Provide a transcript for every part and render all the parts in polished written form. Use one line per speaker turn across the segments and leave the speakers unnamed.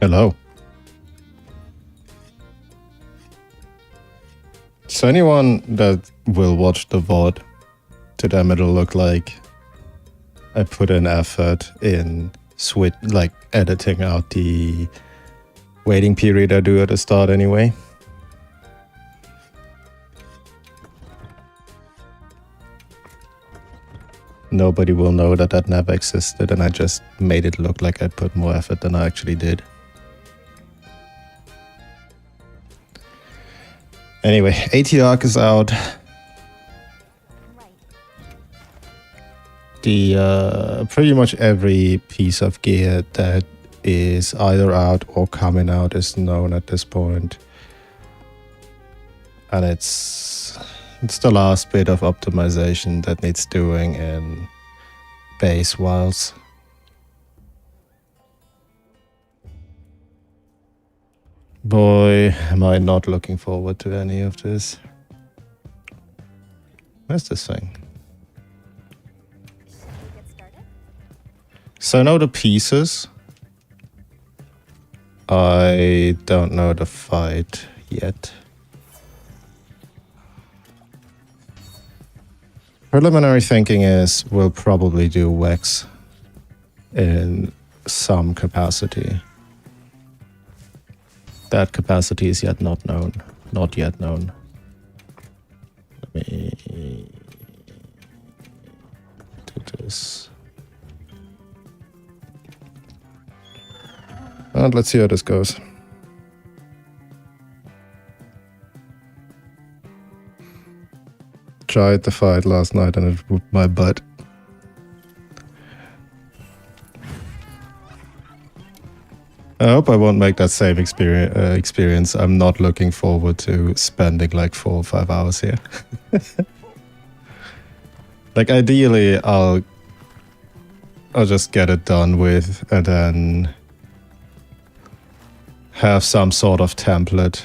Hello. So anyone that will watch the VOD, to them it'll look like I put in effort in like editing out the waiting period I do at the start anyway. Nobody will know that that never existed, and I just made it look like I put more effort than I actually did. Anyway, AT-Argh is out. The pretty much every piece of gear that is either out or coming out is known at this point. And it's the last bit of optimization that needs doing in base wilds. Boy, am I not looking forward to any of this. Where's this thing? So I know the pieces. I don't know the fight yet. Preliminary thinking is we'll probably do Wex in some capacity. That capacity is yet not known. Not yet known. Let me do this. And let's see how this goes. Tried the fight last night and it whooped my butt. I hope I won't make that same experience. I'm not looking forward to spending like 4 or 5 hours here. Like ideally, I'll just get it done with and then have some sort of template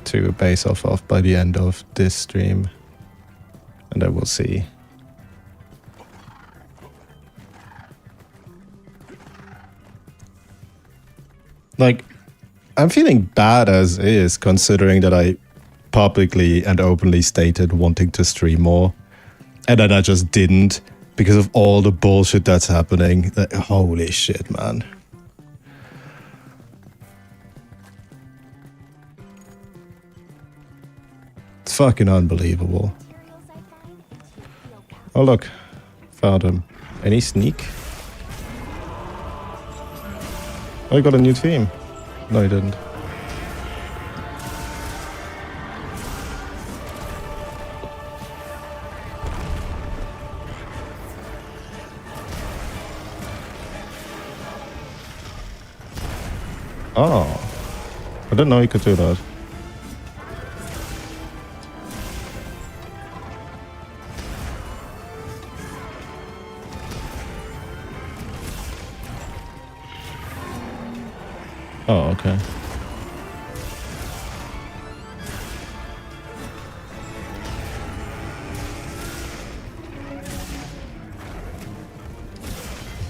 to base off of by the end of this stream, and then we'll see. Like, I'm feeling bad as is, considering that I publicly and openly stated wanting to stream more, and then I just didn't because of all the bullshit that's happening. Like, holy shit, man. It's fucking unbelievable. Oh look, found him. Any sneak? Oh, he got a new team. No, he didn't. Oh, I didn't know he could do that. Oh, okay.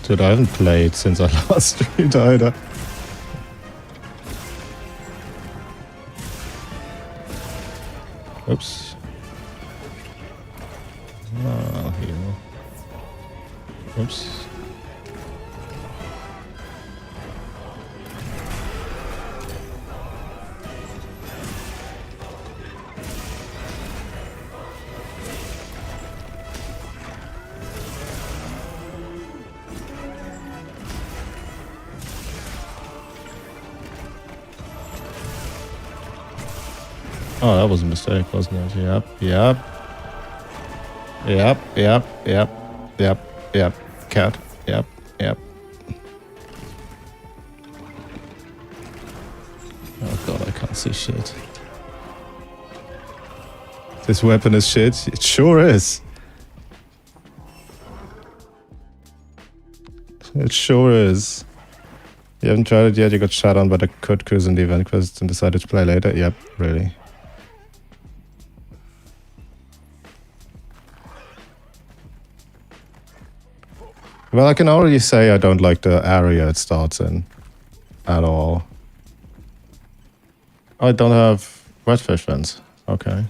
Dude, I haven't played since I last streamed either. Oops. Oh, heal. Oops. Oh, that was a mistake, wasn't it? Yep. Cat. Yep. Oh god, I can't see shit. This weapon is shit? It sure is. It sure is. You haven't tried it yet? You got shot on by the Kutkus in the event quest and decided to play later? Yep, really. Well, I can already say I don't like the area it starts in at all. I don't have redfish fins. Okay.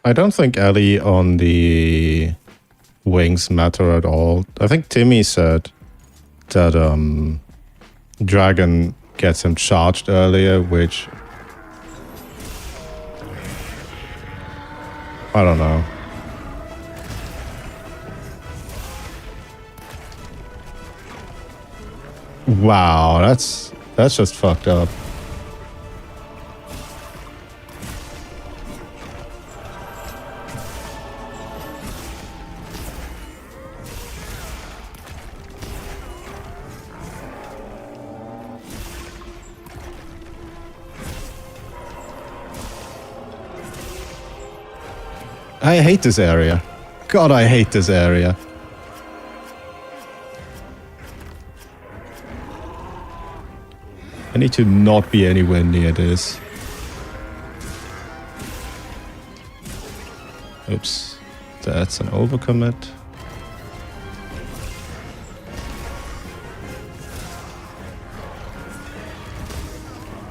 I don't think Ellie on the wings matter at all. I think Timmy said that Dragon gets him charged earlier, which I don't know. Wow, that's just fucked up. I hate this area. God, I hate this area. I need to not be anywhere near this. Oops. That's an overcommit.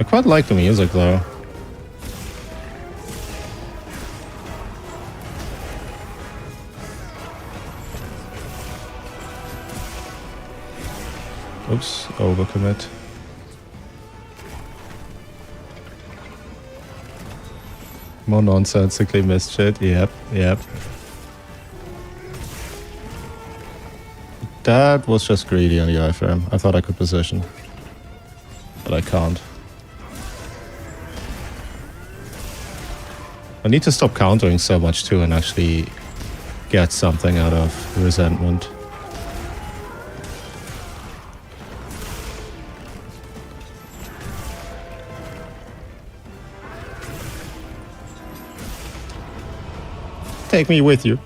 I quite like the music though. Oops, overcommit. More nonsensically missed shit. Yep, yep. That was just greedy on the iframe. I thought I could position, but I can't. I need to stop countering so much too and actually get something out of resentment. Take me with you.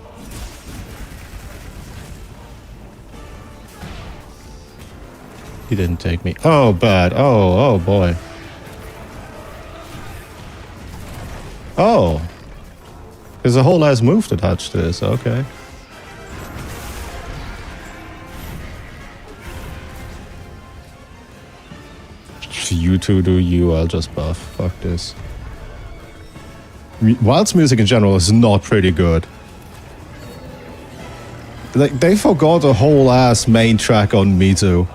He didn't take me. Oh, bad. Oh boy. Oh. There's a whole ass move attached to this. Okay. You two do you, I'll just buff. Fuck this. Wild's music in general is not pretty good. Like, they forgot a whole ass main track on Mizu.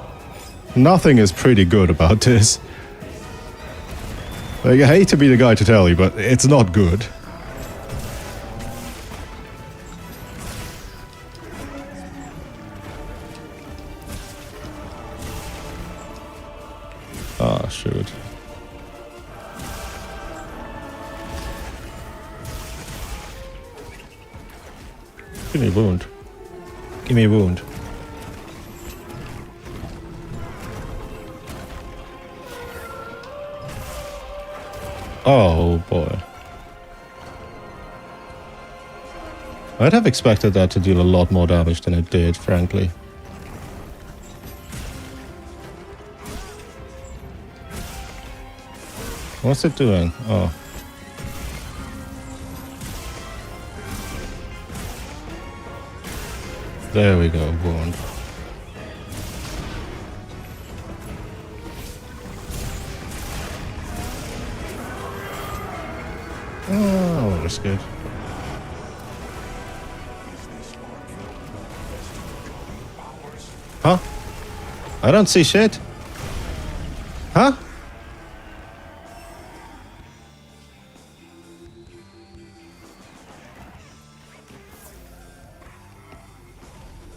Nothing is pretty good about this. Like, I hate to be the guy to tell you, but it's not good. Ah, shoot. Give me a wound. Give me a wound. Oh boy. I'd have expected that to deal a lot more damage than it did, frankly. What's it doing? Oh. There we go, wound. Oh, that's good. Huh? I don't see shit. Huh?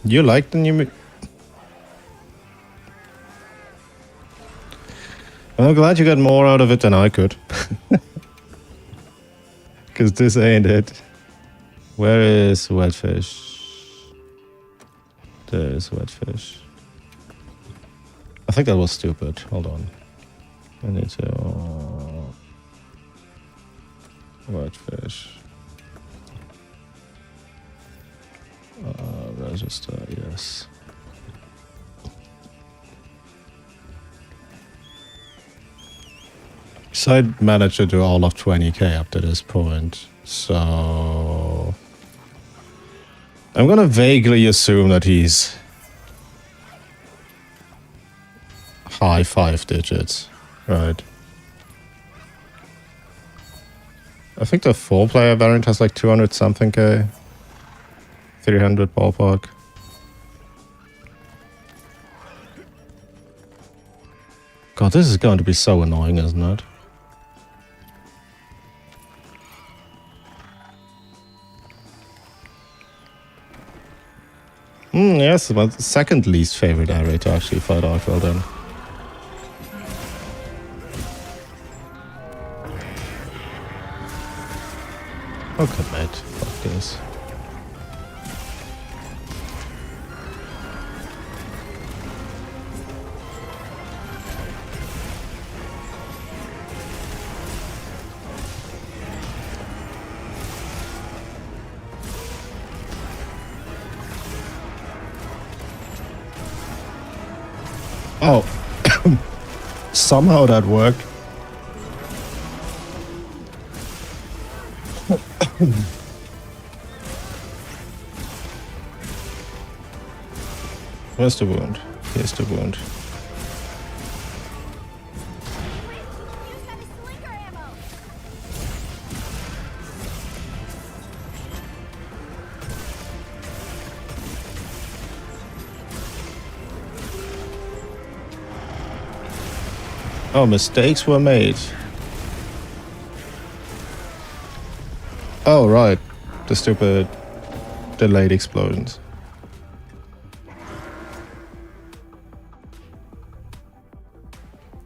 You like the new... I'm glad you got more out of it than I could. Because this ain't it. Where is Wetfish? There's Wetfish. I think that was stupid. Hold on. I need to... Whitefish. Register, yes. So I managed to do all of 20k up to this point, so I'm gonna vaguely assume that he's high 5 digits, right? I think the 4-player variant has like 200 something k, 300 ballpark. God, this is going to be so annoying, isn't it? Yes, my second least favorite area to actually fight Arghveld in. Oh, commit. Fuck this. Oh, somehow that worked. Where's the wound? Here's the wound. Oh, mistakes were made. Oh, right. The stupid delayed explosions.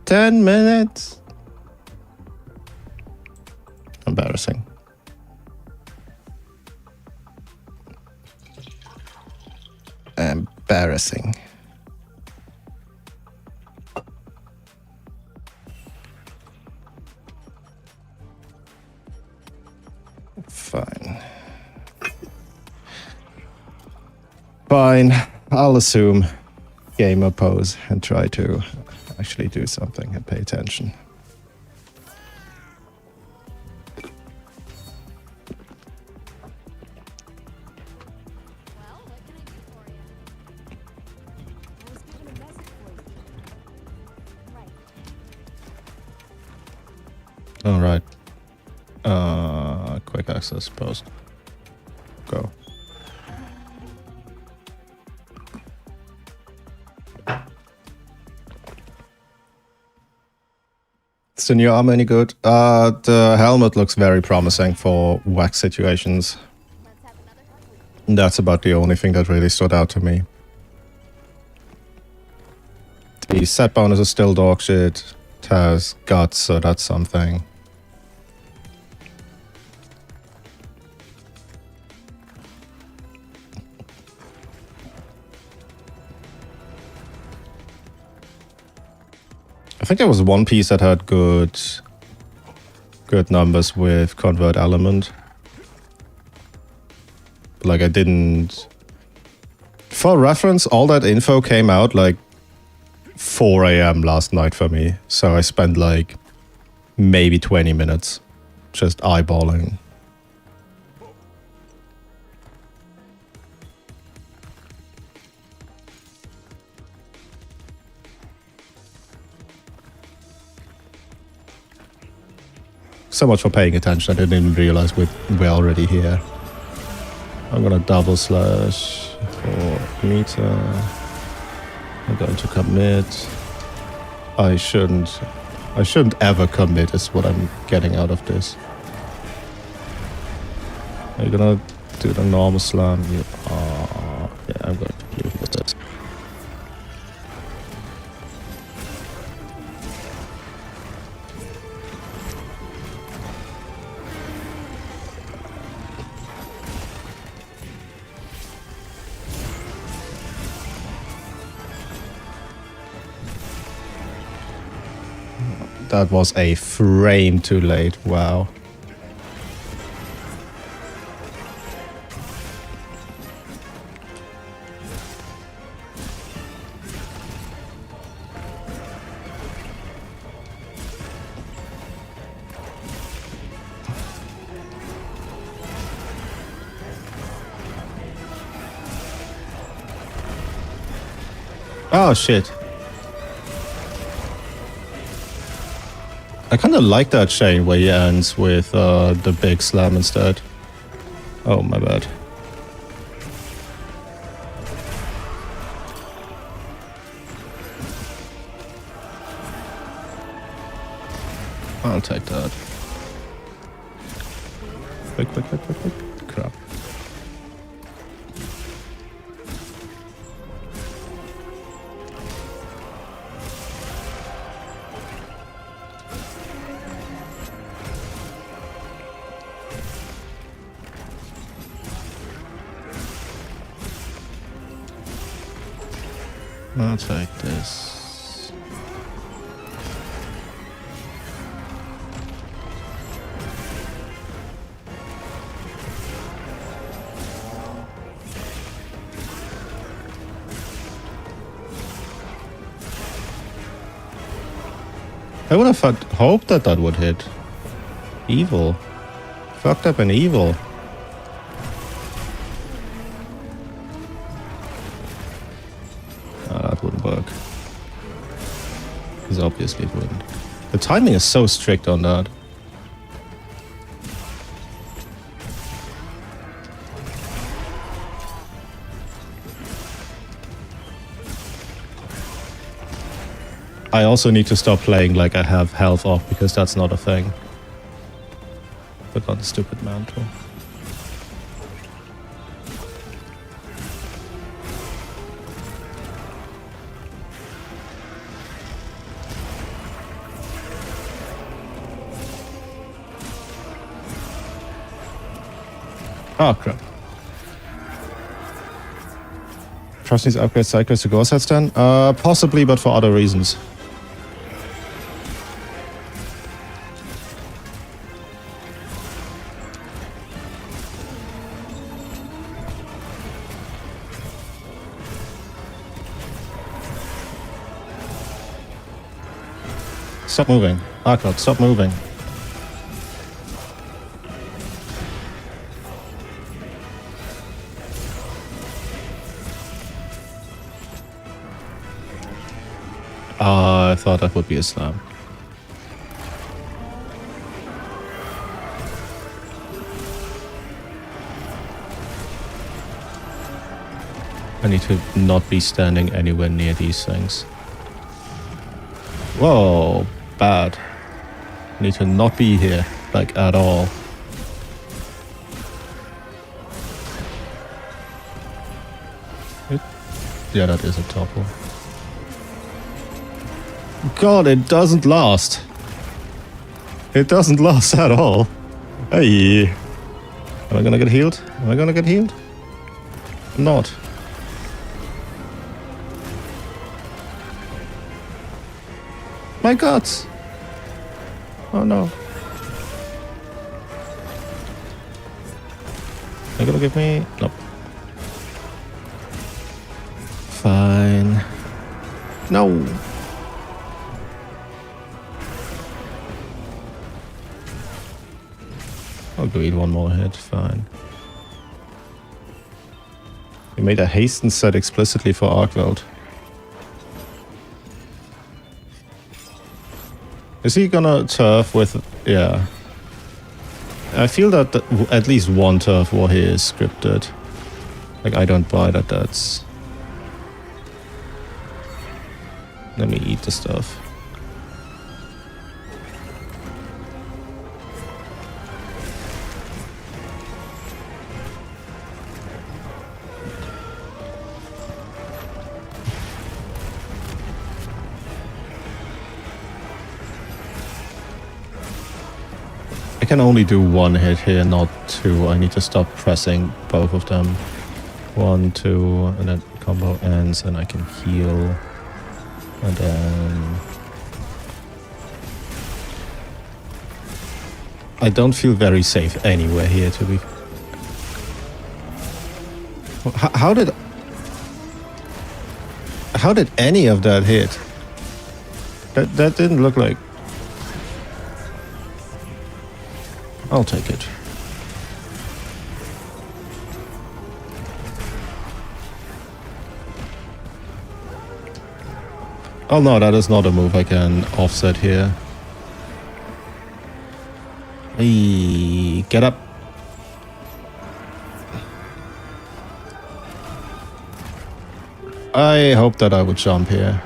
"10 minutes." Embarrassing. Embarrassing. Fine. Fine. I'll assume gamer pose and try to actually do something and pay attention. All right. Quick access post. Go. Is the new armor any good? The helmet looks very promising for wax situations. That's about the only thing that really stood out to me. The set bonus is still dog shit. It has guts, so that's something. I think there was one piece that had good numbers with convert element. Like I didn't... For reference, all that info came out like 4 AM last night for me. So I spent like maybe 20 minutes just eyeballing. So much for paying attention, I didn't even realize we're already here. I'm gonna double slash for meter. I'm going to commit. I shouldn't ever commit is what I'm getting out of this. Are you gonna do the normal slam? You are. Yeah, I'm going to leave with this. That was a frame too late. Wow. Oh, shit. I kind of like that chain where he ends with the big slam instead. Oh, my bad. I'll take that. Quick. Crap. I'll take this. I would have hoped that that would hit. Evil. Fucked up and evil. That wouldn't work. Because obviously it wouldn't. The timing is so strict on that. I also need to stop playing like I have health off because that's not a thing. But not the stupid mantle. Oh crap. Trust needs upgrade cycles to go sets then? Possibly, but for other reasons. Stop moving. Arghveld, stop moving. I thought that would be a slam. I need to not be standing anywhere near these things. Whoa, bad. I need to not be here, like, at all. Yeah, that is a topple. God, it doesn't last. It doesn't last at all. Hey. Am I gonna get healed? Am I gonna get healed? Not. My guts! Oh no. Are you gonna give me? Nope. Fine. No! I'll go eat one more hit, fine. We made a hasten set explicitly for Arghveld. Is he gonna turf with... yeah. I feel that at least one turf war here is scripted. Like, I don't buy that that's... Let me eat the stuff. I can only do one hit here, not two. I need to stop pressing both of them. 1, 2, and then combo ends, and I can heal. And then... I don't feel very safe anywhere here, to be... How did any of that hit? That didn't look like... I'll take it. Oh no, that is not a move I can offset here. Hey, get up. I hope that I would jump here.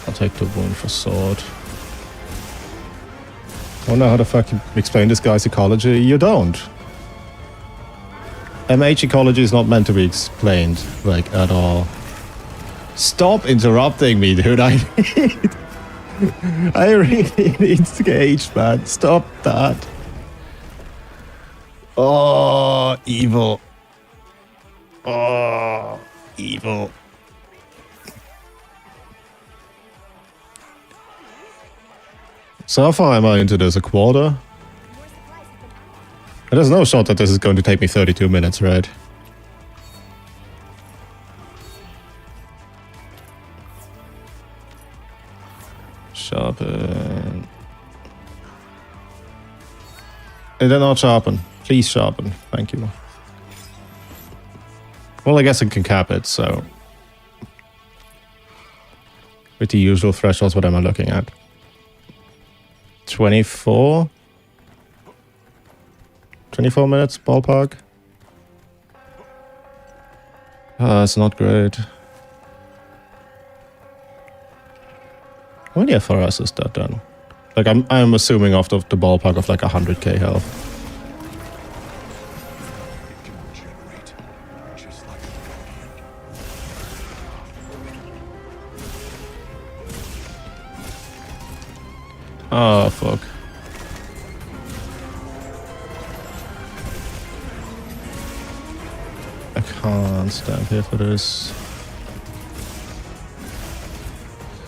I'll take the wound for sword. I wonder how the fuck you explain this guy's ecology. You don't. MH ecology is not meant to be explained, like, at all. Stop interrupting me, dude. I really need to gauge, man. Stop that. Oh, evil. Oh, evil. So how far am I into this? A quarter? There's no shot that this is going to take me 32 minutes, right? Sharpen. It did not sharpen. Please sharpen. Thank you. Well, I guess I can cap it, so... With the usual thresholds, what am I looking at? 24? 24 minutes, ballpark? It's not great. How many FRS is that done? Like, I'm assuming off the ballpark of like 100k health. Oh, fuck. I can't stand here for this.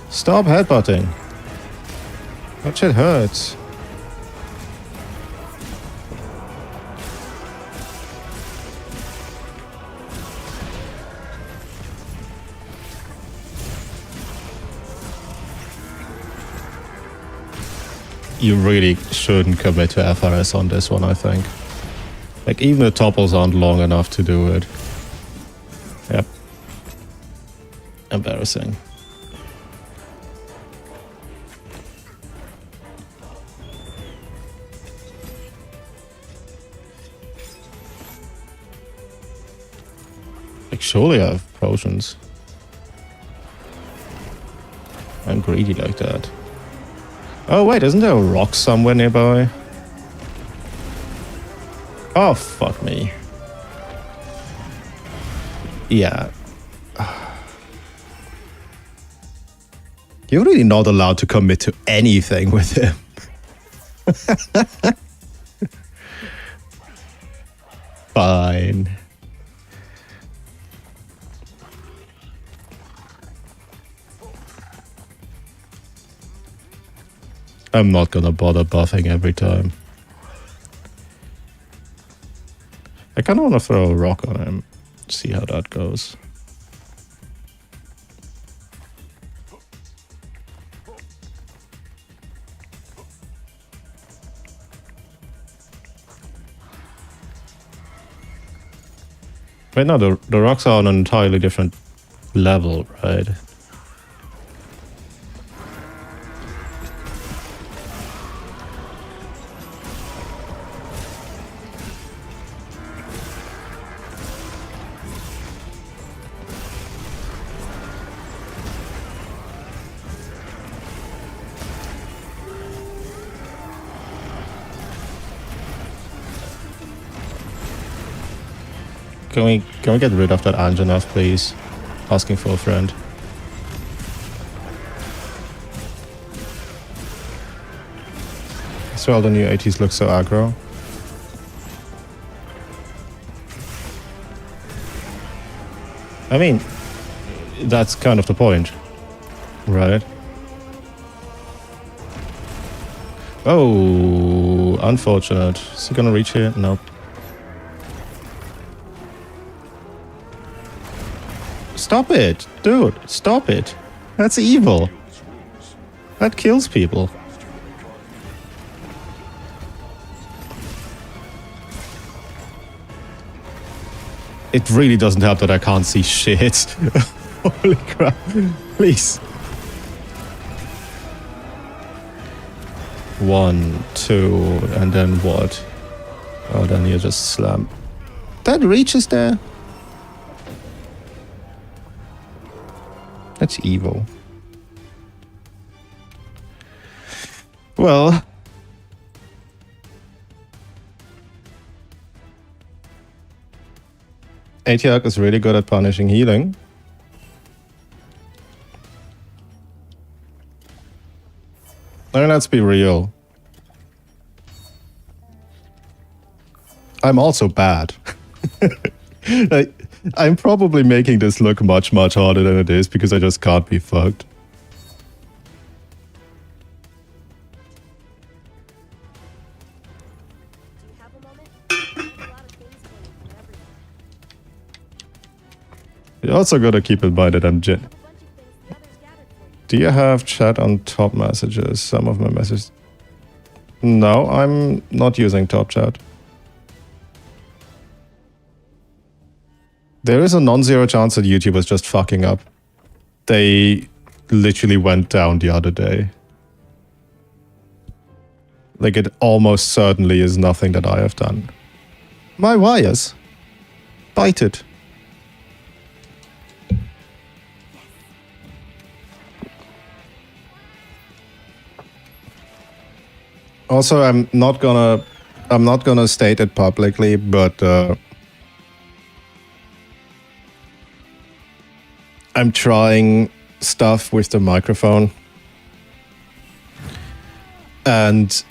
Stop headbutting. That shit hurts. You really shouldn't commit to FRS on this one, I think. Like, even the topples aren't long enough to do it. Yep. Embarrassing. Like, surely I have potions. I'm greedy like that. Oh wait, isn't there a rock somewhere nearby? Oh, fuck me. Yeah. You're really not allowed to commit to anything with him. Fine. I'm not gonna bother buffing every time. I kinda wanna throw a rock on him, see how that goes. Wait, no, the rocks are on an entirely different level, right? Can we get rid of that Anjanath, please? Asking for a friend. I swear all the new ATs look so aggro. I mean, that's kind of the point, right? Oh, unfortunate. Is he gonna reach here? Nope. Stop it, dude, stop it. That's evil. That kills people. It really doesn't help that I can't see shit. Holy crap. Please. 1, 2, and then what? Oh, then you just slam. That reaches there. That's evil. Well. Argh is really good at punishing healing. I mean, let's be real. I'm also bad. I'm probably making this look much, much harder than it is because I just can't be fucked. You also gotta keep in mind that I'm Do you have chat on top messages? Some of my messages... No, I'm not using top chat. There is a non-zero chance that YouTube is just fucking up. They literally went down the other day. Like, it almost certainly is nothing that I have done. My wires. Bite it. Also, I'm not gonna state it publicly, but I'm trying stuff with the microphone, and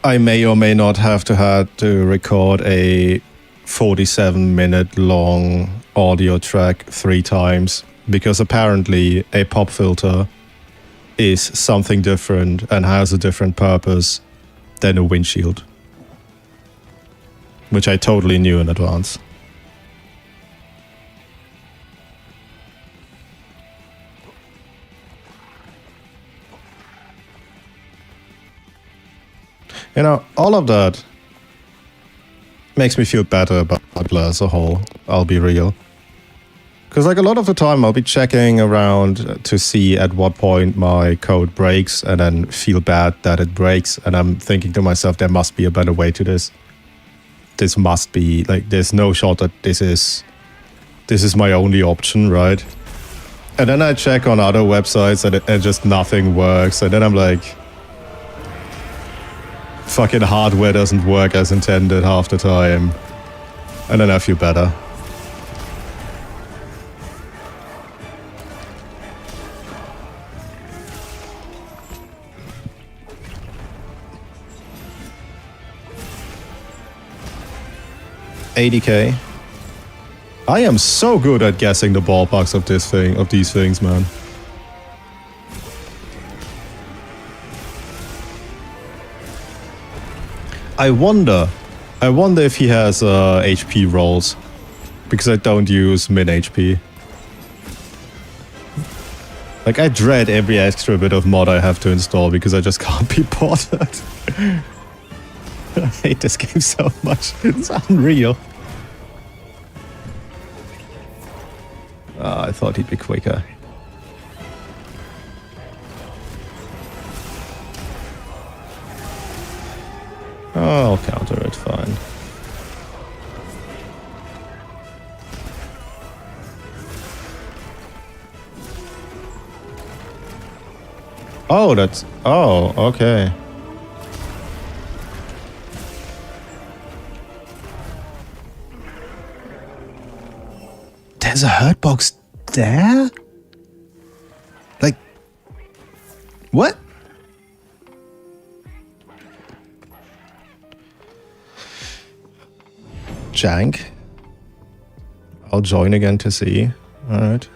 I may or may not have to record a 47-minute long audio track 3 times, because apparently a pop filter is something different and has a different purpose than a windshield, which I totally knew in advance. You know, all of that makes me feel better about Butler as a whole, I'll be real. Because like a lot of the time I'll be checking around to see at what point my code breaks and then feel bad that it breaks, and I'm thinking to myself, there must be a better way to this. This must be, like, there's no shot that this is my only option, right? And then I check on other websites and just nothing works, and then I'm like, fucking hardware doesn't work as intended half the time. And then I feel better. $80K. I am so good at guessing the ballparks of these things, man. I wonder if he has HP rolls, because I don't use min HP. Like, I dread every extra bit of mod I have to install because I just can't be bothered. I hate this game so much. It's unreal. I thought he'd be quicker. Oh, I'll counter it, fine. Oh, that's... Oh, okay. There's a hurt box there? Like... What? Jank. I'll join again to see. Alright.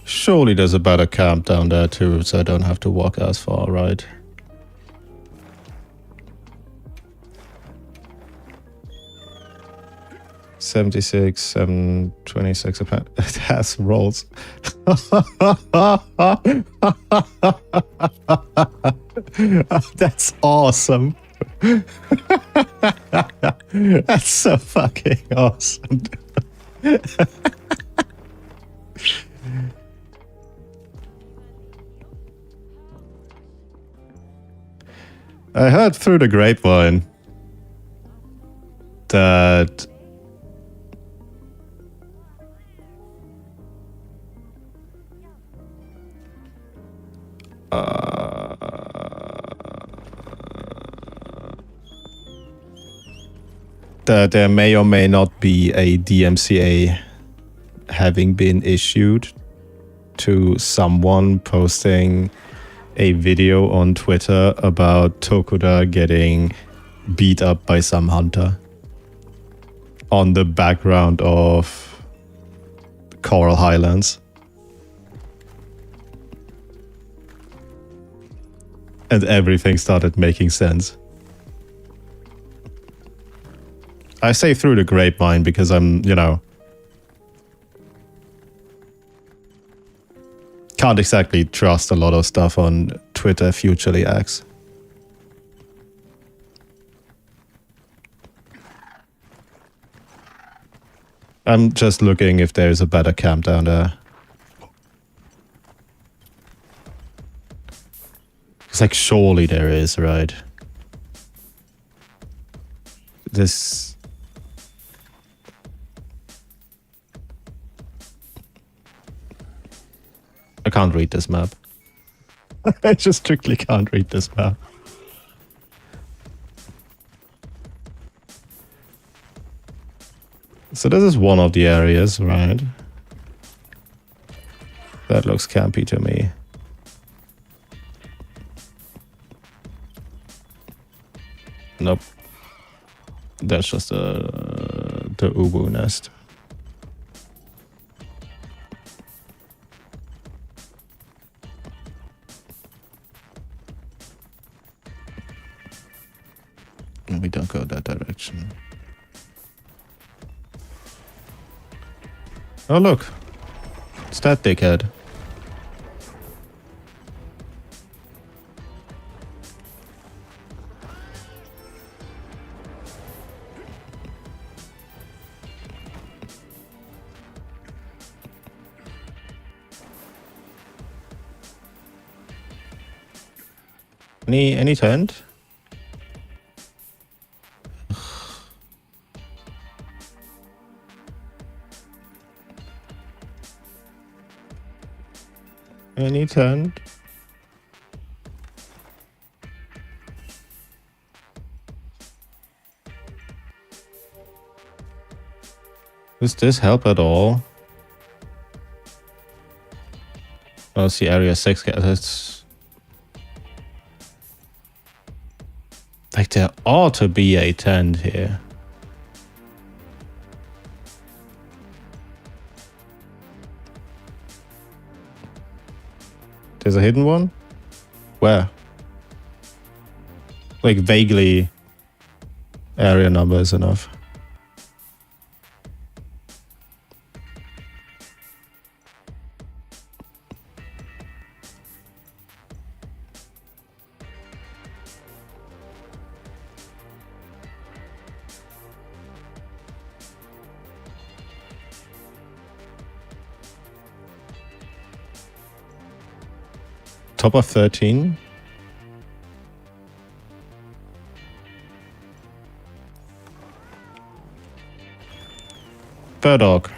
Surely there's a better camp down there too, so I don't have to walk as far, right? 76, 726. It has rolls. That's awesome. That's so fucking awesome. I heard through the grapevine that that there may or may not be a DMCA having been issued to someone posting a video on Twitter about Tokuda getting beat up by some hunter on the background of Coral Highlands. And everything started making sense. I say through the grapevine because I'm, you know, can't exactly trust a lot of stuff on Twitter, futurely X. I'm just looking if there's a better camp down there. It's like, surely there is, right? This... I can't read this map. I just strictly can't read this map. So this is one of the areas, right? That looks campy to me. Nope. That's just the Ubu nest. We don't go that direction. Oh look, it's that dickhead. Any tent? Any tent? Does this help at all? Oh, see, area 6. That's like, there ought to be a tent here. There's a hidden one? Where? Like, vaguely area number is enough. Top of 13. Third dog.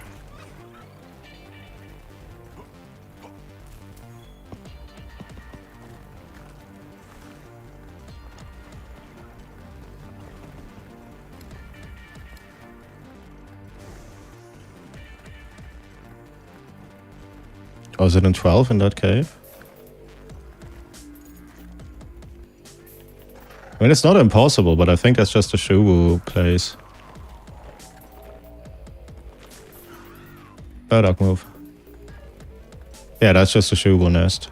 Oh, is it in 12 in that cave? I mean, it's not impossible, but I think that's just a Shubu place. Burdock move. Yeah, that's just a Shubu nest.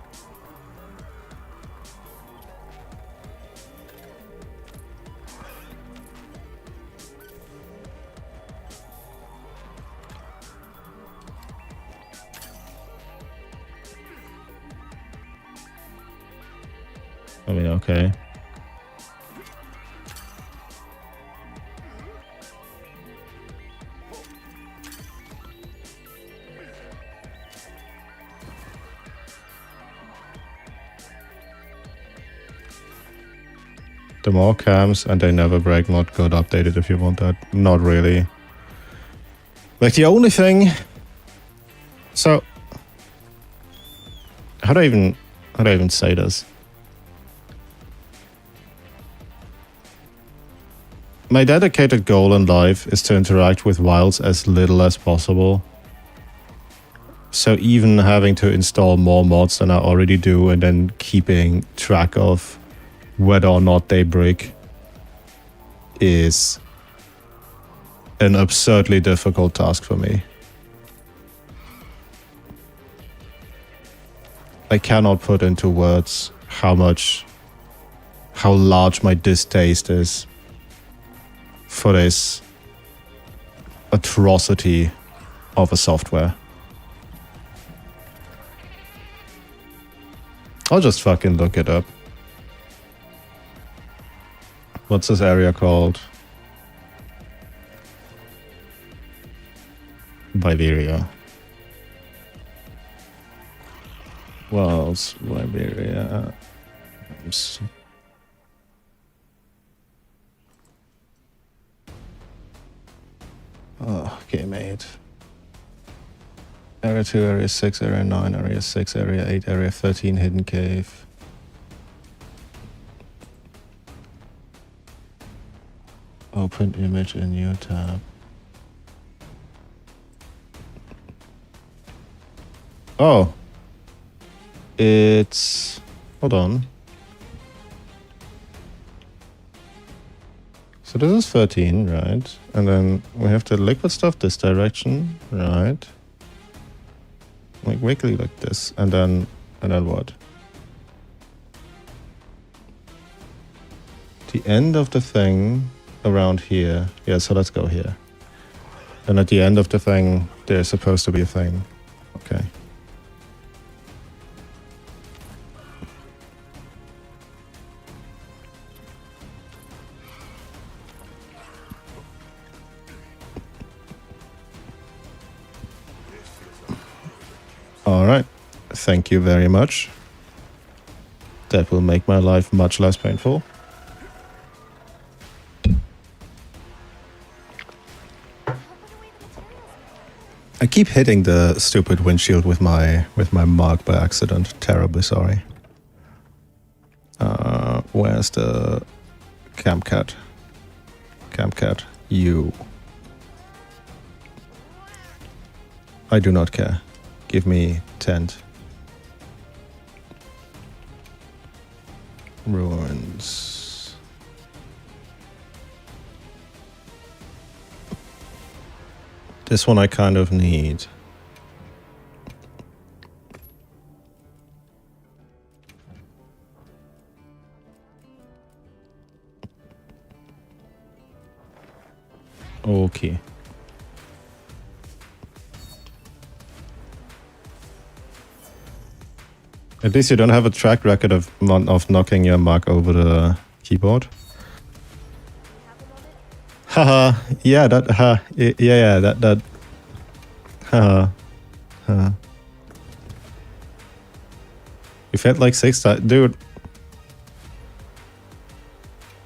I mean, okay. The more cams and they never break not good updated if you want that. Not really. Like the only thing. So how do I even say this? My dedicated goal in life is to interact with wilds as little as possible. So even having to install more mods than I already do and then keeping track of whether or not they break is an absurdly difficult task for me. I cannot put into words how large my distaste is for this atrocity of a software. I'll just fucking look it up. What's this area called? Viveria. Wells, Viveria. Oh, okay, mate. Area 2, Area 6, Area 9, Area 6, Area 8, Area 13, Hidden Cave. Open image in new tab. Oh. It's... Hold on. So this is 13, right? And then we have the liquid stuff this direction, right? Like wiggly like this. And then what? The end of the thing around here. Yeah, so let's go here. And at the end of the thing, there's supposed to be a thing. Okay. All right. Thank you very much. That will make my life much less painful. I keep hitting the stupid windshield with my mug by accident. Terribly sorry. Where's the camp cat? Camp cat, you. I do not care. Give me tent. Ruins. This one I kind of need. Okay. At least you don't have a track record of knocking your mug over the keyboard. Haha, yeah, that, yeah, that, haha, You've had like 6 times, dude.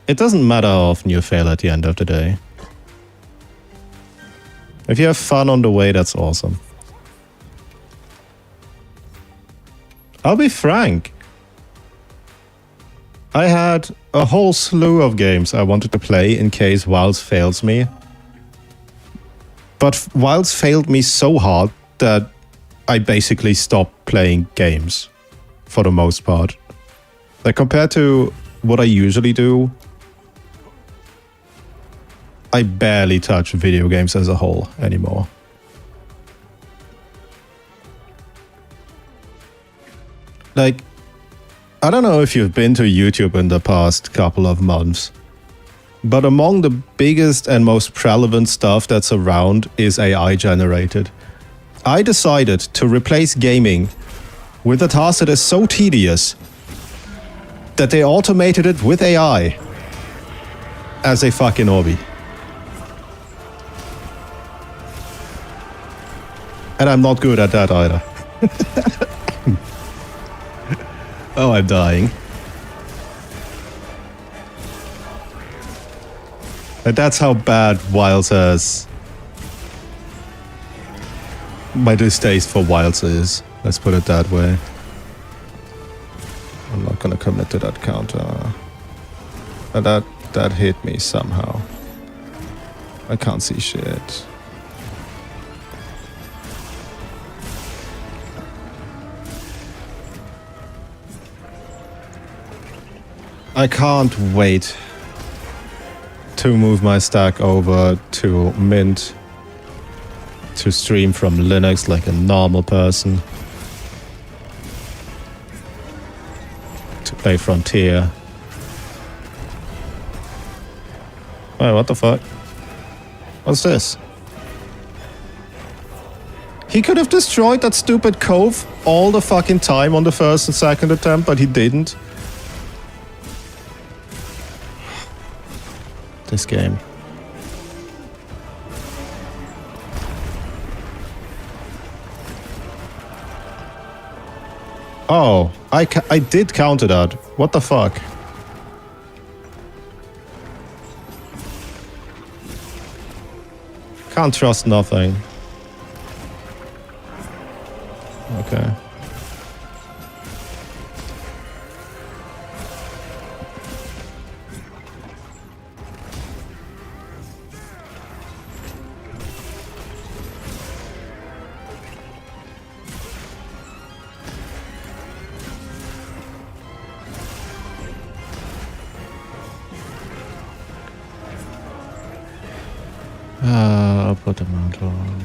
It doesn't matter how often you fail at the end of the day. If you have fun on the way, that's awesome. I'll be frank. I had a whole slew of games I wanted to play in case Wilds fails me. But Wilds failed me so hard that I basically stopped playing games for the most part. Like compared to what I usually do, I barely touch video games as a whole anymore. Like, I don't know if you've been to YouTube in the past couple of months, but among the biggest and most prevalent stuff that's around is AI generated. I decided to replace gaming with a task that is so tedious that they automated it with AI as a fucking hobby. And I'm not good at that either. Oh, I'm dying. And that's how bad Wild's my distaste for Wilds is. Let's put it that way. I'm not gonna commit to that counter. And that hit me somehow. I can't see shit. I can't wait to move my stack over to Mint to stream from Linux like a normal person. To play Frontier. Wait, what the fuck? What's this? He could have destroyed that stupid cove all the fucking time on the first and second attempt, but he didn't. This game. Oh, I did counter that. What the fuck? Can't trust nothing. Okay. I'll put them out on.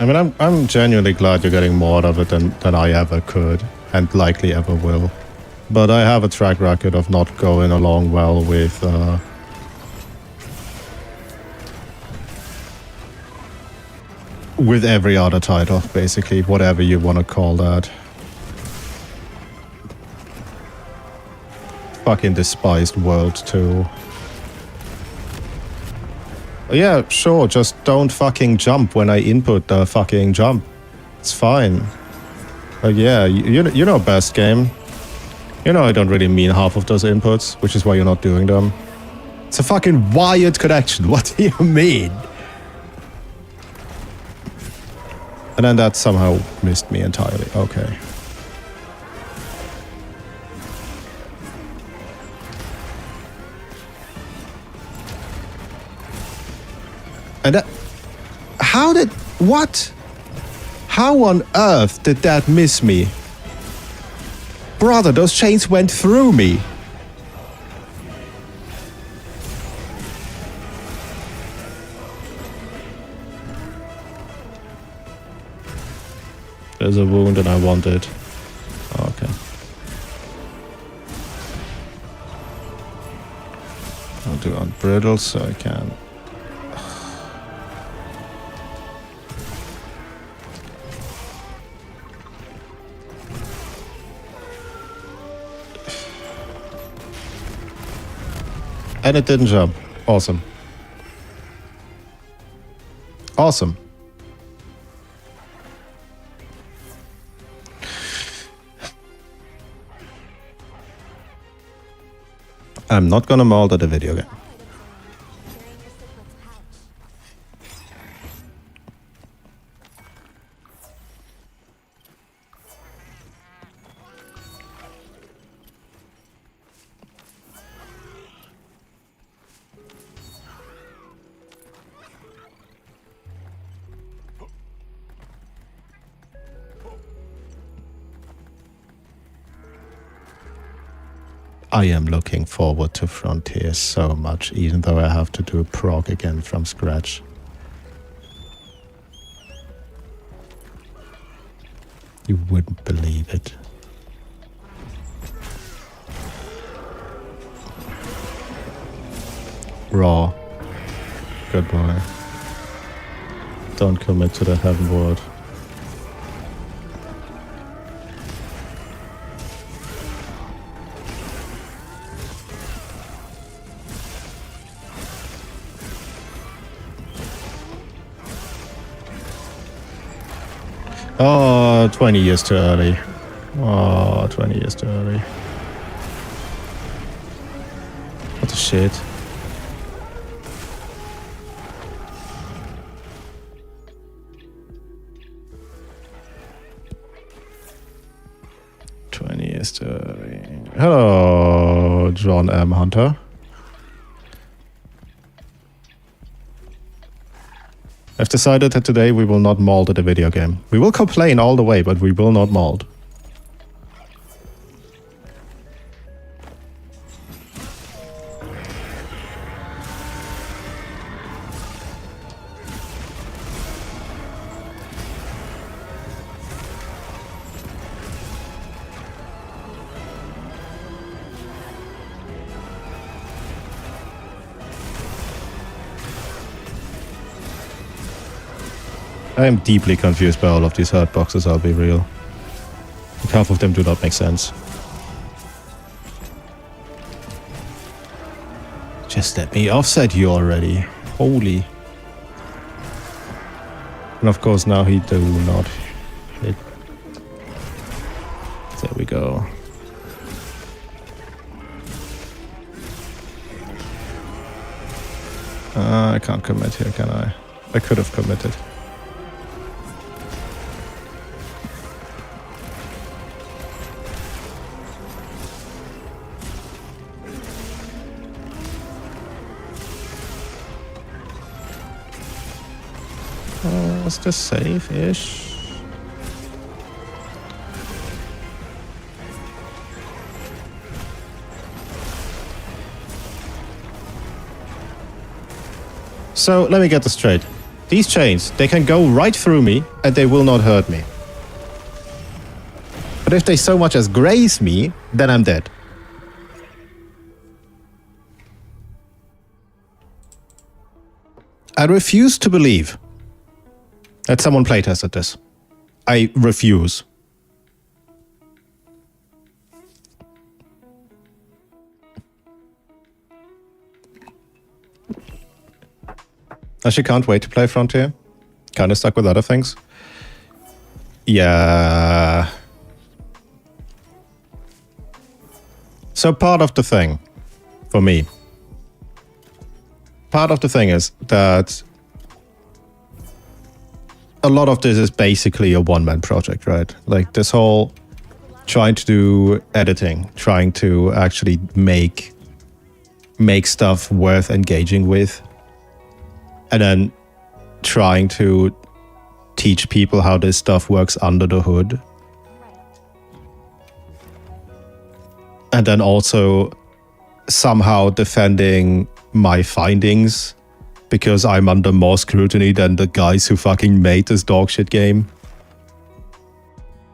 I mean, I'm genuinely glad you're getting more out of it than I ever could, and likely ever will. But I have a track record of not going along well with every other title, basically, whatever you want to call that. Fucking despised World 2. Yeah, sure, just don't fucking jump when I input the fucking jump. It's fine. Yeah, you know best game. You know I don't really mean half of those inputs, which is why you're not doing them. It's a fucking wired connection, what do you mean? And then that somehow missed me entirely. Okay. And that... How did... What? How on earth did that miss me? Brother, those chains went through me. There's a wound and I want it. Oh, okay. I'll do unbrittle so I can. And it didn't jump. Awesome. Awesome. I'm not gonna alter the video game. I am looking forward to Frontier so much, even though I have to do prog again from scratch. You wouldn't believe it. Raw. Good boy. Don't commit to the heaven word. Oh, 20 years too early. Oh, 20 years too early. What the shit? Hello, John M. Hunter. I've decided that today we will not mold at a video game. We will complain all the way, but we will not mold. I am deeply confused by all of these hurt boxes, I'll be real. Like, half of them do not make sense. Just let me offset you already. Holy. And of course now he do not hit. There we go. I can't commit here, can I? I could have committed. Is this safe-ish? So, let me get this straight. These chains, they can go right through me and they will not hurt me. But if they so much as graze me, then I'm dead. I refuse to believe that someone playtested this. I refuse. Actually can't wait to play Frontier. Kinda stuck with other things. Yeah. So part of the thing, for me, part of the thing is that a lot of this is basically a one-man project, right? Like this whole trying to do editing, trying to actually make stuff worth engaging with, and then trying to teach people how this stuff works under the hood. And then also somehow defending my findings because I'm under more scrutiny than the guys who fucking made this dogshit game.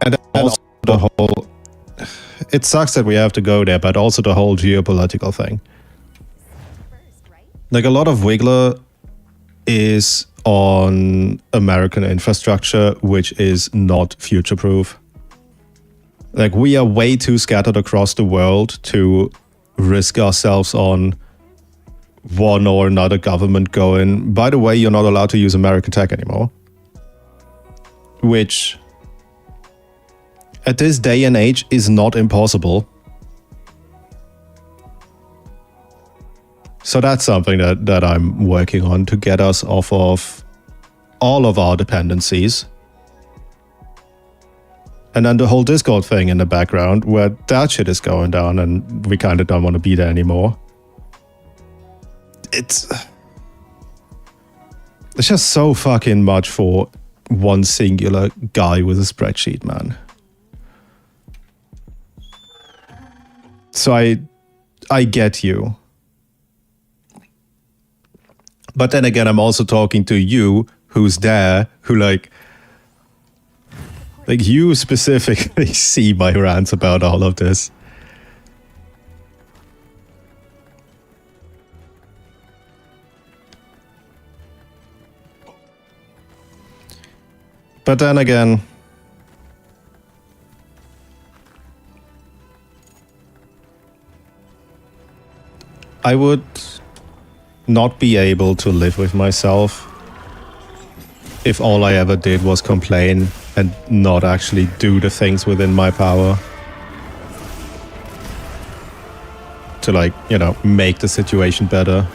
And then also the whole... It sucks that we have to go there, but also the whole geopolitical thing. Like a lot of Wiggler is on American infrastructure, which is not future-proof. Like we are way too scattered across the world to risk ourselves on one or another government going, by the way, you're not allowed to use American tech anymore. Which, at this day and age, is not impossible. So that's something that I'm working on to get us off of all of our dependencies. And then the whole Discord thing in the background where that shit is going down and we kind of don't want to be there anymore. It's just so fucking much for one singular guy with a spreadsheet, man. So I get you. But then again, I'm also talking to you who's there, who like you specifically see my rants about all of this. But then again, I would not be able to live with myself if all I ever did was complain and not actually do the things within my power to, like, you know, make the situation better.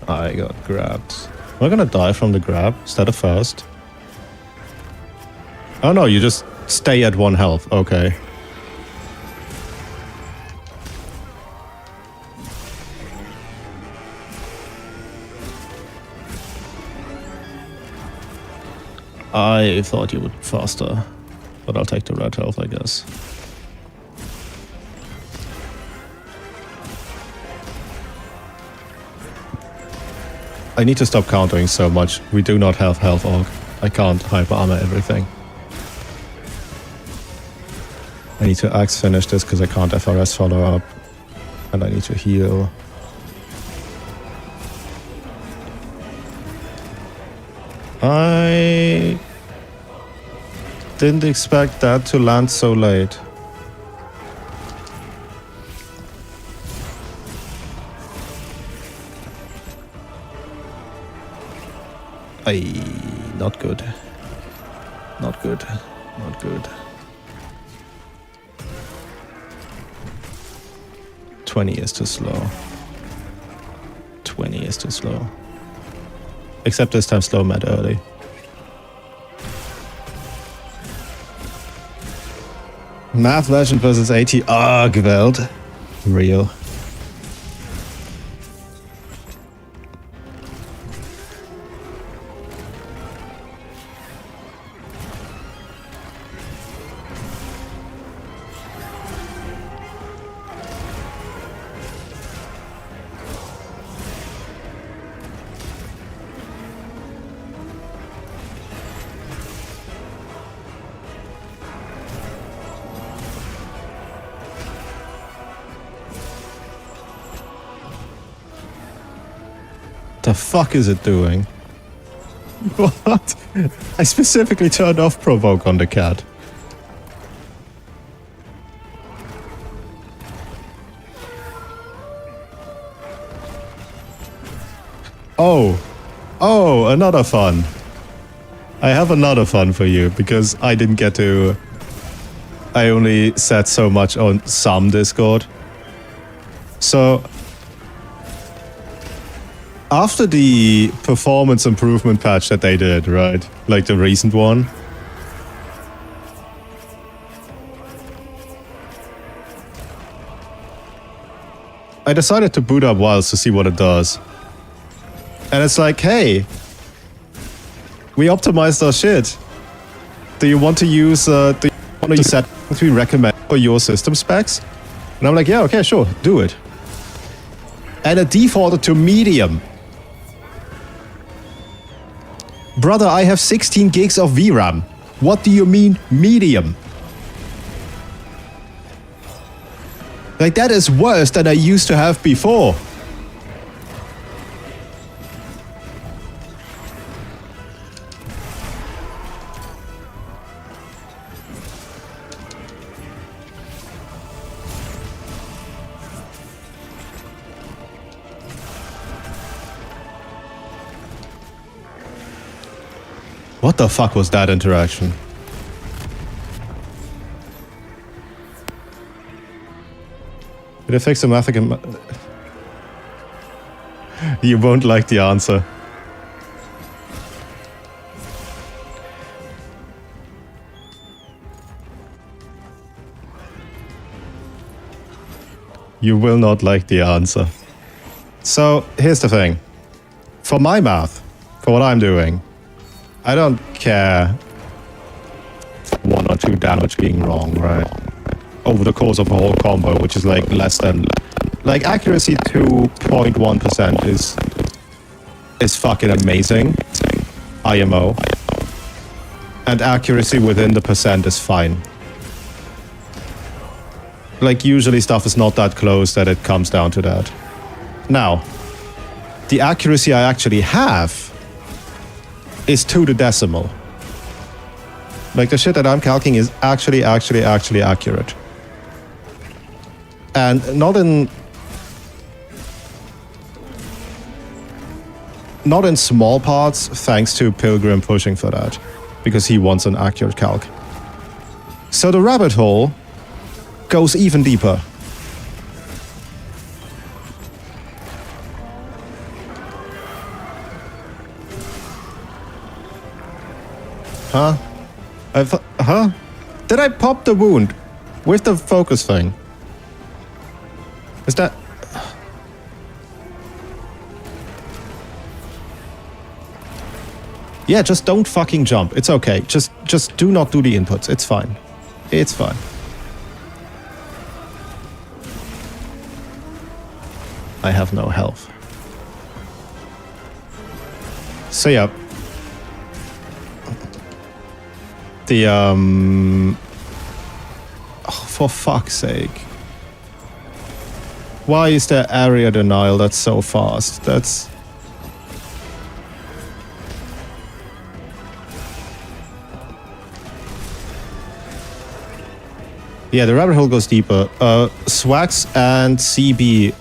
I got grabbed. Am I gonna die from the grab? Is that a first? Oh no, you just stay at 1 health. Okay. I thought you would faster, but I'll take the red health, I guess. I need to stop countering so much. We do not have health Argh. I can't hyper armor everything. I need to axe finish this because I can't FRS follow up. And I need to heal. I didn't expect that to land so late. Not good. Not good. Not good. 20 is too slow. 20 is too slow. Except this time slow mad early. Math Legend versus AT Arghveld. Real. The fuck is it doing? What? I specifically turned off provoke on the cat. Oh. Oh, another fun. I have another fun for you because I didn't get to... I only said so much on some Discord. So... after the performance improvement patch that they did, right? Like the recent one. I decided to boot up Wilds to see what it does. And it's like, hey, we optimized our shit. Do you want to use, settings we recommend for your system specs? And I'm like, yeah, okay, sure, do it. And it defaulted to medium. Brother, I have 16 gigs of VRAM. What do you mean, medium? Like, that is worse than I used to have before. What the fuck was that interaction? Did I fix the math again? You won't like the answer. You will not like the answer. So, here's the thing. For my math, for what I'm doing, I don't care 1 or 2 damage being wrong, right? Over the course of a whole combo, which is like less than... Like, accuracy 2.1% is fucking amazing. IMO. And accuracy within the percent is fine. Like, usually stuff is not that close that it comes down to that. Now, the accuracy I actually have is to the decimal. Like, the shit that I'm calculating is actually accurate. And not in small parts, thanks to Pilgrim pushing for that, because he wants an accurate calc. So the rabbit hole goes even deeper. Huh? Huh? Did I pop the wound with the focus thing? Is that... Yeah, just don't fucking jump. It's okay. Just do not do the inputs. It's fine. It's fine. I have no health. So yeah. The oh, for fuck's sake. Why is there area denial that's so fast? That's... Yeah, the rabbit hole goes deeper. Swax and CB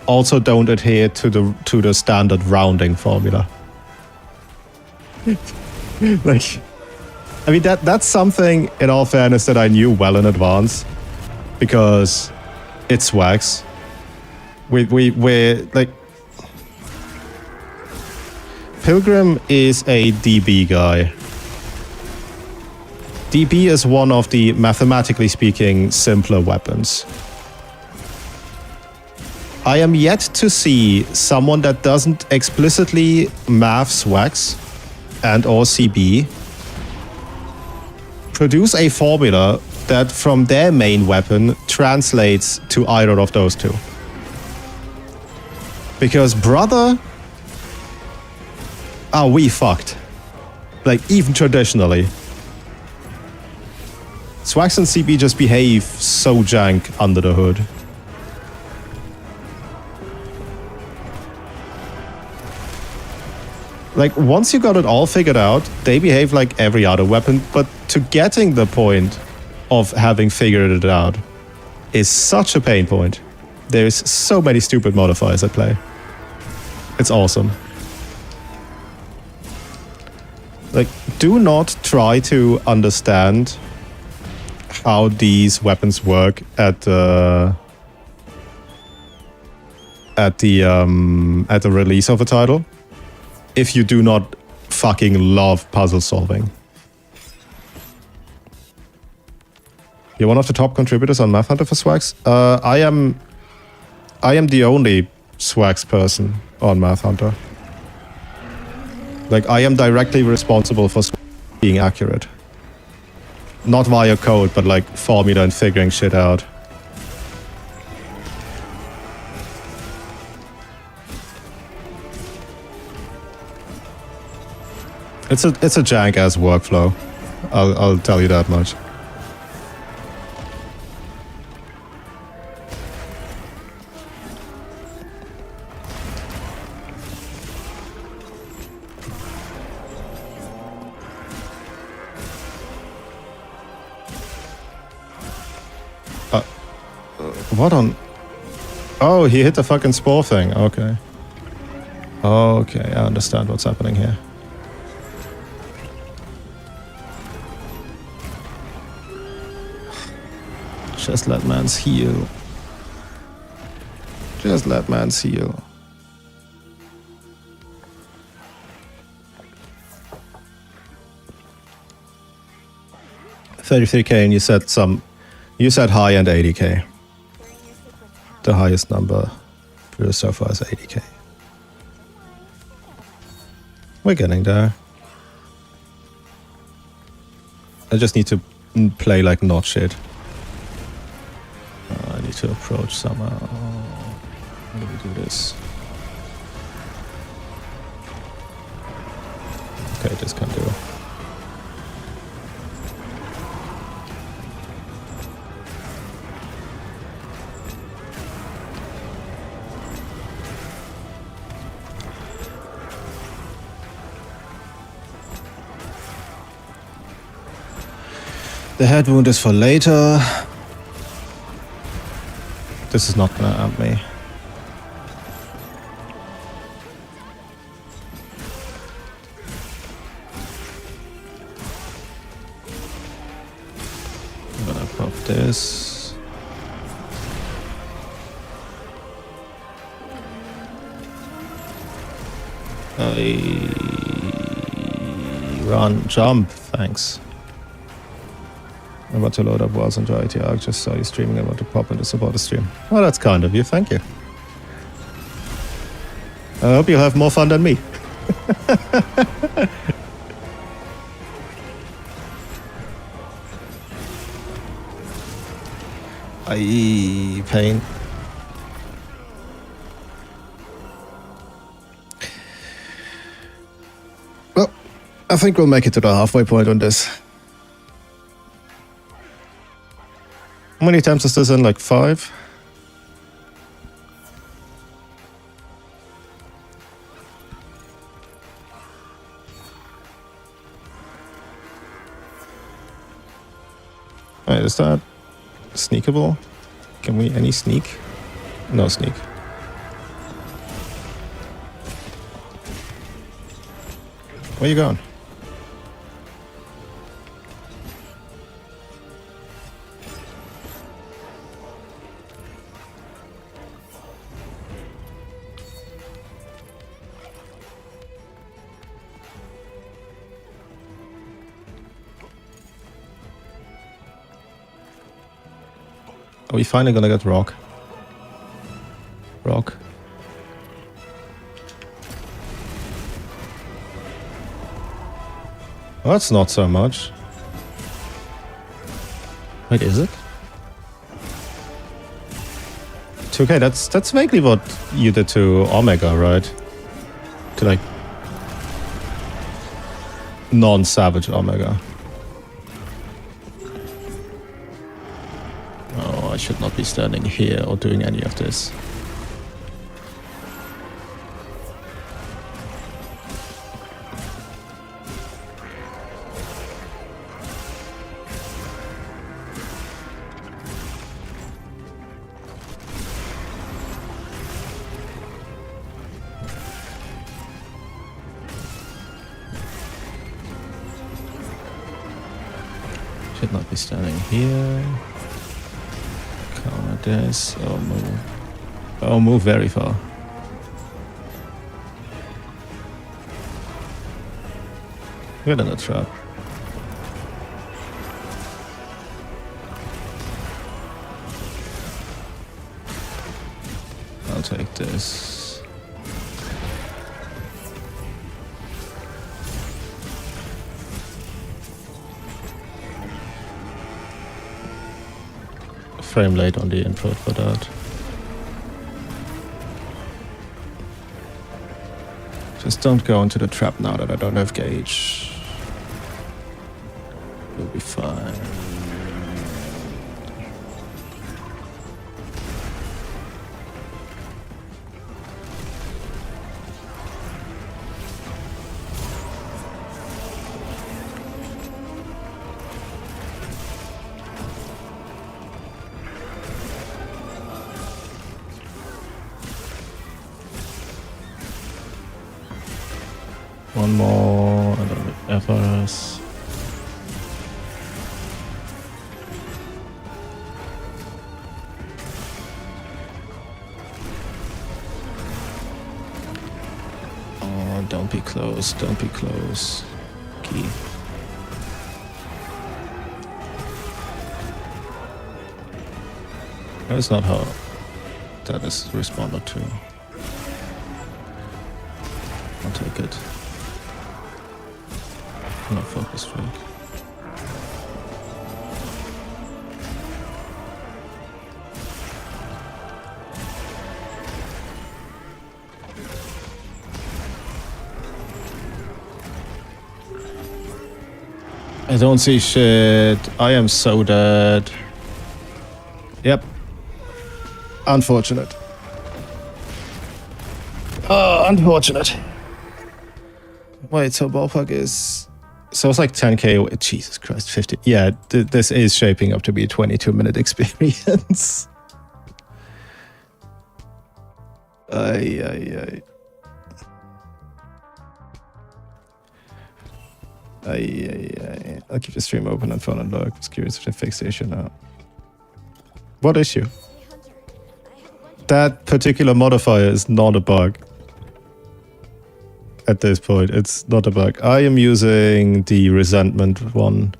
also don't adhere to the standard rounding formula. Like, I mean, that's something, in all fairness, that I knew well in advance, because it's Swax. We're like, Pilgrim is a DB guy. DB is one of the, mathematically speaking, simpler weapons. I am yet to see someone that doesn't explicitly math Swax and or CB produce a formula that from their main weapon translates to either of those two. Because brother, are we fucked. Like, even traditionally. Swax and CB just behave so jank under the hood. Like, once you got it all figured out, they behave like every other weapon, but to getting the point of having figured it out is such a pain point. There's so many stupid modifiers at play. It's awesome. Like, do not try to understand how these weapons work at the release of a title if you do not fucking love puzzle solving. You're one of the top contributors on Math Hunter for Swax. I am the only Swax person on Math Hunter. Like, I am directly responsible for being accurate. Not via code, but like formula and figuring shit out. It's a jank ass workflow. I'll tell you that much. What on... Oh, he hit the fucking spore thing. Okay. Okay, I understand what's happening here. Just let mans heal. Just let mans heal. $33K, and you said high end 80K. The highest number so far is 80K. We're getting there. I just need to play like not shit. I need to approach somehow. How do we do this? Okay, this can do. The head wound is for later. This is not gonna amp me. I'm gonna pop this. Run, jump, thanks. I'm about to load up Worlds and Joy Arc, just saw you streaming, I want to pop in to support the stream. Well, that's kind of you, thank you. I hope you'll have more fun than me. Aye, pain. Well, I think we'll make it to the halfway point on this. How many times is this in? Like 5? Wait, is that sneakable? Can we any sneak? No sneak. Where you going? Are we finally gonna get rock? Rock. Well, that's not so much. Wait, is it? 2K, that's vaguely what you did to Omega, right? To like non-savage Omega. Oh, I should not be standing here or doing any of this. Should not be standing here. Counter this. Oh, move. Oh, move very far. We're in a trap. I'll take this. Frame late on the input for that. Just don't go into the trap now that I don't have gauge. We'll be fine. One more, I don't know, FRS. Oh, don't be close, don't be close. Key. That's not how that is responded to. I'll take it. No focus strike. I don't see shit. I am so dead. Yep. Unfortunate. Oh, unfortunate. Wait, so ballpark is So it's like 10k. Jesus Christ, 50. Yeah, this is shaping up to be a 22-minute experience. Ay. I'll keep the stream open and phone and look. I was curious if they fixed the issue now. What issue? That particular modifier is not a bug. At this point, it's not a bug. I am using the resentment one.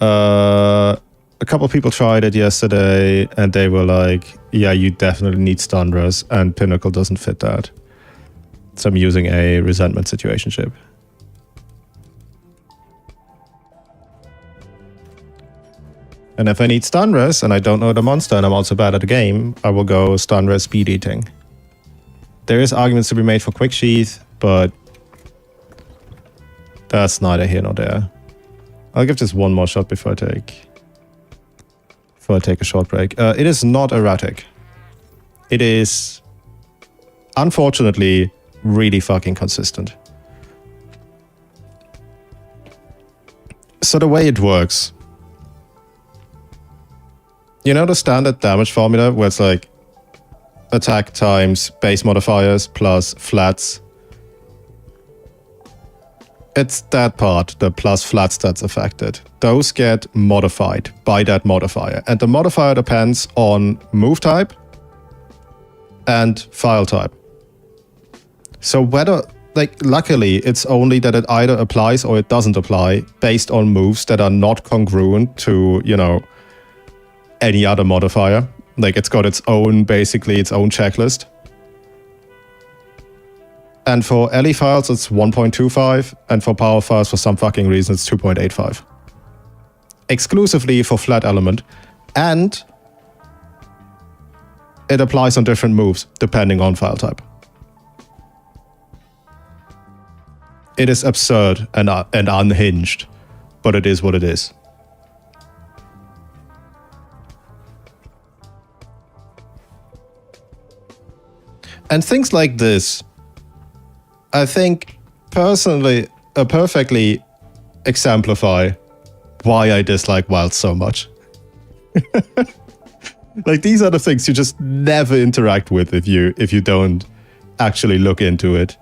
A couple people tried it yesterday and they were like, yeah, you definitely need stun res, and Pinnacle doesn't fit that. So I'm using a resentment situationship. And if I need stun res and I don't know the monster and I'm also bad at the game, I will go stun res speed eating. There is arguments to be made for quick sheath, but that's neither here nor there. I'll give this one more shot before I take a short break. It is not erratic. It is, unfortunately, really fucking consistent. So the way it works, you know the standard damage formula where it's like attack times base modifiers plus flats? It's that part, the plus flats that's affected. Those get modified by that modifier. And the modifier depends on move type and file type. So whether, like, luckily, it's only that it either applies or it doesn't apply based on moves that are not congruent to, you know, any other modifier. Like, it's got its own, basically, its own checklist. And for LE files, it's 1.25, and for power files, for some fucking reason, it's 2.85. Exclusively for flat element, and it applies on different moves, depending on file type. It is absurd and unhinged, but it is what it is. And things like this, I think, personally, perfectly exemplify why I dislike Wild so much. Like, these are the things you just never interact with if you don't actually look into it.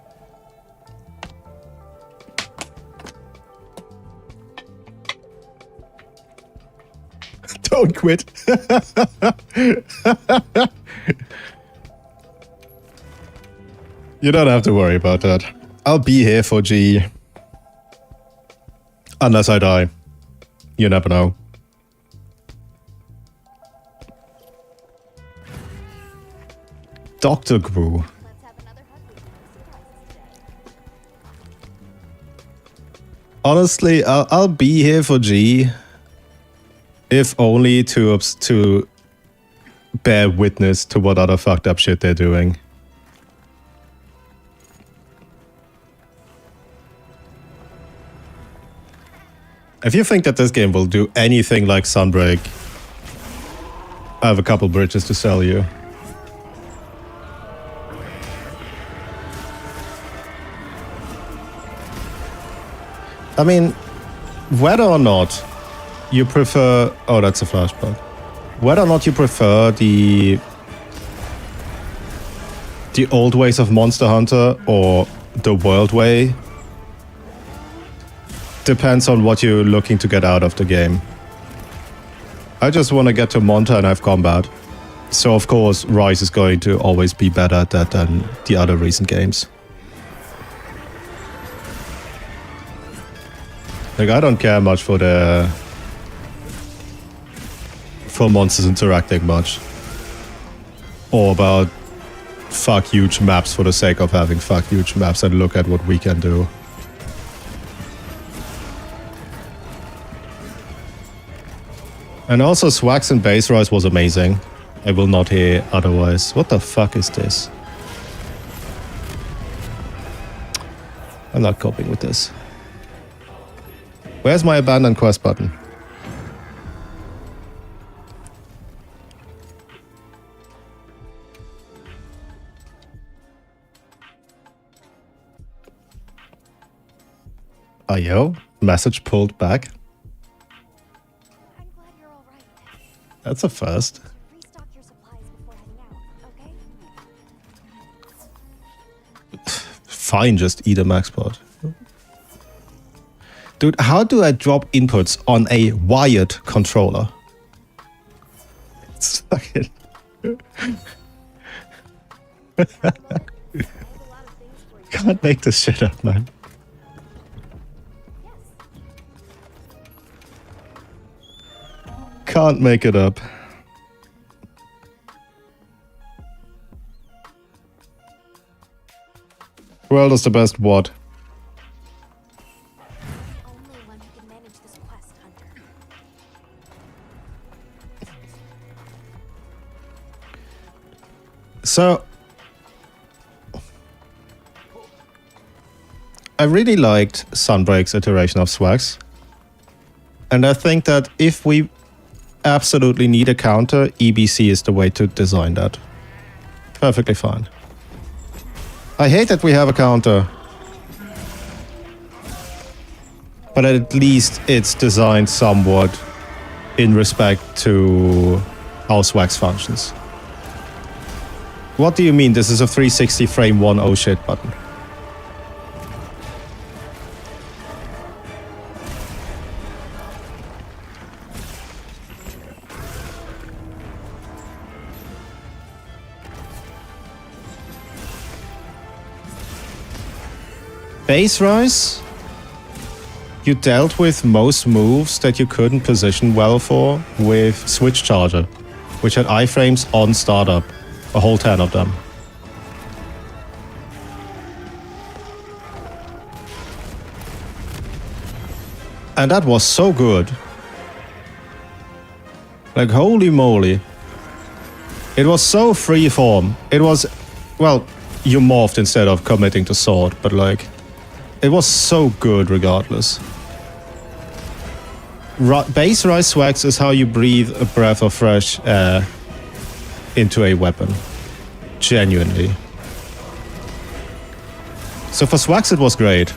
Don't quit. You don't have to worry about that. I'll be here for G. Unless I die. You never know. Dr. Gru. Honestly, I'll be here for G. If only to bear witness to what other fucked up shit they're doing. If you think that this game will do anything like Sunbreak, I have a couple bridges to sell you. I mean, whether or not you prefer... Oh, that's a flashback. Whether or not you prefer the old ways of Monster Hunter or the world way depends on what you're looking to get out of the game. I just want to get to Monta and have combat. So of course, Rise is going to always be better at that than the other recent games. Like, I don't care much for monsters interacting much. Or about fuck huge maps for the sake of having fuck huge maps and look at what we can do. And also, Swax and Base Rise was amazing. I will not hear otherwise. What the fuck is this? I'm not coping with this. Where's my abandoned quest button? Yo, message pulled back.
I'm glad you're all right.
That's a first.
Restock your supplies before heading out, okay?
Fine, just eat a max pod. Dude, how do I drop inputs on a wired controller? It's fucking... Can't make this shit up, man. Can't make it up. World is the best what?
Only one who can manage this quest, Hunter.
So, I really liked Sunbreak's iteration of Swags. And I think that if we absolutely need a counter, EBC is the way to design that. Perfectly fine. I hate that we have a counter. But at least it's designed somewhat in respect to how Swags functions. What do you mean this is a 360 frame 1 oh shit button? Base rise? You dealt with most moves that you couldn't position well for with Switch Charger, which had iframes on startup, a whole 10 of them. And that was so good. Like, holy moly. It was so freeform. It was, well, you morphed instead of committing to sword, but like, it was so good regardless. Base rise swags is how you breathe a breath of fresh air into a weapon. Genuinely. So for swags it was great.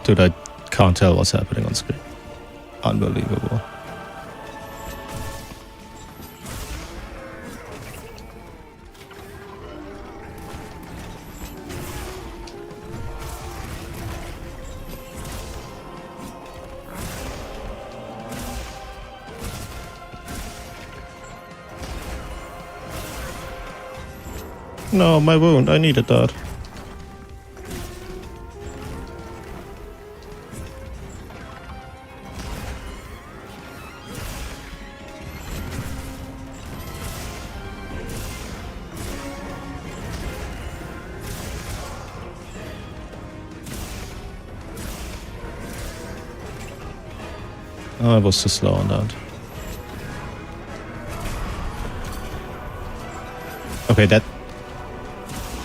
Dude, I can't tell what's happening on screen. Unbelievable. No, my wound. I needed that. Oh, I was too slow on that. Okay, that...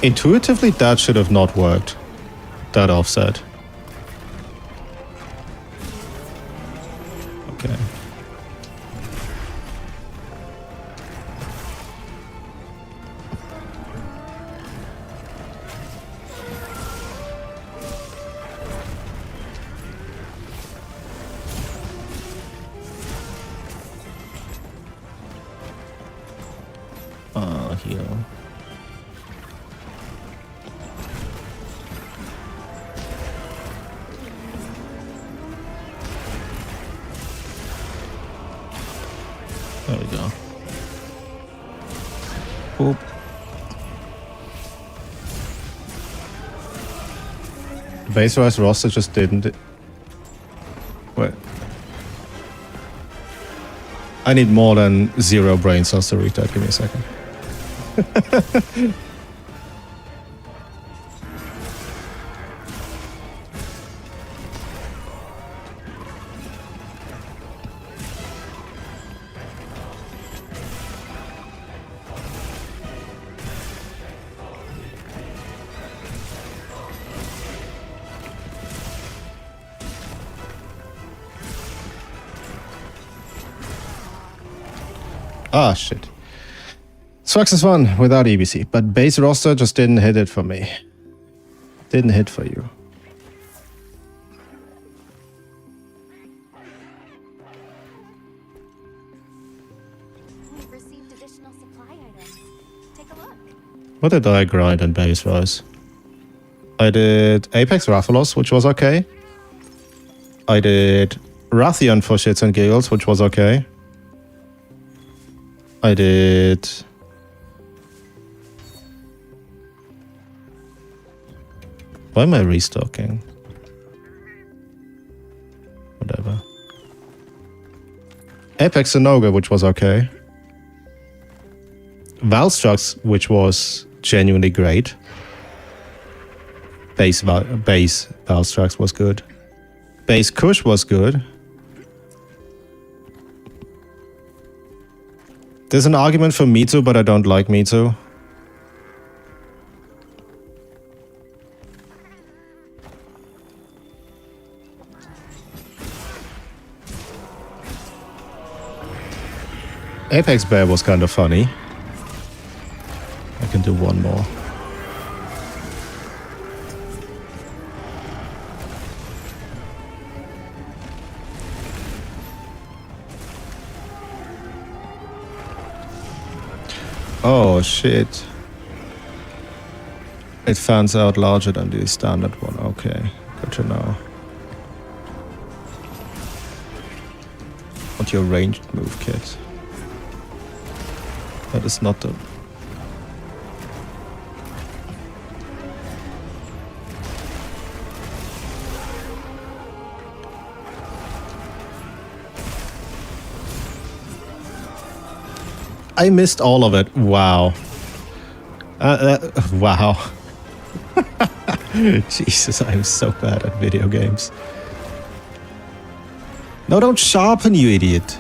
Intuitively, that should have not worked. That offset. Okay. Heal. There we go. Boop. The base rise roster just didn't. Wait. I need more than 0 brain cells to read that. Give me a second. Ah, shit. Swax is fun without EBC, but base roster just didn't hit it for me. Didn't hit for you.
We've received additional supply items. Take a look.
What did I grind in base wise? I did Apex Rathalos, which was okay. I did Rathian for shits and giggles, which was okay. I did... Why am I restocking? Whatever. Apex Enoga, which was okay. Valstrucks, which was genuinely great. Base Valstrucks was good. Base Kush was good. There's an argument for Mitsu, but I don't like Mitsu. Apex Bear was kind of funny. I can do one more. Oh shit. It fans out larger than the standard one. Okay, good to know. What's your ranged move kit? That is not the... I missed all of it. Wow. Wow. Jesus, I'm so bad at video games. No, don't sharpen, you idiot.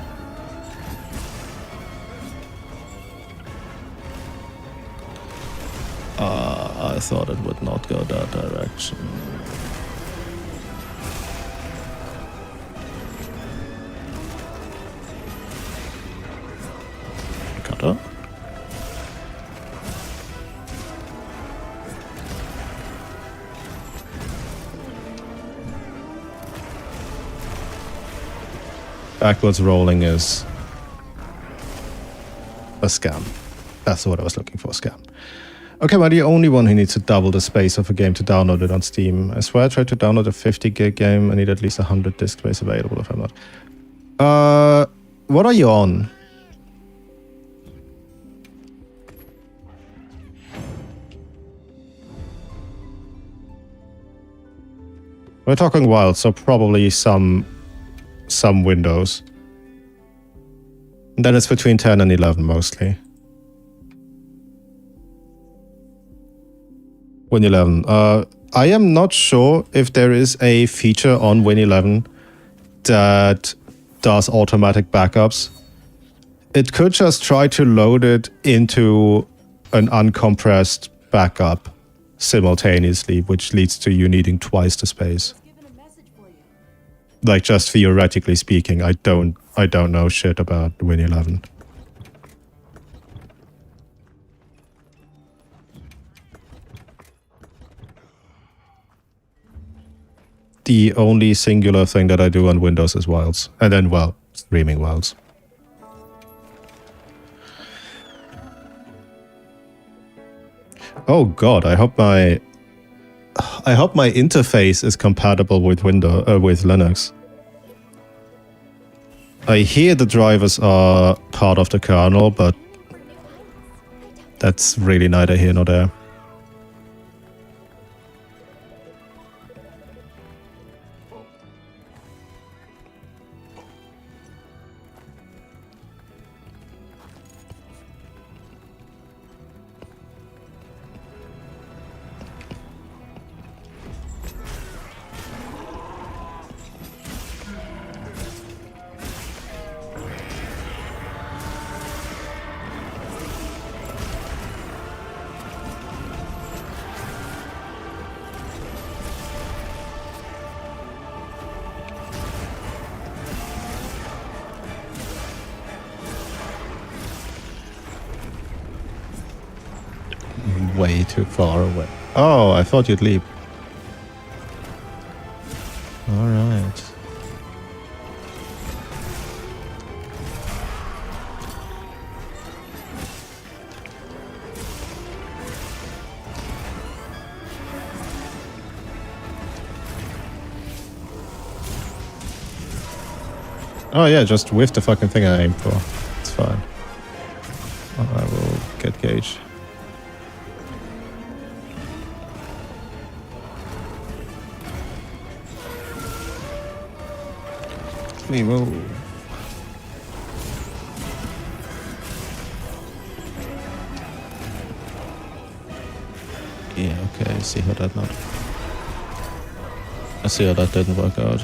I thought it would not go that direction. Cutter. Backwards rolling is a scam. That's what I was looking for, scam. Okay, am I the only one who needs to double the space of a game to download it on Steam? I swear I tried to download a 50 gig game. I need at least 100 disk space available if I'm not. What are you on? We're talking wild, so probably some Windows. And then it's between 10 and 11 mostly. Win 11. I am not sure if there is a feature on Win 11 that does automatic backups. It could just try to load it into an uncompressed backup simultaneously, which leads to you needing twice the space. Like, just theoretically speaking, I don't know shit about Win 11. The only singular thing that I do on Windows is Wilds. And then, well, streaming Wilds. Oh god, I hope my interface is compatible with with Linux. I hear the drivers are part of the kernel, but that's really neither here nor there. way too far away. Oh, I thought you'd leap. Alright. Oh yeah, just whiff the fucking thing I aimed for. It's fine. I will get Gage. Me move. Yeah, okay, I see how that not. I see how that didn't work out.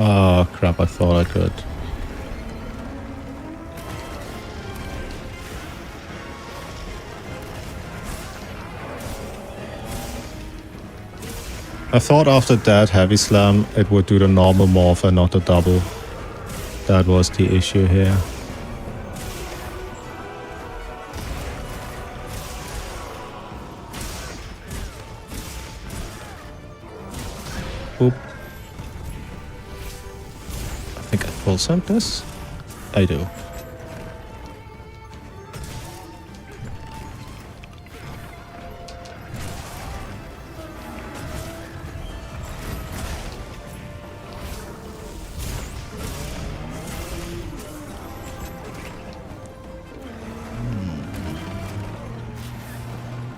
Oh crap, I thought I could. I thought after that heavy slam it would do the normal morph and not the double. That was the issue here. Oop. I think I full sent this. I do.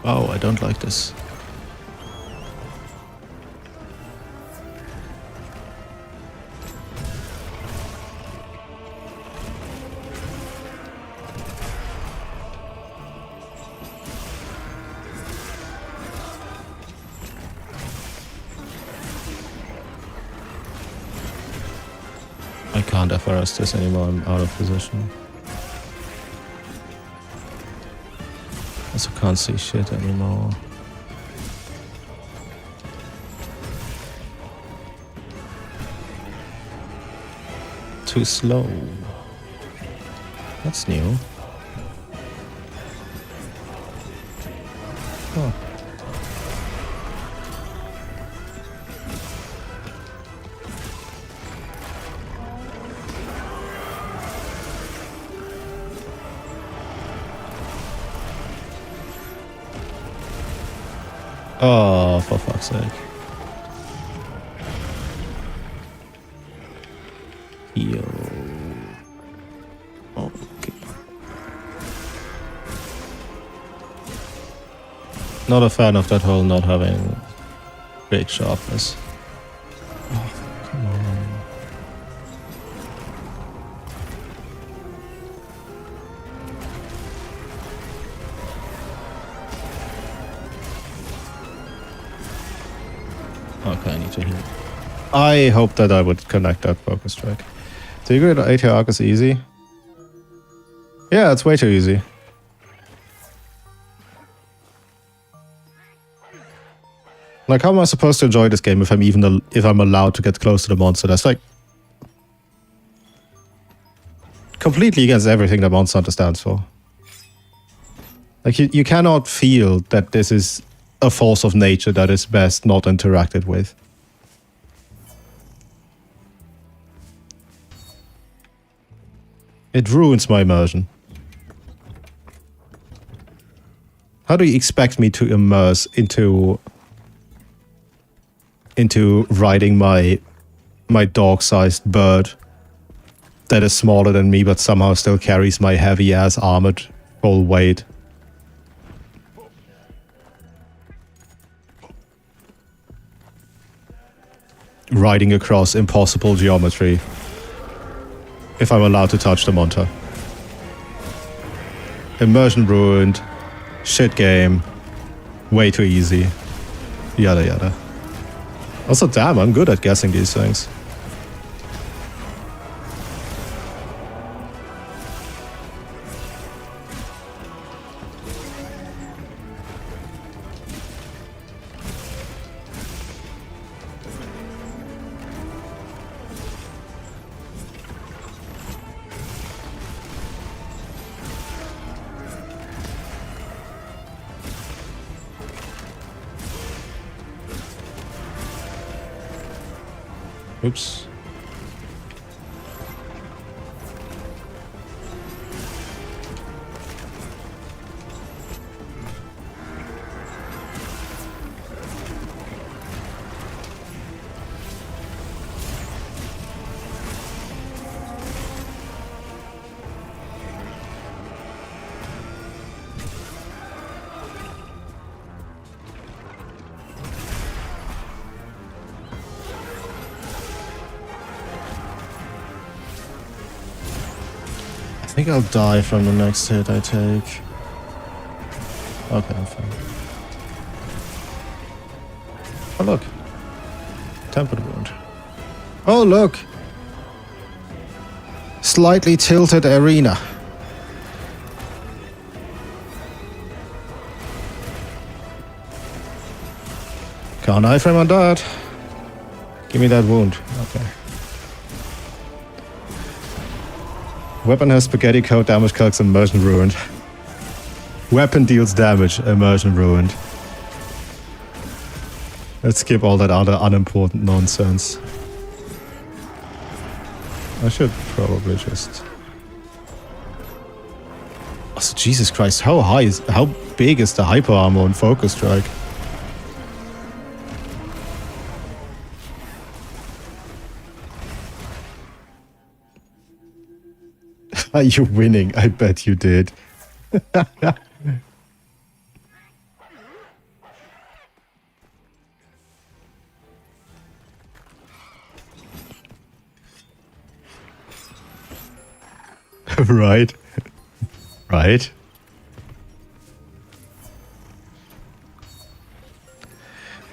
Oh, I don't like this. I can't FRS this anymore, I'm out of position. Also can't see shit anymore. Too slow. That's new. Oh. Oh, for fuck's sake. Heal. Okay. Not a fan of that whole not having great sharpness. Oh, come on. Okay, I need to heal. I hope that I would connect that focus track. So you go to 8 arc is easy? Yeah, it's way too easy. Like, how am I supposed to enjoy this game if I'm allowed to get close to the monster? That's like completely against everything that Monster Hunter stands for. Like, you cannot feel that this is a force of nature that is best not interacted with. It ruins my immersion. How do you expect me to immerse into riding my dog-sized bird that is smaller than me but somehow still carries my heavy-ass armored full weight? riding across impossible geometry if I'm allowed to touch the Monta. Immersion ruined. Shit game. Way too easy. Yada yada. Also, damn, I'm good at guessing these things. Oops. I think I'll die from the next hit I take. Okay, I'm fine. Oh, look. Tempered wound. Oh, look. Slightly tilted arena. Can't iframe on that. Give me that wound. Okay. Weapon has spaghetti code, damage calcs, immersion ruined. Weapon deals damage, immersion ruined. Let's skip all that other unimportant nonsense. I should probably just... Oh, Jesus Christ, how big is the hyper armor on Focus Strike? Are you winning? I bet you did. Right. Right.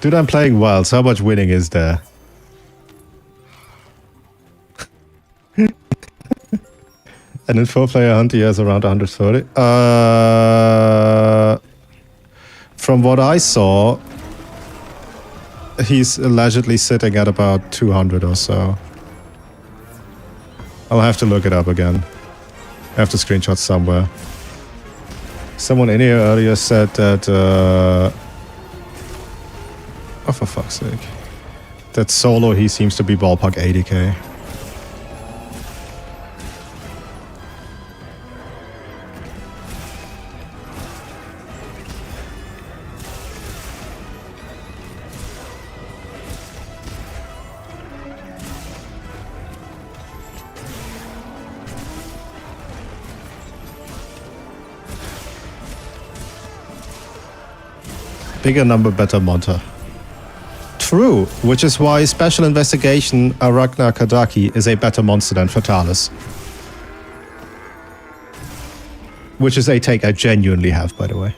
Dude, I'm playing wild. So how much winning is there? And in 4-player hunt, he has around 130. From what I saw, he's allegedly sitting at about 200 or so. I'll have to look it up again. I have to screenshot somewhere. Someone in here earlier said that... oh, for fuck's sake. That solo, he seems to be ballpark 80k. Bigger number, better Monta. True, which is why Special Investigation Argh-Kadaki is a better monster than Fatalis. Which is a take I genuinely have, by the way.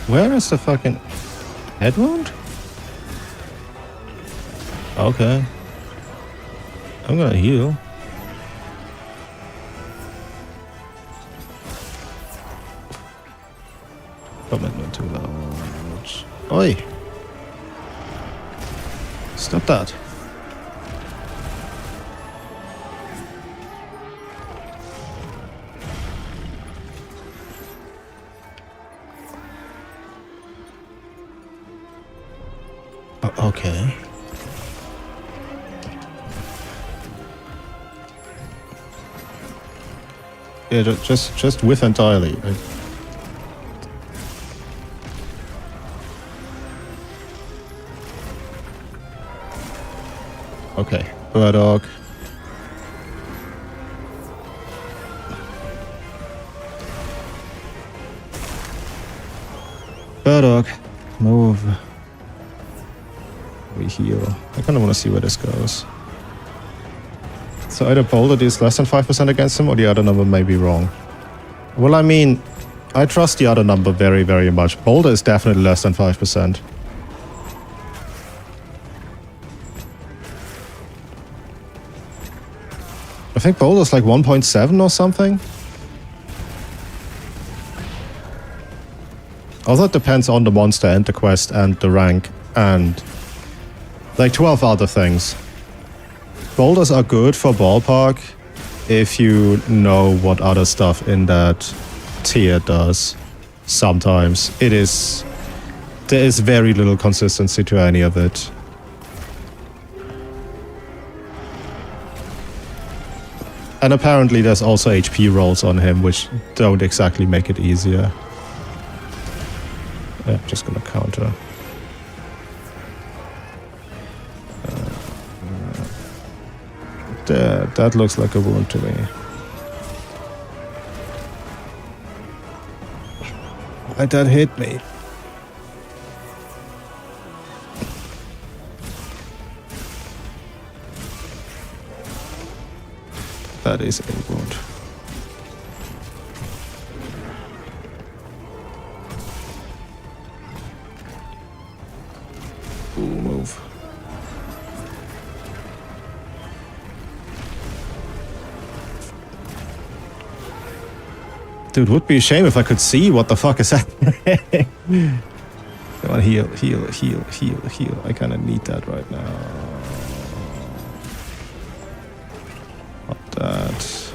Where is the fucking head wound? Okay. I'm gonna heal. Commitment too large. Oi! Stop that. Okay. Yeah, just whiff entirely. Okay, Burdock. Burdock, move. We heal. I kind of want to see where this goes. So either Boulder is less than 5% against him, or the other number may be wrong. Well, I mean, I trust the other number very, very much. Boulder is definitely less than 5%. I think Boulder's like 1.7 or something. Also, it depends on the monster and the quest and the rank and like 12 other things. Boulders are good for ballpark if you know what other stuff in that tier does. Sometimes there is very little consistency to any of it. And apparently there's also HP rolls on him, which don't exactly make it easier. Yeah, just gonna counter. That looks like a wound to me. Why'd that hit me? That is a wound. Ooh, move. Dude, would be a shame if I could see what the fuck is happening. Come on, heal, heal, heal, heal, heal. I kind of need that right now. Not that.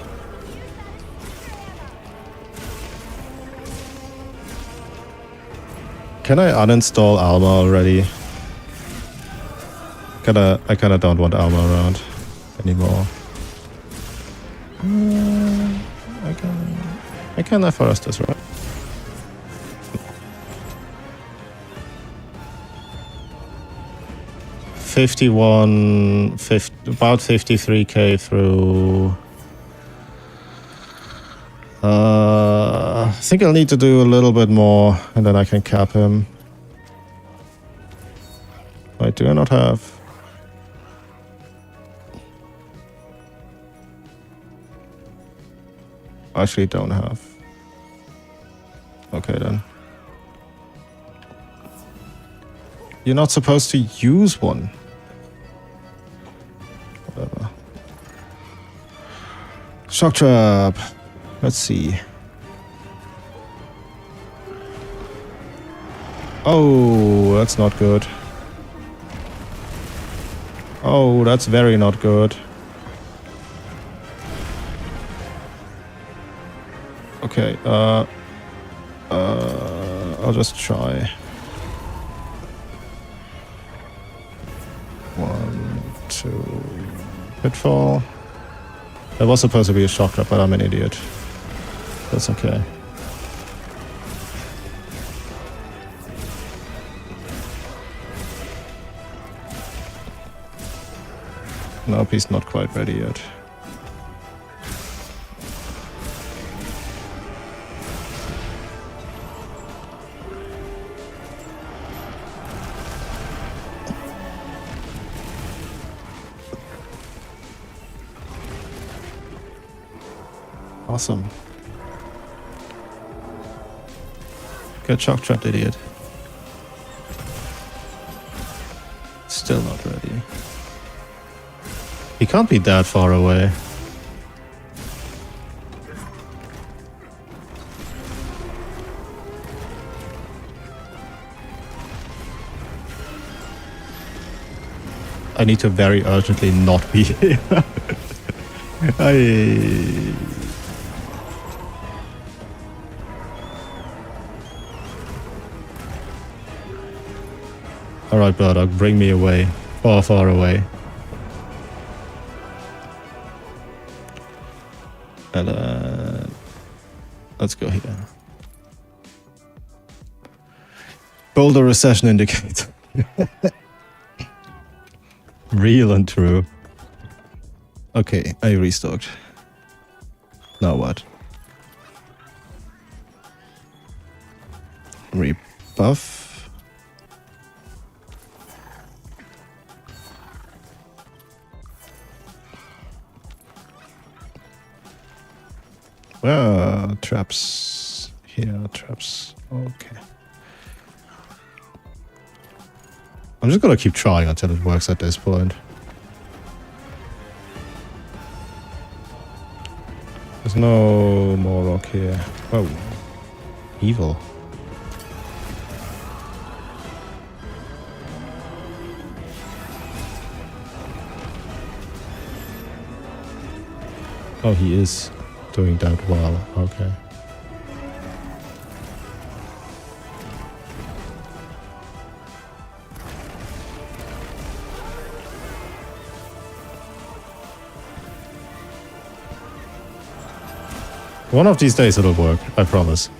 Can I uninstall Alma already? I kinda don't want Alma around anymore. I can forest this, right? About 53k through. I think I'll need to do a little bit more, and then I can cap him. Wait, do I not have? Actually, don't have. Okay then. You're not supposed to use one. Whatever. Shock trap. Let's see. Oh, that's not good. Oh, that's very not good. Okay, I'll just try. 1, 2, pitfall. That was supposed to be a shock trap, but I'm an idiot. That's okay. Nope, he's not quite ready yet. Awesome. Get shock trapped, idiot. Still not ready. He can't be that far away. I need to very urgently not be here. Alright, Burdock, bring me away. Far, far away. And let's go here. Boulder recession indicator. Real and true. Okay, I restocked. Now what? Rebuff. Traps. Here, traps. Okay. I'm just gonna keep trying until it works at this point. There's no more rock here. Oh. Evil. Oh, he is doing that well. Okay. One of these days it'll work, I promise.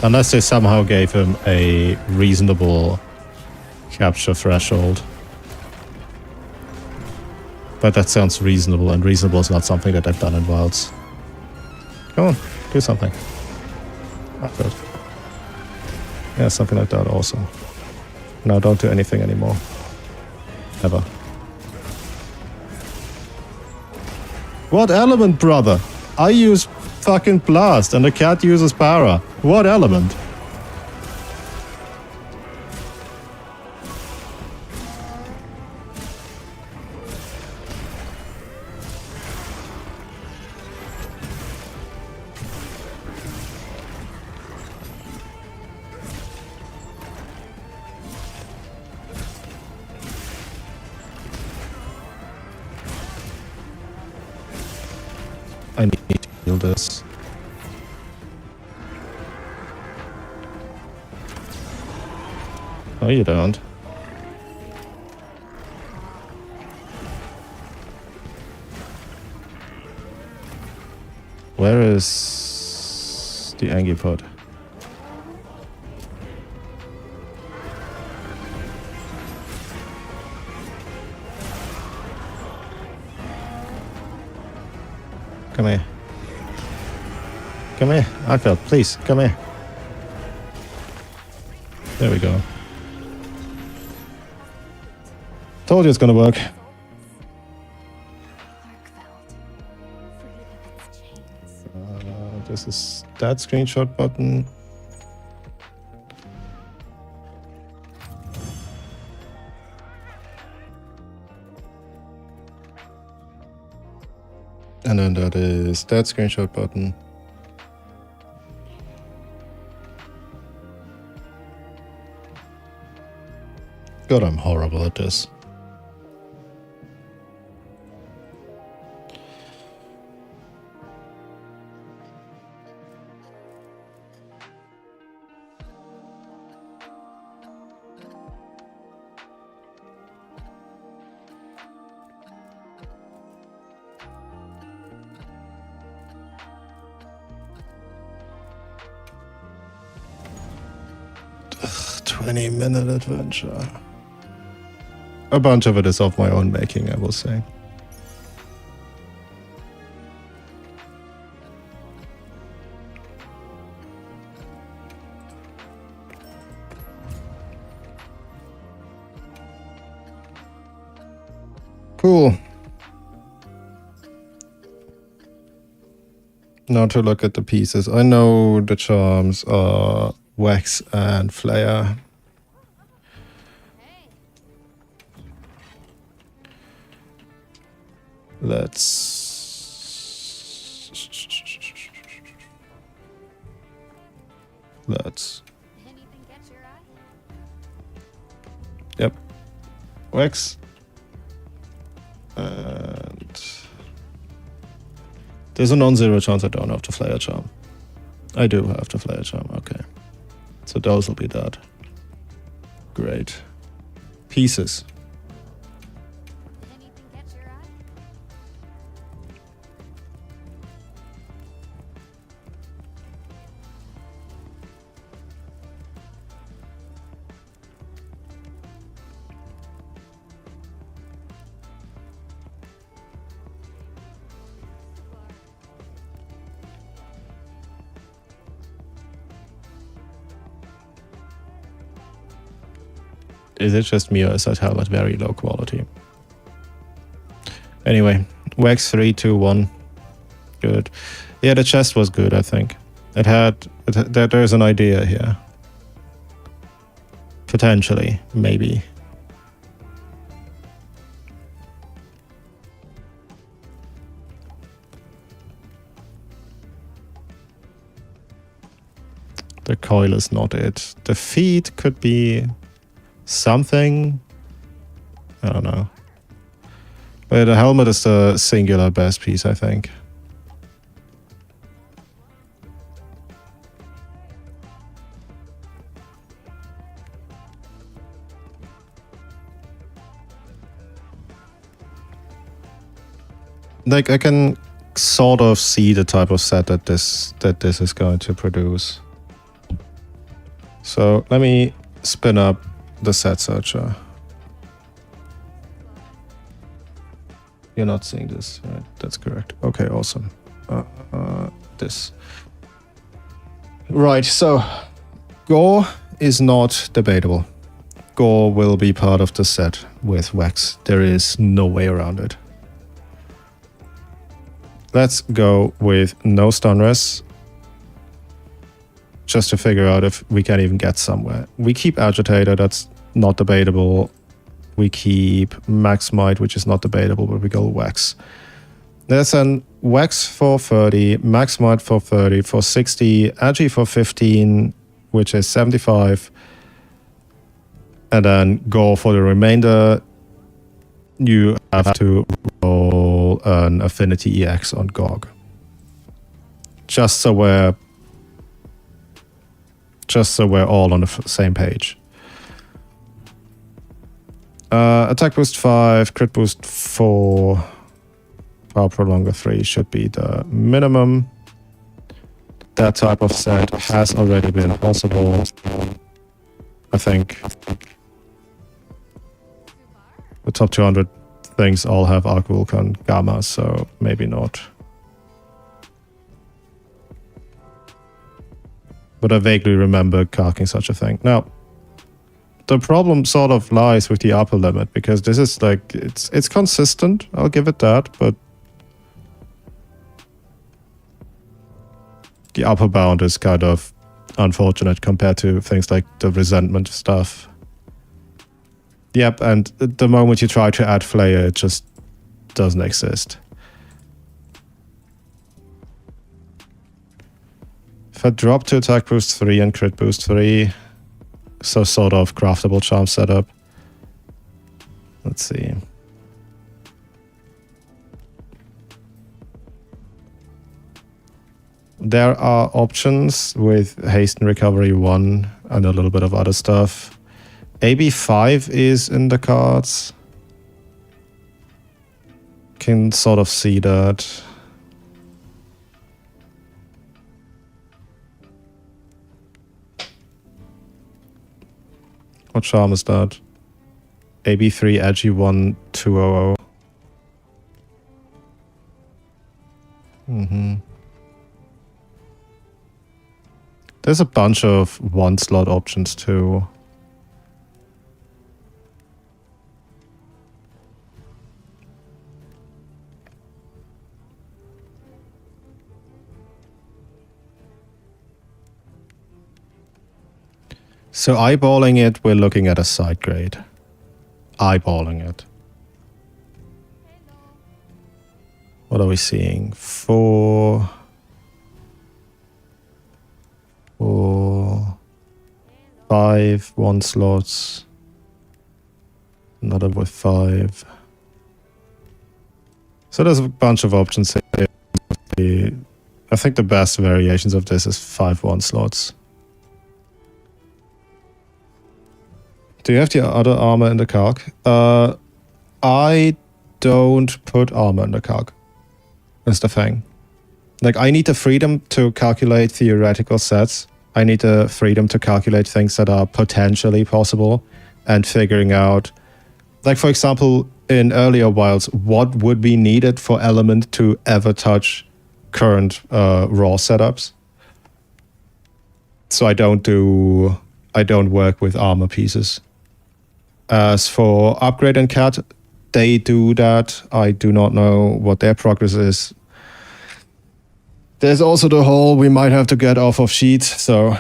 Unless they somehow gave him a reasonable capture threshold. But that sounds reasonable, and reasonable is not something that I've done in Wilds. Come on, do something. Ah, good. Yeah, something like that also. Now don't do anything anymore. Ever. What element, brother? I use fucking blast and the cat uses para. What element? I need to heal this. No, you don't. Where is the Angie pod? Come here. Come here. Arghveld, please, come here. There we go. Told you it's gonna work.
Arghveld, freed of its chains.
This is that screenshot button. And then that is that screenshot button. God, I'm horrible at this. Ugh, 20-minute adventure. A bunch of it is of my own making, I will say. Cool. Now to look at the pieces. I know the charms are wax and flare. Let's
Anything catch your eye?
Wax. And there's a non-zero chance I don't have to Flare Charm. I do have to Flare Charm, okay. So those will be that. Great. Pieces.
Anything catch your eye?
Is it just me or is that helmet very low quality? Anyway, Wax 3, 2, 1. Good. Yeah, the chest was good, I think. There's an idea here. Potentially, maybe. The coil is not it. The feet could be something. I don't know. But the helmet is the singular best piece, I think. Like, I can sort of see the type of set that this is going to produce. So let me spin up the set searcher. You're not seeing this, right? That's correct. Okay, awesome. This. Right, so Gore is not debatable. Gore will be part of the set with Wax. There is no way around it. Let's go with no stun res, just to figure out if we can even get somewhere. We keep Agitator, that's not debatable. We keep Max Might, which is not debatable, but we go Wax. There's an Wax for 30, Max Might for 30, for 60, Agi for 15, which is 75. And then Gore for the remainder. You have to roll an Affinity EX on GOG. Just so we're all on the same page. Attack boost 5, crit boost 4, power prolonger 3 should be the minimum. That type of set has already been possible, I think. The top 200 things all have Argh-Vulcan Gamma, so maybe not. But I vaguely remember calcing such a thing. Now, the problem sort of lies with the upper limit, because this is like, it's consistent, I'll give it that, but the upper bound is kind of unfortunate compared to things like the resentment stuff. Yep, and the moment you try to add Flayer, it just doesn't exist. If I drop to attack boost 3 and crit boost 3, so sort of craftable charm setup. Let's see. There are options with haste and recovery 1 and a little bit of other stuff. AB5 is in the cards. Can sort of see that. What charm is that? AB3 Agi 1 200. There's a bunch of one slot options too. So eyeballing it, we're looking at a side grade. Eyeballing it. What are we seeing? 4, 5 1 slots. Another with 5. So there's a bunch of options here. I think the best variations of this is 5 1-slots. Do you have the other armor in the calc? I don't put armor in the calc. That's the thing. Like, I need the freedom to calculate theoretical sets. I need the freedom to calculate things that are potentially possible and figuring out, like, for example, in earlier wilds, what would be needed for element to ever touch current raw setups. So I don't work with armor pieces. As for upgrade and cat, they do that. I do not know what their progress is. There's also the whole we might have to get off of sheet, so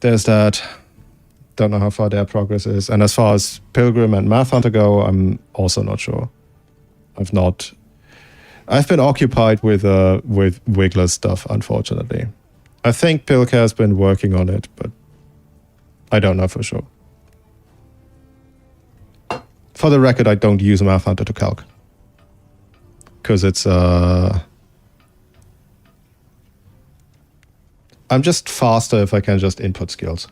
there's that. Don't know how far their progress is. And as far as Pilgrim and Math Hunter go, I'm also not sure. I've been occupied with Wiggler stuff, unfortunately. I think Pilk has been working on it, but I don't know for sure. For the record, I don't use Math Hunter to calc. Because it's I'm just faster if I can just input skills.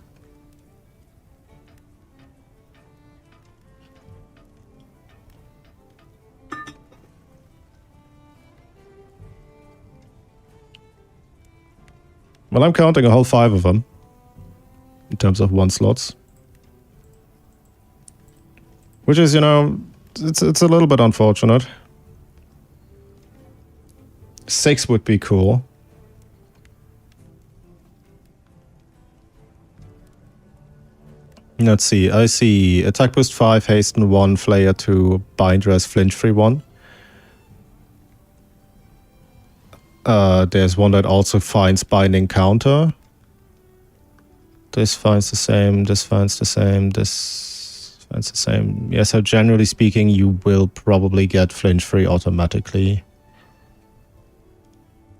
Well, I'm counting a whole 5 of them in terms of 1-slots. Which is, you know, it's a little bit unfortunate. 6 would be cool. Let's see. I see attack boost 5, hasten 1, flayer 2, binder as flinch free 1. There's one that also finds binding counter. This finds the same, this finds the same, this finds the same. Yeah, so generally speaking, you will probably get flinch free automatically.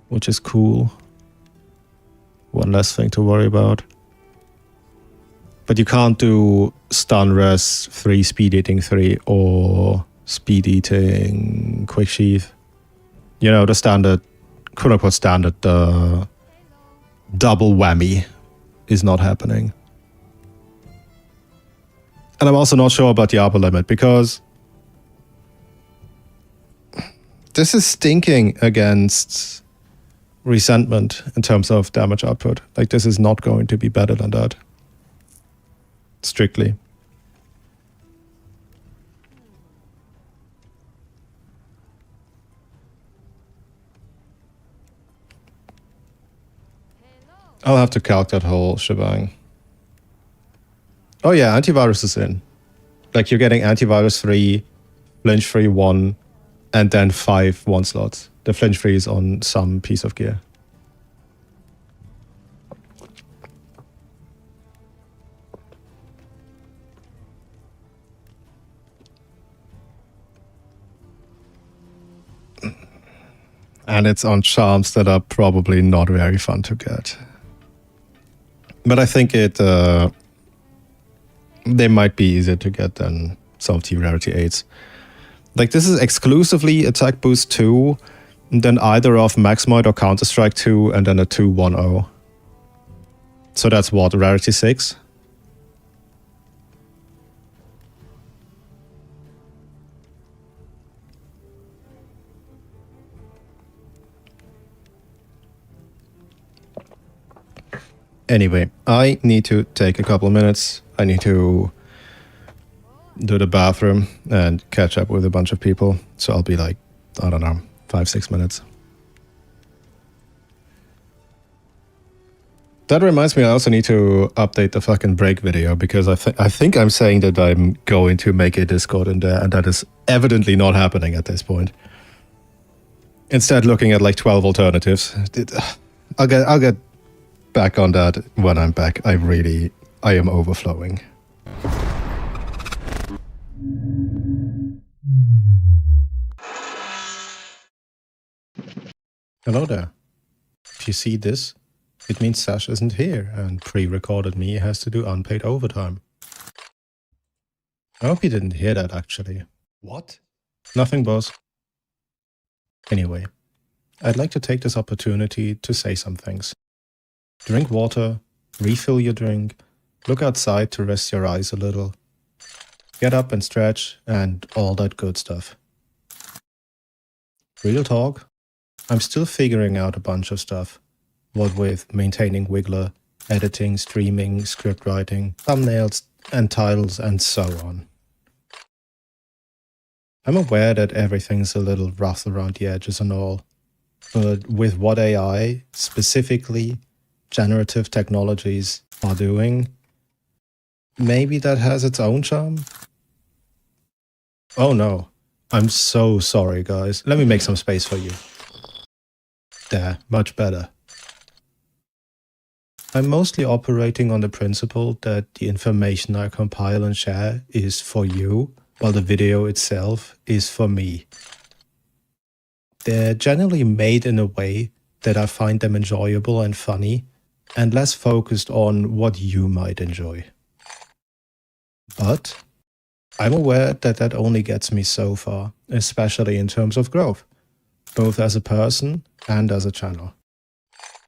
Which is cool. One less thing to worry about. But you can't do stun res 3, speed eating 3, or speed eating quick sheath. You know, the standard, quote unquote standard, double whammy is not happening. And I'm also not sure about the upper limit because this is stinking against resentment in terms of damage output. Like, this is not going to be better than that. Strictly. I'll have to calc that whole shebang. Oh yeah, antivirus is in. Like, you're getting antivirus 3, flinch free 1, and then 5 1-slots. The flinch free is on some piece of gear. And it's on charms that are probably not very fun to get. But I think they might be easier to get than some of the rarity 8s. Like, this is exclusively attack boost 2, and then either of Maximoid or Counter-Strike 2, and then a 2-1-0. So that's what, rarity 6? Anyway, I need to take a couple of minutes. I need to do the bathroom and catch up with a bunch of people. So I'll be like, I don't know, 5-6 minutes. That reminds me, I also need to update the fucking break video because I think I'm saying that I'm going to make a Discord in there, and that is evidently not happening at this point. Instead, looking at like 12 alternatives. I'll get back on that when I'm back. I am overflowing. Hello there. If you see this, it means Sasch isn't here, and pre-recorded me has to do unpaid overtime. I hope you didn't hear that, actually. What? Nothing, boss. Anyway, I'd like to take this opportunity to say some things. Drink water, refill your drink, look outside to rest your eyes a little, get up and stretch, and all that good stuff. Real talk, I'm still figuring out a bunch of stuff. What with maintaining Wiggler, editing, streaming, script writing, thumbnails, and titles, and so on. I'm aware that everything's a little rough around the edges and all, but with what AI, specifically generative technologies, are doing, maybe that has its own charm? Oh no, I'm so sorry guys. Let me make some space for you. There, much better. I'm mostly operating on the principle that the information I compile and share is for you, while the video itself is for me. They're generally made in a way that I find them enjoyable and funny, and less focused on what you might enjoy. But I'm aware that that only gets me so far, especially in terms of growth, both as a person and as a channel.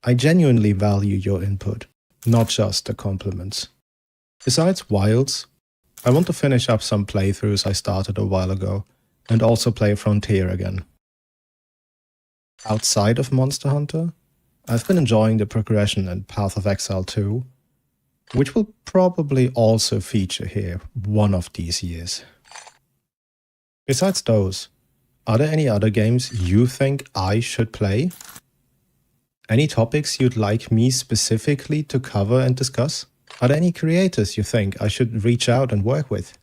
I genuinely value your input, not just the compliments. Besides Wilds, I want to finish up some playthroughs I started a while ago, and also play Frontier again. Outside of Monster Hunter, I've been enjoying the progression in Path of Exile 2, which will probably also feature here one of these years. Besides those, are there any other games you think I should play? Any topics you'd like me specifically to cover and discuss? Are there any creators you think I should reach out and work with?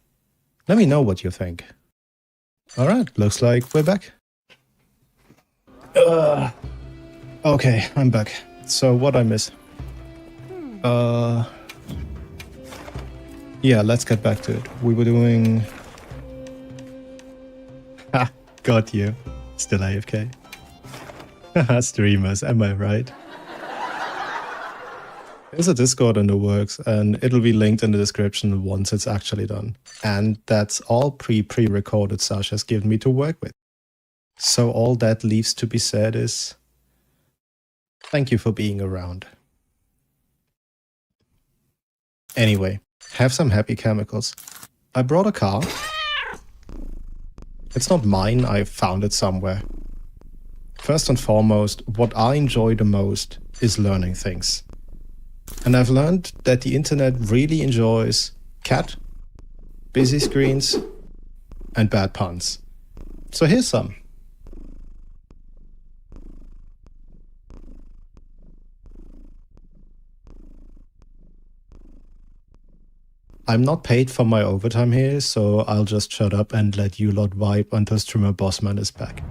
Let me know what you think. Alright, looks like we're back. Okay, I'm back. So what I miss? Yeah, let's get back to it. We were doing... Ha, got you. Still AFK. Haha, streamers, am I right? There's a Discord in the works, and it'll be linked in the description once it's actually done. And that's all pre-recorded Sasch has given me to work with. So all that leaves to be said is... thank you for being around. Anyway, have some happy chemicals. I brought a car. It's not mine, I found it somewhere. First and foremost, what I enjoy the most is learning things. And I've learned that the internet really enjoys cat, busy screens, and bad puns. So here's some. I'm not paid for my overtime here, so I'll just shut up and let you lot vibe until streamer Bossman is back.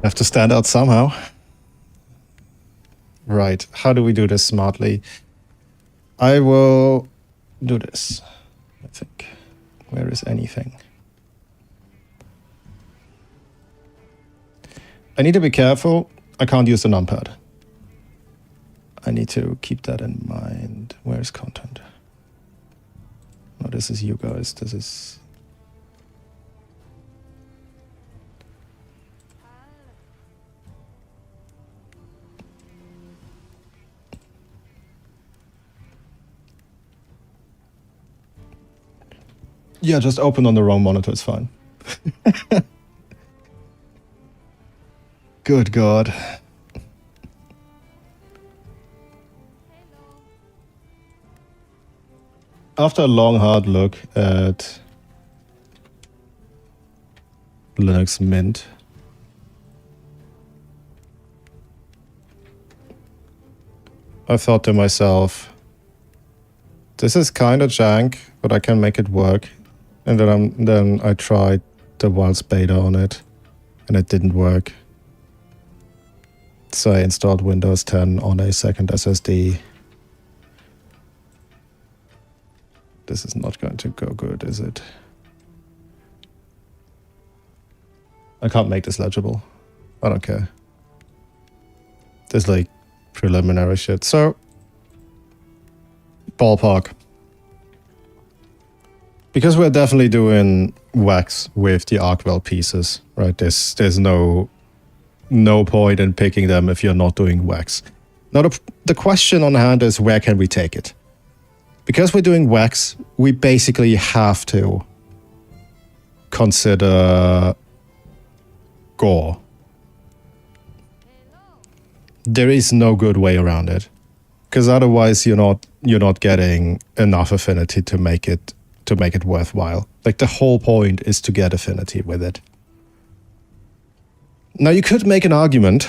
Have to stand out somehow. Right, how do we do this smartly? I will do this, I think. Where is anything? I need to be careful. I can't use the numpad. I need to keep that in mind. Where's content? No, this is you guys. This is... Yeah, just open on the wrong monitor, it's fine. Good God. After a long, hard look at Linux Mint, I thought to myself, this is kind of jank, but I can make it work. And then I tried the Wilds beta on it, and it didn't work. So I installed Windows 10 on a second SSD. This is not going to go good, is it? I can't make this legible. I don't care. There's like preliminary shit. So, ballpark. Because we're definitely doing wax with the Arghveld pieces, right? There's no point in picking them if you're not doing wax. Now the question on hand is, where can we take it? Because we're doing wax, we basically have to consider gore. There is no good way around it, because otherwise you're not getting enough affinity to make it worthwhile. Like, the whole point is to get affinity with it. Now you could make an argument.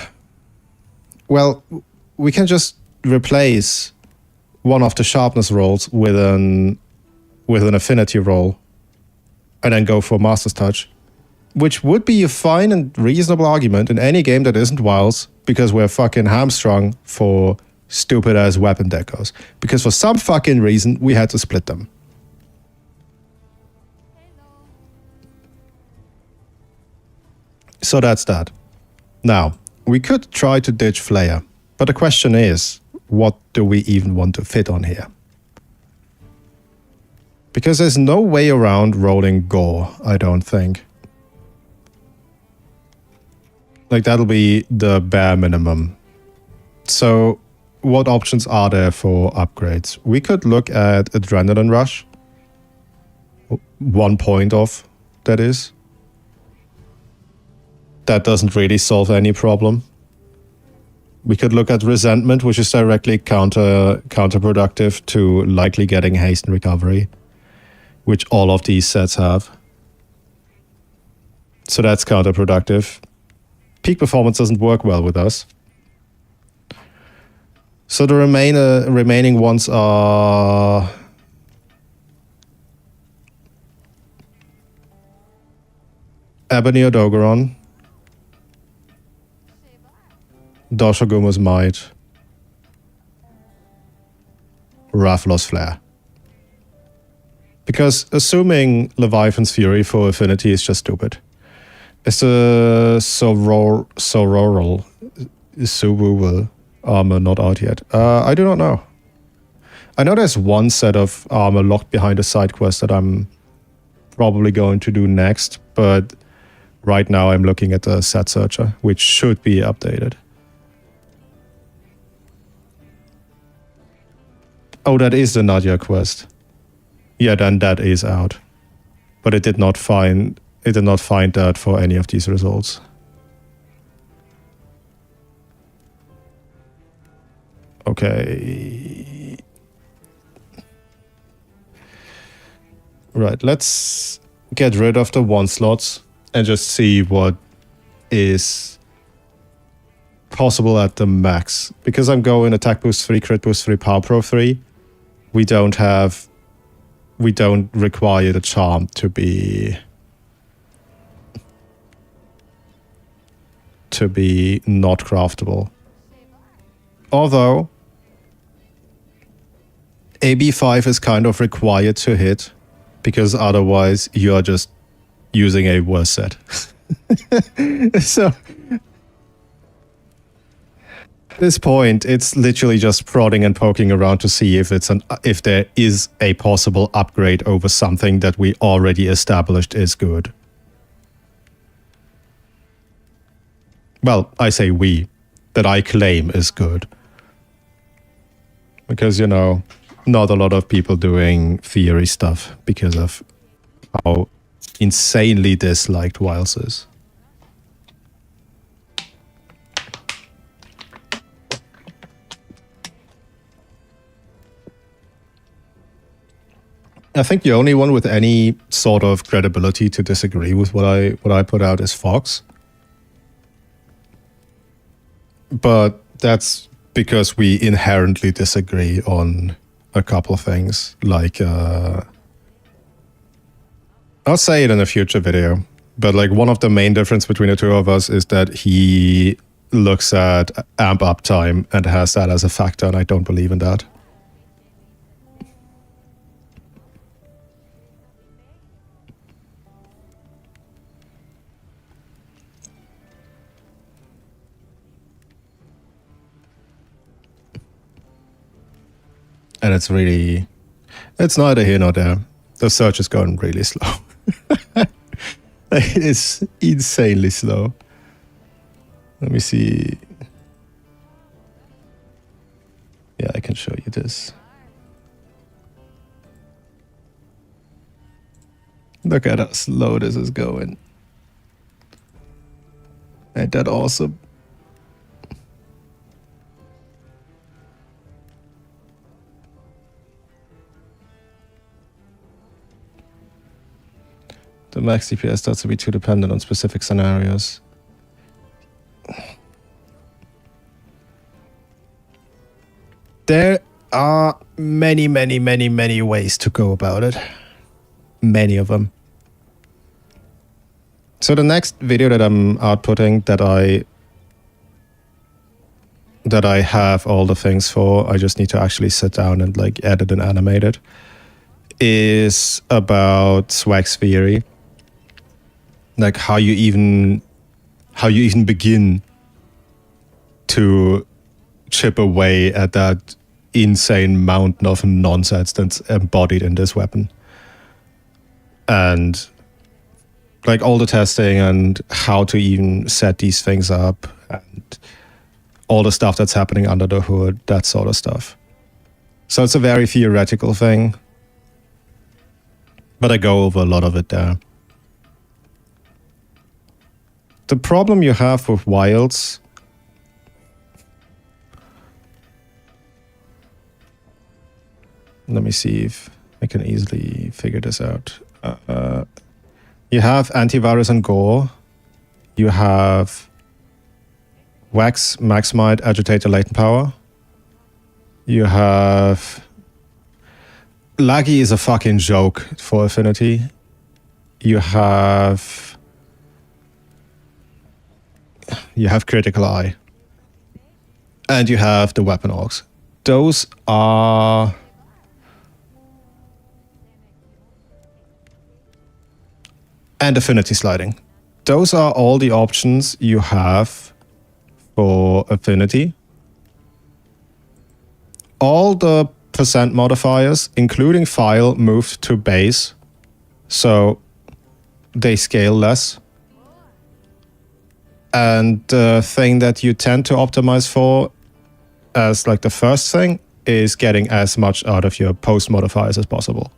Well, we can just replace one of the sharpness rolls with an affinity roll, and then go for Master's Touch, which would be a fine and reasonable argument in any game that isn't Wilds, because we're fucking hamstrung for stupid ass weapon decos. Because for some fucking reason we had to split them. So that's that. Now, we could try to ditch Flare, but the question is, what do we even want to fit on here? Because there's no way around rolling Gore, I don't think. Like, that'll be the bare minimum. So, what options are there for upgrades? We could look at Adrenaline Rush. 1 point off, that is. That doesn't really solve any problem. We could look at Resentment, which is directly counterproductive to likely getting Haste and Recovery, which all of these sets have. So that's counterproductive. Peak Performance doesn't work well with us. So the remaining ones are... Ebony Odogaron, Doshogumo's Might, Rathalos Flare. Because assuming Leviathan's Fury for affinity is just stupid. Is the Sororal Suwuwal armor not out yet? I do not know. I know there's one set of armor locked behind a side quest that I'm probably going to do next, but right now I'm looking at the set searcher, which should be updated. Oh, that is the Nadia quest. Yeah, then that is out. But it did not find that for any of these results. Okay. Right, let's get rid of the 1 slots and just see what is possible at the max. Because I'm going attack boost 3, crit boost 3, power pro 3. We don't require the charm to be to be not craftable. Although AB5 is kind of required to hit, because otherwise you're just using a worse set. So at this point, it's literally just prodding and poking around to see if if there is a possible upgrade over something that we already established is good. Well, I say we, that I claim is good. Because, you know, not a lot of people doing theory stuff because of how insanely disliked Wiles is. I think the only one with any sort of credibility to disagree with what I put out is Fox. But that's because we inherently disagree on a couple of things. Like, I'll say it in a future video, but like one of the main difference between the two of us is that he looks at amp uptime and has that as a factor, and I don't believe in that. And it's neither here nor there. The search is going really slow. It's insanely slow. Let me see. Yeah, I can show you this. Look at how slow this is going. Ain't that awesome? The max DPS starts to be too dependent on specific scenarios. There are many ways to go about it. Many of them. So the next video that I'm outputting that I have all the things for, I just need to actually sit down and like edit and animate it, is about Swag's theory. Like how you even begin to chip away at that insane mountain of nonsense that's embodied in this weapon. And like all the testing and how to even set these things up and all the stuff that's happening under the hood, that sort of stuff. So it's a very theoretical thing, but I go over a lot of it there. The problem you have with Wilds let me see if I can easily figure this out. You have antivirus and gore. You have wax, maximite, agitator, latent power. You have laggy is a fucking joke for affinity. You have critical eye. And you have the weapon orcs. Those are and affinity sliding. Those are all the options you have for affinity. All the percent modifiers, including file, moved to base, so they scale less. And the thing that you tend to optimize for as like the first thing is getting as much out of your post modifiers as possible.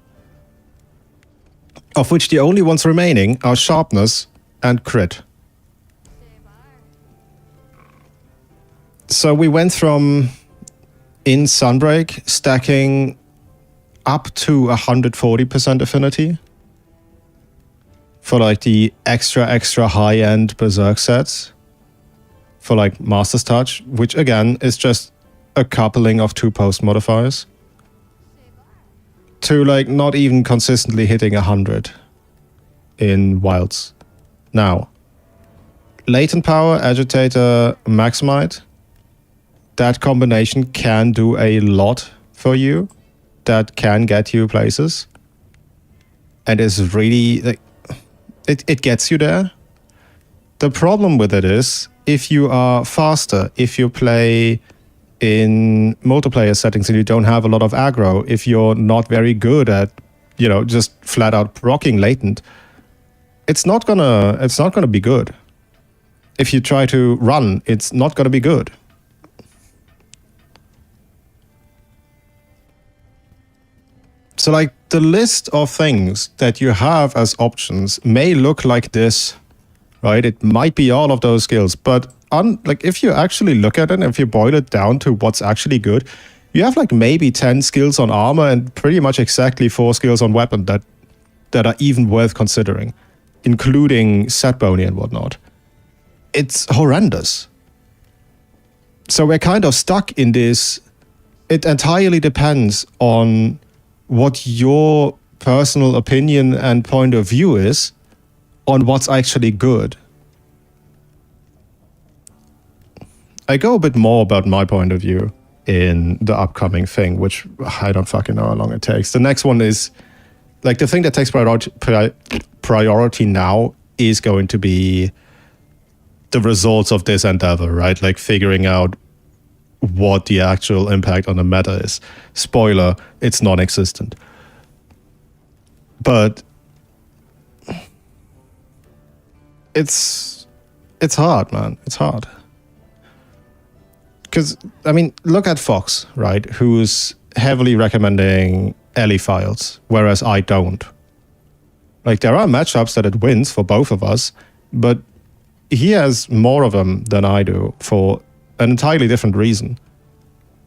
Of which the only ones remaining are sharpness and crit. So we went from in Sunbreak stacking up to 140% affinity for like the extra high-end Berserk sets for like Master's Touch, which again is just a coupling of two post modifiers, to like not even consistently hitting 100 in Wilds. Now, latent power, agitator, maximite. That combination can do a lot for you. That can get you places. And is really, like, it gets you there. The problem with it is, if you are faster, if you play in multiplayer settings and you don't have a lot of aggro, if you're not very good at, just flat out proccing latent, it's not gonna be good. If you try to run, it's not gonna be good. So like the list of things that you have as options may look like this, right? It might be all of those skills, but like if you actually look at it, if you boil it down to what's actually good, you have like maybe 10 skills on armor and pretty much exactly 4 skills on weapon that are even worth considering, including set bony and whatnot. It's horrendous. So we're kind of stuck in this. It entirely depends on what your personal opinion and point of view is on what's actually good. I go a bit more about my point of view in the upcoming thing, which I don't fucking know how long it takes. The next one is, like, the thing that takes priority now is going to be the results of this endeavor, right? Like figuring out what the actual impact on the meta is. Spoiler, it's non-existent. But it's hard, man. It's hard. Because, I mean, look at Fox, right? Who's heavily recommending Ellie files, whereas I don't. Like, there are matchups that it wins for both of us, but he has more of them than I do for an entirely different reason.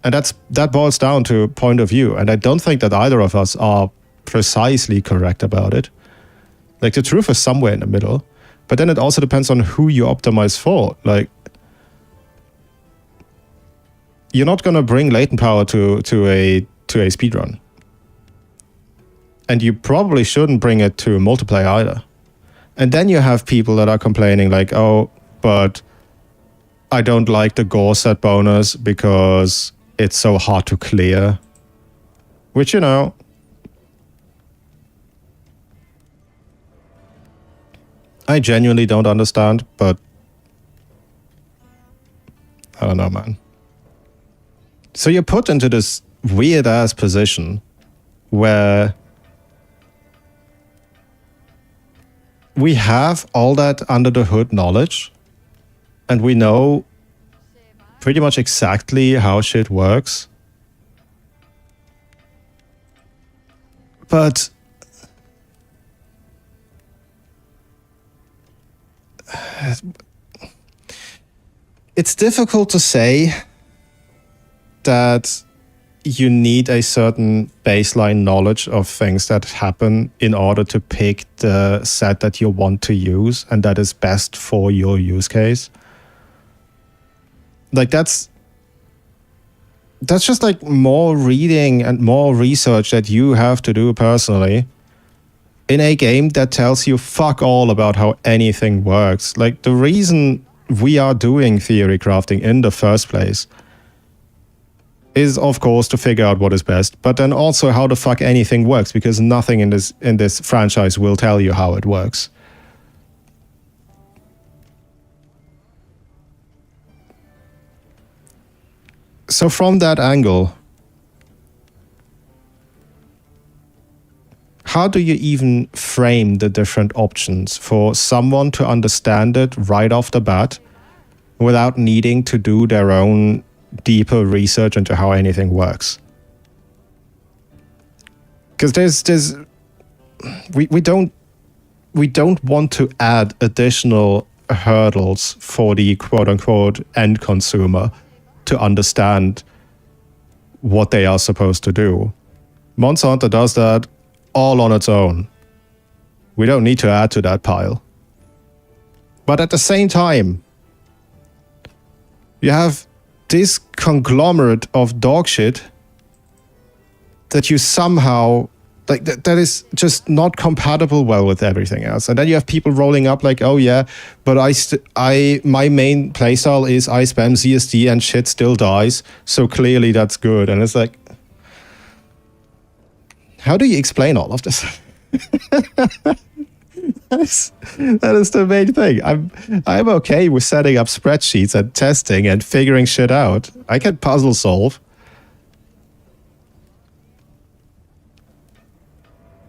And that boils down to point of view. And I don't think that either of us are precisely correct about it. Like, the truth is somewhere in the middle. But then it also depends on who you optimize for. Like, you're not going to bring latent power to a speedrun. And you probably shouldn't bring it to multiplayer either. And then you have people that are complaining like, oh, but I don't like the gore set bonus because it's so hard to clear. Which, I genuinely don't understand, but I don't know, man. So you're put into this weird-ass position where we have all that under-the-hood knowledge, and we know pretty much exactly how shit works. But it's difficult to say that you need a certain baseline knowledge of things that happen in order to pick the set that you want to use and that is best for your use case. Like, that's just like more reading and more research that you have to do personally in a game that tells you fuck all about how anything works. Like, the reason we are doing theory crafting in the first place is, of course, to figure out what is best, but then also how the fuck anything works, because nothing in this franchise will tell you how it works. So from that angle, how do you even frame the different options for someone to understand it right off the bat without needing to do their own deeper research into how anything works? Because we don't want to add additional hurdles for the quote-unquote end consumer to understand what they are supposed to do. Monster Hunter does that all on its own. We don't need to add to that pile. But at the same time, you have this conglomerate of dog shit that you somehow Like that is just not compatible well with everything else. And then you have people rolling up like, oh yeah, but my main playstyle is I spam ZSD and shit still dies, so clearly that's good. And it's like, how do you explain all of this? That is the main thing. I'm okay with setting up spreadsheets and testing and figuring shit out. I can puzzle solve.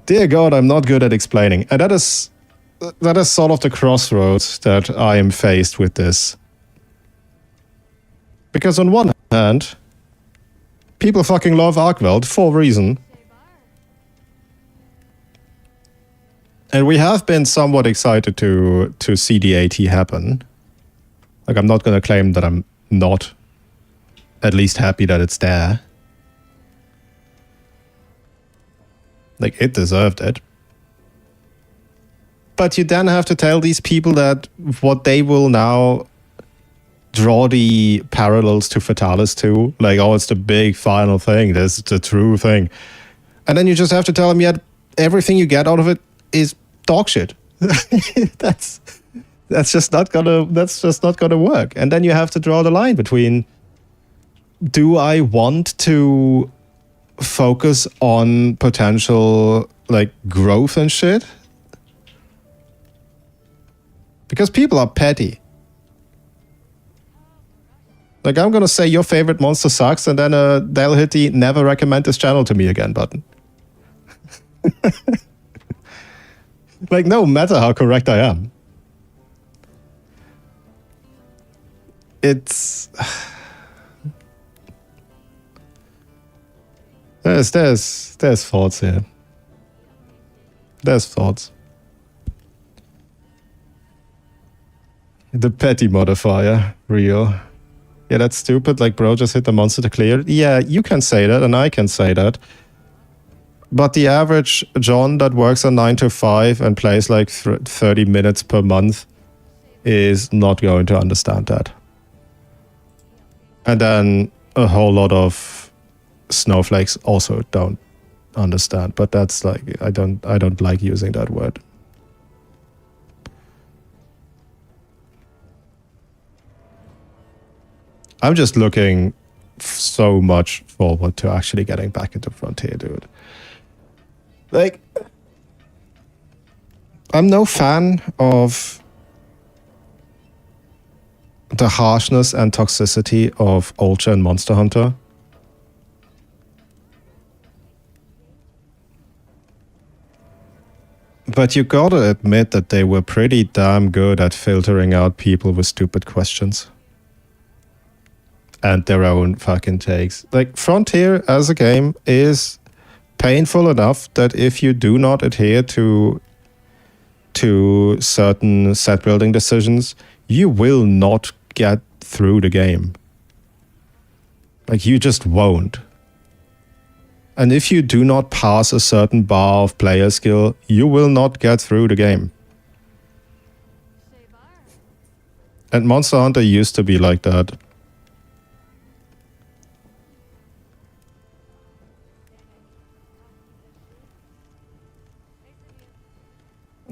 Dear God, I'm not good at explaining. And that is sort of the crossroads that I am faced with this. Because on one hand, people fucking love Arghveld for a reason. And we have been somewhat excited to see the AT happen. Like, I'm not going to claim that I'm not at least happy that it's there. Like, it deserved it. But you then have to tell these people that what they will now draw the parallels to Fatalis to, like, oh, it's the big final thing, this is the true thing. And then you just have to tell them, yeah, everything you get out of it is dog shit. that's just not gonna work. And then you have to draw the line between, do I want to focus on potential like growth and shit? Because people are petty. Like, I'm gonna say your favorite monster sucks, and then they'll hit the never recommend this channel to me again button. Like, no matter how correct I am. It's There's thoughts here. There's thoughts. The petty modifier, real. Yeah, that's stupid. Like, bro, just hit the monster to clear it. Yeah, you can say that, and I can say that. But the average John that works a 9 to 5 and plays like 30 minutes per month is not going to understand that. And then a whole lot of snowflakes also don't understand, but that's like, I don't like using that word. I'm just looking so much forward to actually getting back into Frontier, dude. Like, I'm no fan of the harshness and toxicity of Ultra and Monster Hunter. But you gotta admit that they were pretty damn good at filtering out people with stupid questions. And their own fucking takes. Like, Frontier as a game is painful enough that if you do not adhere to certain set building decisions, you will not get through the game. Like, you just won't. And if you do not pass a certain bar of player skill, you will not get through the game. And Monster Hunter used to be like that.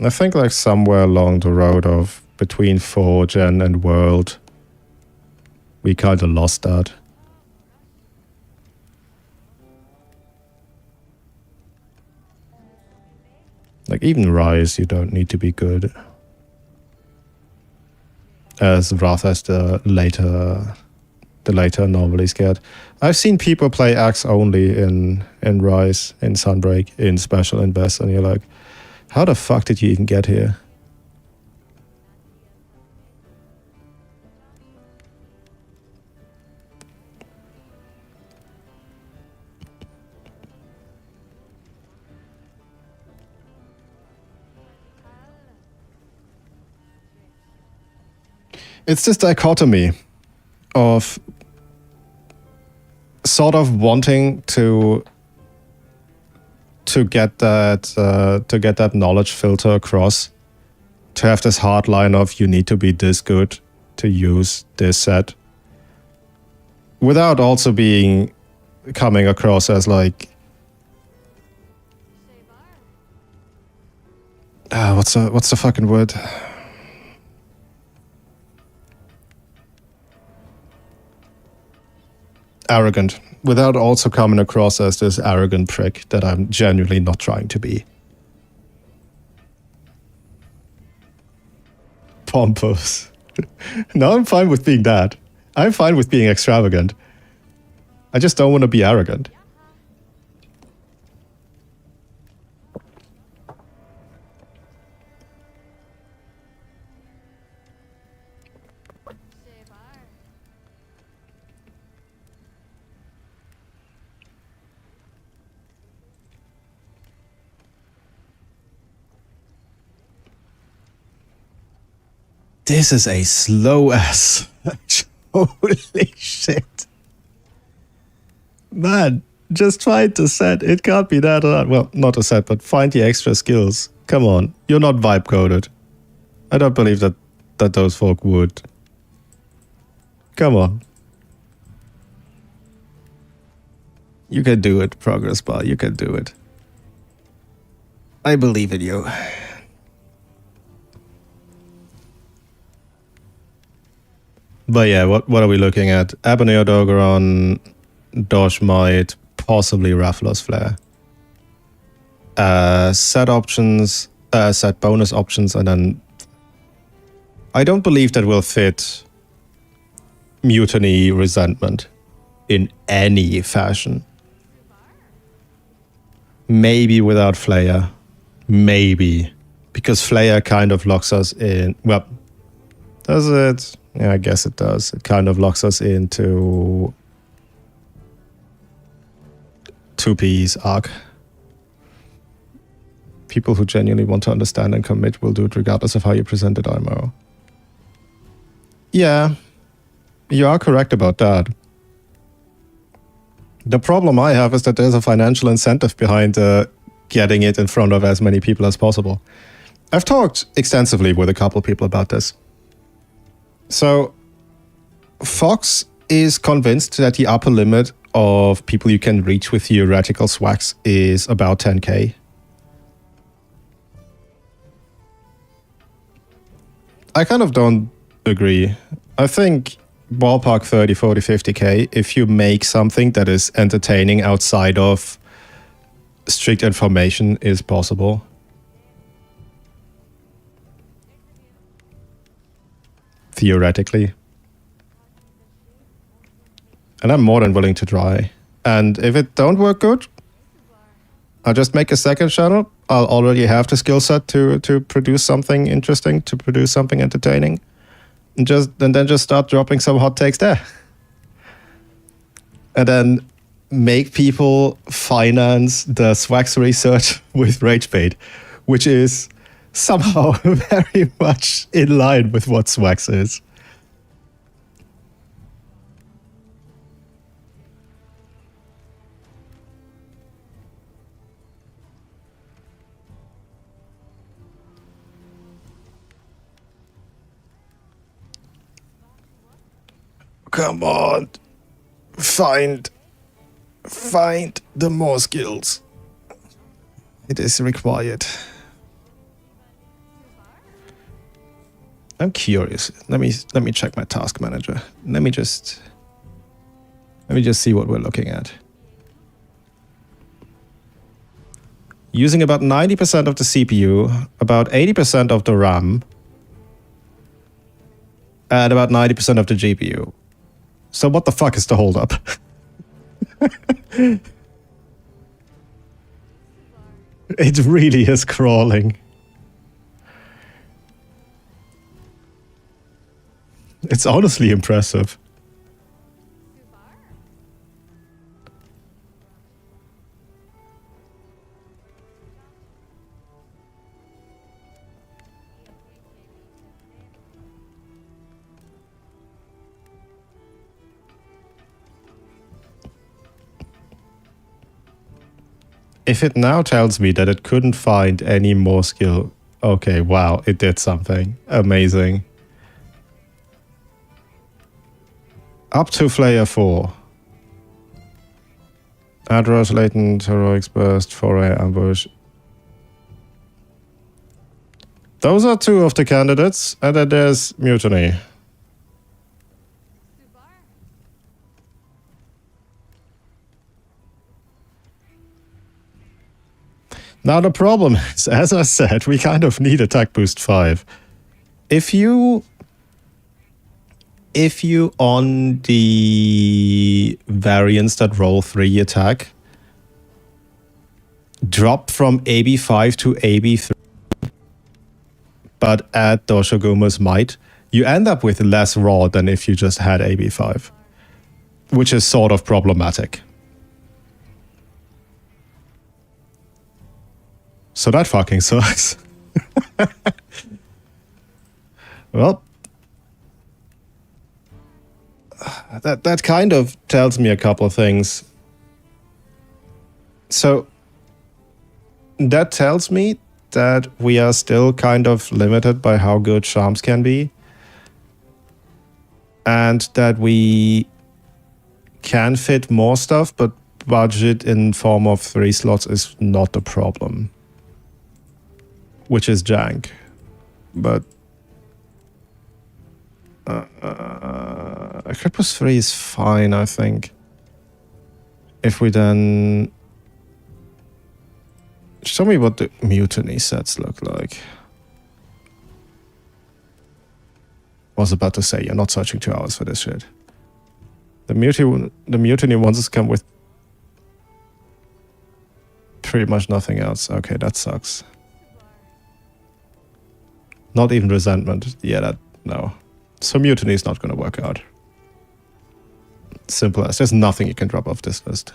I think like somewhere along the road of between 4th Gen and World, we kind of lost that. Like, even Rise, you don't need to be good. As rough as the later anomalies get. I've seen people play Axe only in Rise, in Sunbreak, in Special Invest, and you're like, how the fuck did you even get here? It's this dichotomy of sort of wanting to get that knowledge filter across, to have this hard line of you need to be this good to use this set, without also coming across as like What's the fucking word? Arrogant. Without also coming across as this arrogant prick that I'm genuinely not trying to be. Pompous. No, I'm fine with being that. I'm fine with being extravagant. I just don't want to be arrogant. This is a slow ass. Holy shit. Man, just trying to set. It can't be that hard. Well, not a set, but find the extra skills. Come on. You're not vibe coded. I don't believe that those folk would. Come on. You can do it, Progress Bar. You can do it. I believe in you. But yeah, what are we looking at? Ebony Odogaron, Dodge Might, possibly Raffler's Flare. Set options, set bonus options, and then I don't believe that will fit Mutiny Resentment in any fashion. Maybe without Flayer. Maybe. Because Flayer kind of locks us in. Well, does it? Yeah, I guess it does. It kind of locks us into 2P's Argh. People who genuinely want to understand and commit will do it regardless of how you present it, IMO. Yeah, you are correct about that. The problem I have is that there's a financial incentive behind getting it in front of as many people as possible. I've talked extensively with a couple of people about this. So, Fox is convinced that the upper limit of people you can reach with theoretical swags is about 10k. I kind of don't agree. I think ballpark 30, 40, 50k, if you make something that is entertaining outside of strict information, is possible. Theoretically. And I'm more than willing to try. And if it don't work good, I'll just make a second channel. I'll already have the skill set to produce something interesting, to produce something entertaining. And then just start dropping some hot takes there. And then make people finance the swags research with rage bait, which is somehow very much in line with what swags is. Come on. Find the more skills. It is required. I'm curious. Let me check my task manager. Let me just see what we're looking at. Using about 90% of the CPU, about 80% of the RAM, and about 90% of the GPU. So what the fuck is the holdup? It really is crawling. It's honestly impressive. If it now tells me that it couldn't find any more skill, okay, wow, it did something. Amazing. Up to Flayer 4. Adros, Latent, Heroics Burst, Foray, Ambush. Those are two of the candidates, and then there's Mutiny. Now the problem is, as I said, we kind of need attack boost 5. If you on the variants that roll 3 attack drop from AB5 to AB3 but add Doshoguma's might, you end up with less raw than if you just had AB5, which is sort of problematic. So that fucking sucks. Well, that kind of tells me a couple of things. So that tells me that we are still kind of limited by how good charms can be, and that we can fit more stuff, but budget in form of 3 slots is not the problem, which is jank. But Crippus 3 is fine, I think. If we then show me what the mutiny sets look like. I was about to say, you're not searching 2 hours for this shit. The mutiny ones come with pretty much nothing else. Okay, that sucks. Not even resentment. Yeah, no. So mutiny is not going to work out. Simple as. There's nothing you can drop off this list.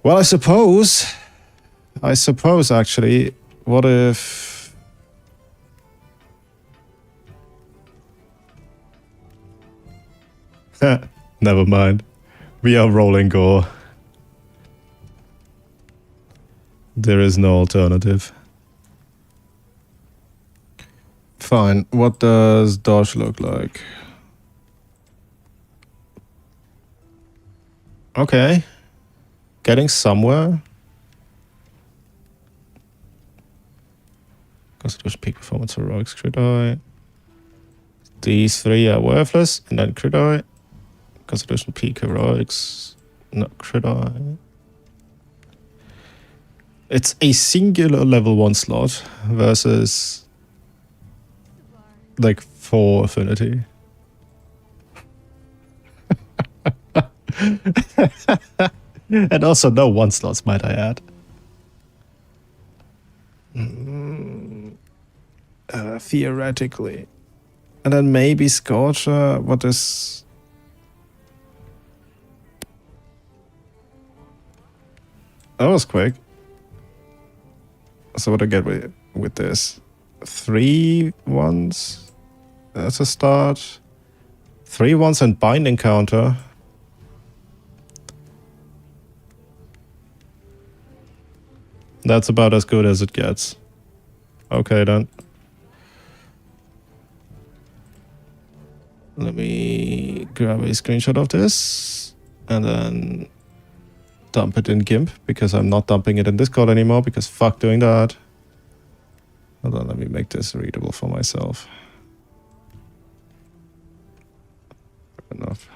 Well, I suppose actually, what if never mind. We are rolling gore. There is no alternative. Fine. What does Dosh look like? Okay. Getting somewhere. Constitution peak performance heroics crit eye. These 3 are worthless, and then crit eye. Constitution peak heroics. No crit eye. It's a singular level 1 slot versus like 4 affinity. And also no 1 slots, might I add. Theoretically. And then maybe Scorcher. What is... That was quick. So what do I get with this? 3 ones? That's a start. 3 ones and binding counter. That's about as good as it gets. Okay, then. Let me grab a screenshot of this and then dump it in GIMP, because I'm not dumping it in Discord anymore, because fuck doing that. Hold on, let me make this readable for myself. Fair enough.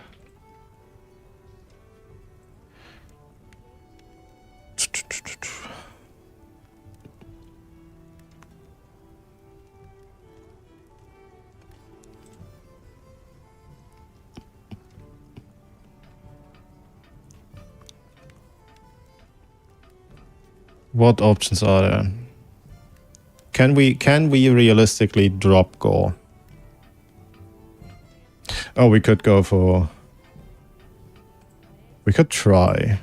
What options are there? Can we realistically drop gore? Oh, we could go for... We could try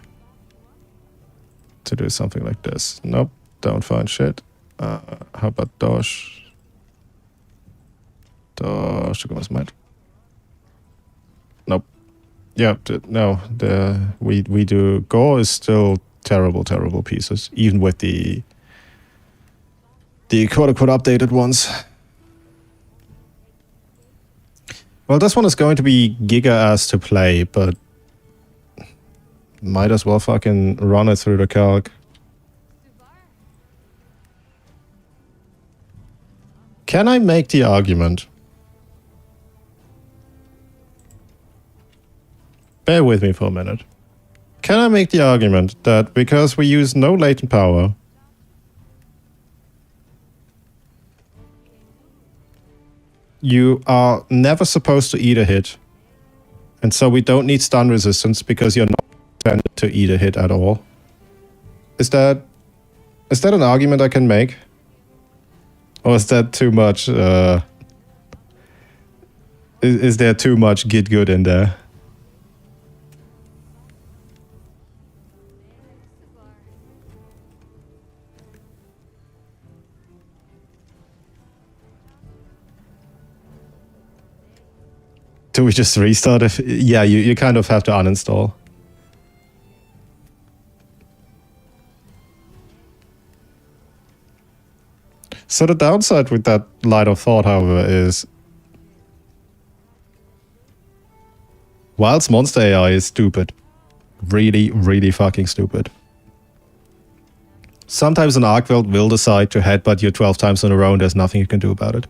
to do something like this. Nope, don't find shit. How about Dosh? Dosh, might. Nope. Yeah, no. We do... Gore is still terrible pieces, even with the quote-unquote updated ones. Well, this one is going to be giga-ass to play, but might as well fucking run it through the calc. Can I make the argument? Bear with me for a minute. Can I make the argument that because we use no latent power, you are never supposed to eat a hit, and so we don't need stun resistance because you're not intended to eat a hit at all? Is that an argument I can make? Or is that too much, is there too much get good in there? Do we just restart if... Yeah, you kind of have to uninstall. So the downside with that line of thought, however, is whilst monster AI is stupid, really, really fucking stupid, sometimes an Arghveld will decide to headbutt you 12 times in a row and there's nothing you can do about it.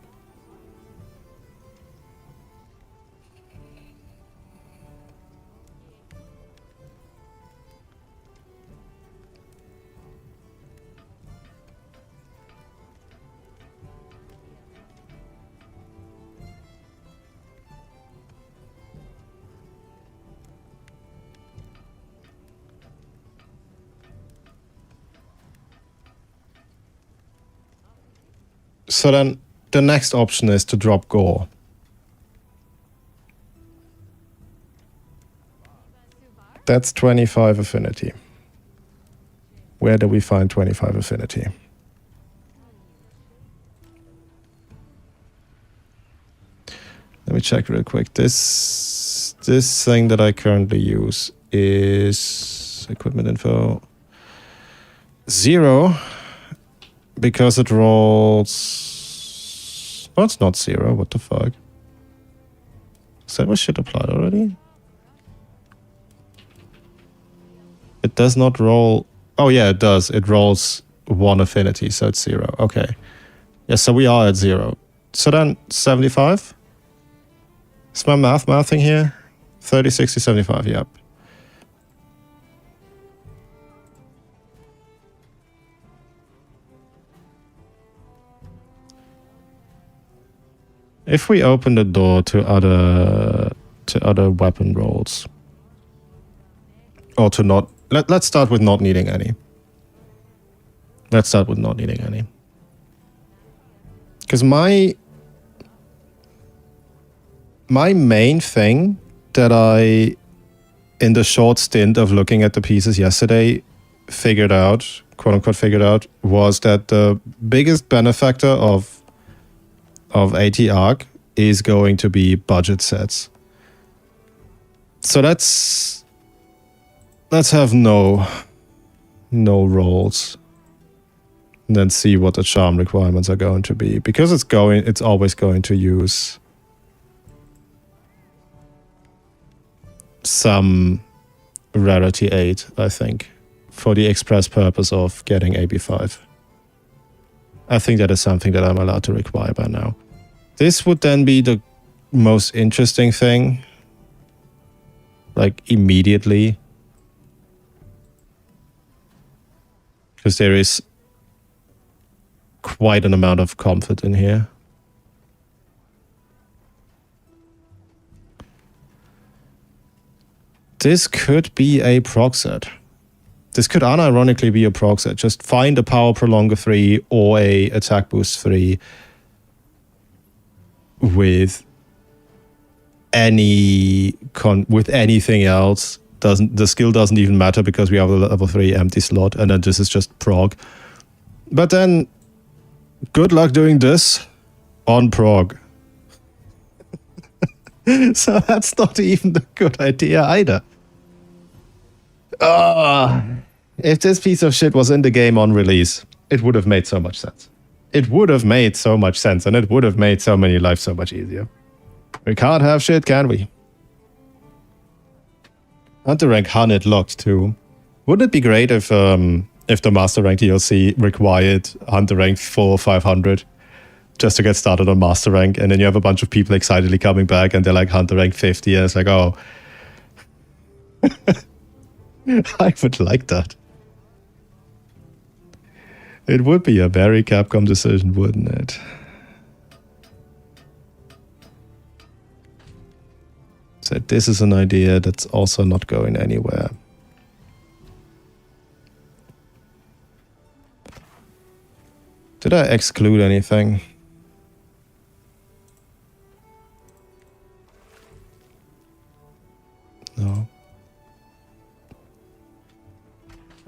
So then the next option is to drop Gore. That's 25 affinity. Where do we find 25 affinity? Let me check real quick. This thing that I currently use is equipment info 0. Because it rolls... Oh, it's not 0. What the fuck? Is that what shit applied already? It does not roll... Oh, yeah, it does. It rolls 1 affinity, so it's 0. Okay. Yeah, so we are at 0. So then, 75? Is my mathing here? 30, 60, 75, yep. If we open the door to other weapon rolls, or to not, let's start with not needing any. Let's start with not needing any. Because my main thing that I, in the short stint of looking at the pieces yesterday, figured out, quote unquote figured out, was that the biggest benefactor of AT Arc is going to be budget sets. So let's have no rolls, and then see what the charm requirements are going to be, because it's always going to use some rarity 8, I think, for the express purpose of getting AB5. I think that is something that I'm allowed to require by now. This would then be the most interesting thing, like immediately, because there is quite an amount of comfort in here. This could be a proc set. This could unironically be a proc set. Just find a power prolonger 3 or a attack boost 3 with anything else. The skill doesn't even matter because we have a level 3 empty slot, and then this is just prog. But then good luck doing this on prog. So that's not even a good idea either. If this piece of shit was in the game on release, it would have made so much sense. It would have made so much sense, and it would have made so many lives so much easier. We can't have shit, can we? Hunter rank 100 locked too. Wouldn't it be great if the Master Rank DLC required Hunter rank 4 or 500? just to get started on master rank, and then you have a bunch of people excitedly coming back and they're like hunter rank 50, and it's like, oh, I would like that. It would be a very Capcom decision, wouldn't it? So this is an idea that's also not going anywhere. Did I exclude anything? No.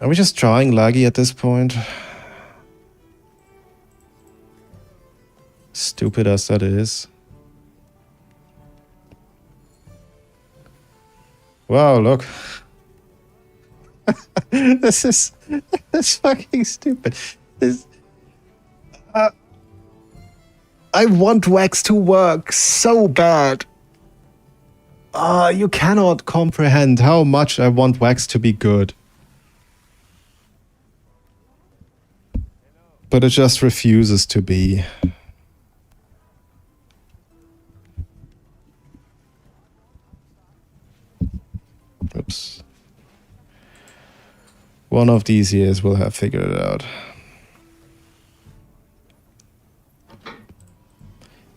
Are we just trying laggy at this point? Stupid as that is. Wow, look. This is fucking stupid. I want Wax to work so bad. You cannot comprehend how much I want Wax to be good. But it just refuses to be. Oops. One of these years we'll have figured it out.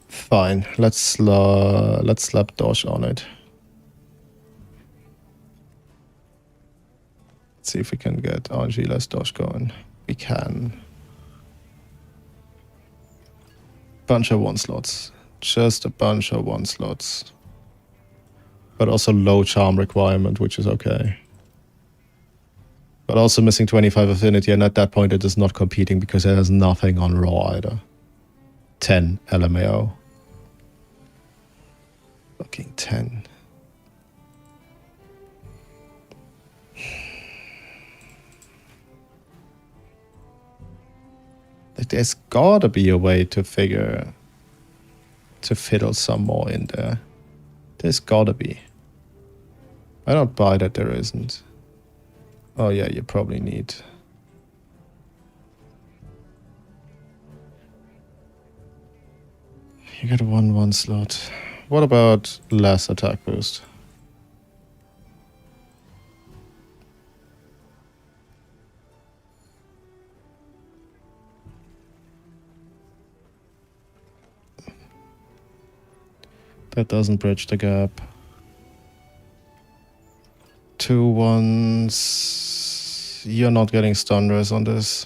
Fine, let's slap Dosh on it. Let's see if we can get RNG-less Dosh going. We can. Bunch of 1 slots. Just a bunch of 1 slots. But also low charm requirement, which is okay. But also missing 25 affinity, and at that point it is not competing because it has nothing on raw either. 10 LMAO. Fucking 10. Like, there's gotta be a way to fiddle some more in there. There's gotta be. I don't buy that there isn't. Oh yeah, you probably need. You get a 1/1 slot. What about less attack boost? That doesn't bridge the gap. 2 1s. You're not getting stun res on this.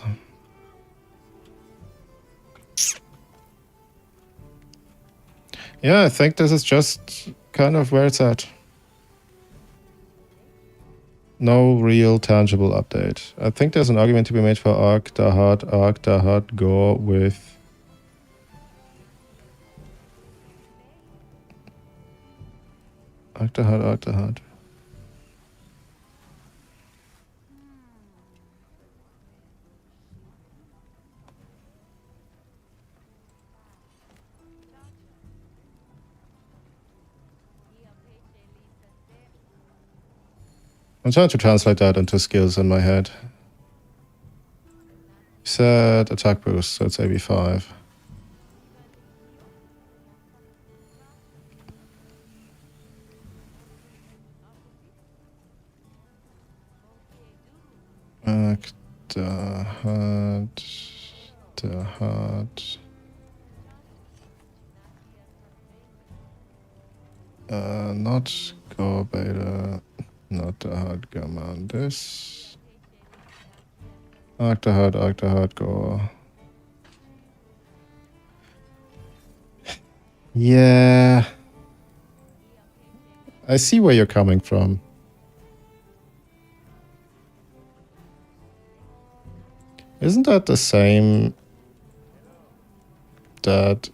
Yeah, I think this is just kind of where it's at. No real tangible update. I think there's an argument to be made for Argh-Tempered go with Argh-Tempered. I'm trying to translate that into skills in my head. You said attack boost, so it's AB5. Argh-Tempered. Not go beta. Not the hard command. This Argh-Tempered go. Yeah, I see where you're coming from. Isn't that the same that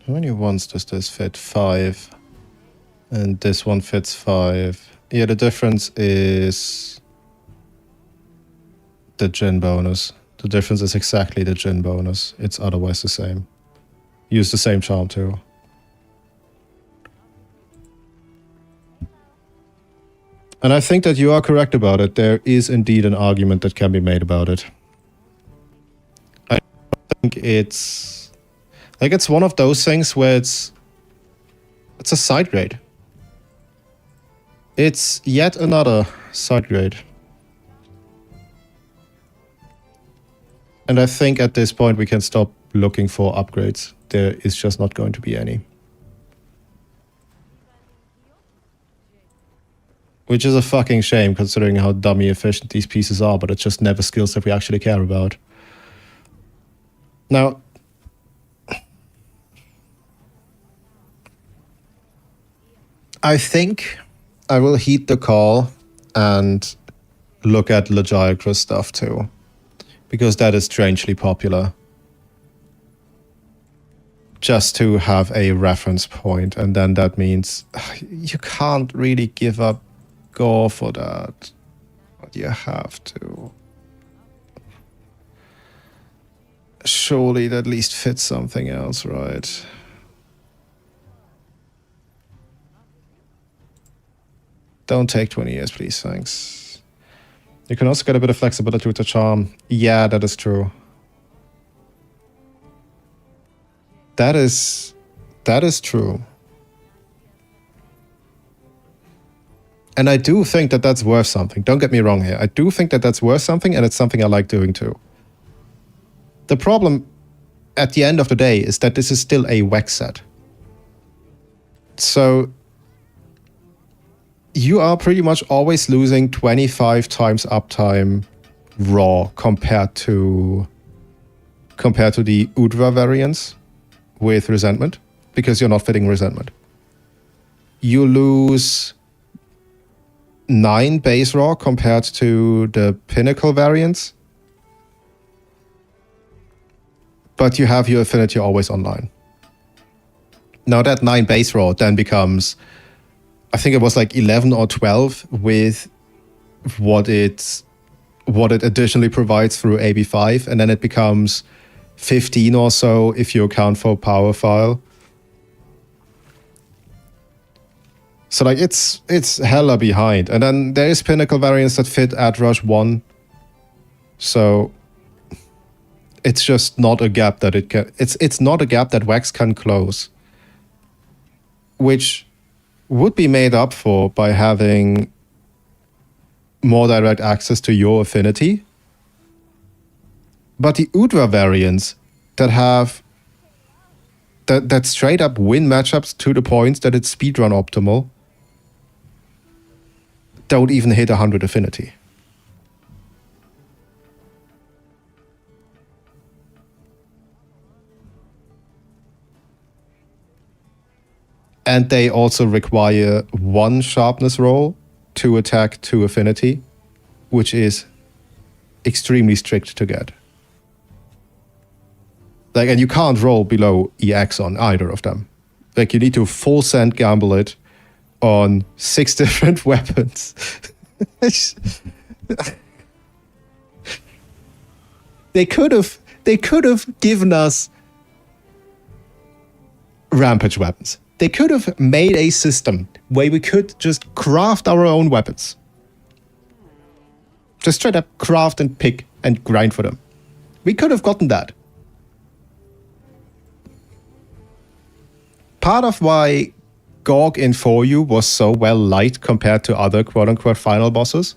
how many ones does this fit? 5. And this one fits 5. Yeah, the difference is the gen bonus. The difference is exactly the Djinn bonus. It's otherwise the same. Use the same charm too. And I think that you are correct about it. There is indeed an argument that can be made about it. I think it's... like, it's one of those things where it's a side grade. It's yet another side grade. And I think at this point we can stop looking for upgrades. There is just not going to be any. Which is a fucking shame considering how dummy efficient these pieces are, but it's just never skills that we actually care about. Now, I think I will heed the call and look at Legiacra stuff too, because that is strangely popular. Just to have a reference point, and then that means you can't really give up gore for that, but you have to. Surely that at least fits something else, right? Don't take 20 years, please, thanks. You can also get a bit of flexibility with the charm. Yeah, that is true. That is true. And I do think that that's worth something. Don't get me wrong here. I do think that that's worth something, and it's something I like doing too. The problem at the end of the day is that this is still a Wex set. So you are pretty much always losing 25 times uptime raw compared to the Udra variants with resentment, because you're not fitting resentment. You lose 9 base raw compared to the pinnacle variants, but you have your affinity always online. Now that 9 base raw then becomes, I think it was like 11 or 12 with what it additionally provides through AB5, and then it becomes 15 or so if you account for power file. So like it's hella behind. And then there is pinnacle variants that fit at rush 1. So it's just not a gap that it can, it's not a gap that Wex can close, which would be made up for by having more direct access to your affinity. But the Udra variants that have that straight up win matchups to the point that it's speedrun optimal don't even hit 100 affinity. And they also require 1 sharpness roll to attack 2 affinity, which is extremely strict to get. Like, and you can't roll below EX on either of them. Like, you need to full send gamble it on 6 different weapons. They could have given us rampage weapons. They could have made a system where we could just craft our own weapons. Just straight up craft and pick and grind for them. We could have gotten that. Part of why Gorg in 4U was so well liked compared to other quote-unquote final bosses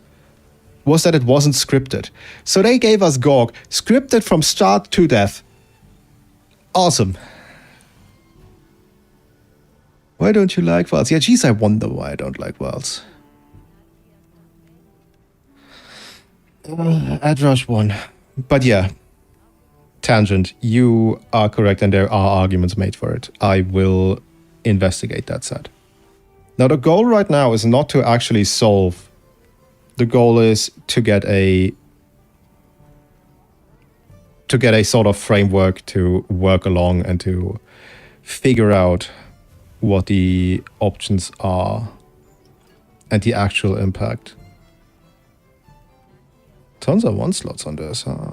was that it wasn't scripted. So they gave us Gorg scripted from start to death. Awesome. Why don't you like Wilds? Yeah, geez, I wonder why I don't like Wilds. At Rush 1. But yeah, tangent, you are correct and there are arguments made for it. I will investigate that set. Now the goal right now is not to actually solve. The goal is to get a sort of framework to work along and to figure out what the options are and the actual impact. Tons of 1 slots on this, huh?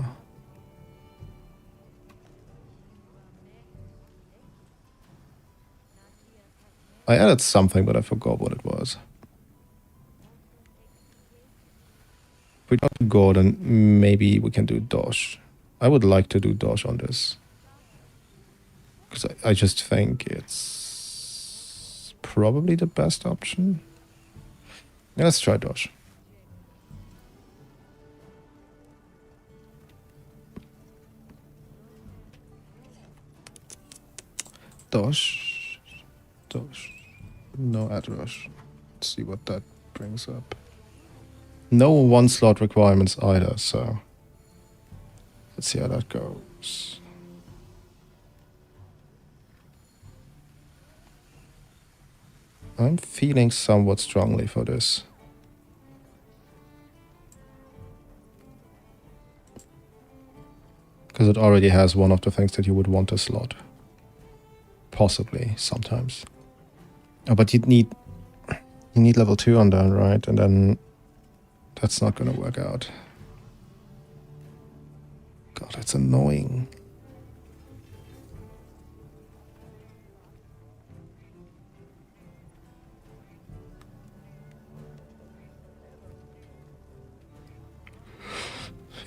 I added something, but I forgot what it was. If we don't do Gordon, maybe we can do Dosh. I would like to do Dosh on this. Because I just think it's probably the best option. Yeah, let's try Dosh. Dosh. No add rush. Let's see what that brings up. No one slot requirements either, so let's see how that goes. I'm feeling somewhat strongly for this. Because it already has one of the things that you would want to slot. Possibly, sometimes. Oh, but you need level 2 on that, right? And then that's not gonna work out. God, that's annoying.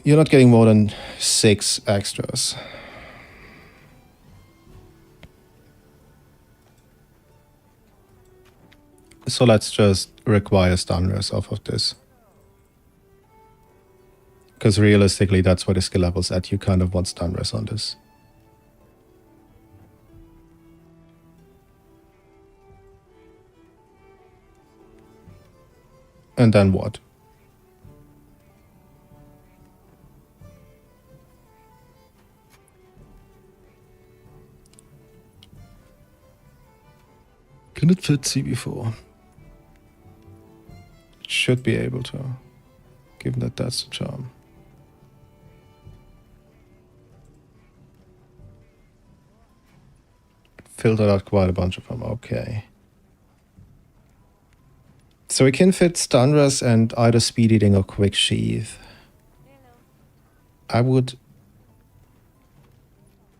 You're not getting more than 6 extras. So let's just require stun off of this. Because realistically, that's where the skill level's at. You kind of want stun on this. And then what? Can it fit CB4? It should be able to, given that that's the charm. Filtered out quite a bunch of them, okay. So we can fit Stunress and either Speed Eating or Quick Sheath. I would...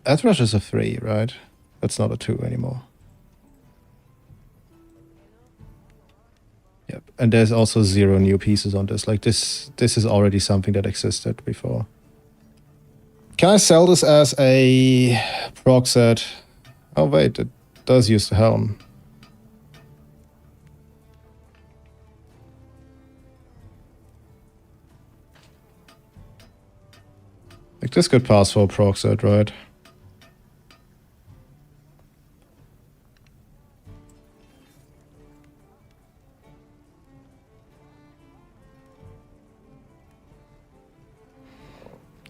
Earthrush is a 3, right? That's not a 2 anymore. Yep, and there's also 0 new pieces on this. Like this is already something that existed before. Can I sell this as a proc set? Oh wait, it does use the helm. Like this could pass for a proc set, right?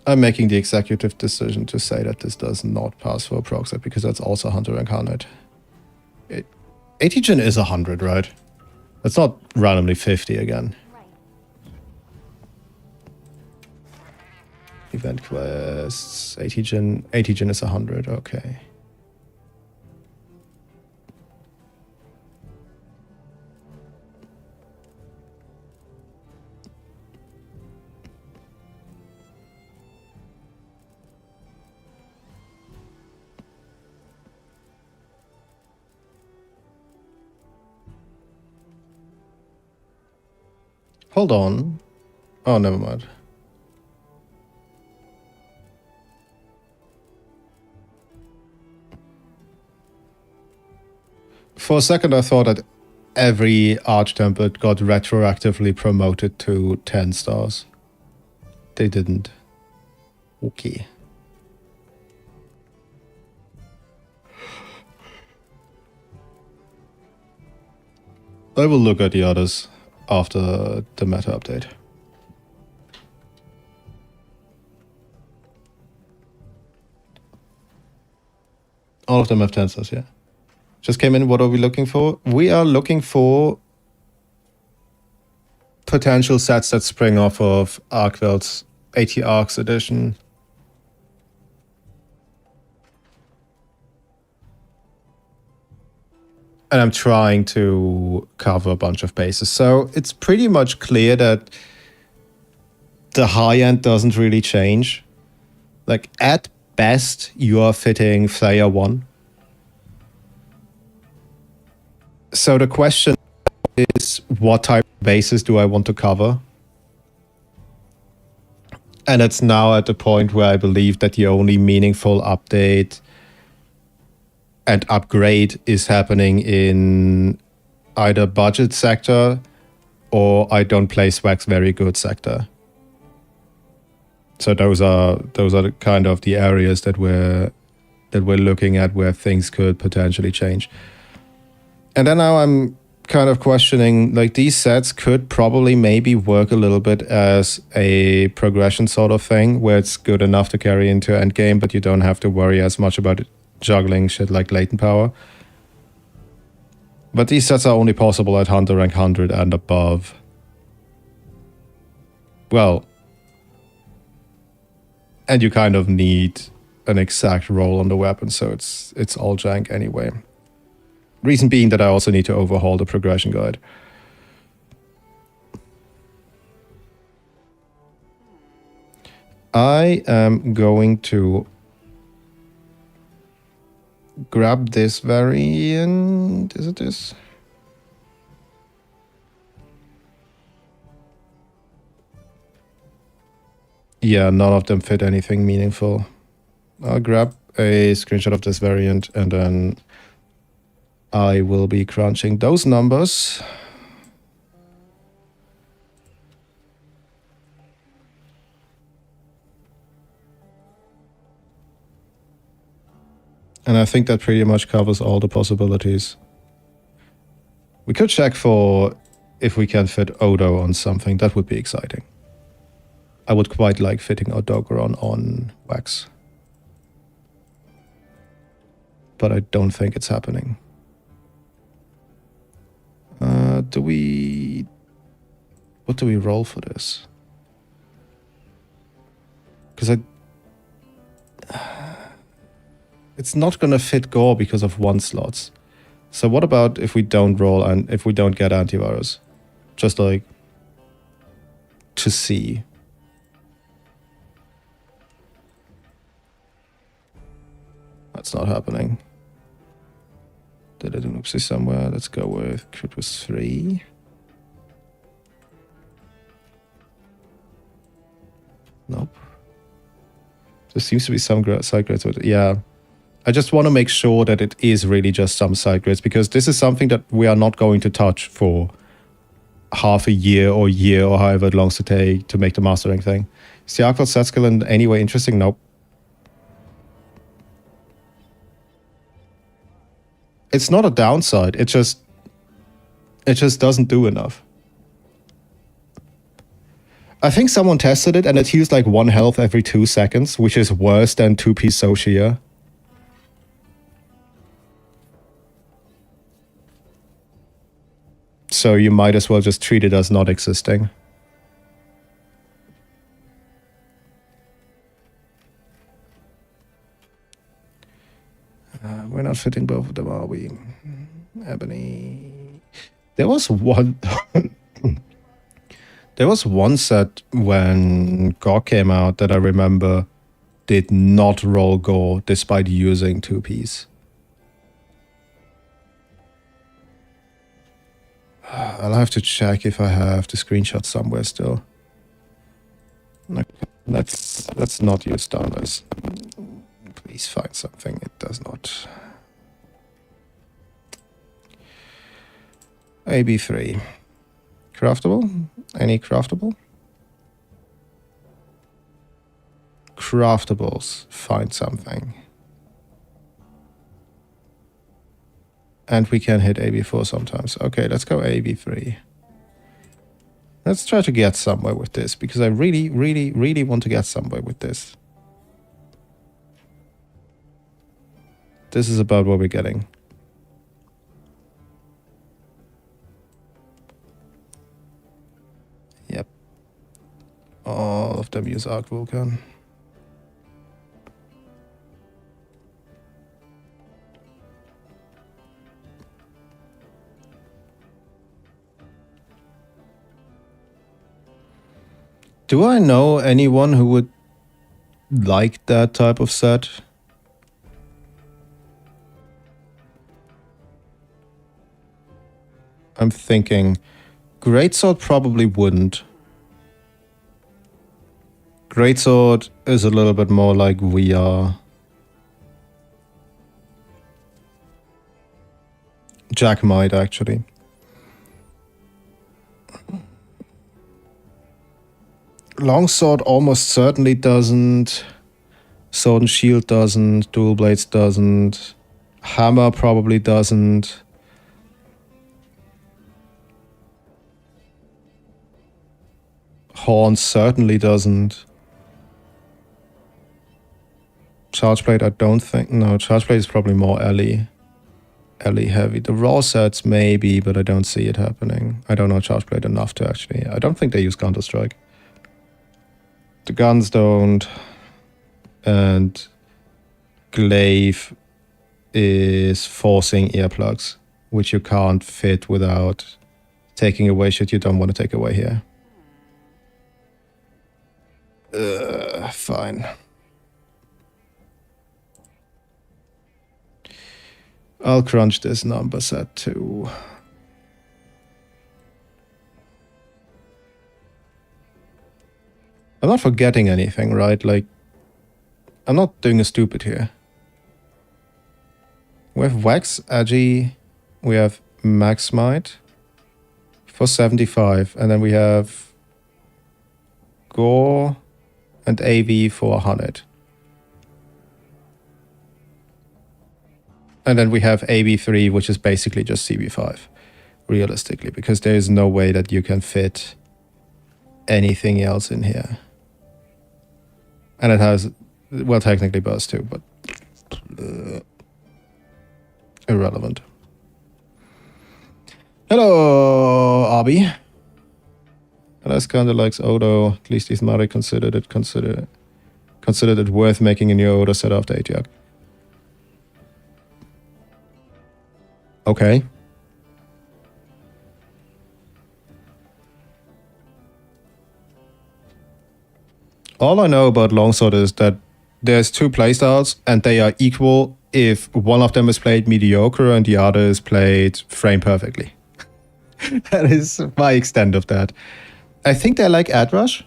I'm making the executive decision to say that this does not pass for a proc set because that's also Hunter Incarnate. 80 gen is 100, right? That's not randomly 50 again.
Right.
Event quests, 80 gen is 100, okay. Hold on. Oh, never mind. For a second, I thought that every Argh-Tempered got retroactively promoted to 10 stars. They didn't. Okay. I will look at the others after the meta update. All of them have 10 stars, yeah. Just came in, what are we looking for? We are looking for potential sets that spring off of Arghveld's 80 Arcs edition. And I'm trying to cover a bunch of bases. So it's pretty much clear that the high end doesn't really change. Like at best, you are fitting Flyer 1. So the question is, what type of bases do I want to cover? And it's now at the point where I believe that the only meaningful update and upgrade is happening in either budget sector or I don't play Swag's very good sector. So those are the kind of the areas that we're looking at where things could potentially change. And then now I'm kind of questioning, like, these sets could probably maybe work a little bit as a progression sort of thing where it's good enough to carry into endgame, but you don't have to worry as much about juggling shit like latent power. But these sets are only possible at Hunter rank 100 and above. Well, and you kind of need an exact roll on the weapon, so it's all jank anyway. Reason being that I also need to overhaul the progression guide. I am going to grab this variant. Is it this? Yeah, none of them fit anything meaningful. I'll grab a screenshot of this variant and then I will be crunching those numbers. And I think that pretty much covers all the possibilities. We could check for if we can fit Odo on something. That would be exciting. I would quite like fitting Odogoron on Wax. But I don't think it's happening. What do we roll for this? Because it's not gonna fit Gore because of 1 slots. So what about if we don't roll and if we don't get antivirus? Just like to see. That's not happening. Did I do an oopsie somewhere? Let's go with crit was 3. Nope. There seems to be some side grids. Yeah. I just want to make sure that it is really just some side grids, because this is something that we are not going to touch for half a year or however long to take to make the mastering thing. Is the Arghveld set skill in any way interesting? Nope. It's not a downside. It just doesn't do enough. I think someone tested it and it heals like 1 health every 2 seconds, which is worse than 2-piece Soshia. So you might as well just treat it as not existing. We're not fitting both of them, are we? Ebony. There was one... There was one set when Gore came out that I remember did not roll Gore despite using 2-piece. I'll have to check if I have the screenshot somewhere still. Okay, let's not use downloads. Please find something. It does not. AB3. Craftable? Any craftable? Craftables. Find something. And we can hit AB4 sometimes. Okay, let's go AB3. Let's try to get somewhere with this, because I really, really, really want to get somewhere with this. This is about what we're getting. Yep. All of them use Arc Vulcan. Do I know anyone who would like that type of set? I'm thinking Greatsword probably wouldn't. Greatsword is a little bit more like we are. Jack might actually. Longsword almost certainly doesn't. Sword and Shield doesn't. Dual Blades doesn't. Hammer probably doesn't. Horn certainly doesn't. Charge Blade I don't think. No, Charge Blade is probably more Ellie heavy. The raw sets maybe, but I don't see it happening. I don't know Charge Blade enough to actually. I don't think they use Counter-Strike. The guns don't. And Glaive is forcing earplugs, which you can't fit without taking away shit you don't want to take away here. Fine. I'll crunch this number set too. I'm not forgetting anything, right? Like, I'm not doing a stupid here. We have Wax, Agi, we have Max Might for 75, and then we have Gore and AV for 100. And then we have AB3, which is basically just CB5, realistically, because there is no way that you can fit anything else in here. And it has, well, technically burst too, but irrelevant. Hello, Arby. Unless kinda likes Odo, at least he's not considered it worth making a new Odo set after ATR. Okay. All I know about Longsword is that there's two playstyles and they are equal if one of them is played mediocre and the other is played frame perfectly. That is my extent of that. I think they like ad rush,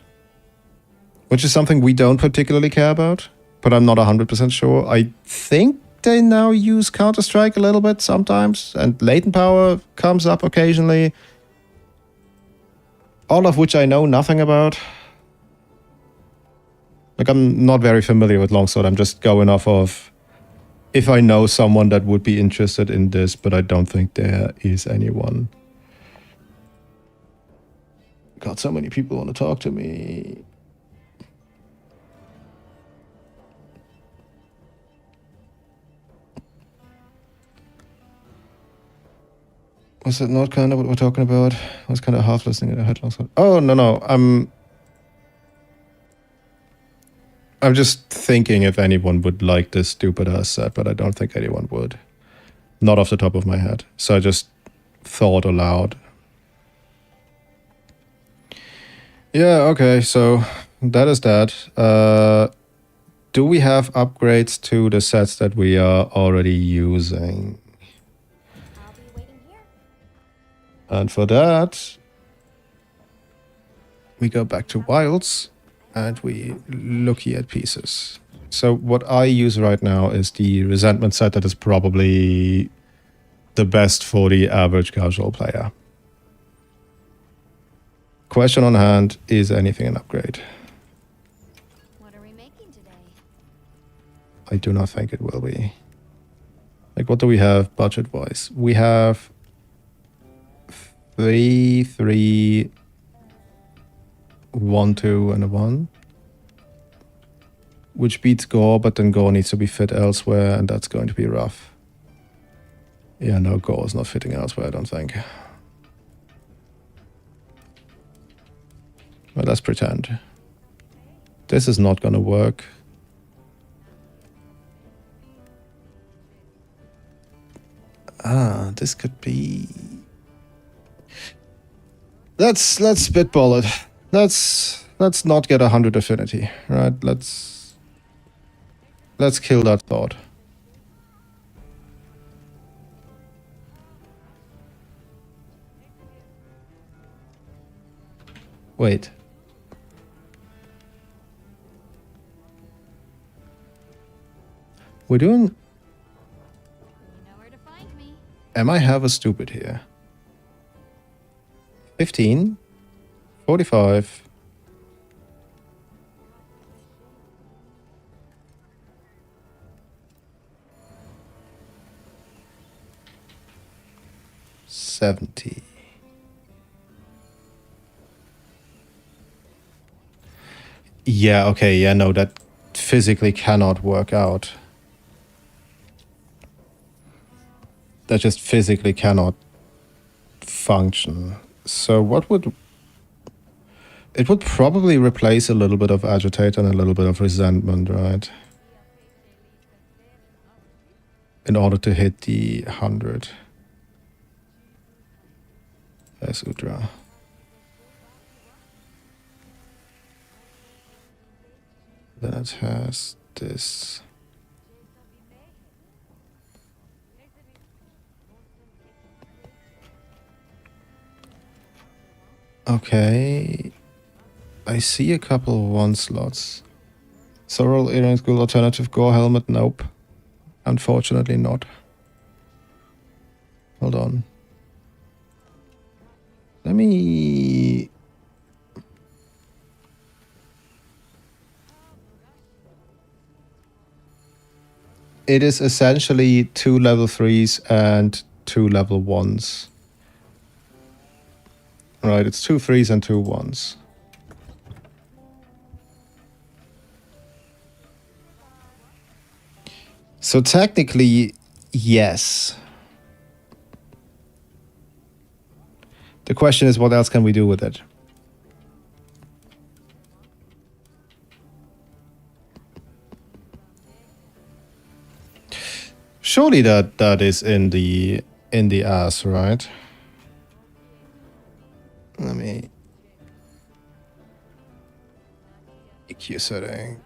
which is something we don't particularly care about, but I'm not 100% sure. I think they now use Counter-Strike a little bit sometimes, and latent power comes up occasionally. All of which I know nothing about. Like, I'm not very familiar with Longsword. I'm just going off of if I know someone that would be interested in this, but I don't think there is anyone. God, so many people want to talk to me. Was it not kind of what we're talking about? I was kind of half listening and I had Longsword. Oh, no. I'm just thinking if anyone would like this stupid ass set, but I don't think anyone would. Not off the top of my head. So I just thought aloud. Yeah, okay, so that is that. Do we have upgrades to the sets that we are already using?
I'll be waiting here.
And for that, we go back to Wilds and we look here at pieces. So what I use right now is the Resentment set that is probably the best for the average casual player. Question on hand, is anything an upgrade?
What are we making today?
I do not think it will be. Like, what do we have budget-wise? We have 3, 1, 2, and a 1. Which beats Gore, but then Gore needs to be fit elsewhere, and that's going to be rough. Yeah, no, Gore is not fitting elsewhere, I don't think. Well, let's pretend. This is not gonna work. This could be... Let's spitball it. Let's not get 100 affinity, right? Let's kill that thought. Wait. We're doing...
You know where to find me.
Am I have a stupid here? 15. 45. $70. Yeah, okay, yeah, no, that physically cannot work out. That just physically cannot function. So what would... It would probably replace a little bit of agitate and a little bit of resentment, right? In order to hit the 100. There's Udra. Then it has this. Okay. I see a couple of 1 slots. Sorrel earrings, good alternative gore helmet, nope. Unfortunately not. Hold on. Let me... It is essentially 2 level 3s and 2 level 1s. Right, it's 2 3s and 2 1s. So technically, yes. The question is, what else can we do with it? Surely that is in the ass, right? Let me EQ setting.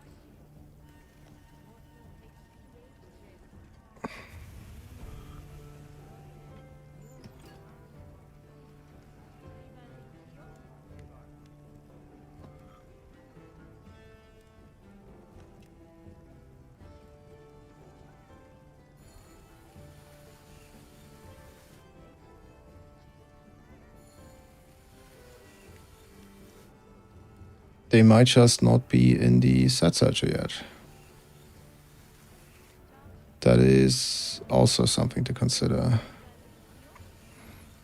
They might just not be in the set searcher yet. That is also something to consider.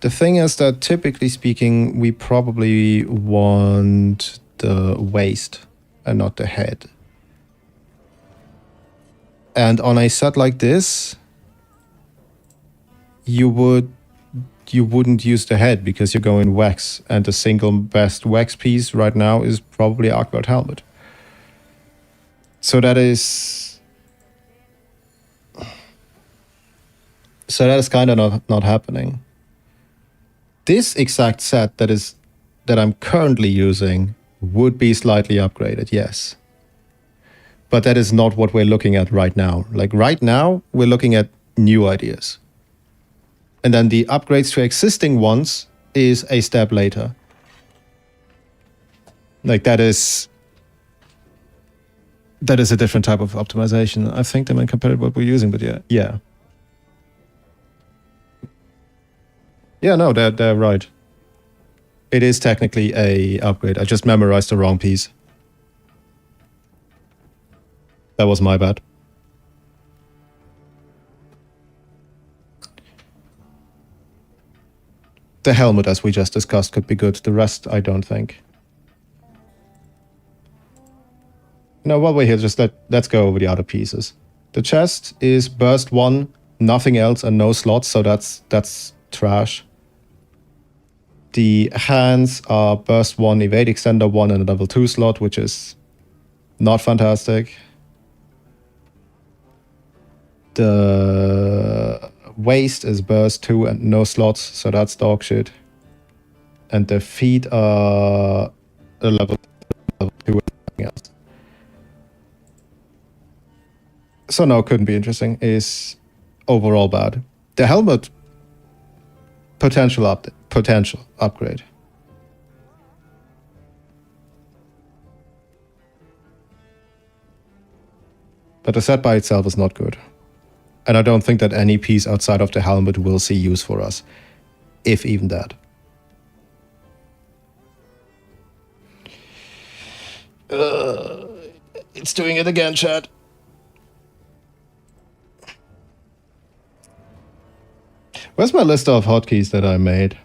The thing is that typically speaking, we probably want the waist and not the head. And on a set like this, you wouldn't use the head because you're going wax, and the single best wax piece right now is probably Arghveld helmet. So that is kind of not happening. This exact set that I'm currently using would be slightly upgraded, yes. But that is not what we're looking at right now. Like right now, we're looking at new ideas. And then the upgrades to existing ones is a step later. Like that is a different type of optimization. I think they might compare to what we're using, but yeah. Yeah, no, they're right. It is technically a upgrade. I just memorized the wrong piece. That was my bad. The helmet, as we just discussed, could be good. The rest, I don't think. No, while we're here, just let's go over the other pieces. The chest is burst 1, nothing else, and no slots, so that's trash. The hands are burst 1, evade extender 1, and a level 2 slot, which is not fantastic. The waist is burst 2 and no slots, so that's dog shit. And the feet are a level 2 and nothing else. So no, couldn't be interesting. Is overall bad. The helmet, potential upgrade. But the set by itself is not good. And I don't think that any piece outside of the helmet will see use for us. If even that. It's doing it again, chat. Where's my list of hotkeys that I made?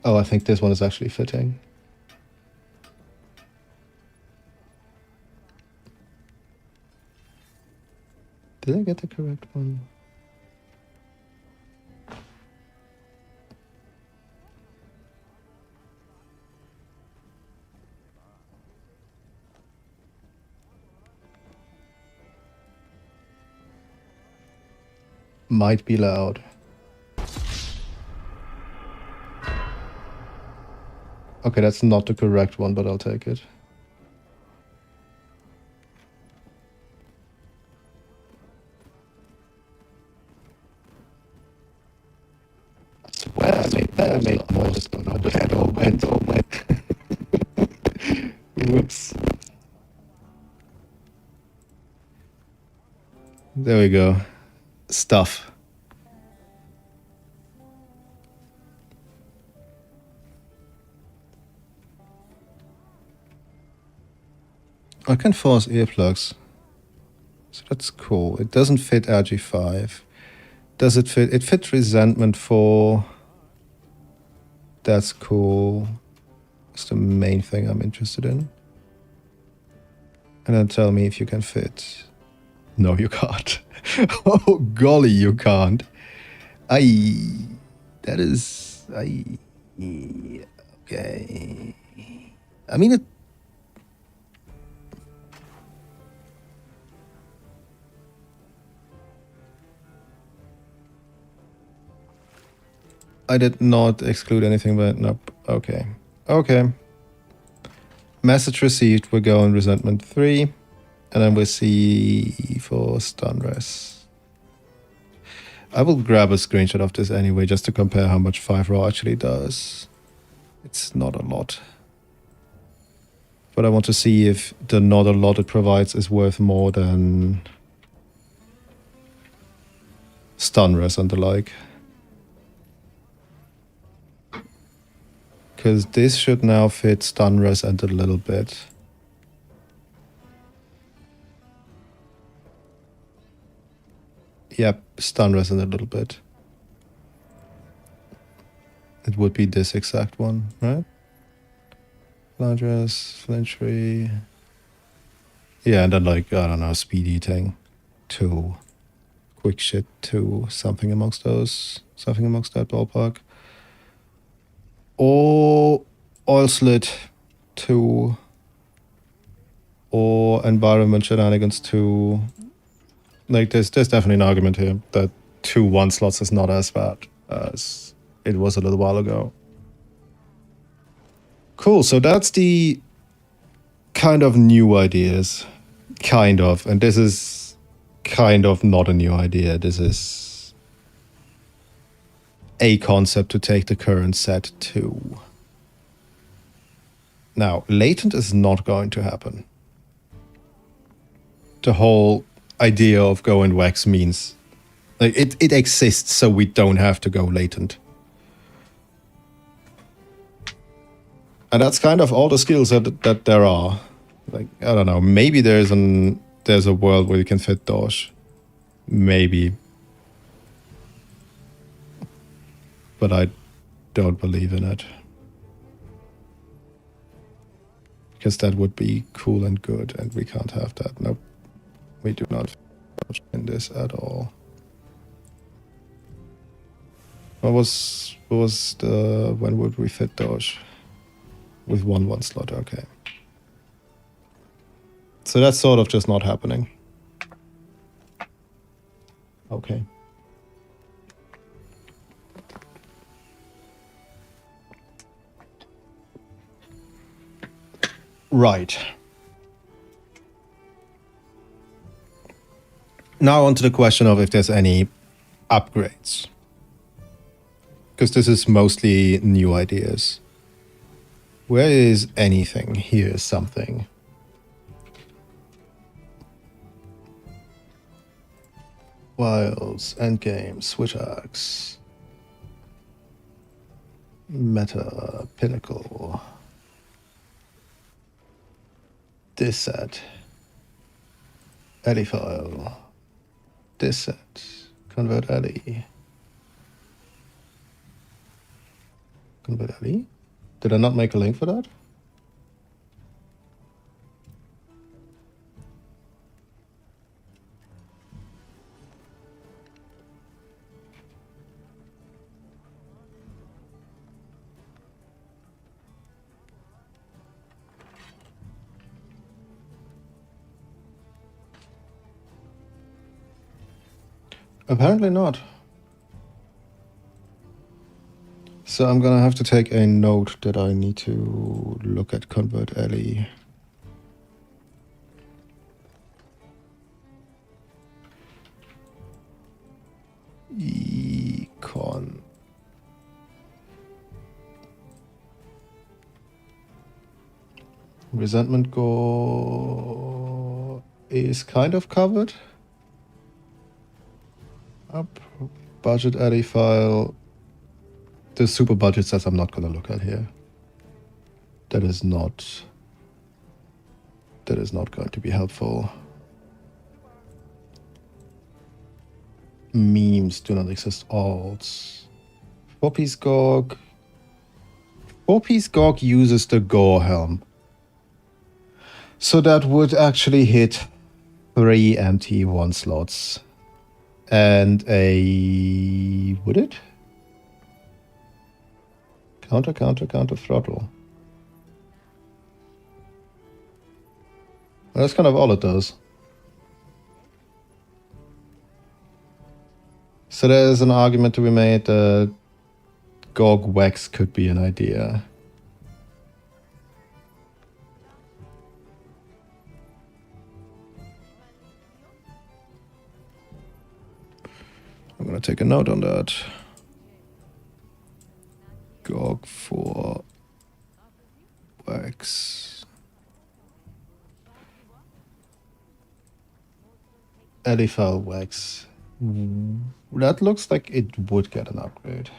Oh, I think this one is actually fitting. Did I get the correct one? Might be loud. Okay, that's not the correct one, but I'll take it. I swear I made more just don't know where it all went. Whoops. There we go. Stuff. I can force earplugs. So that's cool. It doesn't fit RG5. Does it fit? It fits Resentment 4. That's cool. That's the main thing I'm interested in. And then tell me if you can fit. No, you can't. Oh, golly, you can't. That is... okay. I mean, it... I did not exclude anything, but nope. Okay. Okay. Message received, we're going Resentment 3. And then we'll see for stun res. I will grab a screenshot of this anyway, just to compare how much 5 raw actually does. It's not a lot. But I want to see if the not a lot it provides is worth more than stun res and the like. Because this should now fit stun res and a little bit. Yep, stun res and a little bit. It would be this exact one, right? Large res, flinchery. Yeah, and then like, I don't know, speed eating. 2. Quick shit 2. Something amongst those. Something amongst that ballpark. Or oil slit 2. Or environment shenanigans 2. Like there's definitely an argument here that 2 1 slots is not as bad as it was a little while ago. Cool, so that's the kind of new ideas. Kind of. And this is kind of not a new idea. This is a concept to take the current set to. Now, latent is not going to happen. The whole idea of go and wax means like it exists so we don't have to go latent. And that's kind of all the skills that there are. Like, I don't know, maybe there's a world where you can fit Dosh. Maybe. But I don't believe in it. Because that would be cool and good, and we can't have that. Nope. We do not fit in this at all. What was the... when would we fit Dosh? With 1/1 slot, okay. So that's sort of just not happening. Okay. Right. Now on to the question of if there's any upgrades. Because this is mostly new ideas. Where is anything? Here's something. Wilds, Endgame, Switch Axe. Meta, Pinnacle. This set. Alley file. This set. Convert Alley. Convert Alley? Did I not make a link for that? Apparently not. So I'm gonna have to take a note that I need to look at Convert Alley. Econ. Resentment Gore is kind of covered. Up. Budget Alley file. The super budget sets I'm not gonna look at here. That is not going to be helpful. Memes do not exist. Alts. 4-piece Gorg. 4-piece Gorg uses the Gore helm. So that would actually hit 3 empty 1 slots. And a... would it? Counter, throttle. That's kind of all it does. So there's an argument to be made that Gorg Wax could be an idea. I'm gonna take a note on that. Gorg for Wax. Elifal Wax. That looks like it would get an upgrade.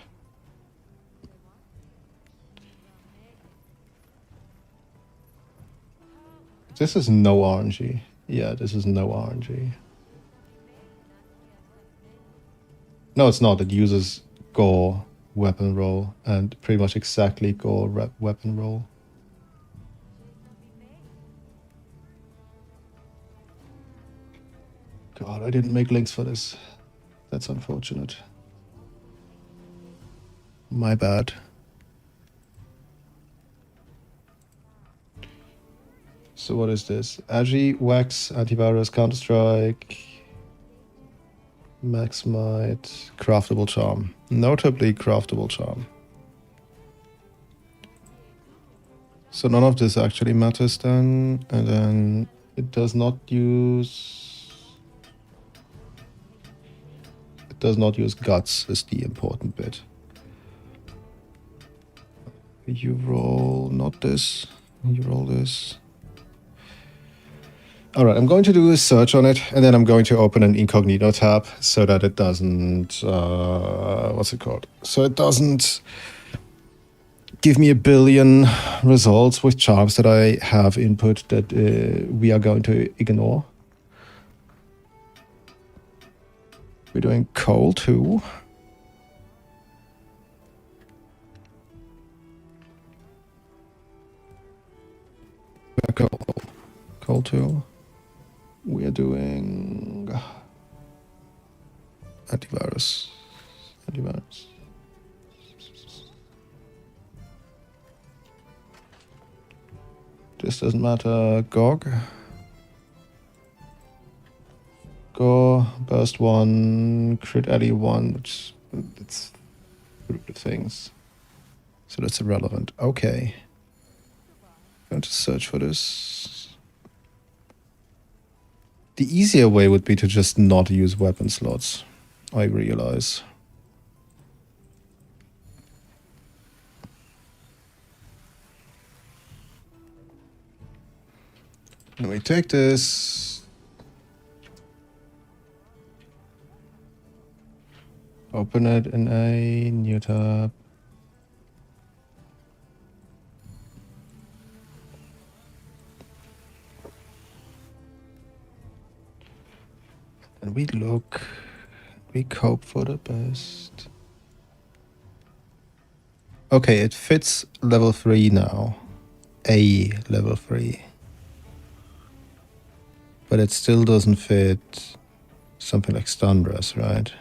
This is no RNG. Yeah, this is no RNG. No, it's not. It uses Gore weapon roll and pretty much exactly Gore weapon roll. God, I didn't make links for this. That's unfortunate. My bad. So what is this? Agi, Wax, Antivirus, Counter-Strike, Max Might, Craftable Charm. Notably Craftable Charm. So none of this actually matters then. And then it does not use... It does not use Guts is the important bit. You roll not this. You roll this. All right, I'm going to do a search on it, and then I'm going to open an incognito tab so that it doesn't, what's it called? So it doesn't give me a billion results with charms that I have input that we are going to ignore. We're doing coal too. Coal too. We are doing antivirus. This doesn't matter. GOG. Go, burst 1, crit alley 1, which it's group of things. So that's irrelevant. Okay. going to search for this. The easier way would be to just not use weapon slots, I realize. Let me take this. Open it in a new tab. And we look, we cope for the best. Okay, it fits level 3 now. A level 3. But it still doesn't fit something like stun res, right?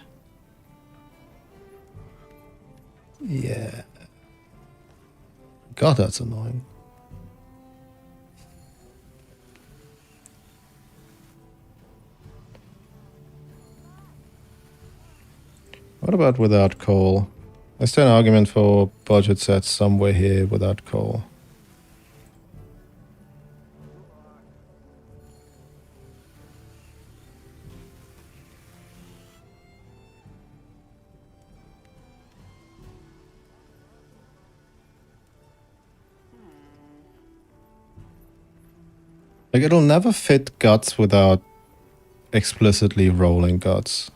Yeah. God, that's annoying. What about without coal? Is there an argument for budget sets somewhere here without coal? Like, it'll never fit guts without explicitly rolling guts.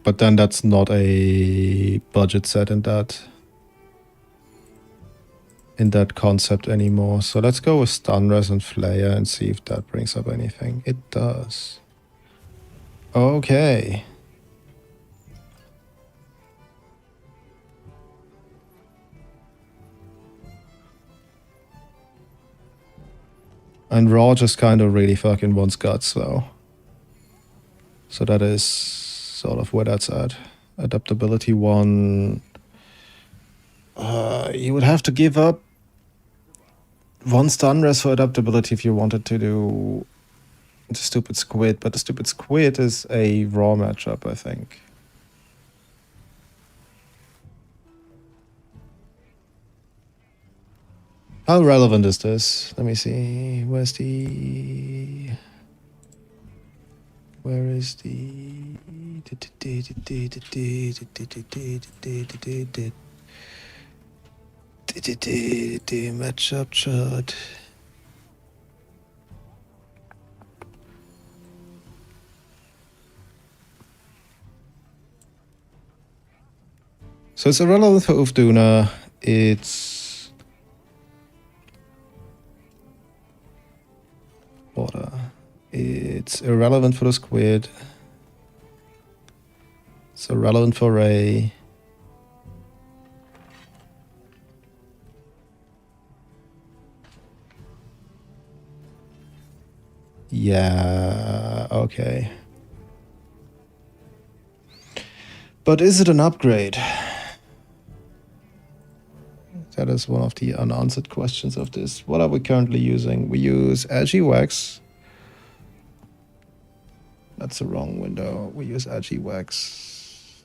But then that's not a budget set in that concept anymore. So let's go with stun res and flare and see if that brings up anything. It does. Okay. And Raw just kind of really fucking wants guts, though. So that is sort of where that's at. Adaptability 1. You would have to give up 1 stun res for adaptability if you wanted to do the stupid squid. But the stupid squid is a Raw matchup, I think. How relevant is this? Let me see. Where is the... matchup chart? So it's irrelevant for Ufduna. It's water. It's irrelevant for the squid. It's irrelevant for Ray. Yeah, okay. But is it an upgrade? That is one of the unanswered questions of this. What are we currently using? We use Argh-Wax. That's the wrong window. We use Argh-Wax.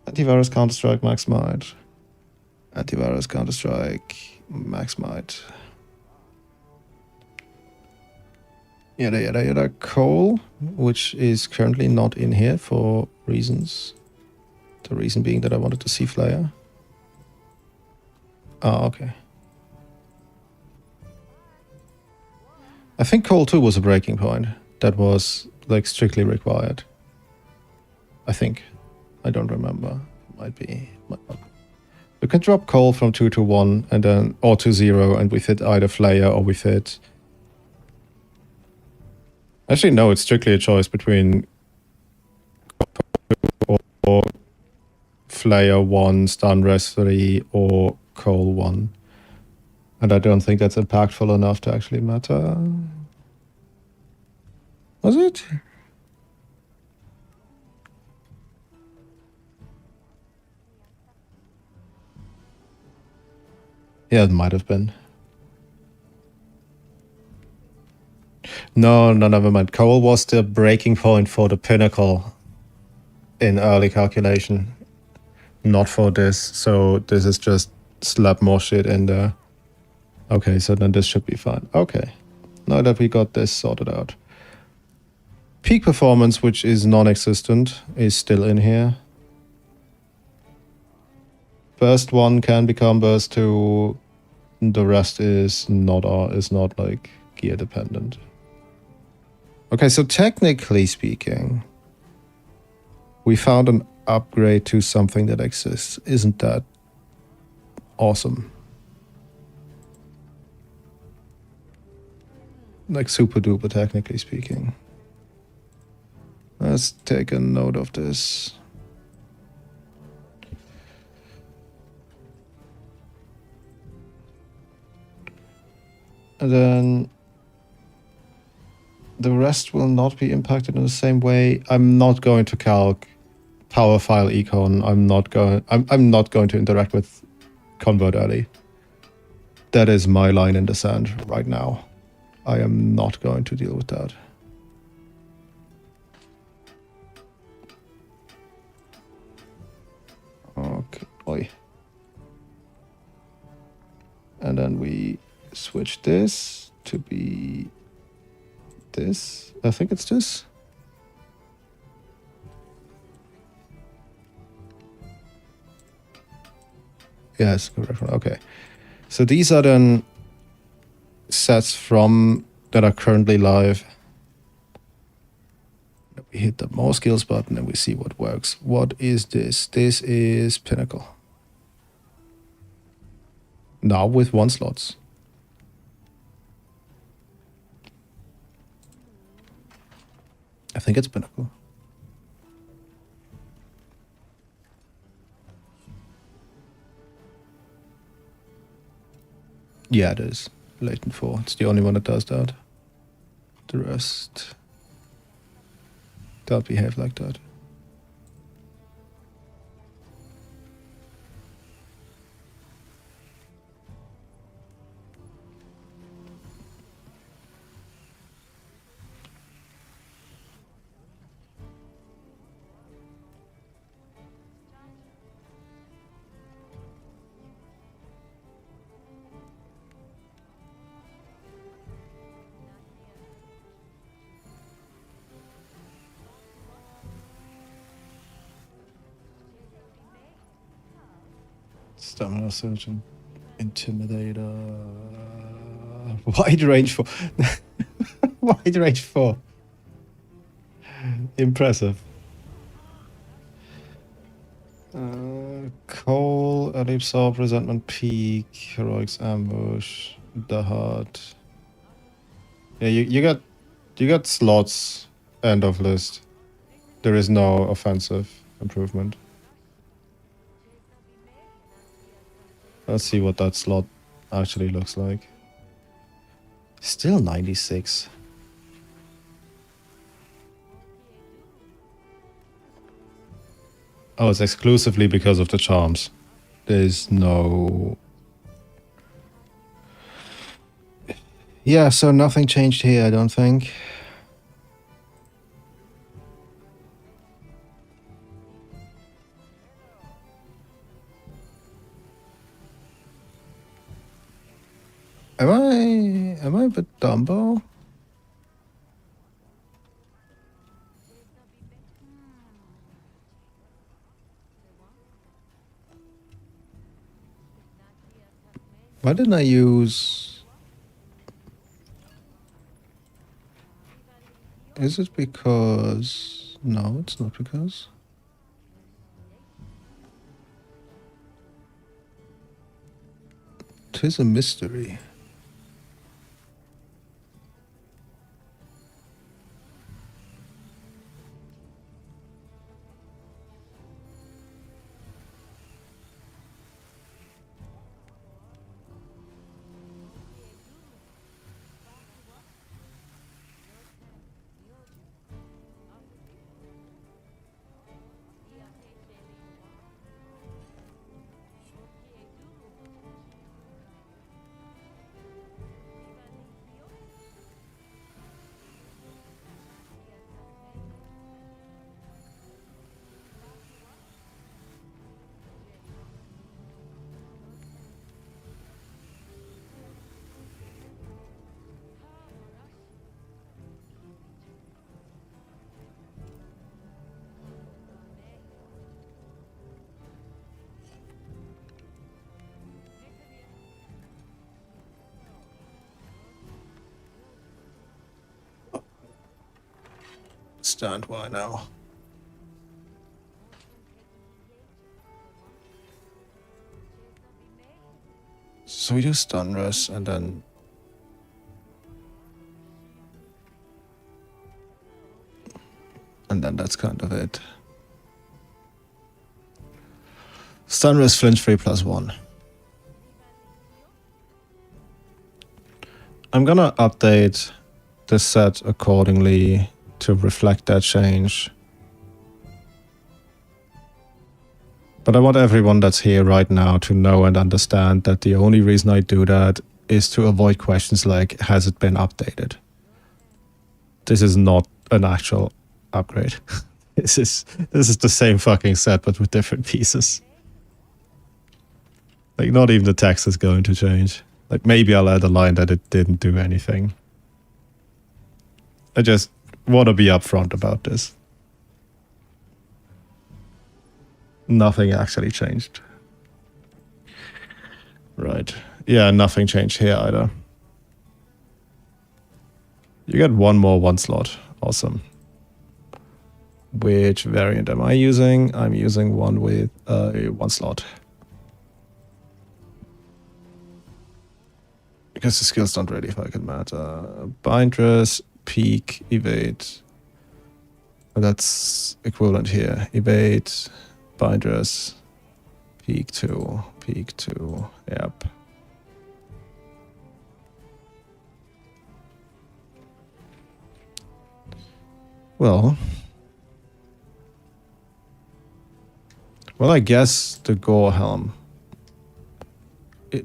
Antivirus Counter-Strike Max Might. Antivirus Counter-Strike Max Might. Yada yada yada. Coal, which is currently not in here for reasons. The reason being that I wanted to see Flyer. Oh, okay. I think coal 2 was a breaking point that was like strictly required. I think. I don't remember. Might be. Might not. We can drop coal from 2 to 1 and then or to 0 and we fit either Flyer or we fit... Actually, no, it's strictly a choice between or Flyer 1, stun res 3 or coal 1. And I don't think that's impactful enough to actually matter. Was it? Yeah, it might have been. No, never mind. Coal was the breaking point for the pinnacle in early calculation. not for this. So this is just slap more shit in there. Okay, so then this should be fine. Okay, now that we got this sorted out. Peak performance, which is non-existent, is still in here. Burst 1 can become burst 2. The rest is not like gear dependent. Okay, so technically speaking, we found an upgrade to something that exists. Isn't that awesome? Like super duper, technically speaking. Let's take a note of this. And then the rest will not be impacted in the same way. I'm not going to calc power file econ. I'm not going to interact with convert early. That is my line in the sand right now. I am not going to deal with that. Okay. Oi. And then we switch this to be this. I think it's this. Yes, correct. Okay. So these are then sets from that are currently live. We hit the more skills button and we see what works. What is this? This is Pinnacle. Now with 1 slots. I think it's Pinnacle. Yeah, it is. Latent 4. It's the only one that does that. The rest don't behave like that. Stamina Surgeon. Intimidator. Wide range 4. Wide range 4. Impressive. Coal, Early Absorb, Resentment Peak, Heroics Ambush, The Heart. Yeah, you got slots end of list. There is no offensive improvement. Let's see what that slot actually looks like. Still 96. Oh, it's exclusively because of the charms. There's no... Yeah, so nothing changed here, I don't think. Am I a bit Dumbo? Why didn't I use... Is it because... No, it's not because... Tis a mystery. understand why now. So we do stun rest and then that's kind of it. Stun rest flinch free +1. I'm gonna update the set accordingly to reflect that change. But I want everyone that's here right now to know and understand that the only reason I do that is to avoid questions like, has it been updated? This is not an actual upgrade. This is the same fucking set but with different pieces. Like, not even the text is going to change. Like, maybe I'll add a line that it didn't do anything. I just want to be upfront about this. Nothing actually changed. Right. Yeah, nothing changed here either. You get one more 1 slot. Awesome. Which variant am I using? I'm using one with a 1 slot. Because the skills don't really fucking matter. Bindress, peak, evade. That's equivalent here. Evade, bindress, peak 2, yep. Well, I guess the Gore Helm.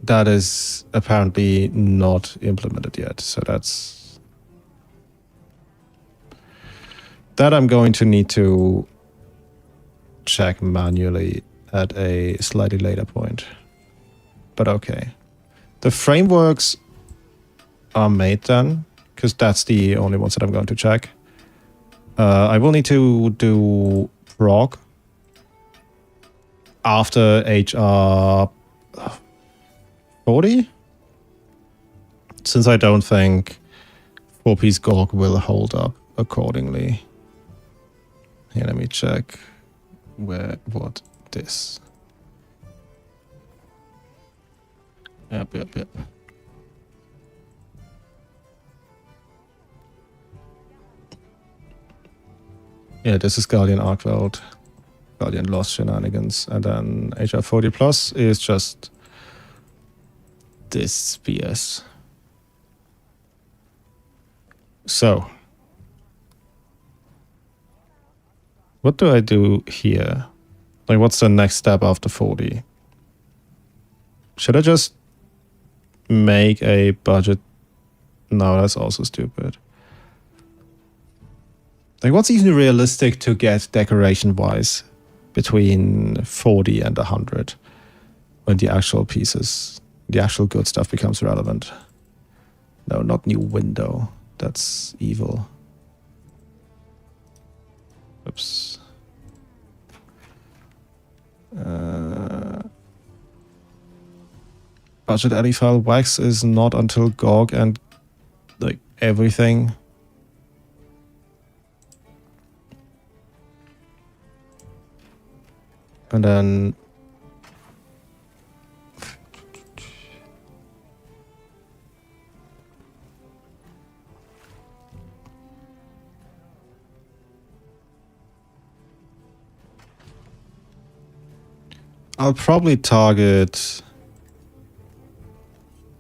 That is apparently not implemented yet, so that's... That I'm going to need to check manually at a slightly later point. But okay. The frameworks are made then, because that's the only ones that I'm going to check. I will need to do prog after HR 40? Since I don't think 4-piece Gorg will hold up accordingly. Here, let me check what this. Yep. Yeah, this is Guardian Arghveld, Guardian Lost Shenanigans, and then HR 40 Plus is just this BS. So, what do I do here? Like, what's the next step after 40? Should I just make a budget? No, that's also stupid. Like, what's even realistic to get decoration-wise between 40 and 100 when the actual pieces, the actual good stuff becomes relevant? No, not new window. That's evil. Oops. Budget eddy file wax is not until GOG and like everything. And then I'll probably target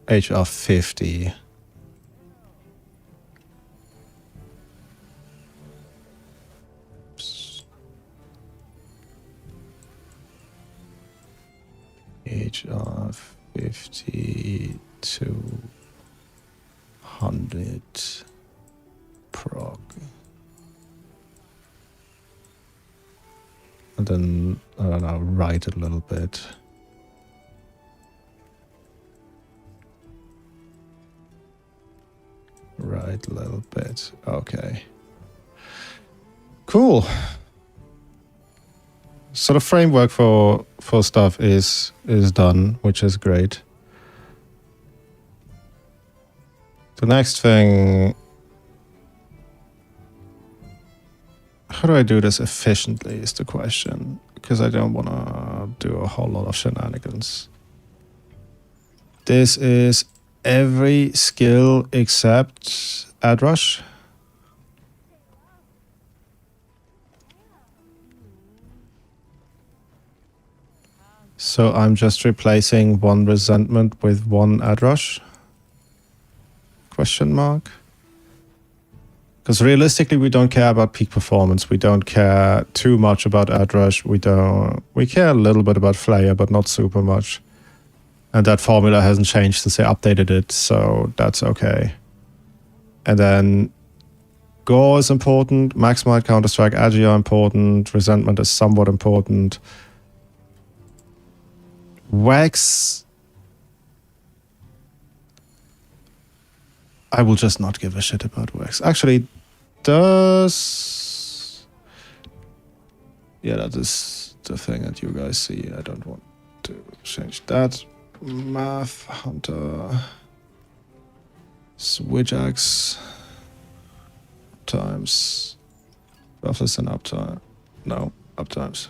HR 50. HR 50 to 100 prog. And then, I don't know, write a little bit. Right, a little bit. Okay. Cool. So the framework for stuff is done, which is great. The next thing How do I do this efficiently is the question. Because I don't want to do a whole lot of shenanigans. This is every skill except Ad Rush. So I'm just replacing one resentment with one Ad Rush? Question mark. Because realistically, we don't care about peak performance. We don't care too much about Ad Rush. We care a little bit about Flayer, but not super much. And that formula hasn't changed since they updated it, so that's okay. And then Gore is important, Max Might, Counter-Strike, Agi are important, Resentment is somewhat important. Wax, I will just not give a shit about Wax. Actually, does... Yeah, that is the thing that you guys see. I don't want to change that. Math, Hunter, Switch Axe, times, roughness and uptime. No, uptimes.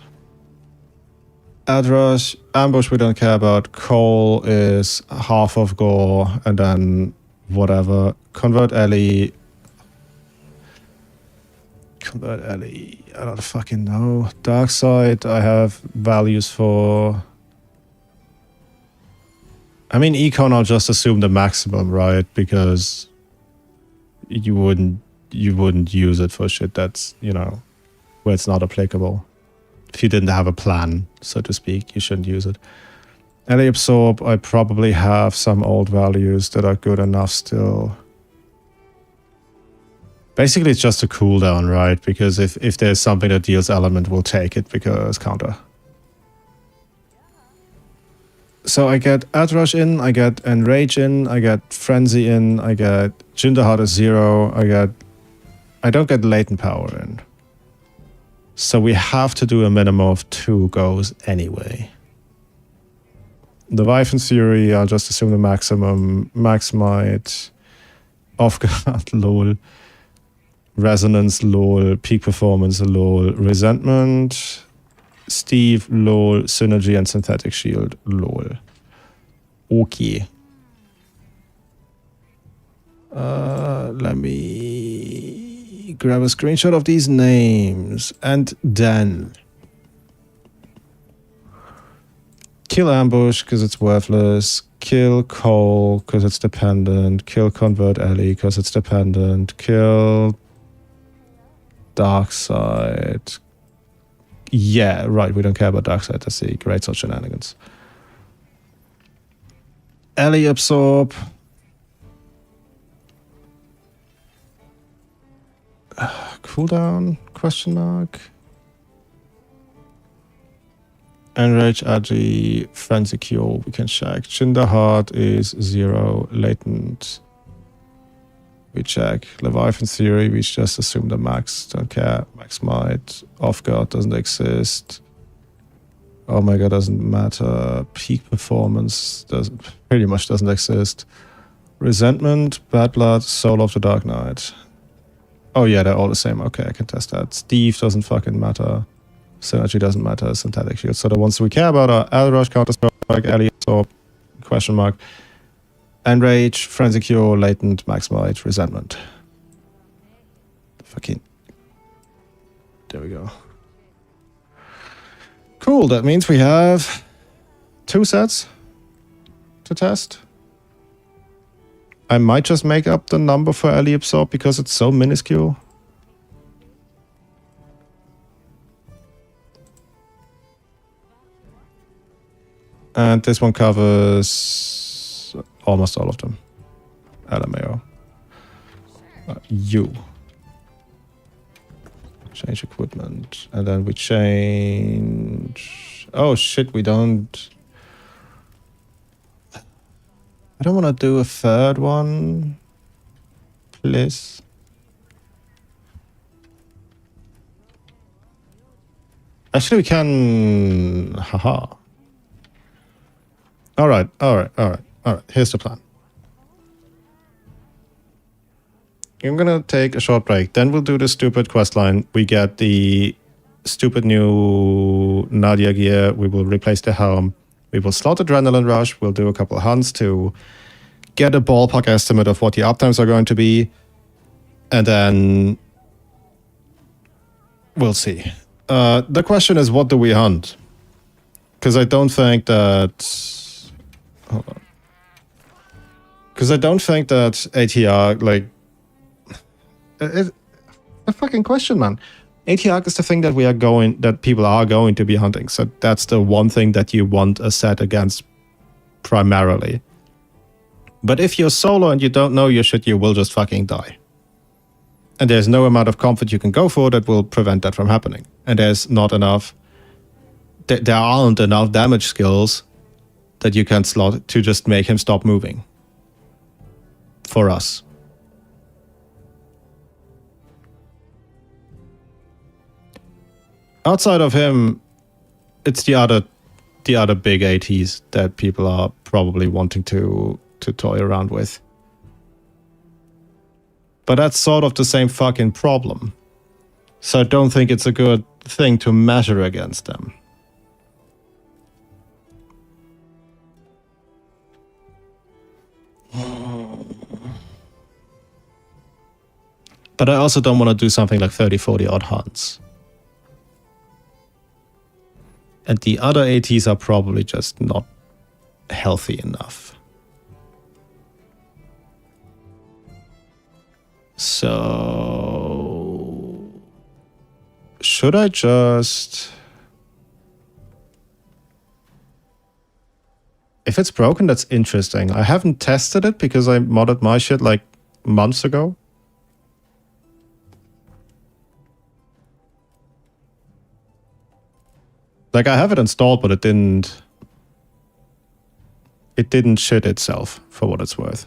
Ad Rush, Ambush we don't care about. Coal is half of Gore, and then whatever. Convert Ellie. I don't fucking know. Dark Side, I have values for. I mean, Econ, I'll just assume the maximum, right? Because you wouldn't use it for shit that's, you know, where it's not applicable. If you didn't have a plan, so to speak, you shouldn't use it. Ellie Absorb, I probably have some old values that are good enough still. Basically, it's just a cooldown, right? Because if there's something that deals element, we'll take it because counter. So I get Ad Rush in, I get Enrage in, I get Frenzy in, I get Jinderheart is 0, I don't get Latent Power in. So we have to do a minimum of 2 goes anyway. Leviathan Fury, I'll just assume the maximum. Max Might, Off Guard, lol. Resonance, lol. Peak Performance, lol. Resentment, Steve, lol. Synergy and Synthetic Shield, lol. Okay. Let me grab a screenshot of these names. And then kill Ambush because it's worthless. Kill Cole because it's dependent. Kill Convert Ellie because it's dependent. Kill Dark Side. Yeah, right. We don't care about Dark Side. That's the great sort shenanigans. Ellie Absorb. Cooldown? Question mark. Enrage, Agi, Frenzy Cure, we can check. Jinderheart is 0. Latent, we check. Leviathan Theory, we just assume the max. Don't care. Max Might. Off Guard doesn't exist. Omega doesn't matter. Peak Performance pretty much doesn't exist. Resentment, Bad Blood, Soul of the Dark Knight. Oh yeah, they're all the same. Okay, I can test that. Steve doesn't fucking matter. Synergy doesn't matter. Synthetic Shield. So the ones we care about are Al Rush, Counter-Strike, Ellie, Absorb, question mark, Enrage, Frenzy Cure, Latent, Max Might, Resentment. Fucking. There we go. Cool, that means we have 2 sets to test. I might just make up the number for Ellie Absorb because it's so minuscule. And this one covers almost all of them. LMAO. You. Change equipment. And then we change... Oh shit, we don't... I don't want to do a third one. Please. Actually, we can... Haha. All right. Here's the plan. I'm gonna take a short break. Then we'll do the stupid quest line. We get the stupid new Nadia gear. We will replace the helm. We will slot Adrenaline Rush. We'll do a couple of hunts to get a ballpark estimate of what the uptimes are going to be. And then we'll see. The question is, what do we hunt? Because I don't think that... Hold on. Because I don't think that ATR, like... It's a fucking question, man. ATR is the thing that people are going to be hunting. So that's the one thing that you want a set against primarily. But if you're solo and you don't know your shit, you will just fucking die. And there's no amount of comfort you can go for that will prevent that from happening. And there's not enough... There aren't enough damage skills that you can slot to just make him stop moving. For us. Outside of him, it's the other big ATs that people are probably wanting to toy around with. But that's sort of the same fucking problem. So I don't think it's a good thing to measure against them. But I also don't want to do something like 30, 40 odd hunts. And the other ATs are probably just not healthy enough. So... should I just... If it's broken, that's interesting. I haven't tested it because I modded my shit like months ago. Like, I have it installed, but it didn't shit itself, for what it's worth.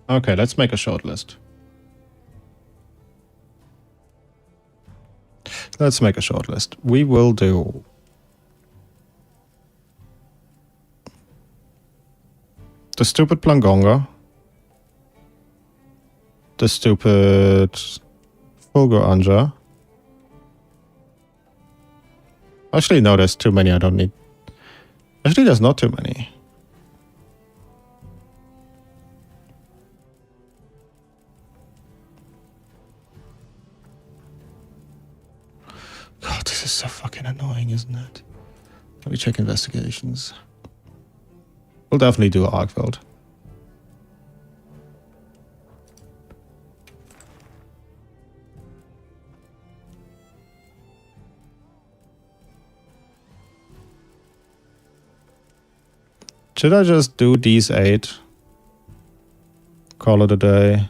Okay, let's make a short list. Let's make a short list. We will do... the stupid Plangonga. The stupid Fulgur Anja. Actually, no, there's too many I don't need. Actually, there's not too many. God, this is so fucking annoying, isn't it? Let me check investigations. We'll definitely do Arghveld. Should I just do these 8? Call it a day.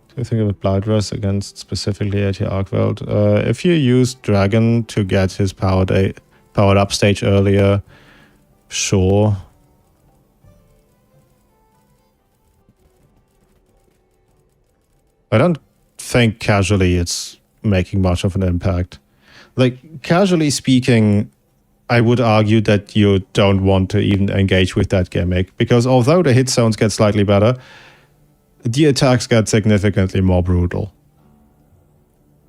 Do you think of a Blight Rush against specifically at your Arghveld? If you use Dragon to get his powered up stage earlier, sure. I don't think casually it's making much of an impact. Like, casually speaking, I would argue that you don't want to even engage with that gimmick, because although the hit zones get slightly better, the attacks get significantly more brutal.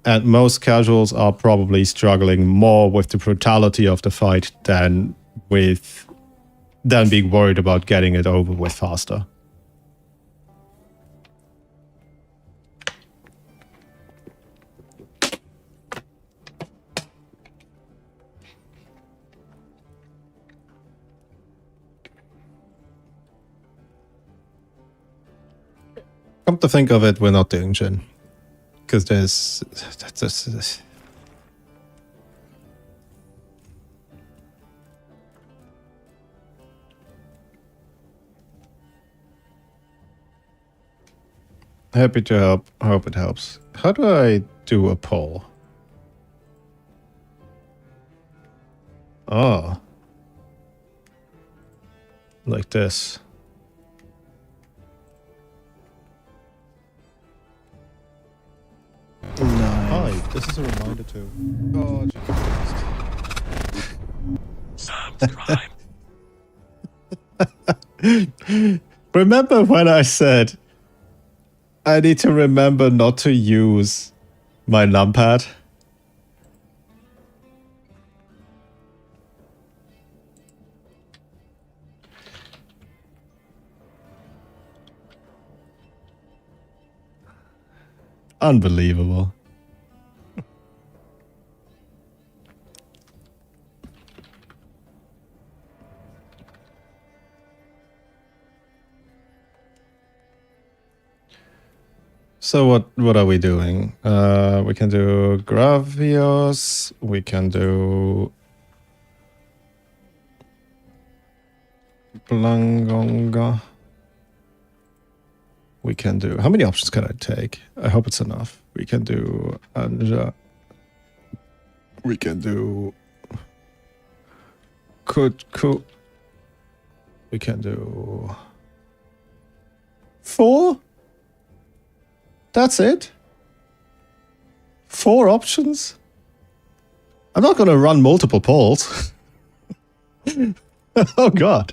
And most casuals are probably struggling more with the brutality of the fight than being worried about getting it over with faster. Come to think of it, we're not doing Jin. Because there's... Happy to help. Hope it helps. How do I do a poll? Oh. like this.
Nice.
Hi, this is a reminder too. Oh, Jesus. Remember when I said I need to remember not to use my numpad? Unbelievable. So what are we doing? We can do Gravios, we can do Blangonga. We can do... How many options can I take? I hope it's enough. We can do Anja. We can do Kutku. We can do 4? That's it? 4 options? I'm not going to run multiple polls. Oh god.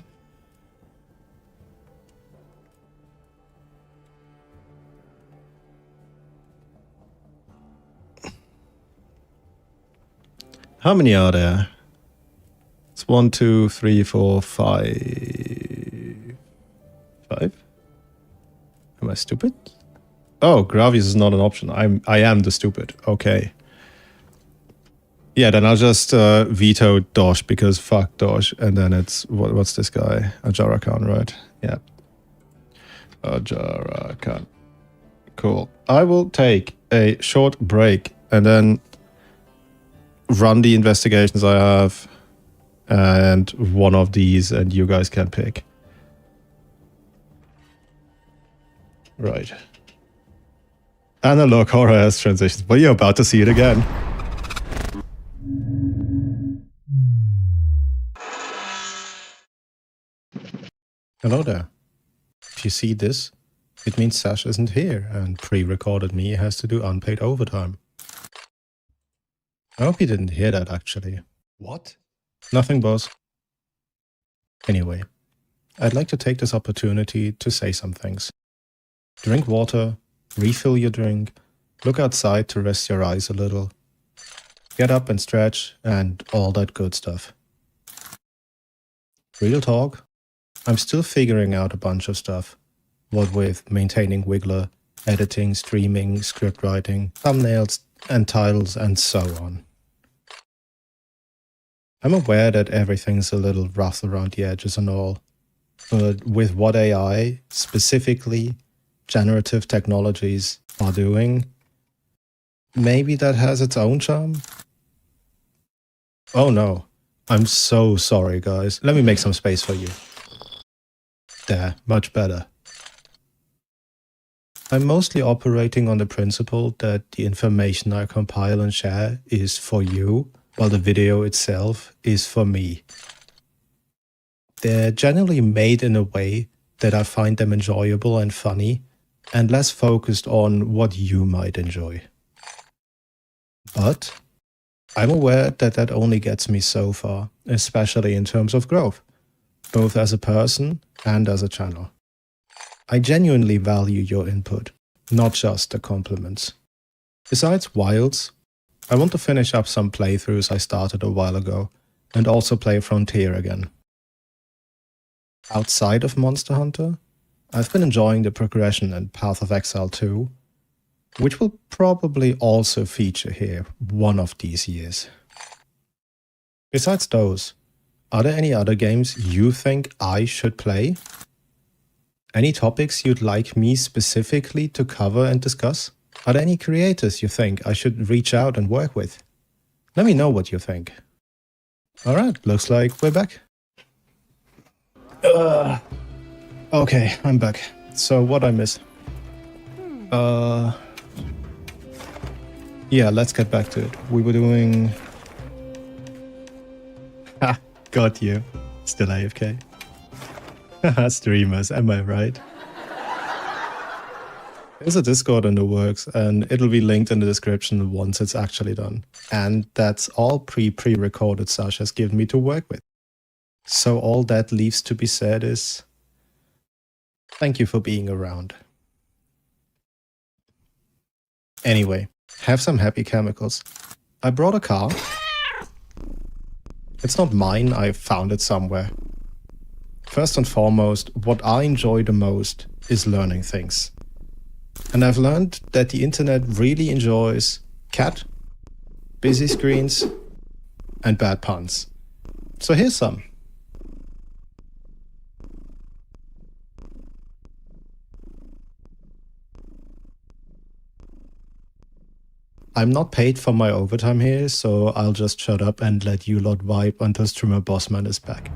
How many are there? It's 1, 2, 3, 4, 5. 5? Am I stupid? Oh, Gravius is not an option. I am the stupid. Okay. Yeah, then I'll just veto Dosh because fuck Dosh, and then it's what's this guy? Ajara-Khan, right? Yeah. Ajara-Khan. Cool. I will take a short break and then run the investigations I have and one of these, and you guys can pick. Right. Analog horror has transitions, but you're about to see it again. Hello there. If you see this, it means Sasch isn't here, and pre-recorded me has to do unpaid overtime. I hope you didn't hear that, actually. What? Nothing, boss. Anyway, I'd like to take this opportunity to say some things. Drink water, refill your drink, look outside to rest your eyes a little, get up and stretch, and all that good stuff. Real talk, I'm still figuring out a bunch of stuff. What with maintaining Wiggler, editing, streaming, script writing, thumbnails, and titles, and so on. I'm aware that everything's a little rough around the edges and all, but with what AI, specifically generative technologies, are doing, maybe that has its own charm? Oh no, I'm so sorry guys. Let me make some space for you. There, much better. I'm mostly operating on the principle that the information I compile and share is for you, while the video itself is for me. They're generally made in a way that I find them enjoyable and funny, and less focused on what you might enjoy. But I'm aware that that only gets me so far, especially in terms of growth, both as a person and as a channel. I genuinely value your input, not just the compliments. Besides Wilds, I want to finish up some playthroughs I started a while ago, and also play Frontier again. Outside of Monster Hunter, I've been enjoying the progression in Path of Exile 2, which will probably also feature here one of these years. Besides those, are there any other games you think I should play? Any topics you'd like me specifically to cover and discuss? Are there any creators you think I should reach out and work with? Let me know what you think. Alright, looks like we're back. Okay, I'm back. So what I miss? Yeah, let's get back to it. We were doing... Ha! Got you. Still AFK. Streamers, am I right? There's a Discord in the works, and it'll be linked in the description once it's actually done. And that's all pre-recorded Sasch has given me to work with. So all that leaves to be said is, thank you for being around. Anyway, have some happy chemicals. I brought a car. It's not mine, I found it somewhere. First and foremost, what I enjoy the most is learning things. And I've learned that the internet really enjoys cat, busy screens, and bad puns. So here's some. I'm not paid for my overtime here, so I'll just shut up and let you lot vibe until streamer Bossman is back.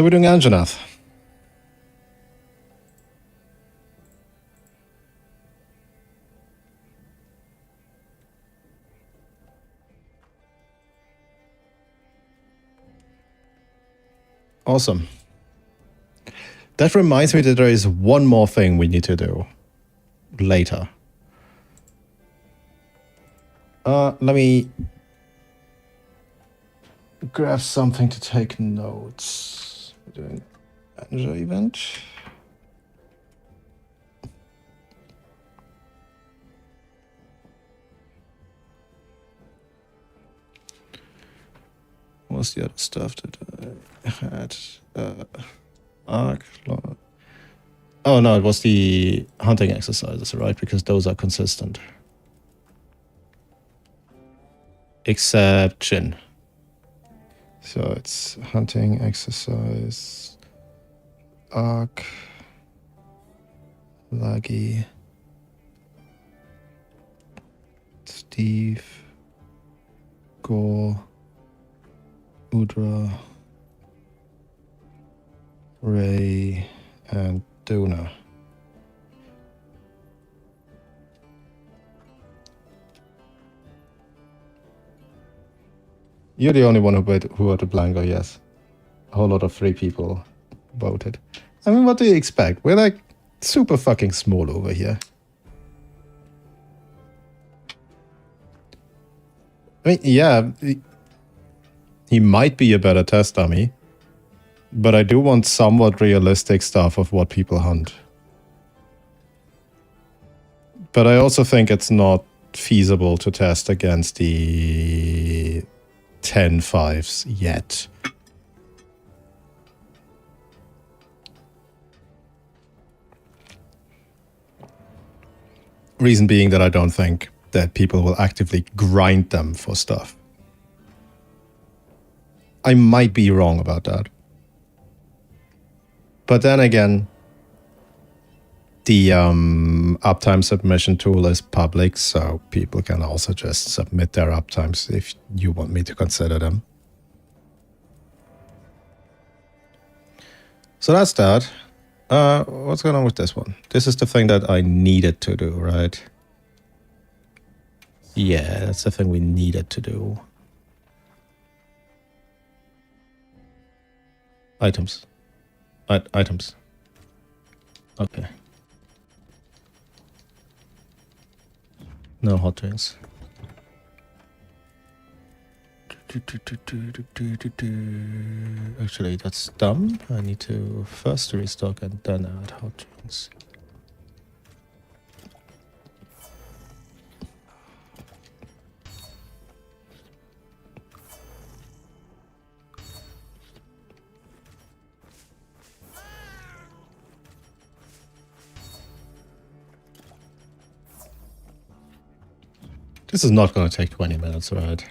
So we're doing Anjanath. Awesome. That reminds me that there is one more thing we need to do later. Let me grab something to take notes. We're doing Anja event. What's the other stuff that I had? Argh. Oh no, it was the hunting exercises, right? Because those are consistent. Exception. So it's hunting exercise, Argh, Laggy, Steve, Gore, Udra, Ray, and Duna. You're the only one who voted Blanco, yes. A whole lot of 3 people voted. I mean, what do you expect? We're like super fucking small over here. I mean, yeah, he might be a better test dummy, but I do want somewhat realistic stuff of what people hunt. But I also think it's not feasible to test against the 10 5s yet. Reason being that I don't think that people will actively grind them for stuff. I might be wrong about that. But then again, the uptime submission tool is public, so people can also just submit their uptimes if you want me to consider them. So that's that. What's going on with this one? This is the thing that I needed to do, right? Yeah, that's the thing we needed to do. Items. Items. Okay. No hot drinks. Actually, that's dumb. I need to first restock and then add hot drinks. This is not going to take 20 minutes, right?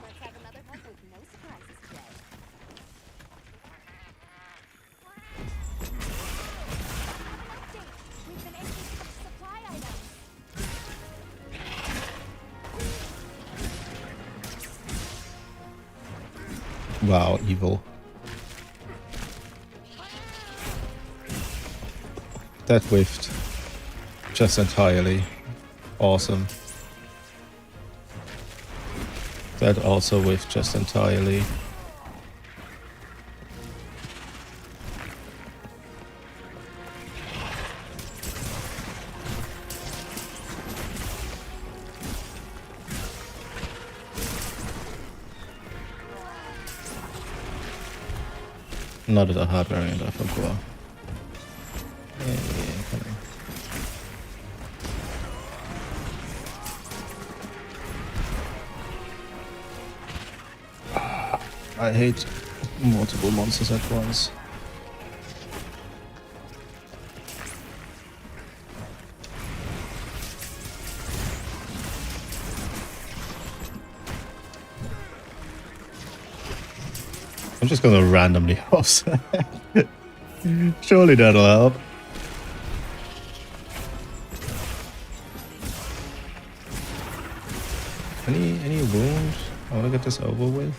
Let's have another hunt with no surprises today. Update. We've been able to switch supply items.
Wow, evil. That whiffed. Just entirely. Awesome. That also whiffed just entirely. Not at a hard variant, I forgot. I hate multiple monsters at once. I'm just gonna randomly offset. Surely that'll help. Any wounds? I wanna get this over with.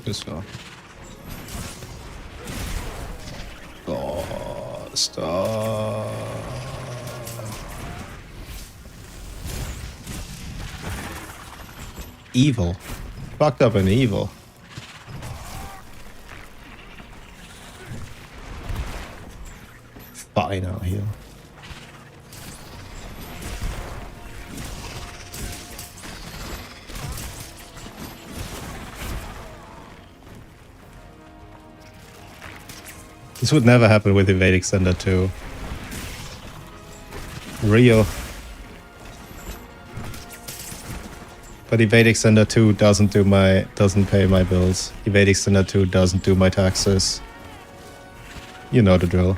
This go. Oh, stop. Evil. Fucked up and evil. Fine, I'll heal. This would never happen with Evade Extender 2. Real. But Evade Extender 2 doesn't pay my bills. Evade Extender 2 doesn't do my taxes. You know the drill.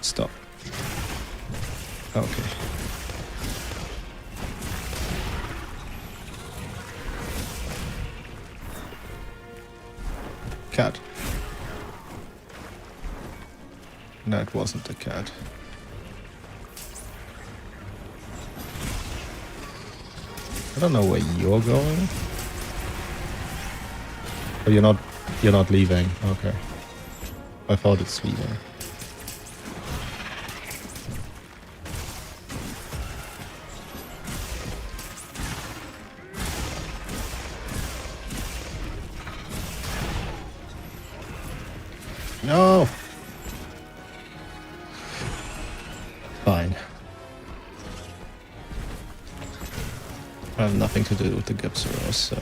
Stop. Okay. Cat. That wasn't a cat. I don't know where you're going. Oh, you're not leaving. Okay. I thought it's leaving. No. Fine. I have nothing to do with the Gipsero, so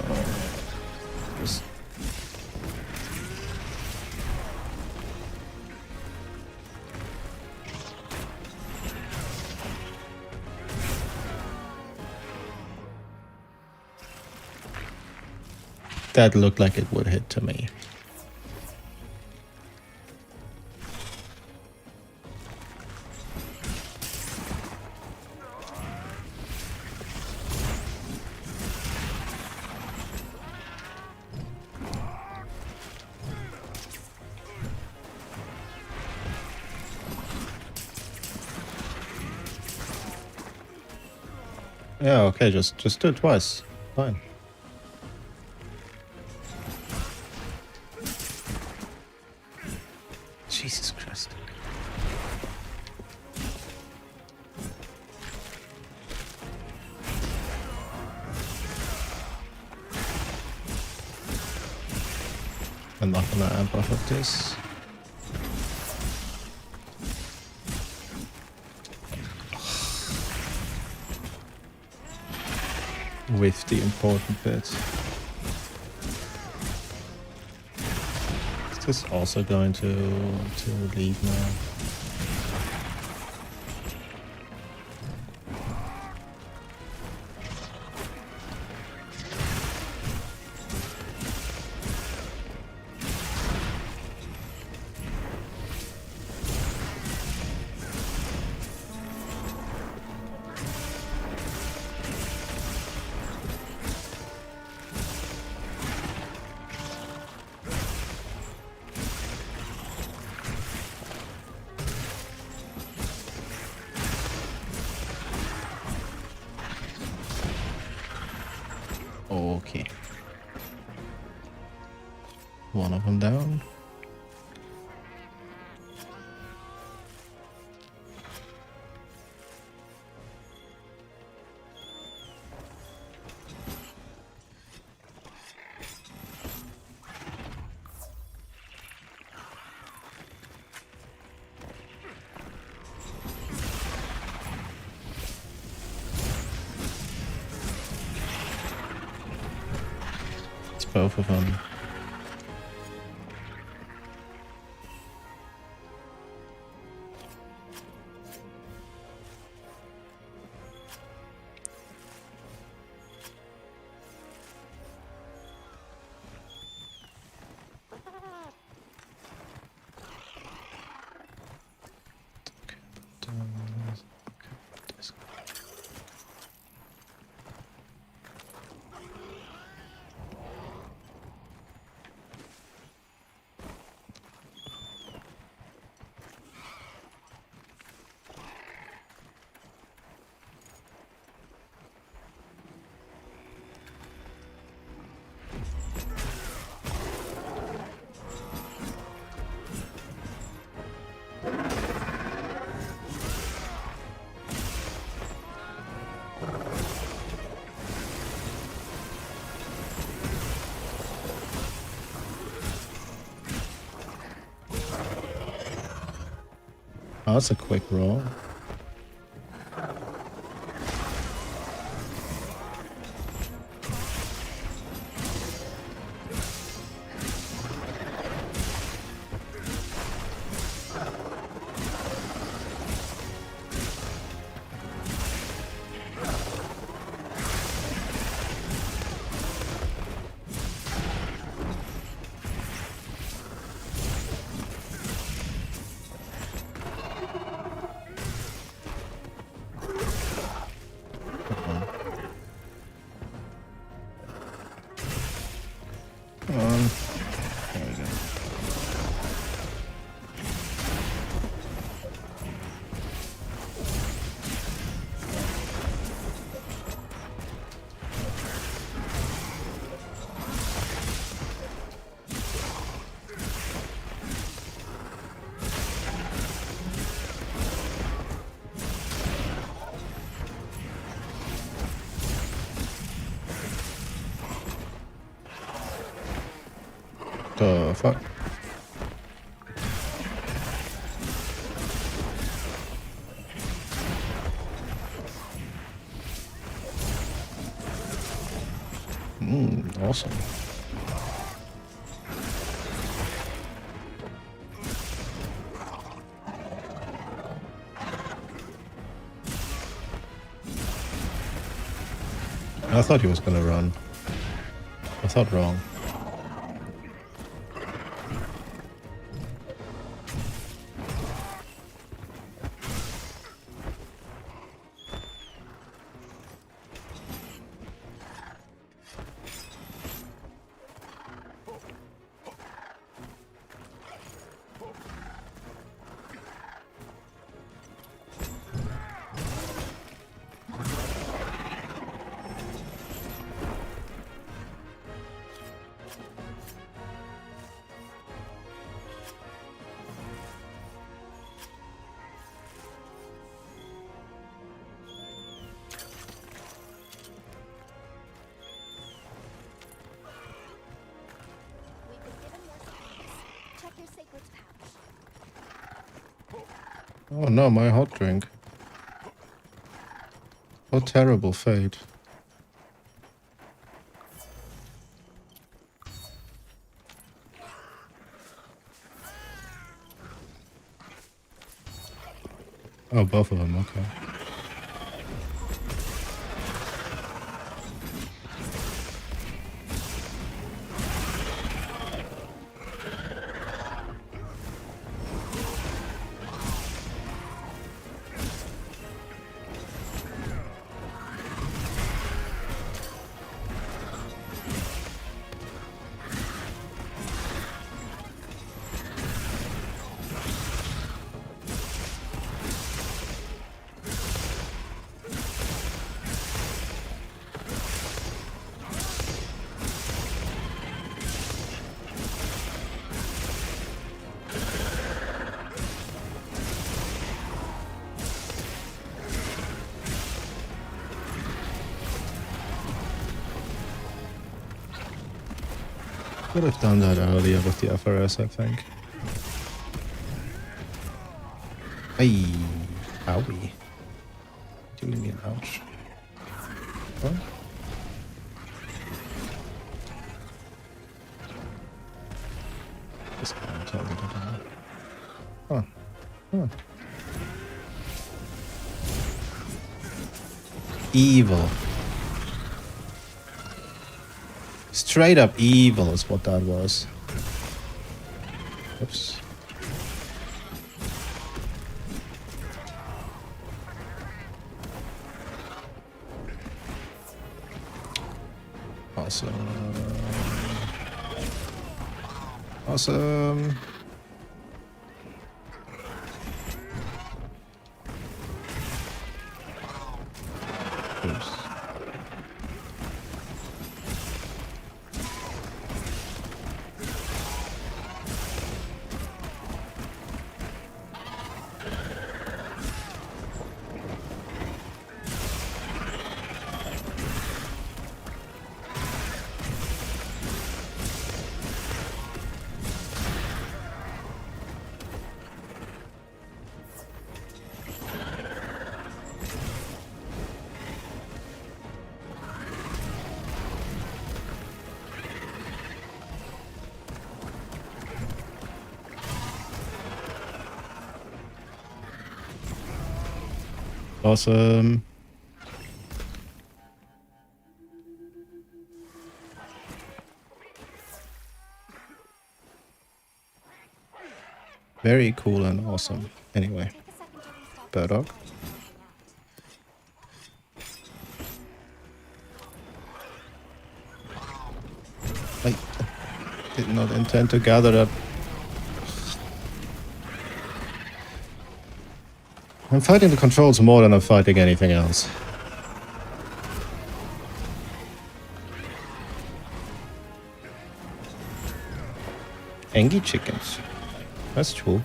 just that looked like it would hit to me. Yeah, okay, just do it twice. Fine. Jesus Christ. I'm not gonna amp off of this. With the important bit. Is this also going to leave now? Okay. One of them down. both of them. Oh, that's a quick roll. There we go. The fuck? Awesome. I thought he was gonna run. I thought wrong.
We've been given more supplies. Check your sacred pouch.
Oh no, my hot drink. What terrible fate. Oh, both of them, okay. Could have done that earlier with the FRS, I think. Hey, owie. Doing me an ouch. What? target at all. Huh. Huh. Evil. Straight up evil is what that was. Oops. Awesome. Awesome. Oops. Awesome. Very cool and awesome. Anyway, bird dog. I did not intend to gather that. I'm fighting the controls more than I'm fighting anything else. Angie chickens. That's cool.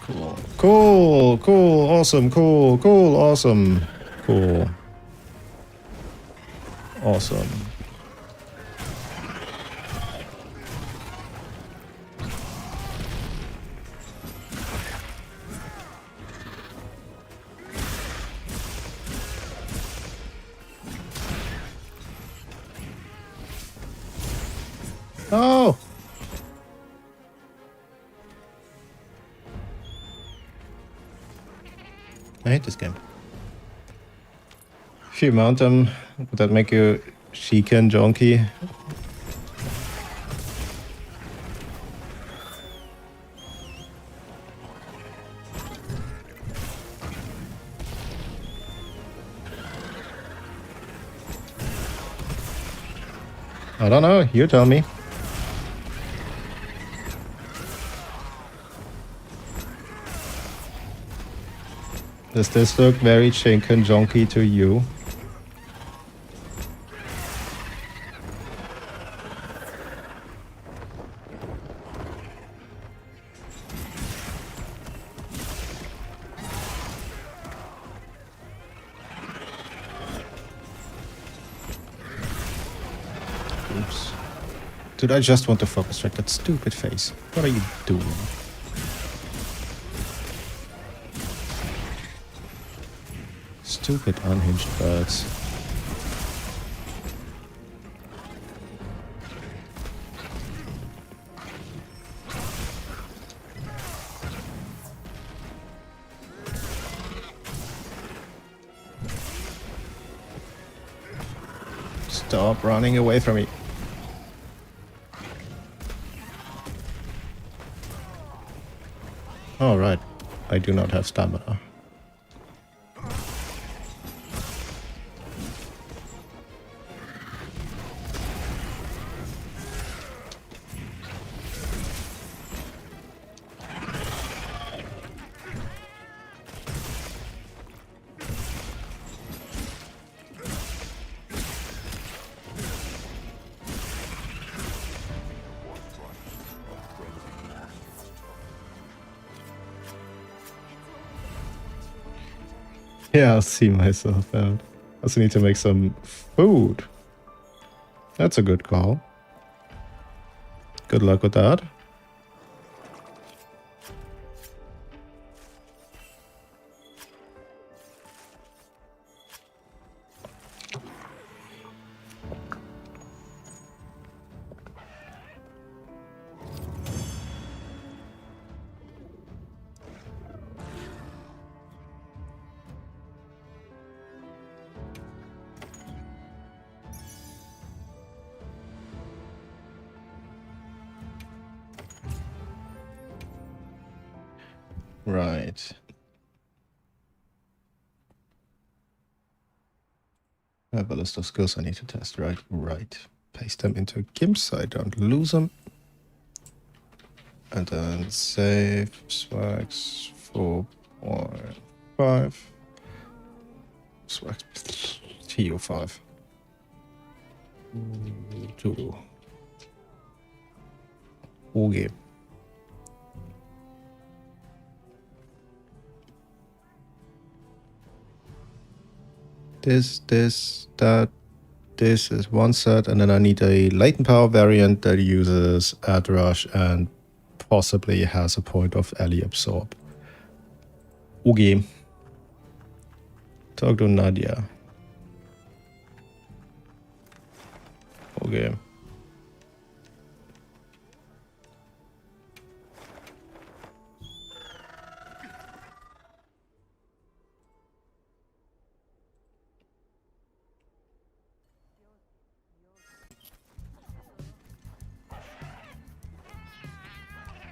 Cool. Cool, cool, awesome, cool, cool, awesome, cool. Awesome. Oh! I hate this game. If you mount them, would that make you chicken junkie? I don't know, you tell me. Does this look very chicken junky to you? Oops. Dude, I just want to focus track that stupid face. What are you doing? Stupid unhinged birds. Stop running away from me. All right, I do not have stamina. Yeah, I'll see myself out. I also need to make some food. That's a good call. Good luck with that. Right. I have a list of skills I need to test. Right. Right. Paste them into GIMP so I don't lose them. And then save swags 4.5. Swags TO5. 2. Okay. This, that, this is one set, and then I need a latent power variant that uses add rush and possibly has a point of ally absorb. Okay. Talk to Nadia. Okay.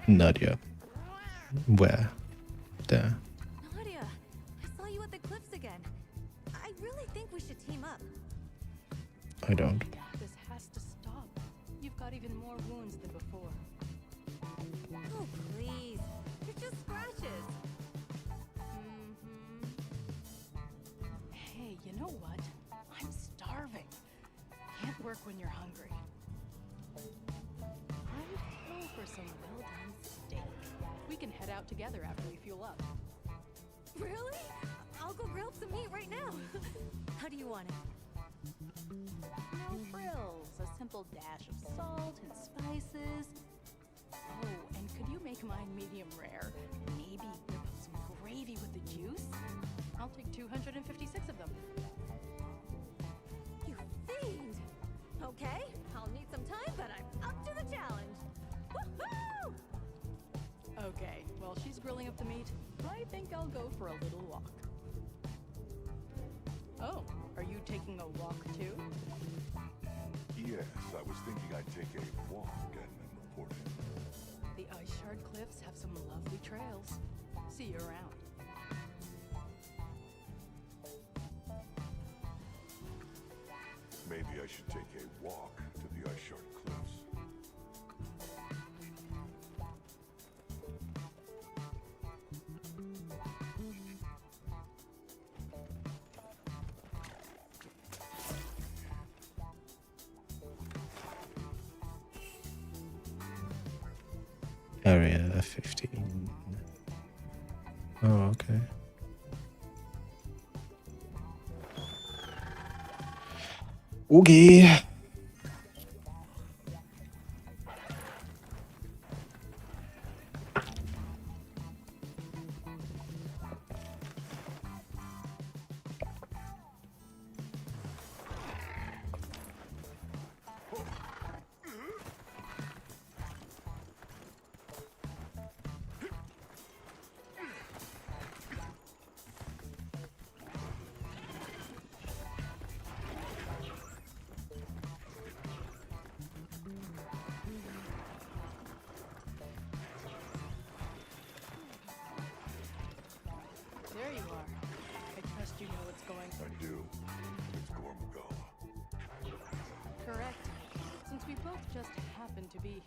Nadia. Where? There.
Nadia, I saw you at the cliffs again. I really think we should team up.
I don't.
This has to stop. You've got even more wounds than before.
Oh, please. They're just scratches.
Hey, you know what? I'm starving. Can't work when you're hungry. I'd go for some well-done steak. We can head out together after we fuel up.
Really? I'll go grill some meat right now. How do you want it?
No frills. A simple dash of salt and spices. Oh, and could you make mine medium rare? Maybe whip up some gravy with the juice? I'll take 256 of them.
You fiend! Okay, I'll need some time, but I'm up to the challenge. Woohoo!
Okay, while she's grilling up the meat, I think I'll go for a little walk. Oh, are you taking a walk too?
Yes, I was thinking I'd take a walk and then report it.
The Ice Shard Cliffs have some lovely trails. See you around.
Maybe I should take a walk to the Ice Shard Cliffs.
Area 15. Oh, okay. Okay.
There you are. I trust you know what's going
I do. It's Gormagala.
correct. Since we both just happen to be here.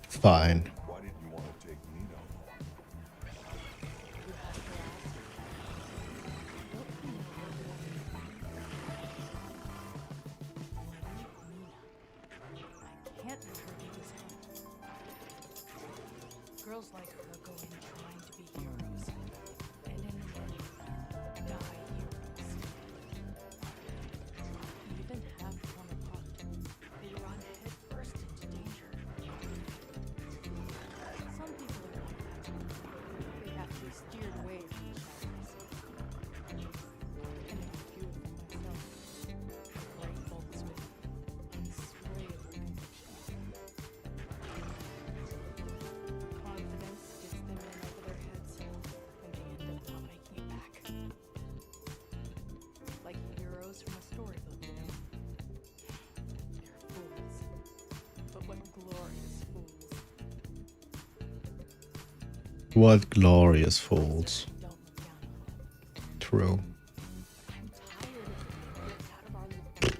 Fine.
Why didn't you want to take Nina?
You have to ask. Don't you know what Nina. I can't let her do this alone. Girls like her go in trying to be heroes, and in the end, die heroes. Even half torn apart, they run headfirst into danger. Some people are like that. They have to be steered away from the shadows. And a few of them myself. Bright bolts with unswayable conviction. Confidence
What glorious falls.
Don't look down on it.
True.
I'm tired of it. Get out of our little.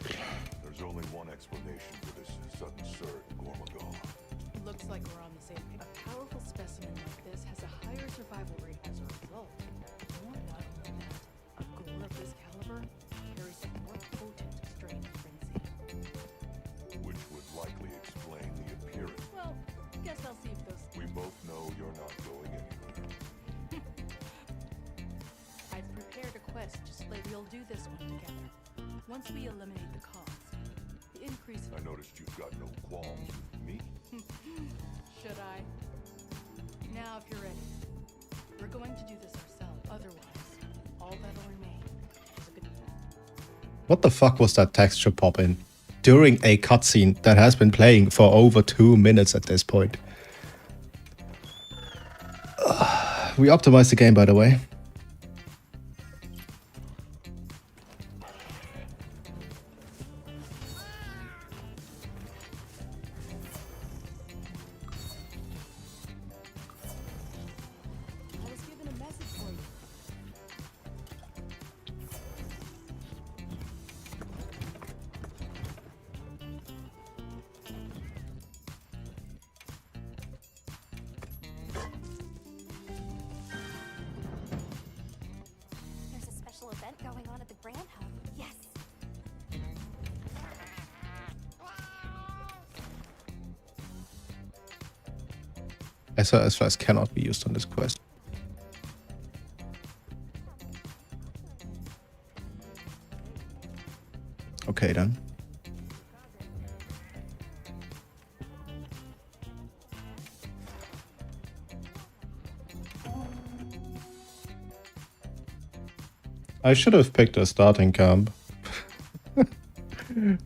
There's only one explanation for this sudden surge, Gormagal.
Looks like we're on the same page. A powerful specimen like this has a higher survival rate as a result. Not only that, a gore of this caliber carries a more potent strain of frenzy.
Which would likely explain the appearance.
Well, guess I'll see if those.
We both know you're not going anywhere.
I've prepared a quest just like we'll do this one together. Once we eliminate the cause, the increase.
I noticed you've got no qualms with me.
Should I? Now, if you're ready, we're going to do this ourselves. Otherwise, all that'll remain is a good.
What the fuck was that texture pop in? During a cutscene that has been playing for over 2 minutes at this point. We optimized the game, by the way.
I was given a message for you.
There's a special event going on at the Grand Hub. Yes.
SOS cannot be used on this quest. Okay then. I should have picked a starting camp.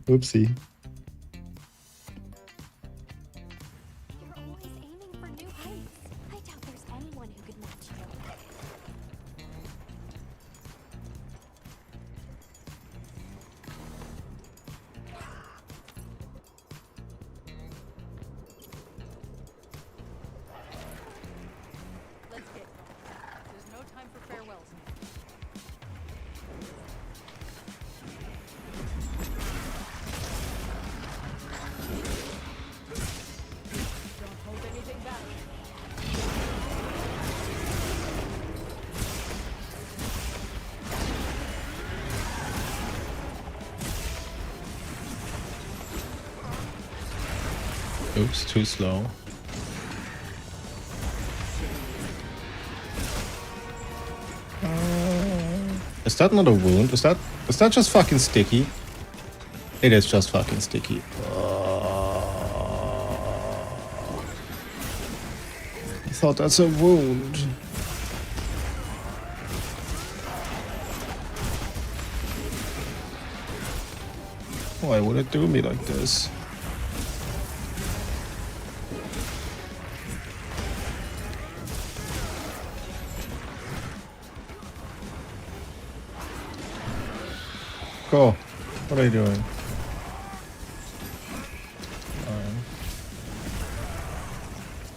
Oopsie.
You're always aiming for new heights. I doubt there's anyone who could match you.
Let's get going. There's no time for farewells now. Don't hold anything back.
Oops, too slow. Is that not a wound? Is that just fucking sticky? It is just fucking sticky. I thought that's a wound. Why would it do me like this? Go. What are you doing?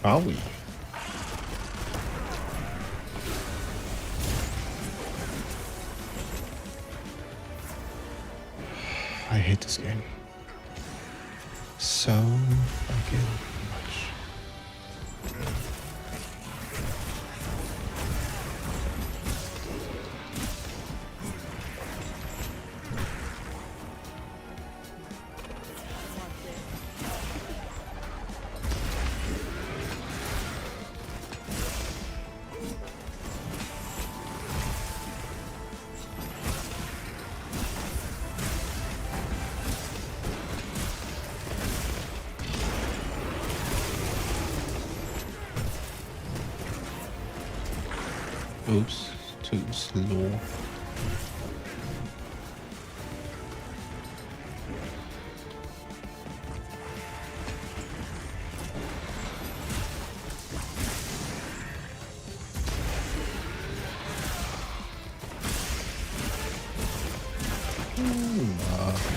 Are we? I hate this game. So fucking much. Oops, too slow.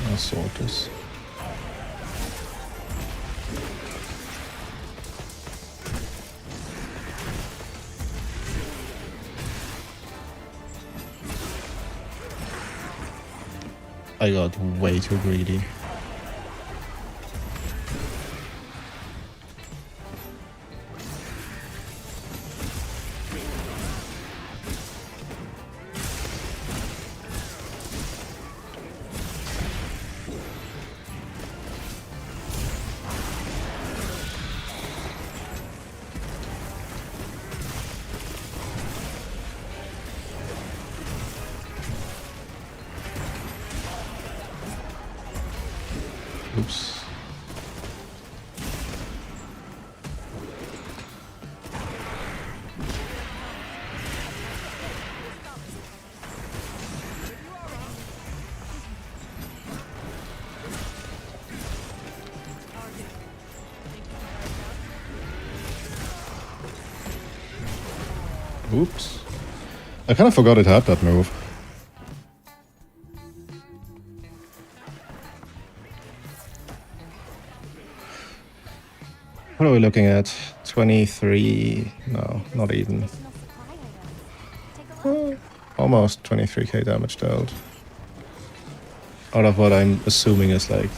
I'll sort this. I got way too greedy. Oops. Oops. I kind of forgot it had that move. What are we looking at? 23? No, not even.
Additional supply items. Take a look.
Almost 23k damage dealt. Out of what I'm assuming is like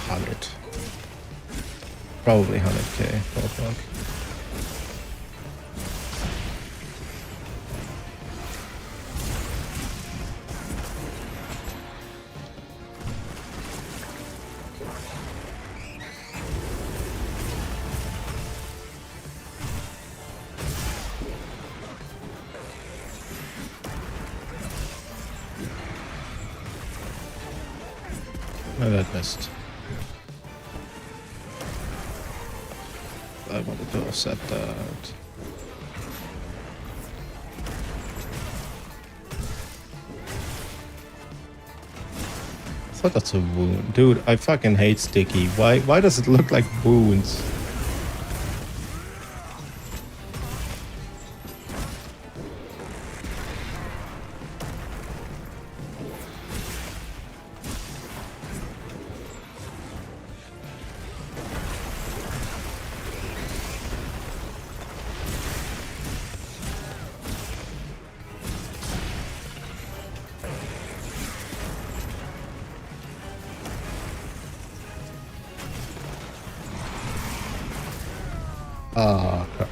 100. Probably 100k ballpark. Oh, that missed. I wanted to offset that. I thought that's a wound. Dude, I fucking hate sticky. Why does it look like wounds? Ah, crap.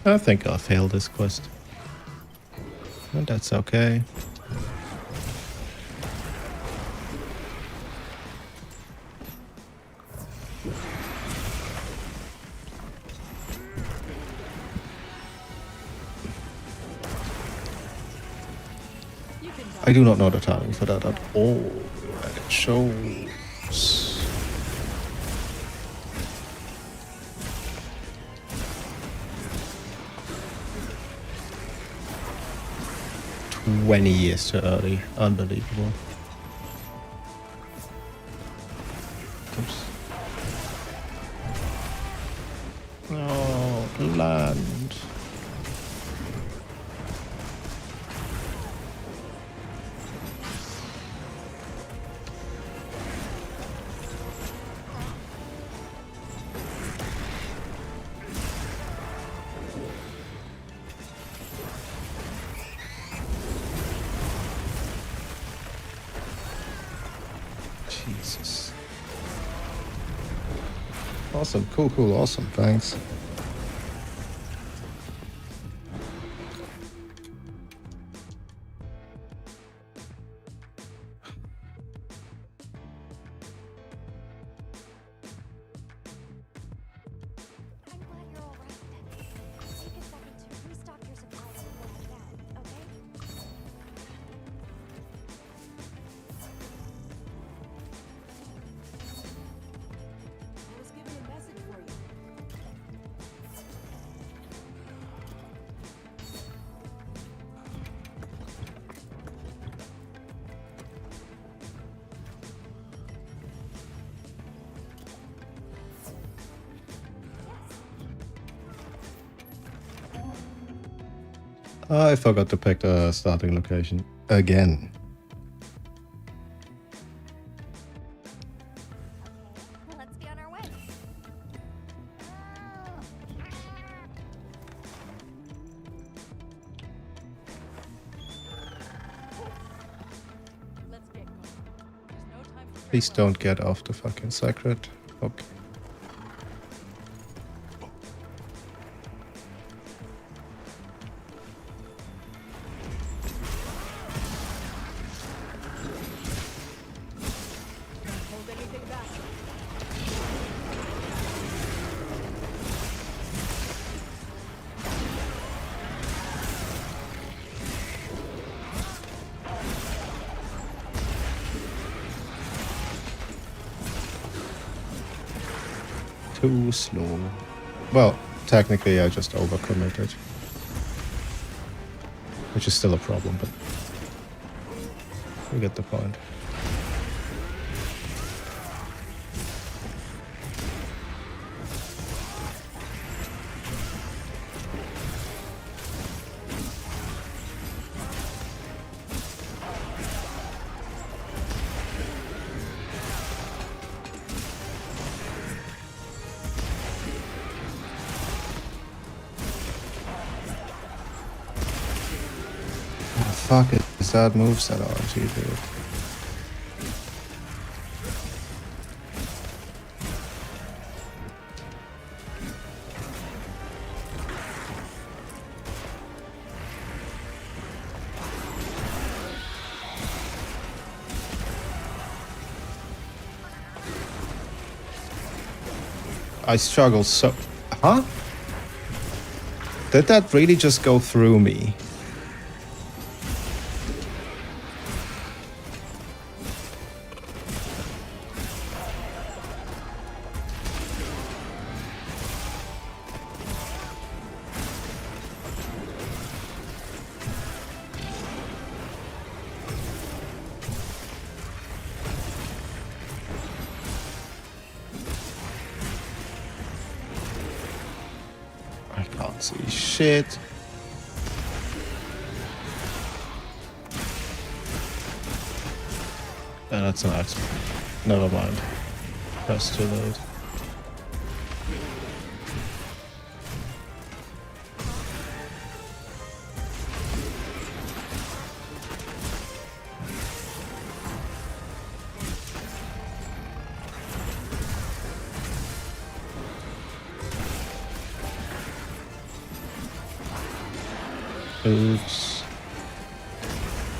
I think I'll fail this quest. And that's okay. I do not know the timing for that at all. And it shows. 20 years too early. Unbelievable. Oops. Oh, land. Jesus. Awesome, cool, awesome, thanks.
I'm glad you're all right. Take a second to restock your supplies before you head out, okay?
I was given a message for you.
I forgot to pick the starting location again.
Okay, let's be on our way.
Let's get going. There's no time for
Please don't get off the fucking secret. Okay.
hold anything back.
Too slow. Well, technically I just overcommitted. Which is still a problem, but you get the point. Fuck it, is that moveset RNG, dude? I struggle so... Huh? Did that really just go through me? I can't see shit. That's an accident. Never mind. That's too late. Oops.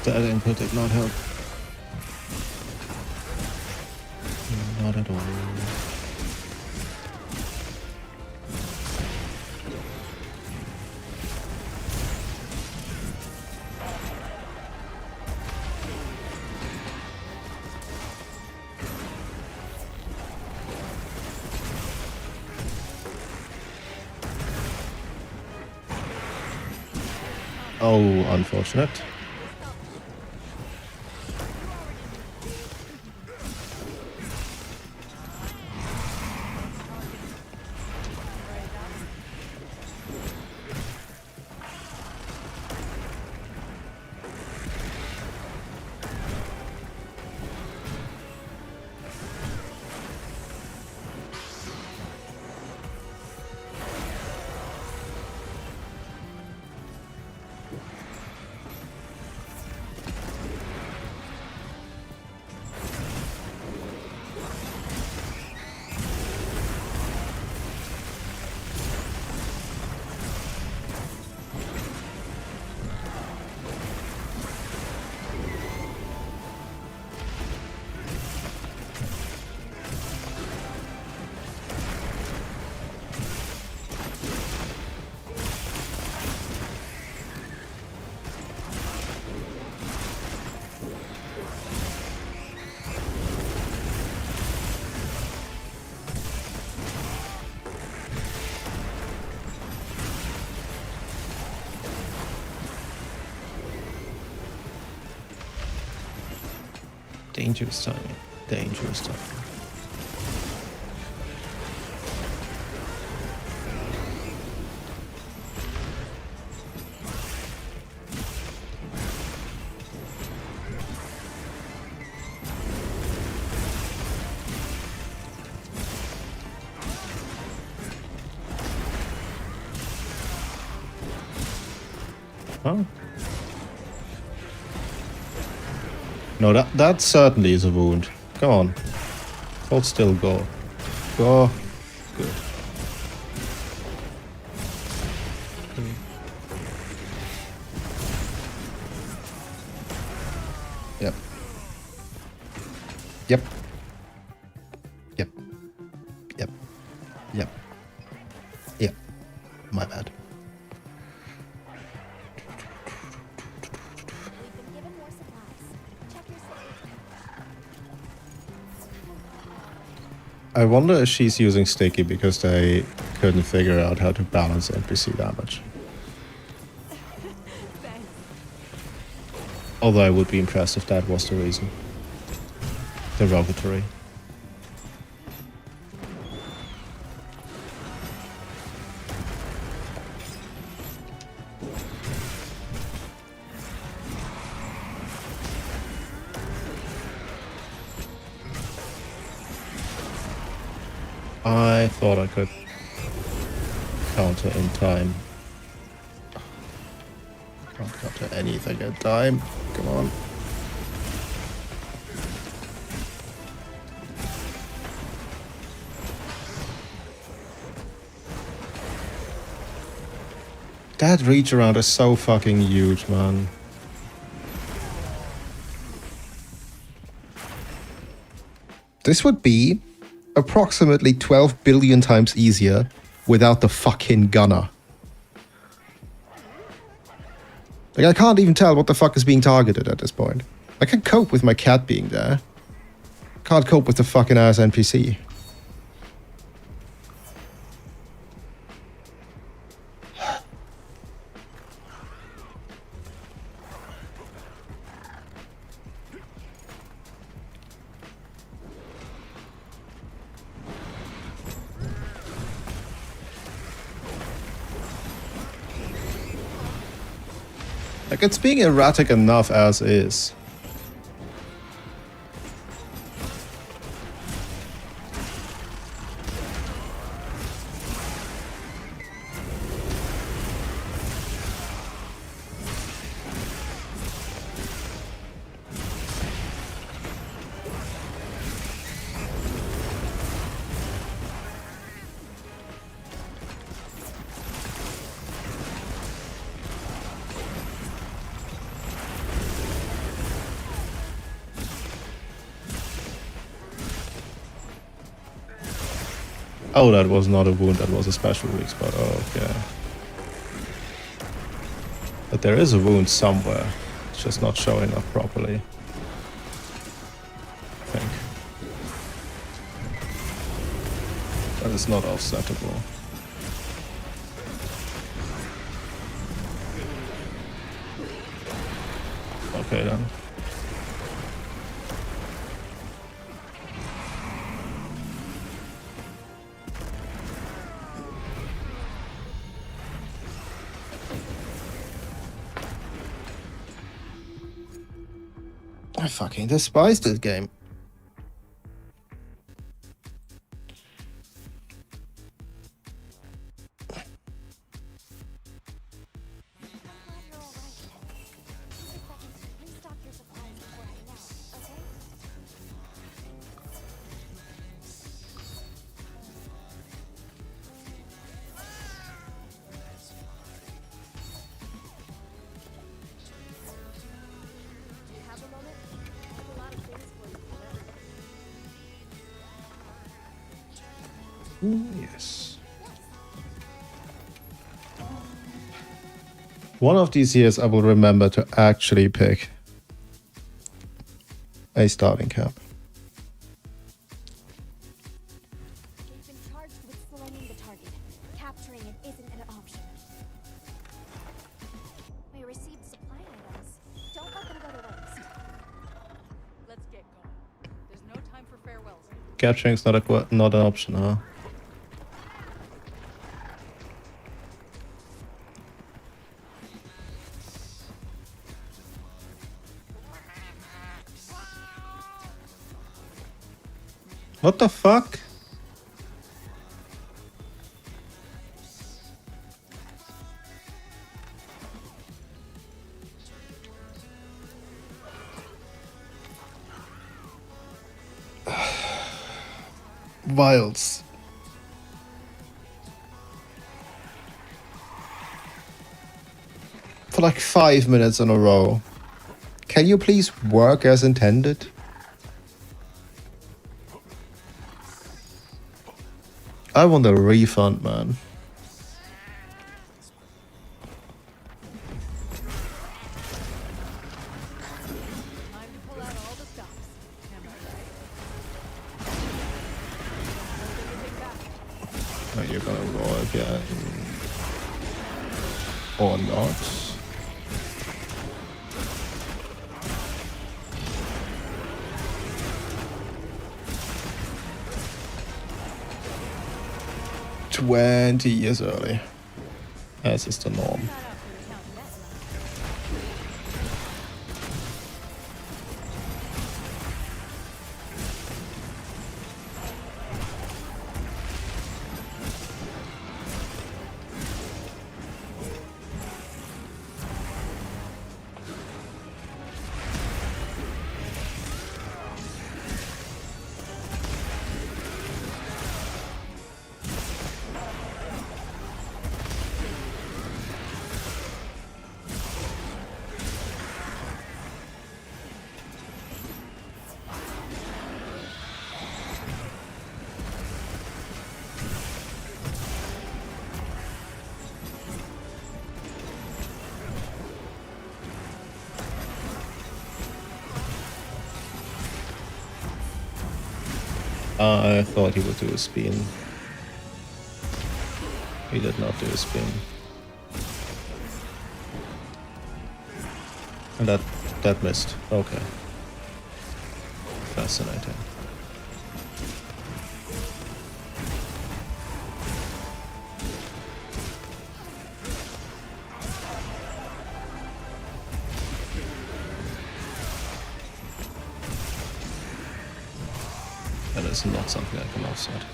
That input did not help. Not at all. Oh, unfortunate. Dangerous timing. Dangerous timing. Huh? No, that certainly is a wound. Come on. Hold still, go. Go. Good. Yep. Yep. Yep. Yep. Yep. Yep. My bad.
We've been given more supplies. Check your status.
I wonder if she's using Sticky because they couldn't figure out how to balance NPC damage.
Thanks.
Although I would be impressed if that was the reason. Derogatory. I thought I could counter in time. Can't counter anything in time. Come on. That reach around is so fucking huge, man. This would be approximately 12 billion times easier without the fucking gunner. Like, I can't even tell what the fuck is being targeted at this point. I can cope with my cat being there. Can't cope with the fucking ass NPC. Like, it's being erratic enough as is. Oh, that was not a wound, that was a special weak spot. Oh, okay. But there is a wound somewhere. It's just not showing up properly. I think. That is not offsettable. Okay then. I fucking despise this game.
Restock your supplies before heading out, okay? Do you have a moment? I have a lot of things for you to deliver.
Yes. One of these years I will remember to actually pick a starting camp.
You've been charged with slaying the target. Capturing it isn't an option. We received supply items. Don't let them go to waste.
Let's get going. There's no time for farewells.
Capturing's not an option, huh? What the fuck? vials. For like 5 minutes in a row. Can you please work as intended? I want a refund, man.
Time to pull out all the stops. Am I right? Don't hold anything back.
Are you gonna roll again? Or not? $20 early. As is the norm.
Not out for counting that much.
I thought he would do a spin. He did not do a spin. And that missed. Okay. Fascinating. That is not something I can offset.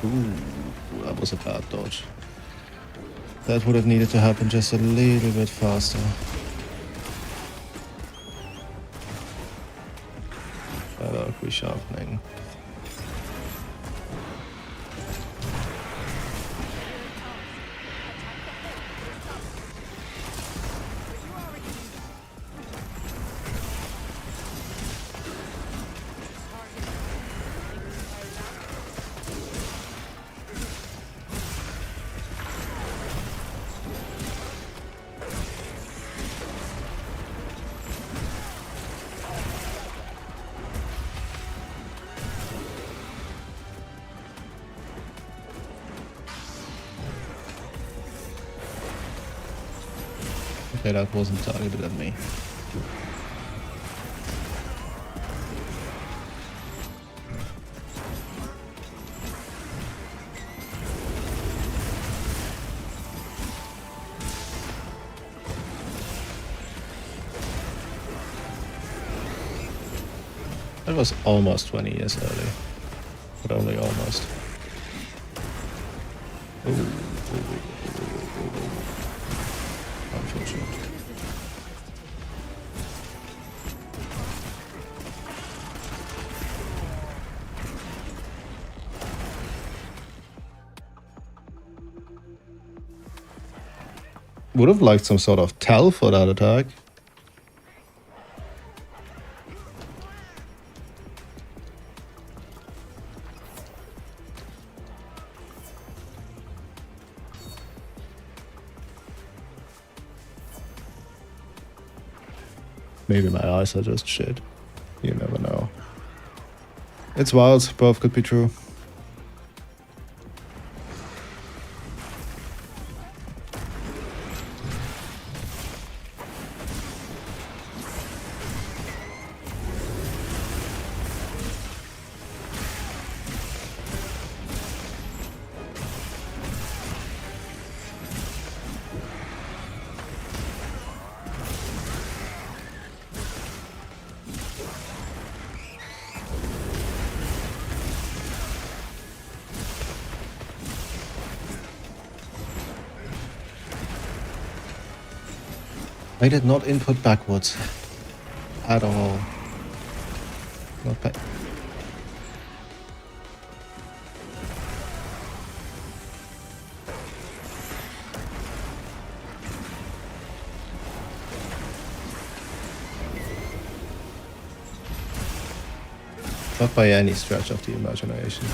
Ooh, that was a bad dodge. That would have needed to happen just a little bit faster. Better resharpening. Okay, that wasn't targeted at me. That was almost 20 years early, but only almost. Ooh. Unfortunate. Would have liked some sort of tell for that attack. Maybe my eyes are just shit. You never know. It's wild. Both could be true. I did not input backwards at all. Not back. Not by any stretch of the imagination.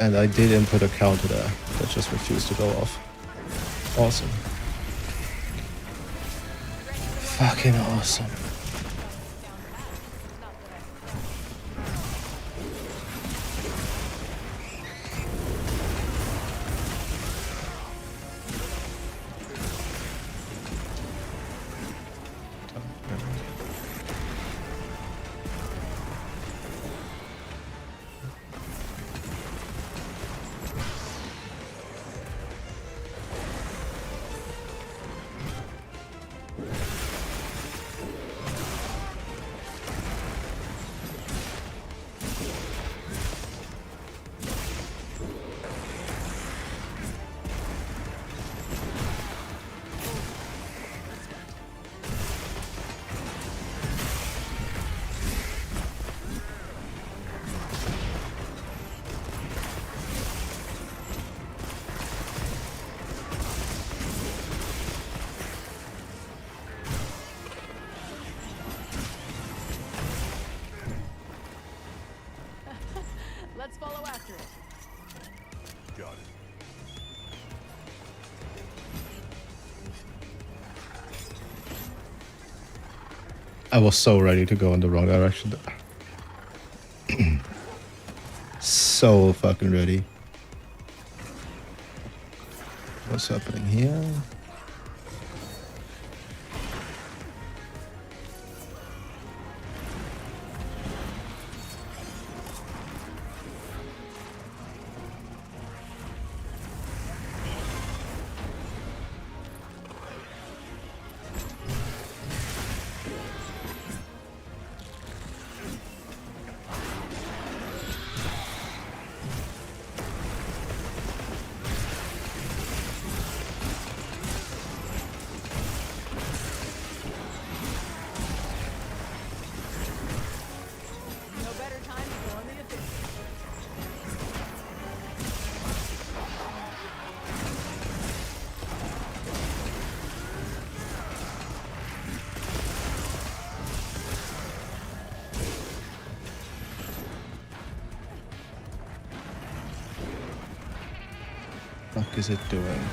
And I did input a counter there that just refused to go off. Awesome. Fucking awesome.
Let's follow after it.
Got it.
I was so ready to go in the wrong direction. So fucking ready. What's happening here?
No better time to go on the offensive.
Fuck is it doing?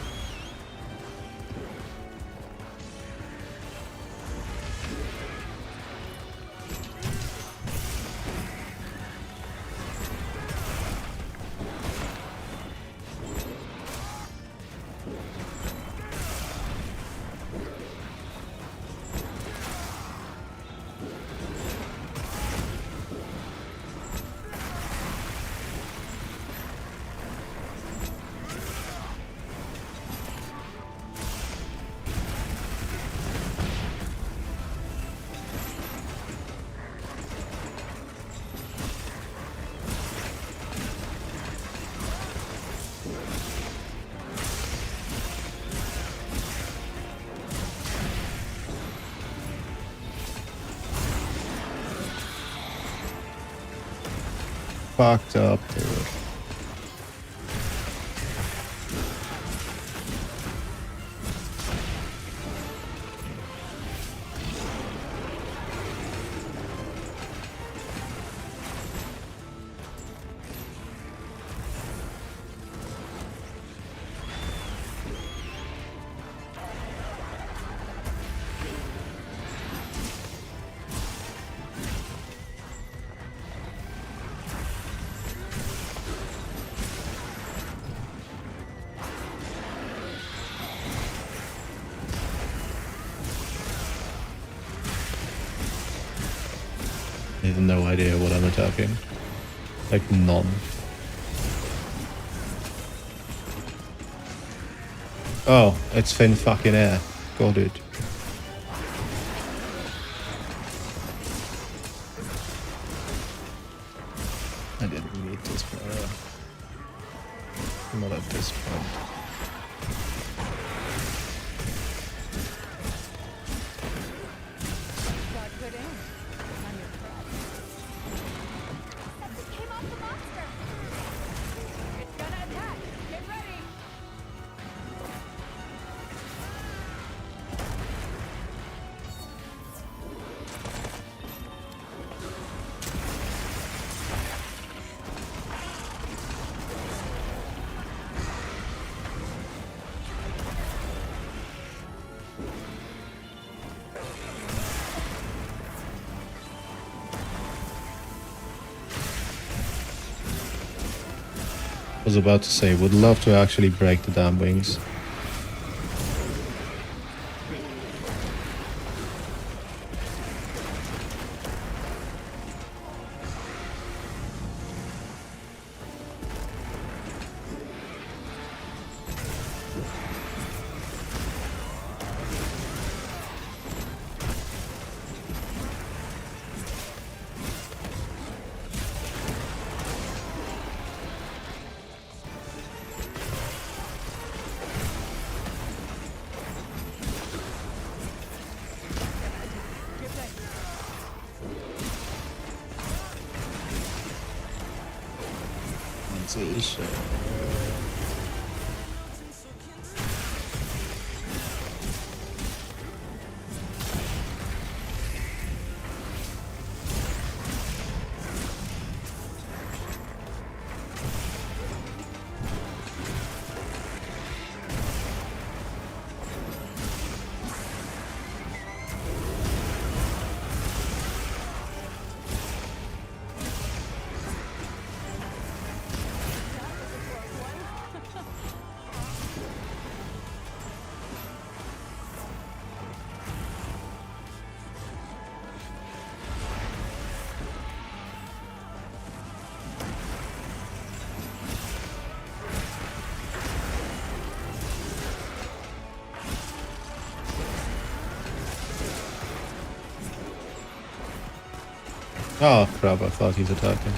Fucked up, dude. I have no idea what I'm attacking. Like, none. Oh, it's thin fucking air. Got it. I didn't need this, not at this point.
Got good aim. On your threat. Something came off the monster. It's gonna attack. Get ready.
I was about to say, would love to actually break the damn wings. Oh crap, I thought he's attacking.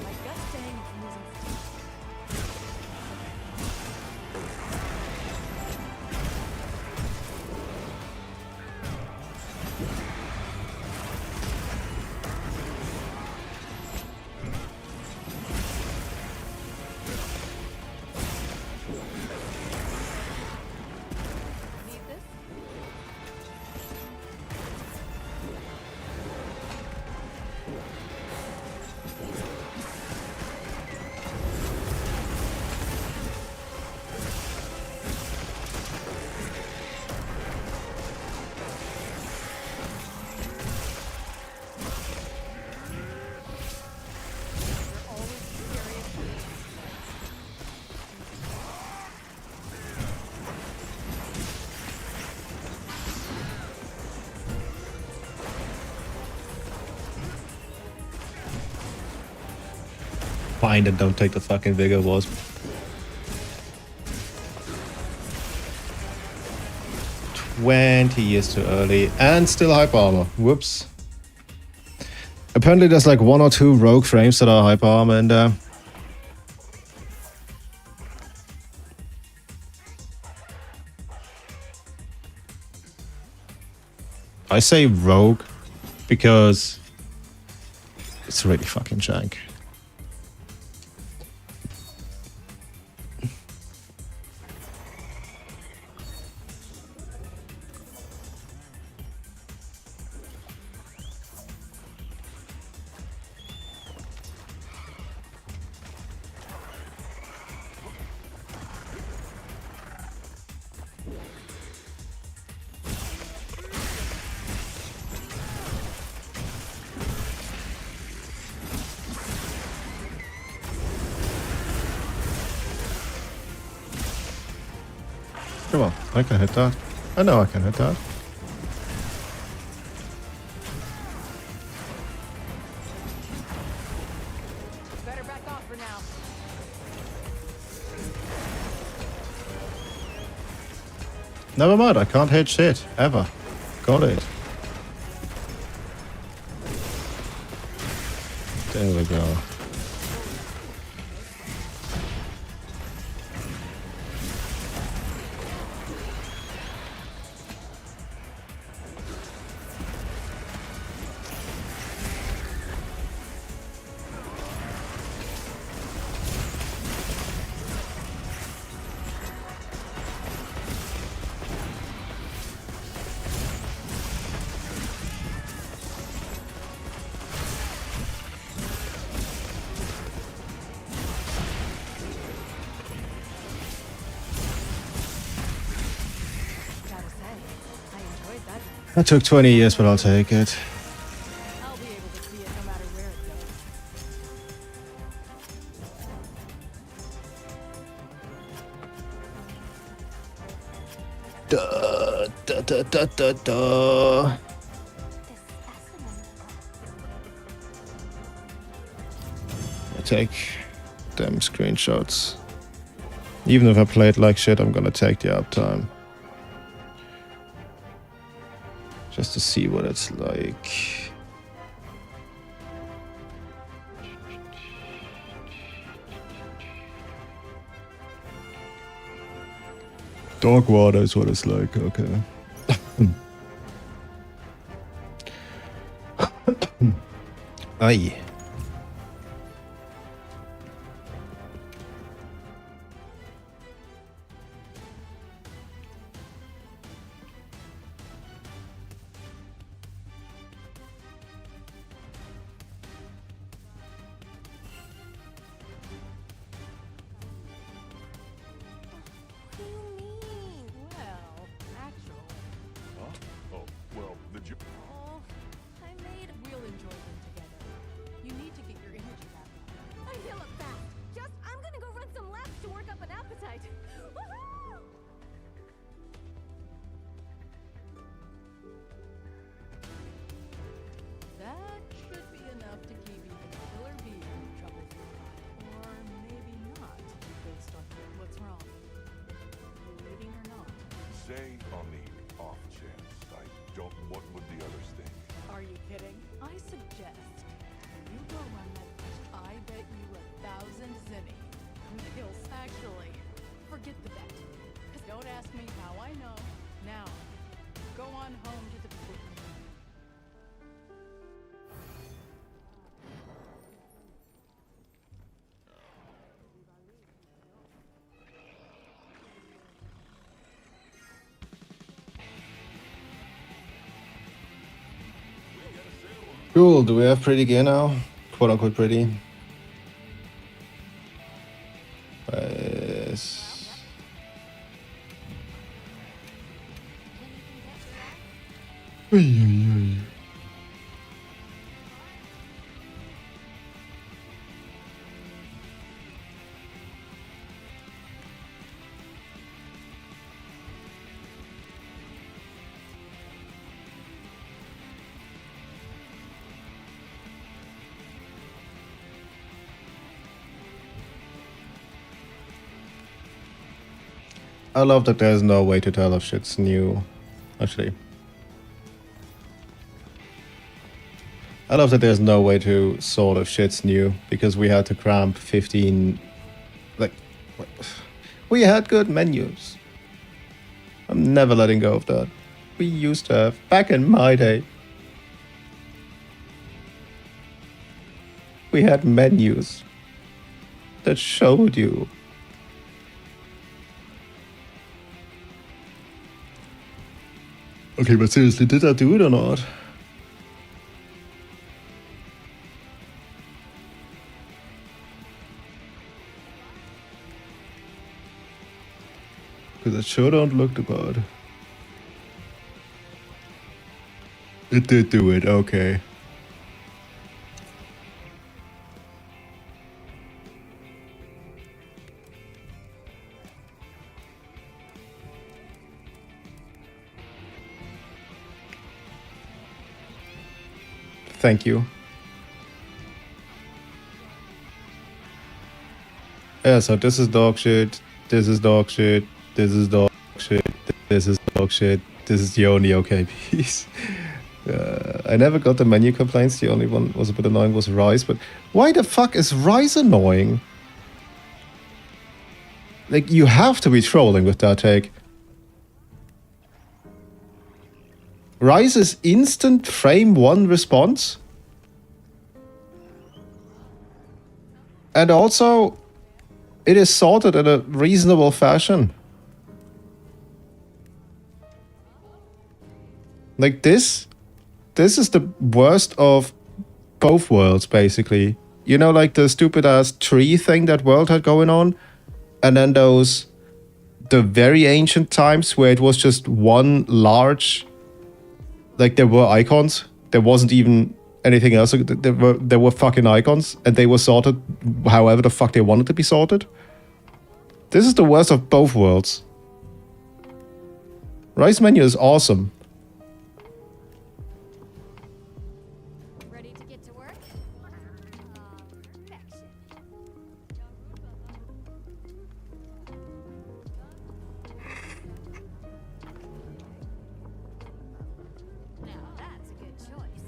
My gut's saying it's losing steam. Need this? You're always serious.
Fine, and don't take the fucking Vigor Wasp. $20 too early, and still hyper armor. Whoops. Apparently there's like 1 or 2 rogue frames that are hyper armor in there. I say rogue because it's really fucking jank. Come on, I can hit that. I know I can hit that.
Better back off for now.
Never mind, I can't hit shit, ever. Got it. There we go.
Gotta say, I enjoyed that.
That took 20 years, but I'll take it.
I'll be able to see it no matter where it goes.
Da, da, da, da, da, da.
This specimen.
I take them screenshots. Even if I played like shit, I'm gonna take the uptime. Just to see what it's like. Dog water is what it's like, okay. Aye.
What do you mean?
Well, actually,
Huh? Oh, well, the
Oh, I made.
we'll enjoy them together. You need to get your energy back up.
I heal up fast. Just, I'm gonna go run some laps to work up an appetite. Woohoo!
That should be enough to keep even Killer Bee from trouble for a while. Or maybe not, based on what's wrong. You eating or not?
say on the off chance I don't, what would the others think?
Are you kidding? I suggest when you go run that quest, I bet you 1,000 zinni. Mills, actually, forget the bet. 'Cause don't ask me how I know. Now, go on home to the pool.
Cool, do we have pretty gear now? Quote unquote pretty. Yes. Ay, ay, ay. I love that there's no way to tell if shit's new. Actually. I love that there's no way to sort if shit's new, because we had to cramp 15... Like... what- We had good menus. I'm never letting go of that. We used to have, back in my day. We had menus that showed you. Okay, but seriously, did I do it or not? Because it sure don't look the bad. It did do it, okay. Thank you. Yeah, so this is dog shit, this is dog shit, this is dog shit, this is dog shit, this is the only okay piece. I never got the menu complaints, the only one was a bit annoying was rice, but why the fuck is rice annoying? Like, you have to be trolling with that take. Rice is instant frame 1 response. And also, it is sorted in a reasonable fashion. Like this is the worst of both worlds, basically. You know, like the stupid ass tree thing that world had going on? And then the very ancient times where it was just one large, like there were icons. There wasn't even anything else. There were fucking icons and they were sorted however the fuck they wanted to be sorted. This is the worst of both worlds. Rice menu is awesome.
Ready to get to work? Perfection. Now that's a good choice.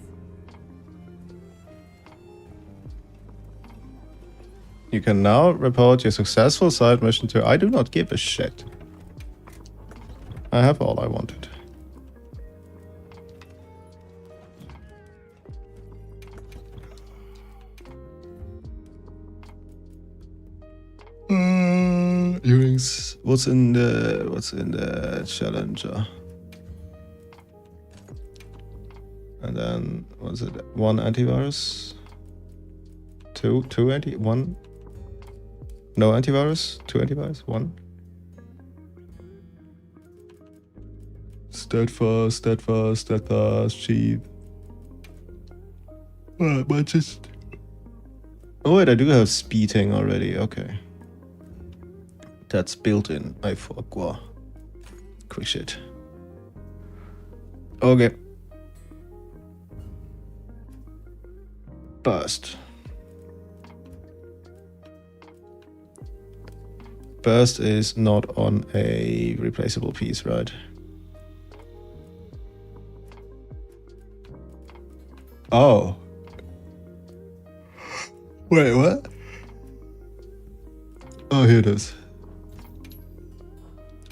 You can now report your successful side mission to I do not give a shit. I have all I wanted. Earrings. What's in the challenger? And then was it 1 antivirus? 2 anti 1? No antivirus? 2 antivirus? 1? Steadfast, cheap. But just... Oh wait, I do have speeding already, okay. That's built in, I forgot. Quick shit. Okay. Burst. Burst is not on a replaceable piece, right? Oh. Wait, what? Oh, here it is.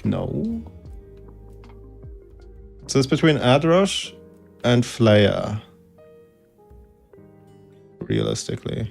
No. So it's between Adrush and Flaya. Realistically.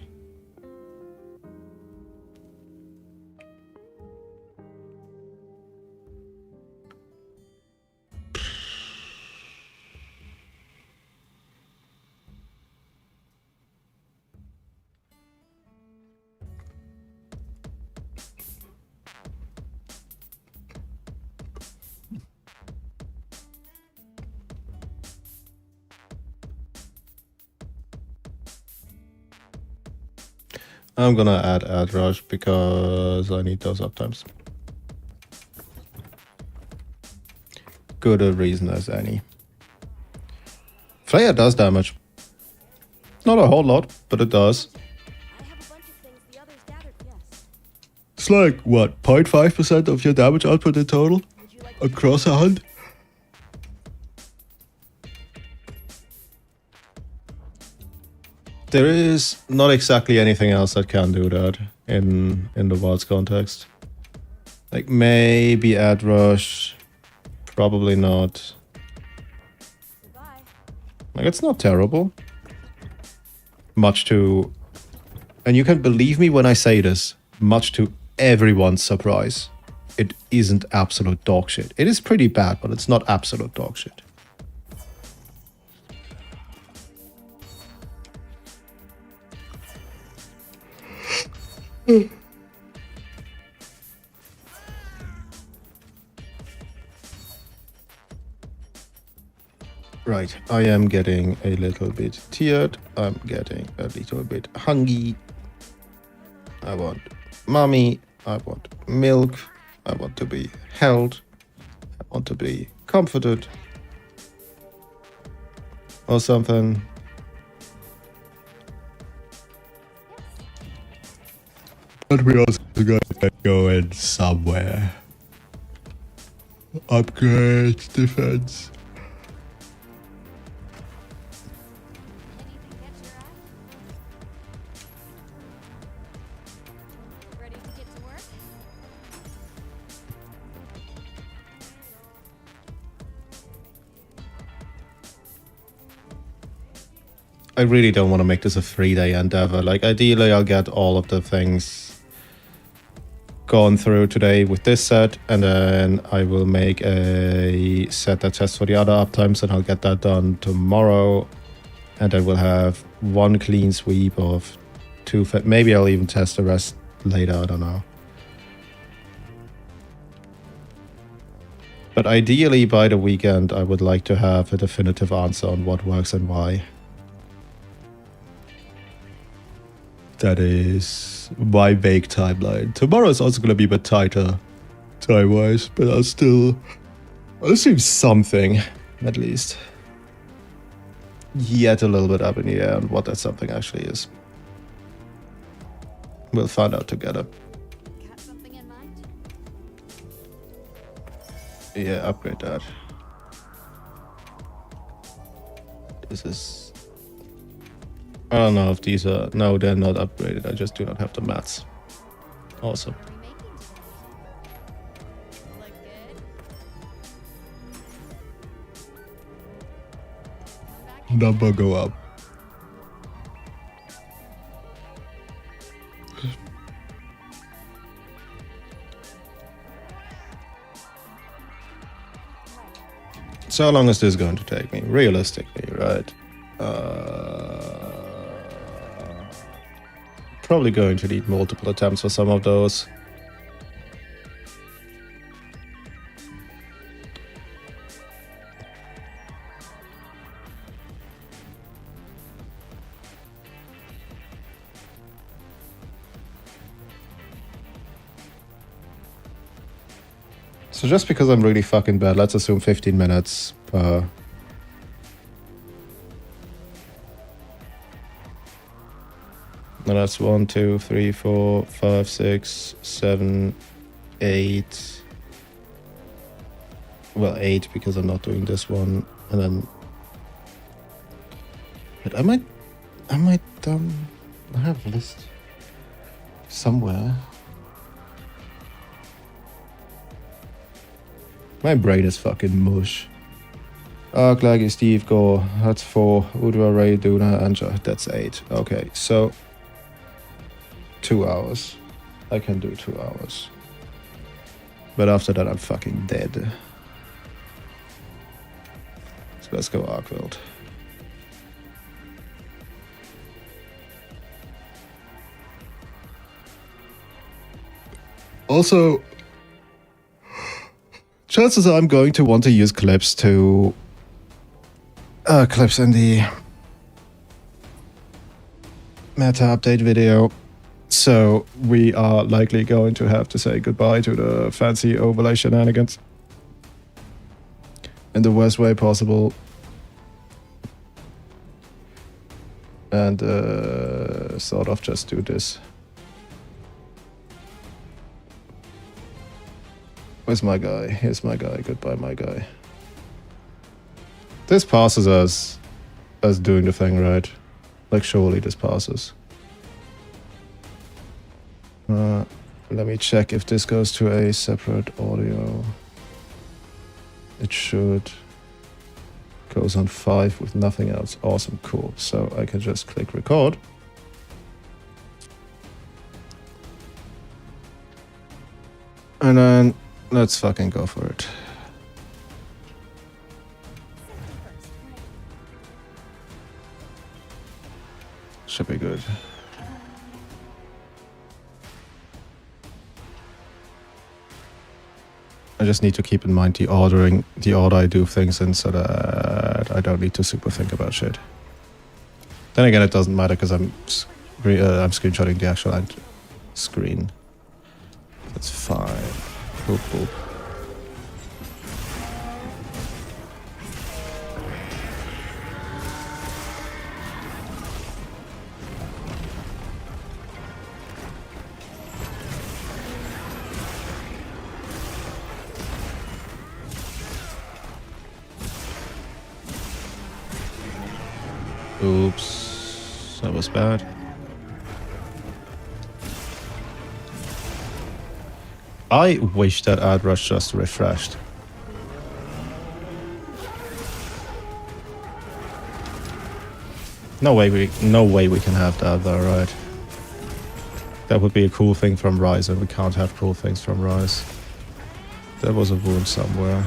I'm gonna add Adrush because I need those uptimes. Good a reason as any. Flaya does damage. Not a whole lot, but it does.
I have a bunch of things the others gathered. Yes.
It's like, what, 0.5% of your damage output in total?
Would you like
Across a hunt? There is not exactly anything else that can do that in the Wilds context. Like maybe Adrush, probably not.
Goodbye.
Like it's not terrible. Much to, and you can believe me when I say this, much to everyone's surprise, it isn't absolute dog shit. It is pretty bad, but it's not absolute dog shit. Right, I am getting a little bit tired. I'm getting a little bit hungry. I want mommy. I want milk. I want to be held. I want to be comforted. Or something. But we also gotta go in somewhere. Upgrade defense.
Anything catch your eye? Ready to get to work?
I really don't want to make this a 3-day endeavor. Like, ideally, I'll get all of the things gone through today with this set, and then I will make a set that tests for the other uptimes, and I'll get that done tomorrow. And then we'll have one clean sweep of 2. Maybe I'll even test the rest later, I don't know. But ideally, by the weekend, I would like to have a definitive answer on what works and why. That is my vague timeline. Tomorrow is also going to be a bit tighter time-wise, but I'll assume something, at least. Yet a little bit up in the air on what that something actually is. We'll find out together.
Got something in mind?
Yeah, upgrade that. This is... I don't know if these are... No, they're not upgraded. I just do not have the mats. Awesome.
What are we making today? Look good? Come back in.
Number go up. So how long is this going to take me? Realistically, right? Probably going to need multiple attempts for some of those. So just because I'm really fucking bad, let's assume 15 minutes per... And that's 1, 2, 3, 4, 5, 6, 7, 8. Well, 8 because I'm not doing this one. And then... But I might I have a list somewhere. My brain is fucking mush. Argh, Steve, Gore, that's 4. Udra, Ray, Duna, Anja, that's 8. Okay, so 2 hours. I can do 2 hours. But after that, I'm fucking dead. So let's go Arghveld. Also, chances are I'm going to want to use clips to... clips in the meta update video. So we are likely going to have to say goodbye to the fancy overlay shenanigans in the worst way possible. And sort of just do this. Where's my guy? Here's my guy. Goodbye, my guy. This passes as doing the thing, right? Like, surely this passes. Let me check if this goes to a separate audio. It should. Goes on 5 with nothing else. Awesome, cool. So I can just click record. And then let's fucking go for it. Should be good. I just need to keep in mind the order I do things in, so that I don't need to super think about shit. Then again, it doesn't matter because I'm screenshotting the actual end screen. That's fine. Boop, boop. Oops. That was bad. I wish that ad rush just refreshed. No way we can have that though, right? That would be a cool thing from Rise, and we can't have cool things from Rise. There was a wound somewhere.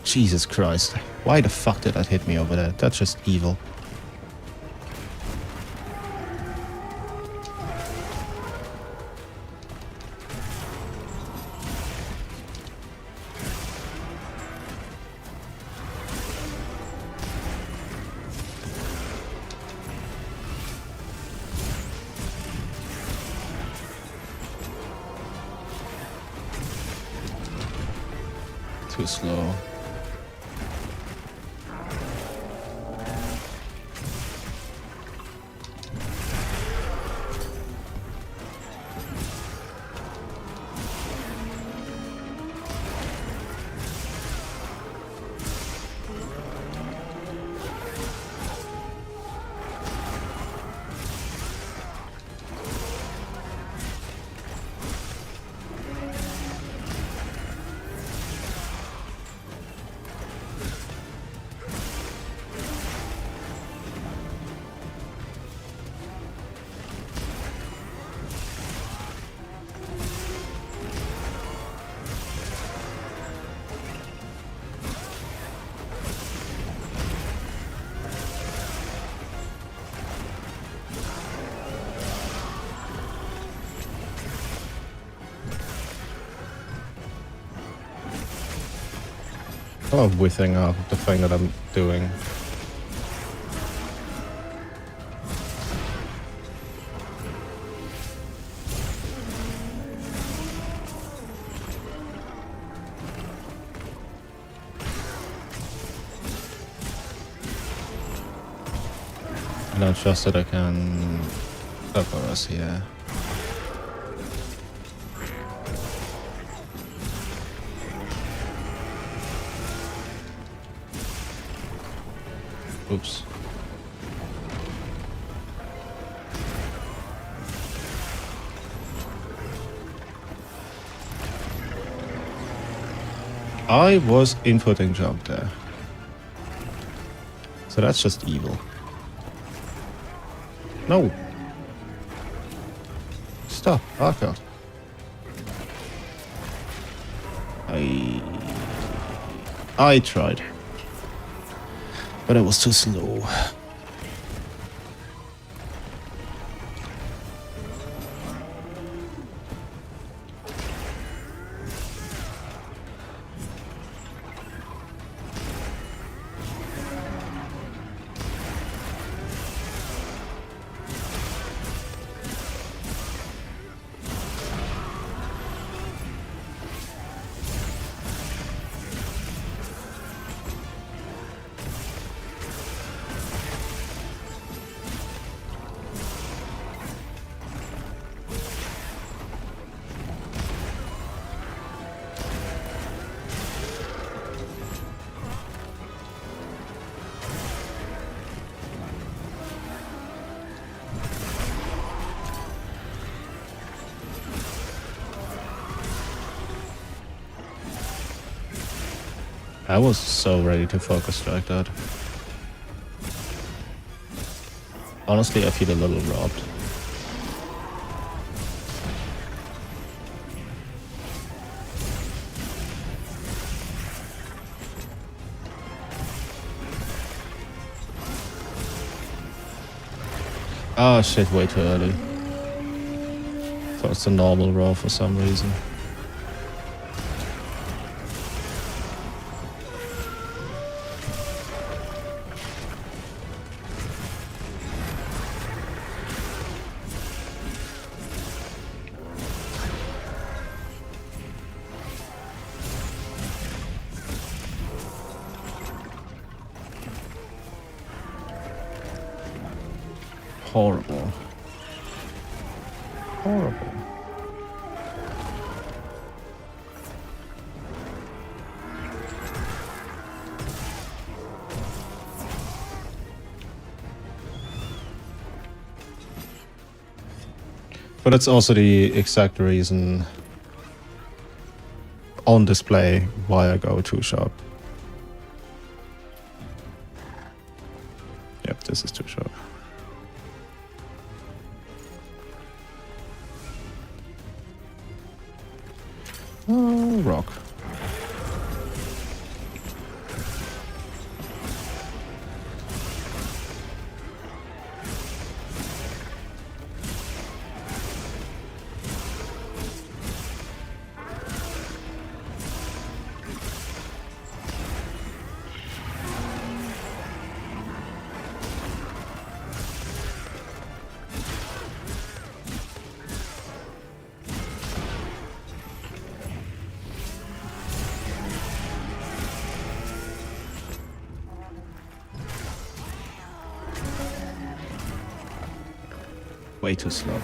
Jesus Christ. Why the fuck did that hit me over there? That's just evil. Too slow. I love whiffing up the thing that I'm doing. And I trust that I can cover us here. Oops. I was inputting jump there. So that's just evil. No. Stop, Argh. I tried. But it was too slow. I was so ready to focus strike that. Honestly, I feel a little robbed. Oh shit, way too early. Thought it's a normal roll for some reason. horrible. Horrible. But that's also the exact reason on display why I go too sharp. Yep, this is too sharp. Oh, rock. Way too slow.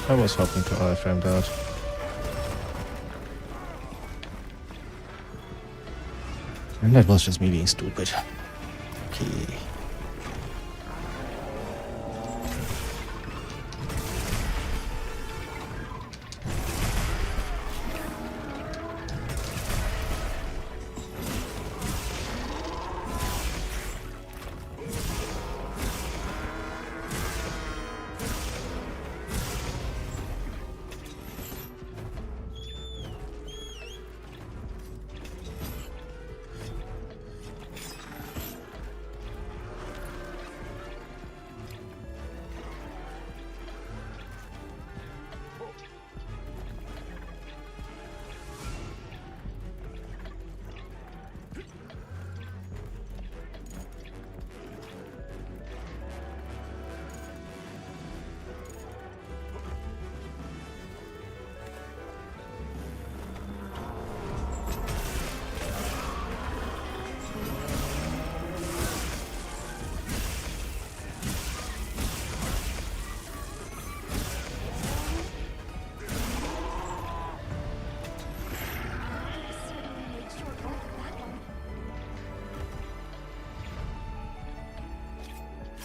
I was hoping to iframe that. And that was just me being stupid. Okay.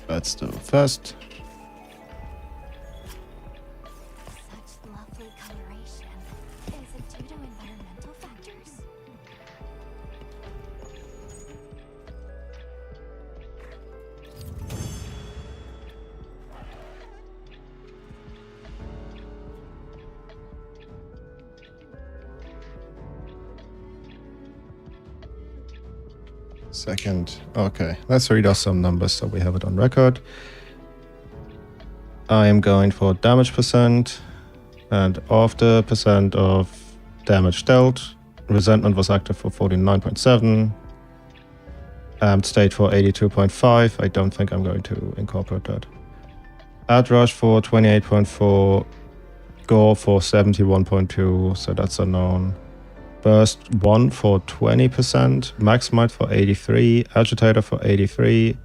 Let's do first.
Such lovely coloration. Is it due to environmental factors?
Second. Okay, let's read off some numbers so we have it on record. I am going for damage percent, and after percent of damage dealt, resentment was active for 49.7, amped state for 82.5. I don't think I'm going to incorporate that. Ad rush for 28.4, gore for 71.2, so that's unknown. Burst 1 for 20%, max might for 83, agitator for 83.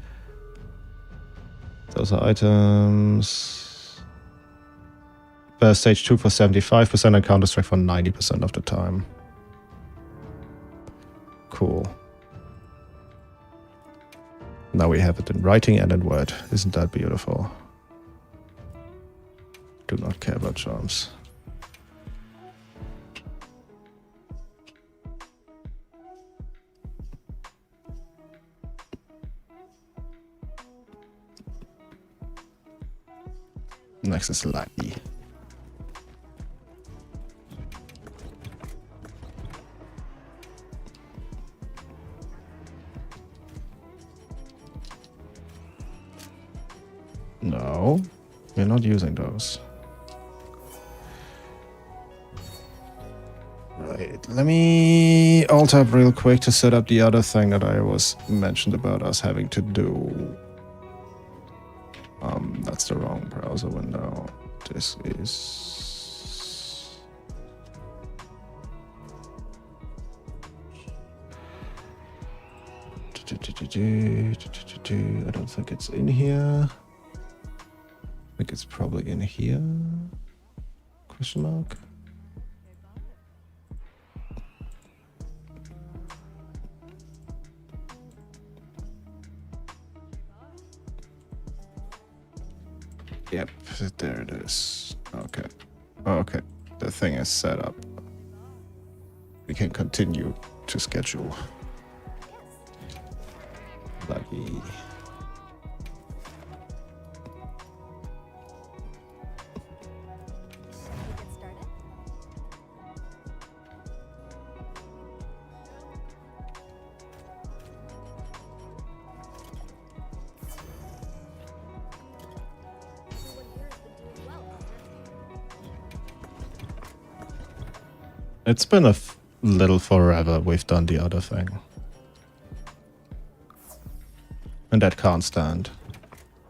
Those are items. Burst stage 2 for 75% and counter strike for 90% of the time. Cool. Now we have it in writing and in word. Isn't that beautiful? Do not care about charms. Next is Lucky. No, we're not using those. Right, let me alt tab real quick to set up the other thing that I was mentioned about us having to do. That's the wrong browser window. This is... I don't think it's in here. I think it's probably in here. Question mark. Yep, there it is. Okay. Okay. The thing is set up. We can continue to schedule. Lucky. It's been a little forever we've done the other thing. And that can't stand.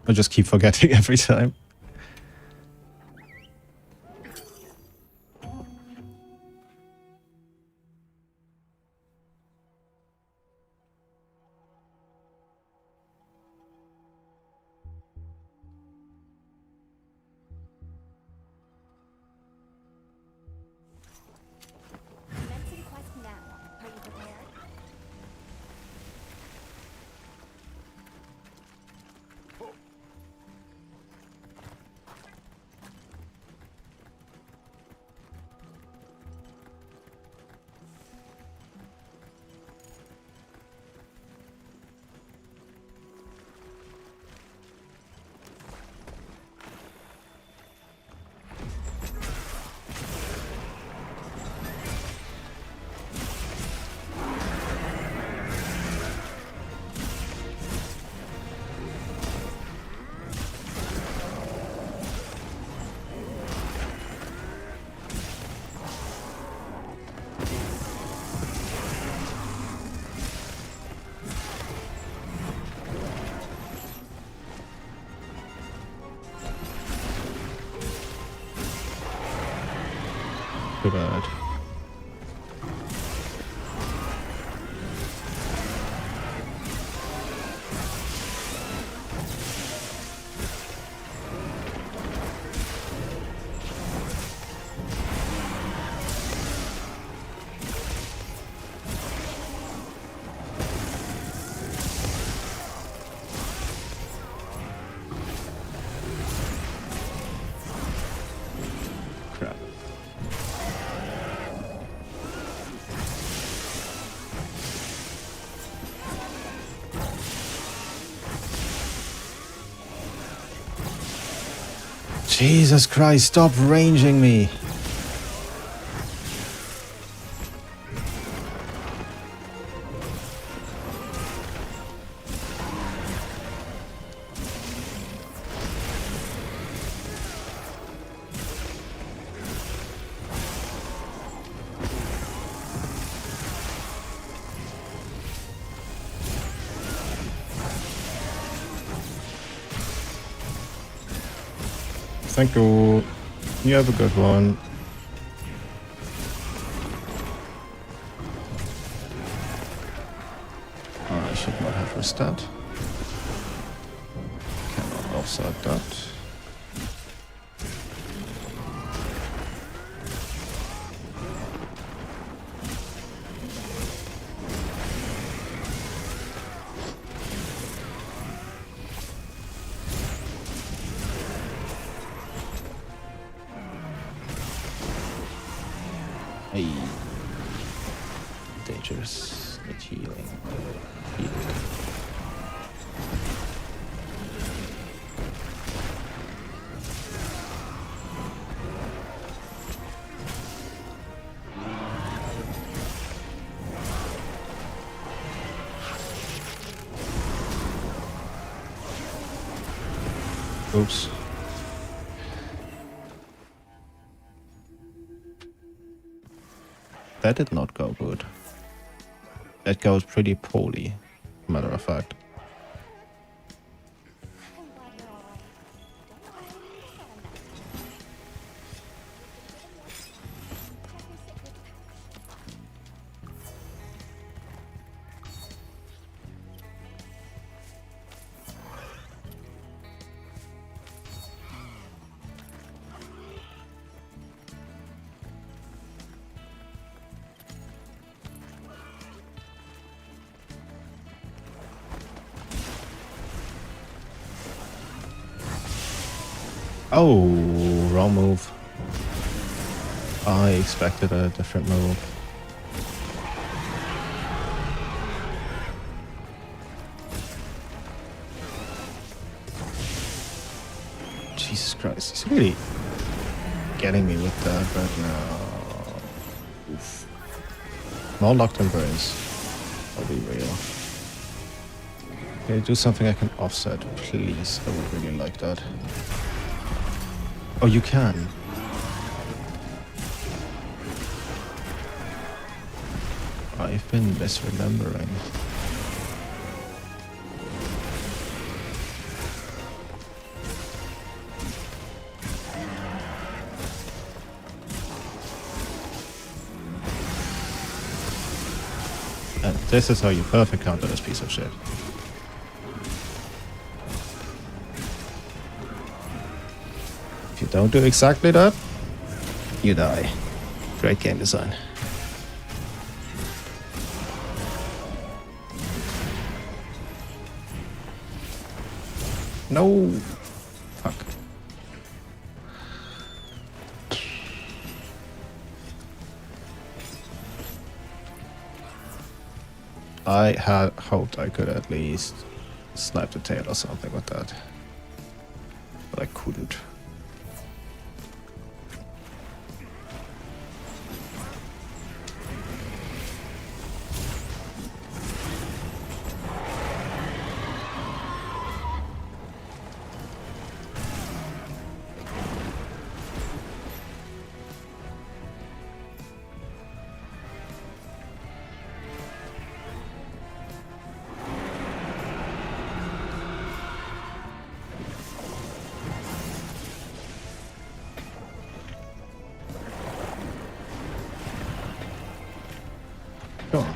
I just keep forgetting every time.
Commencing quest now. Are you prepared? Too bad. Crap. Jesus Christ, stop ranging me. Thank you. You have a good one. I should not have risked that. Cannot offset that. Hey. Dangerous. It's healing. Heal. Oops. That did not go good. That goes pretty poorly, matter of fact. I'm glad you're alright.
Oh, wrong move. I expected a different move. Jesus Christ, he's really getting me with that right now. Oof. More locked embrace. I'll be real. Okay, do something I can offset, please. I would really like that. Oh, you can. I've been misremembering. And this is how you perfect counter this piece of shit. If you don't do exactly that, you die. Great game design. No. Fuck. I had hoped I could at least snipe the tail or something with that. But I couldn't. Go on.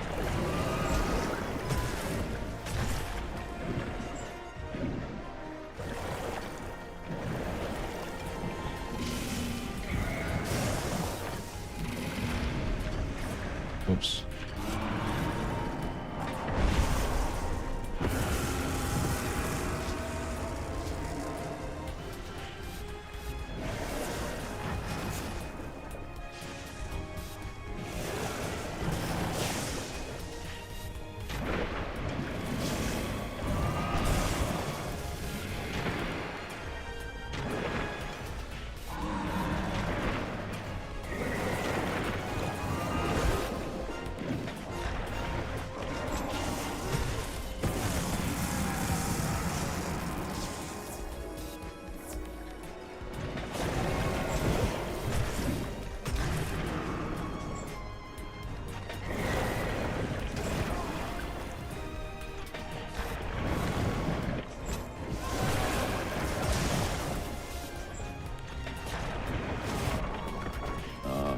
Oops.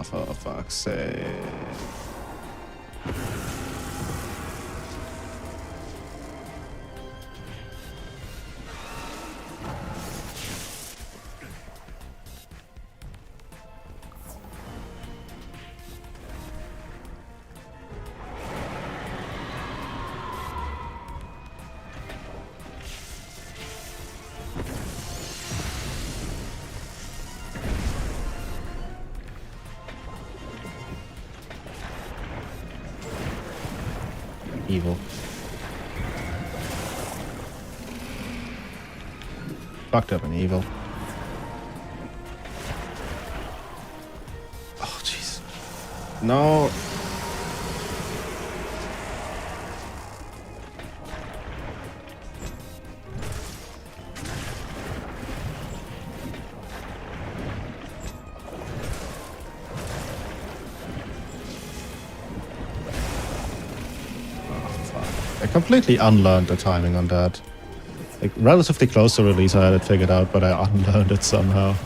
For fuck's sake. Evil. Fucked up and evil. Oh, jeez. No. I completely unlearned the timing on that. Like, relatively close to release, I had it figured out, but I unlearned it somehow.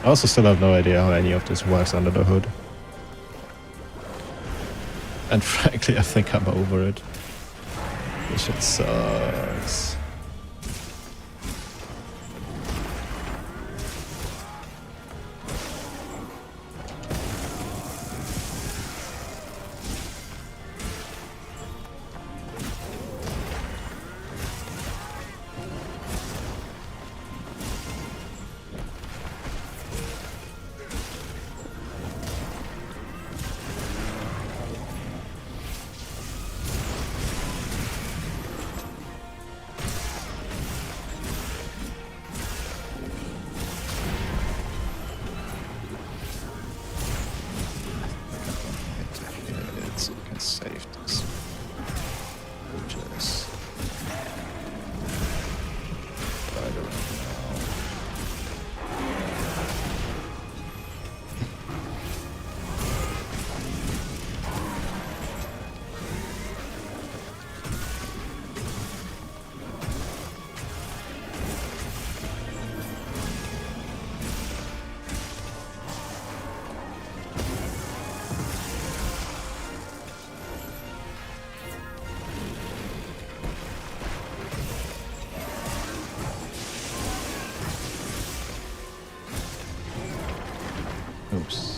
I also still have no idea how any of this works under the hood. And frankly, I think I'm over it. This shit sucks. So we can save this. Just right around now. Oops.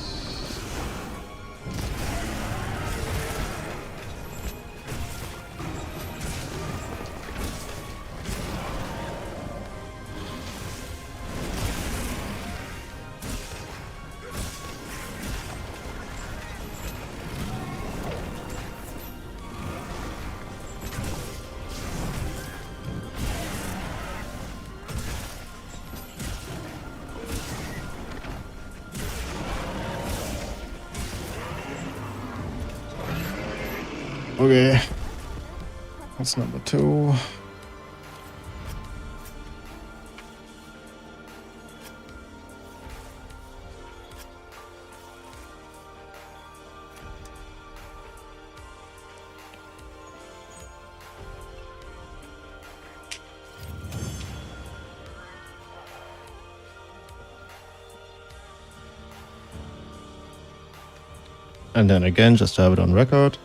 Okay, that's number 2. And then again, just to have it on record.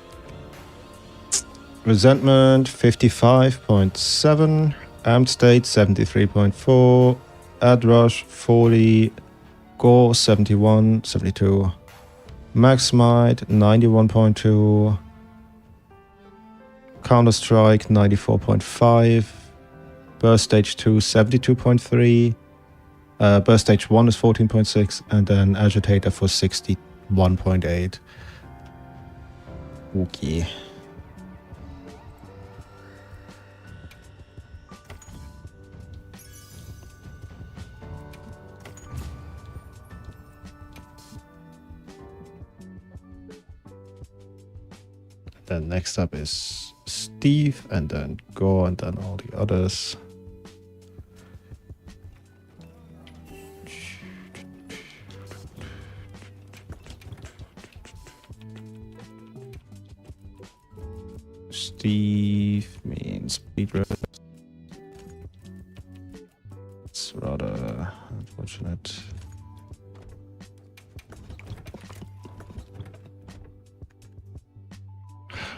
Resentment 55.7, Amped State 73.4, Ad Rush 40, Gore 71, 72, Max Might 91.2, Counter Strike 94.5, Burst Stage 2 72.3, Burst Stage 1 is 14.6, and then Agitator for 61.8. Okay. Then next up is Steve, and then Go, and then all the others. Steve means speed rate. It's rather unfortunate.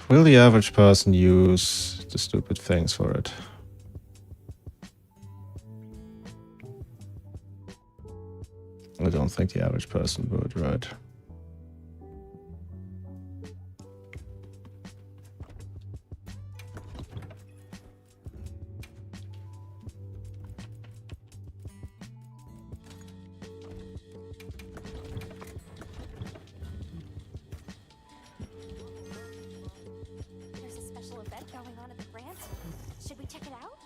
Will the average person use the stupid things for it? I don't think the average person would, right?
There's a special event going on at the Grant. Should we check it out?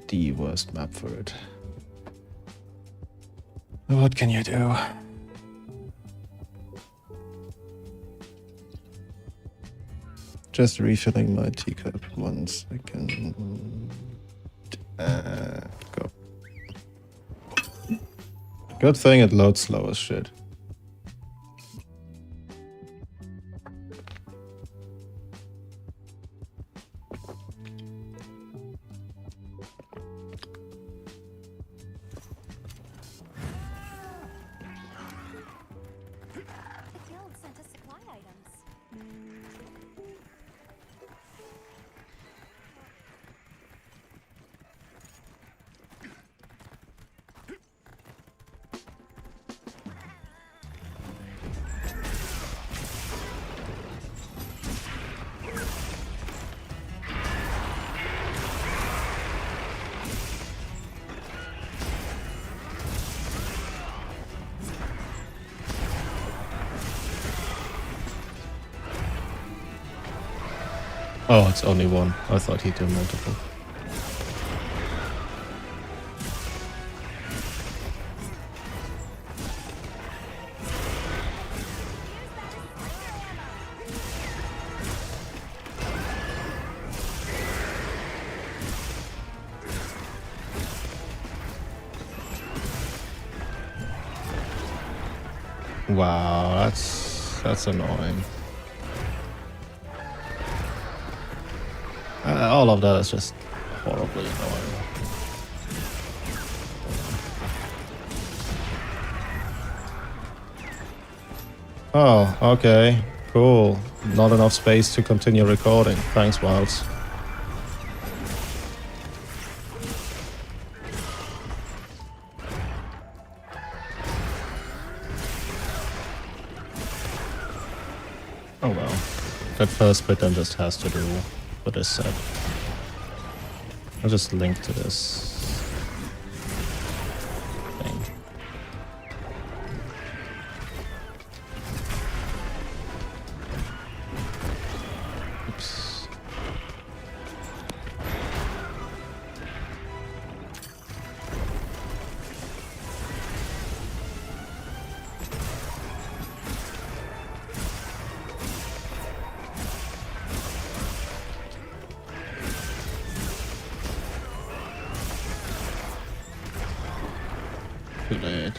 The worst map for it. What can you do? Just refilling my teacup 1 second. Go. Good thing it loads slow as shit.
The guild sent us supply items.
Oh, it's only one. I thought he'd do multiple. Wow, that's annoying. All of that is just horribly annoying. Oh, okay. Cool. Not enough space to continue recording. Thanks, Wilds. Oh well. That first bit then just has to do what is said. I'll just link to this thing. Oops. Too late.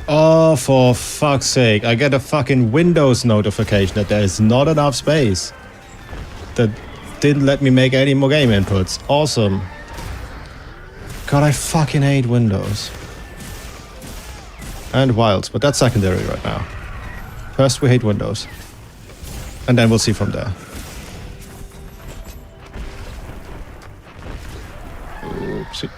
Oh, for fuck's sake. I get a fucking Windows notification that there is not enough space. That didn't let me make any more game inputs. Awesome. God, I fucking hate Windows. And Wilds, but that's secondary right now. First we hate Windows. And then we'll see from there. Oopsie.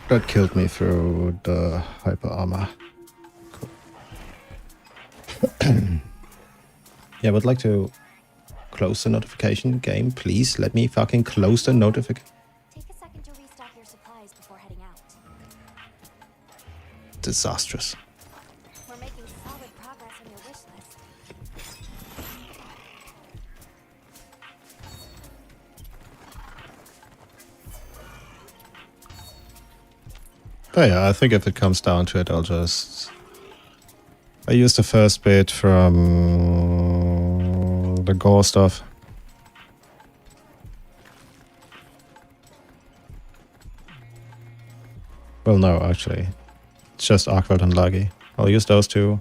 That killed me through the hyper armor. Cool. Yeah, I would like to close the notification game. Please let me fucking close the notification.
Take a second to restock your supplies before heading out.
Disastrous.
We're making solid progress on your wish list.
But yeah, I think if it comes down to it, I use the first bit from the gore stuff. Well, no, actually. It's just Arghveld and Lagi. I'll use those two.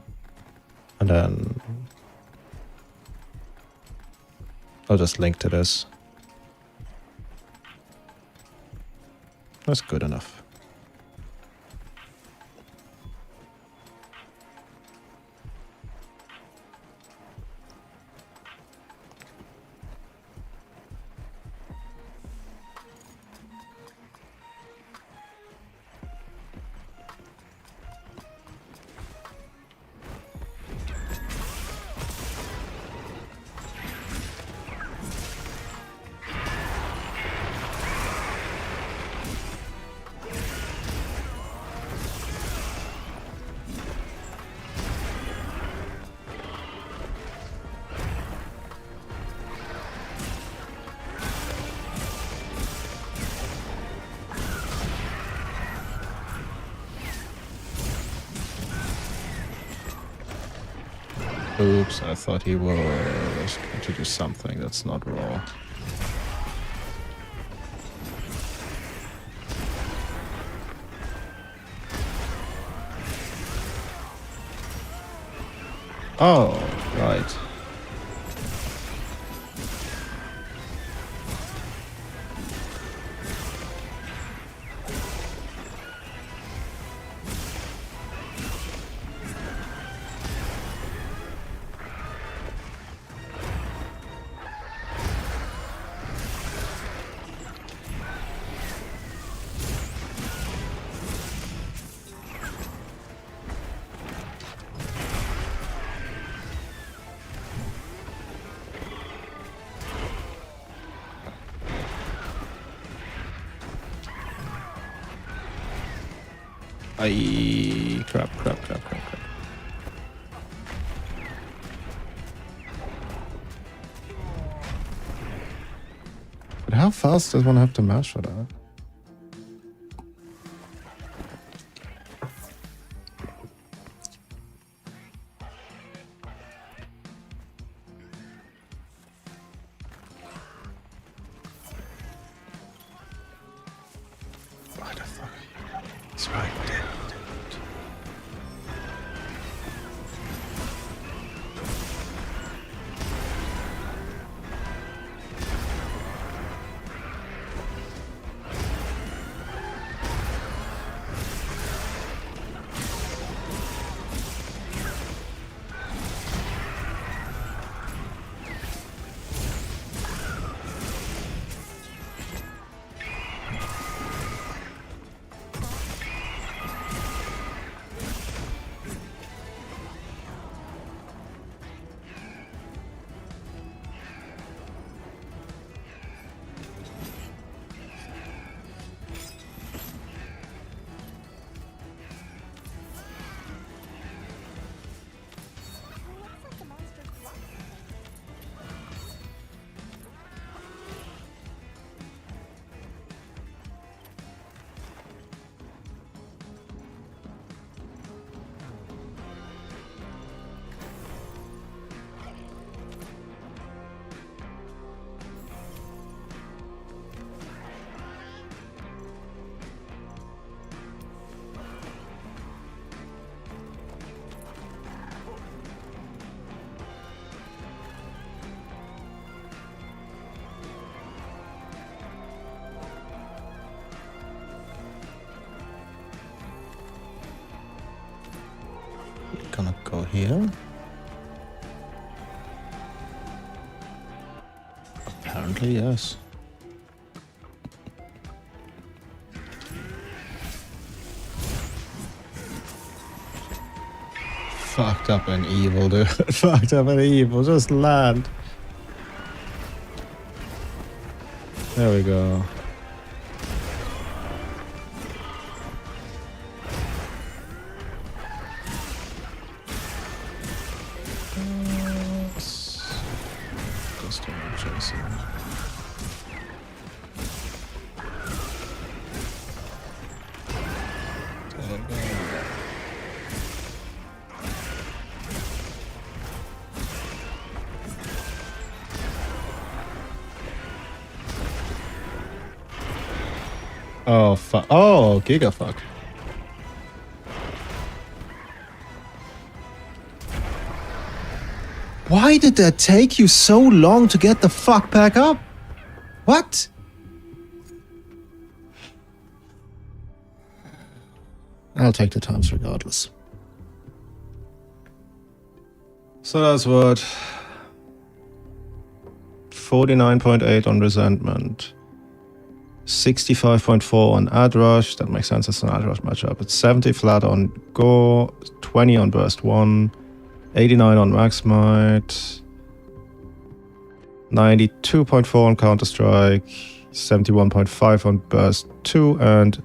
And then I'll just link to this. That's good enough. Oops, I thought he was going to do something that's not raw. Oh, right. Crap. But how fast does one have to mash for that? Why the fuck? That's right, we did. Gonna go here. Apparently, yes. Fucked up and evil, dude. Fucked up and evil. Just land. There we go. Just chasing. There we go. Oh, fuck. Oh, gigafuck. Why did that take you so long to get the fuck back up? What? I'll take the times regardless. So that's what? 49.8 on resentment. 65.4 on ad rush. That makes sense. It's an ad rush matchup. It's 70 flat on gore, 20 on burst 1, 89 on max might, 92.4 on counter strike, 71.5 on burst 2, and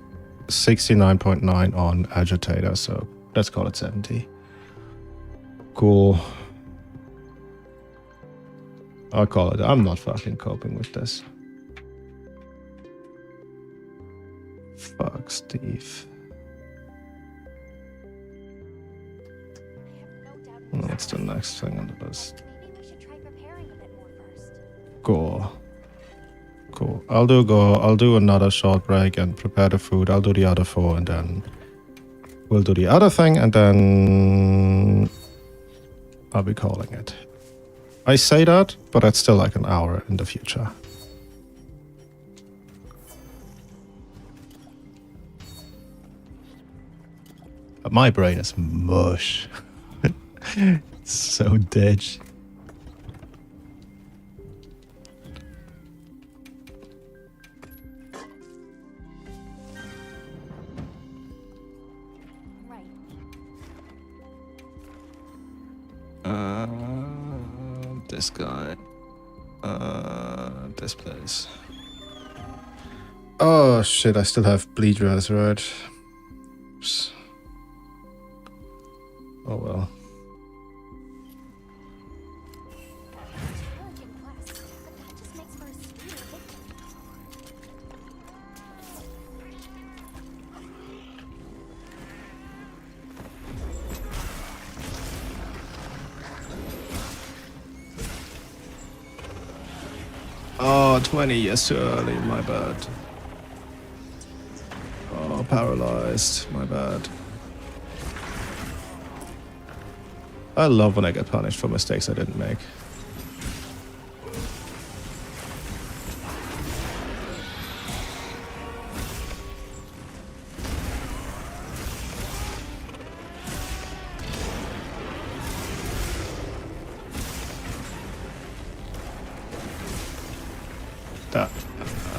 69.9 on agitator. So let's call it 70. Cool. I'll call it. I'm not fucking coping with this. Fuck, Steve. What's the next thing on the list?
Maybe we should try preparing a bit more first.
Gore. Cool. I'll do gore. I'll do another short break and prepare the food. I'll do the other 4 and then we'll do the other thing and then I'll be calling it. I say that, but it's still like an hour in the future. But my brain is mush. It's so dead.
Right.
This guy. This place. Oh shit, I still have bleed res, right? Oops. Oh well.
Challenging quest, but that just makes for a speedier victory.
Oh, 20 years too early, my bad. Oh, paralyzed, my bad. I love when I get punished for mistakes I didn't make. That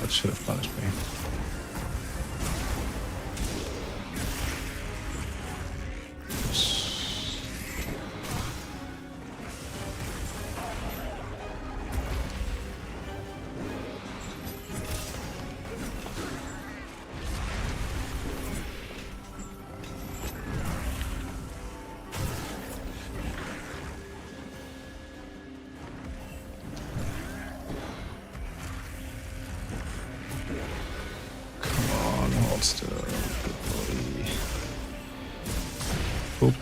should have punished me. Still, good boy. Oop.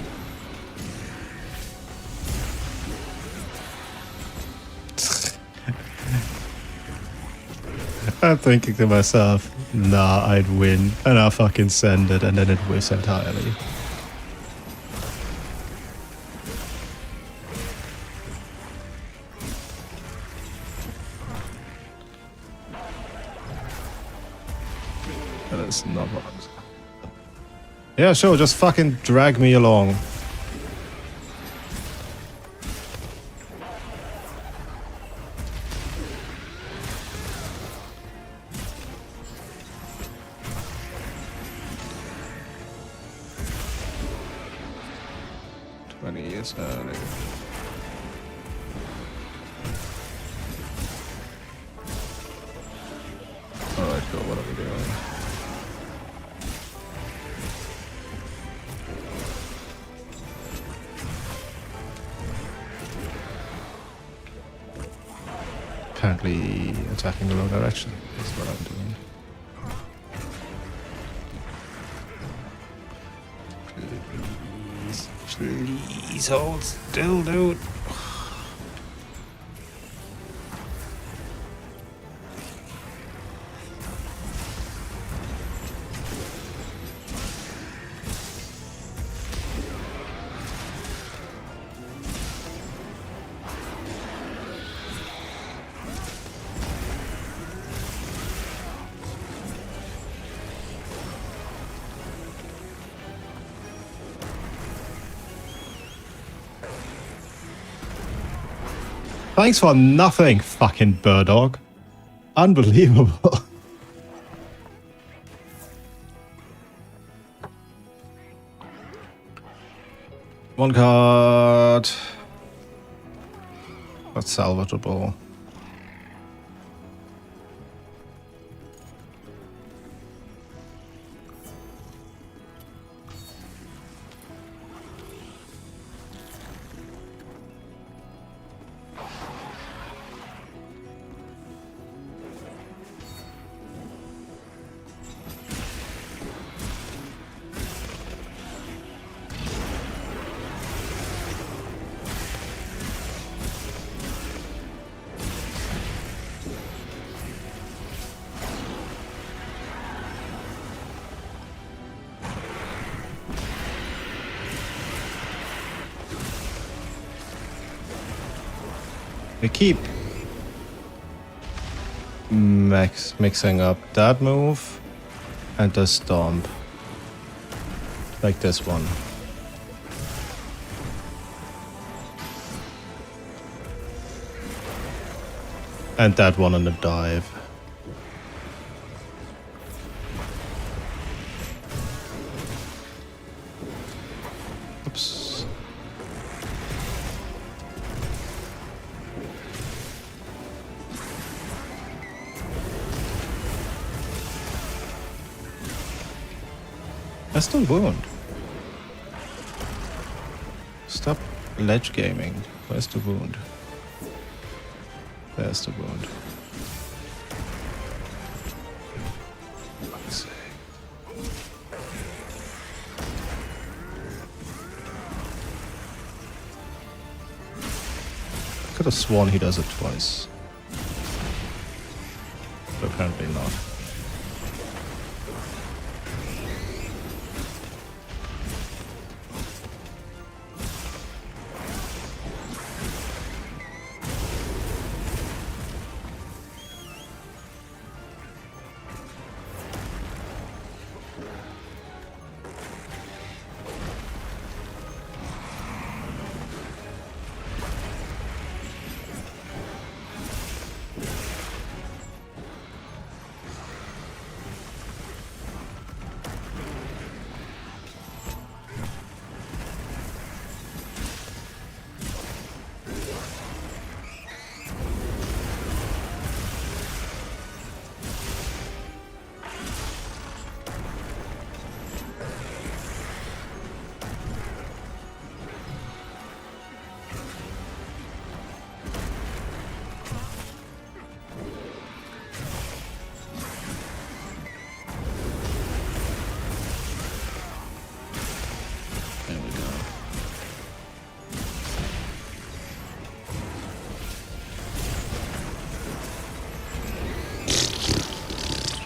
I'm thinking to myself, nah, I'd win, and I'll fucking send it, and then it whiffs entirely. That is not what I was. Yeah, sure, just fucking drag me along. many years earlier. Alright, cool, what are we doing? Apparently attacking the wrong direction is what I'm doing. Please hold still, dude. Thanks for nothing, fucking bird dog. Unbelievable. One card. That's salvageable. We keep mixing up that move and the stomp. Like this one. And that one on the dive. Oops. I still wound. Stop ledge gaming. Where's the wound? There's the wound. Fuck's sake. I could have sworn he does it twice. But apparently not.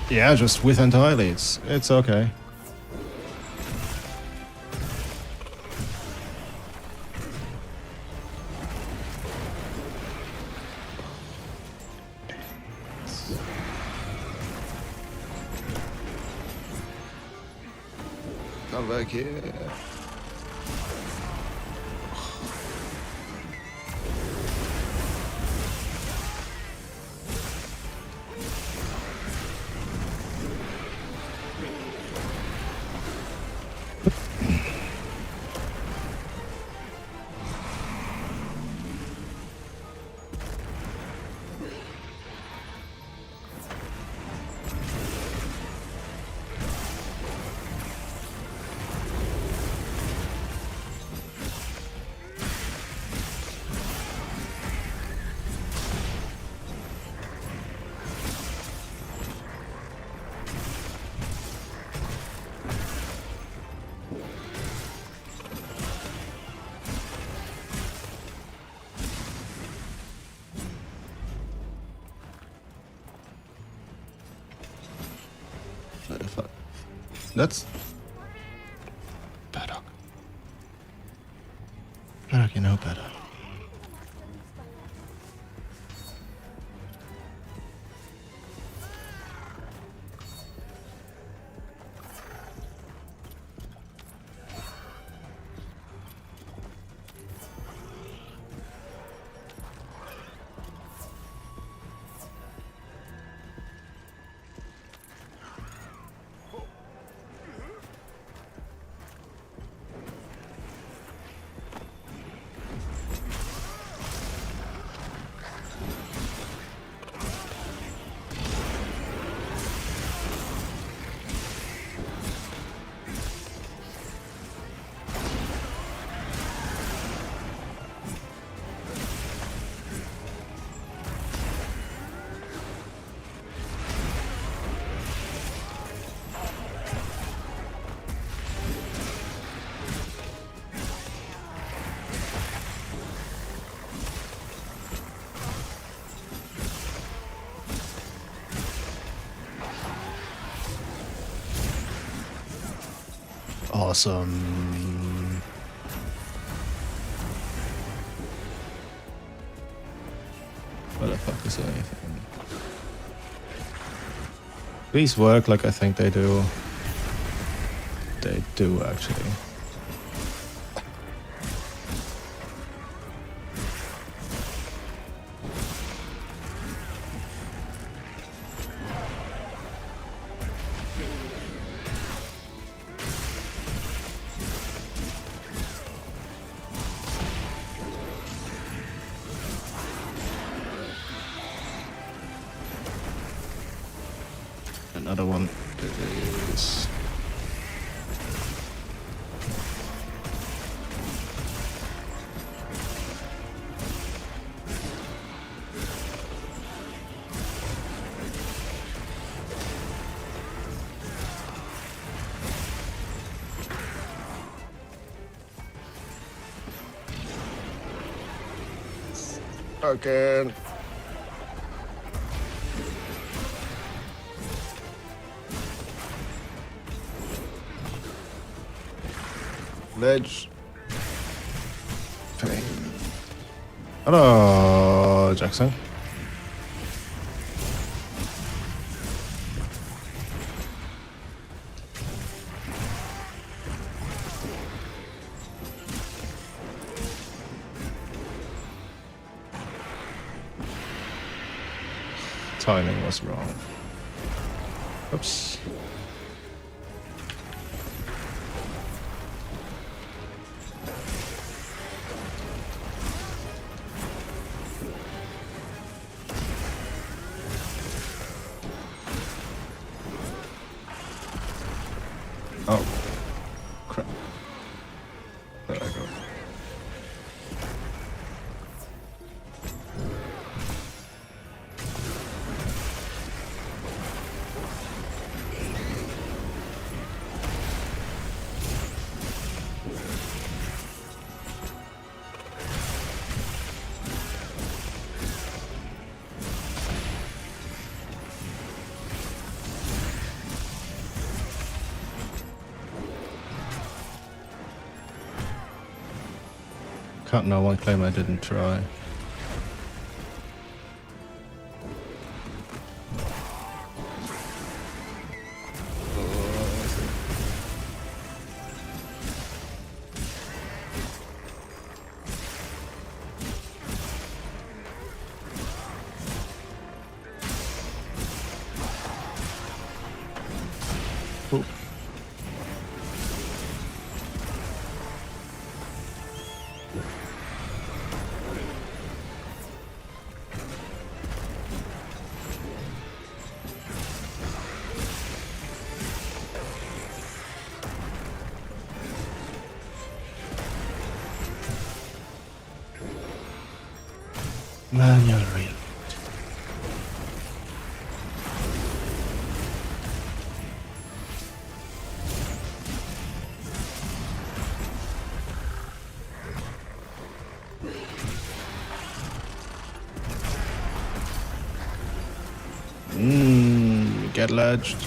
Yeah, just with entirely. It's okay. Come back here. That's... Paddock. Paddock, you know better. Awesome. Where the fuck is anything? Please work like I think they do. They do, actually. Another one is... Again. Ledge. Pain. Hello, Jackson. Timing was wrong. Oops. Oh, crap. There I go. Can't no one claim I didn't try. Ooh. Manual reload. Get ledged.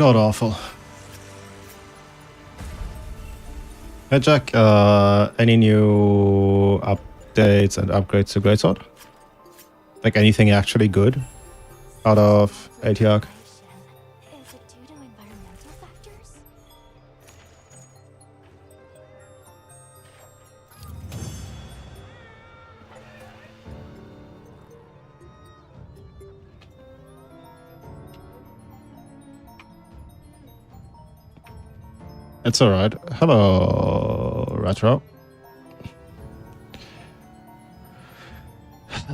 God awful. Hey Jack, any new updates and upgrades to Greatsword? Like anything actually good out of ATARC?
Is it due to environmental factors?
It's alright. Hello, Retro.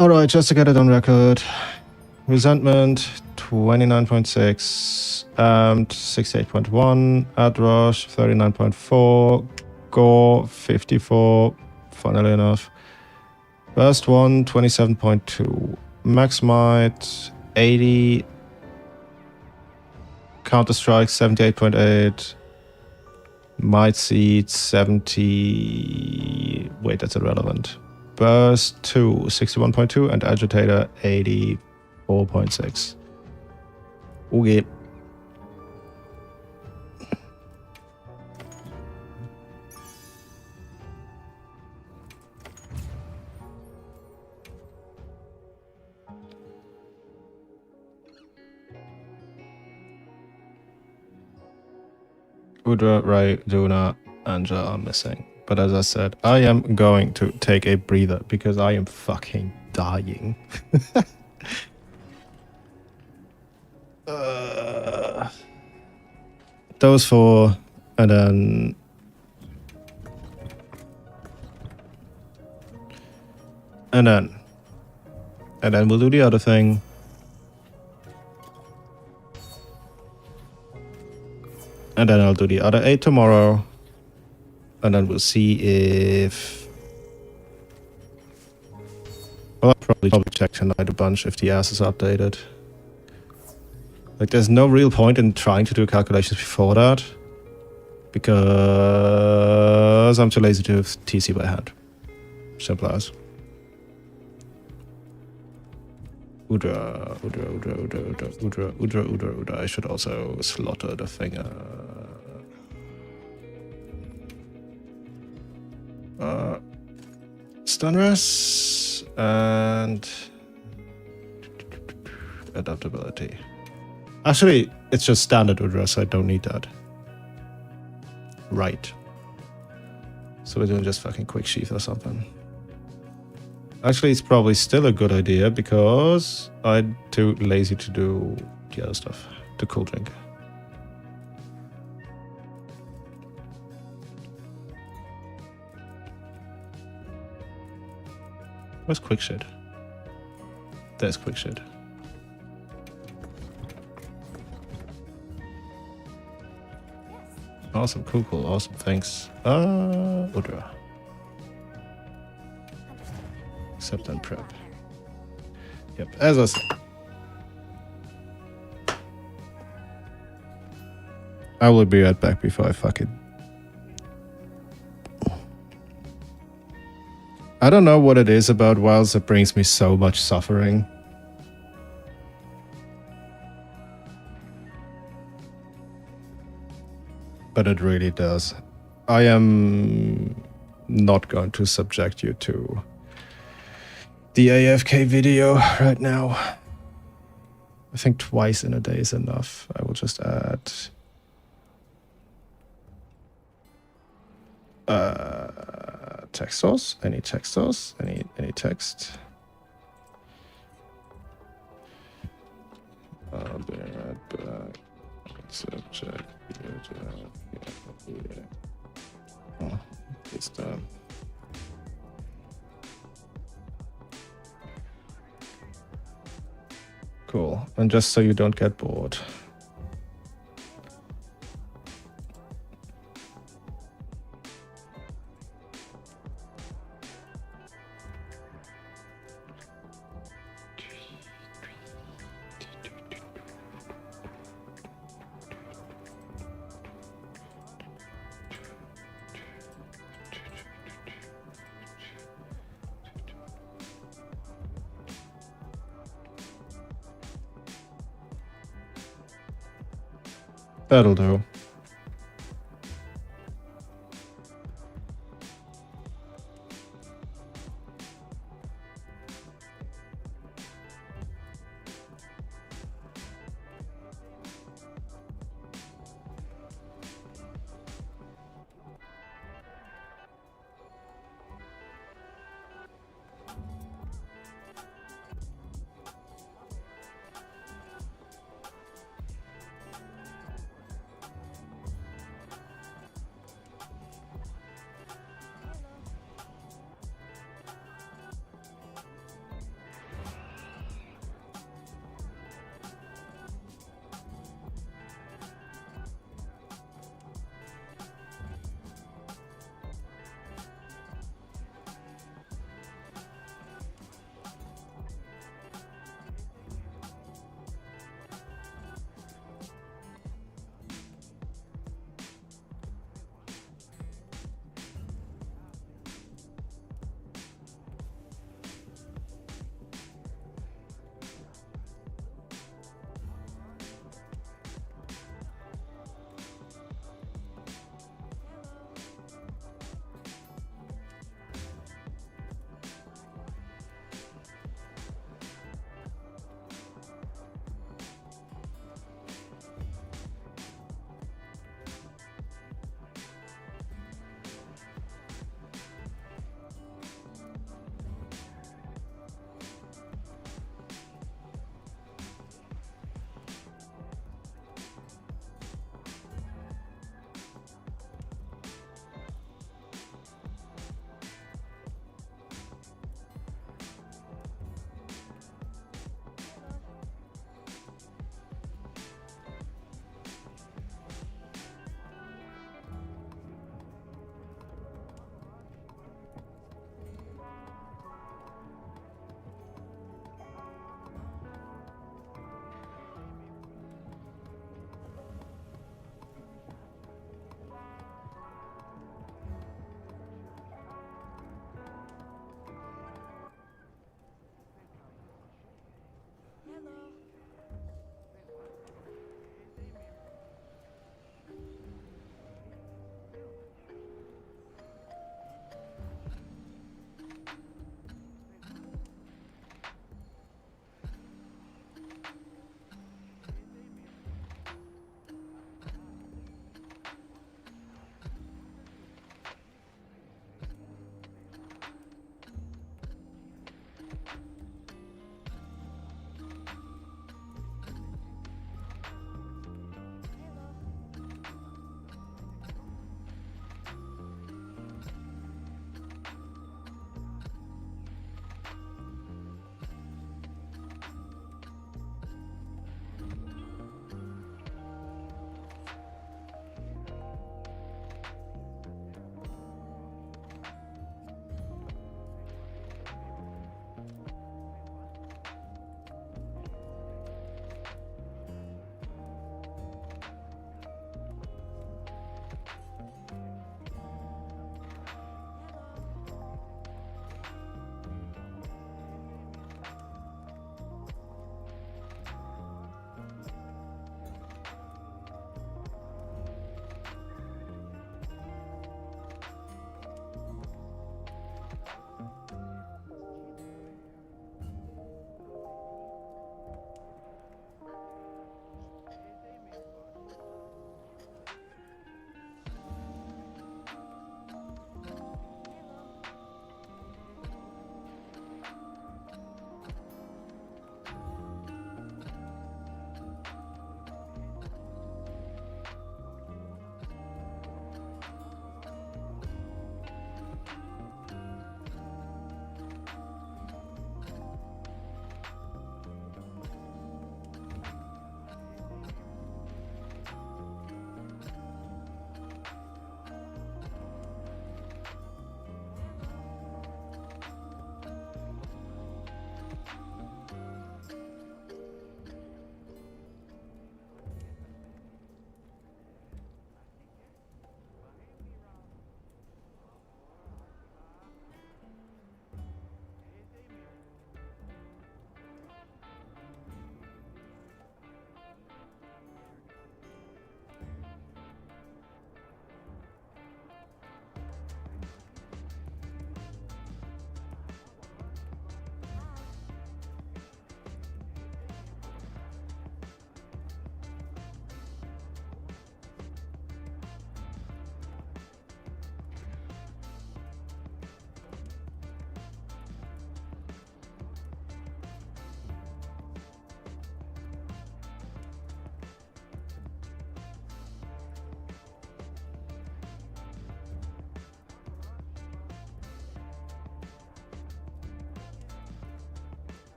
Alright, just to get it on record. Resentment, 29.6. 68.1. Adrush, 39.4. Gore, 54. Funnily enough. Burst 1, 27.2. Max Might, 80. Counter Strike, 78.8. Might Seed, 70. Wait, that's irrelevant. Burst 2, 61.2. And Agitator, 84.6. Okay. Udra, Ray, Juna, Anja are missing. But as I said, I am going to take a breather because I am fucking dying. Those four, and then... And then we'll do the other thing. And then I'll do the other 8 tomorrow. And then we'll see if... Well, I'll probably check tonight a bunch if the ass is updated. Like, there's no real point in trying to do calculations before that. Because I'm too lazy to do TC by hand. Simple as. Udra. I should also slaughter the thing. Stunress and adaptability. Actually, it's just standard Udra, so I don't need that. Right. So we're doing just fucking quick sheath or something. Actually, it's probably still a good idea because I'm too lazy to do the other stuff. The cool drink. Where's quick shit? There's quick shit. Awesome, cool, awesome, thanks. Udra. Accept and prep. Yep, as I said. I will be right back before I fuck it. I don't know what it is about Wilds that brings me so much suffering. But it really does. I am not going to subject you to the AFK video right now. I think twice in a day is enough. I will just add text source. Any text source? Any text? I'll be right back. Subject. Oh, it's done. Cool. And just so you don't get bored. That'll do.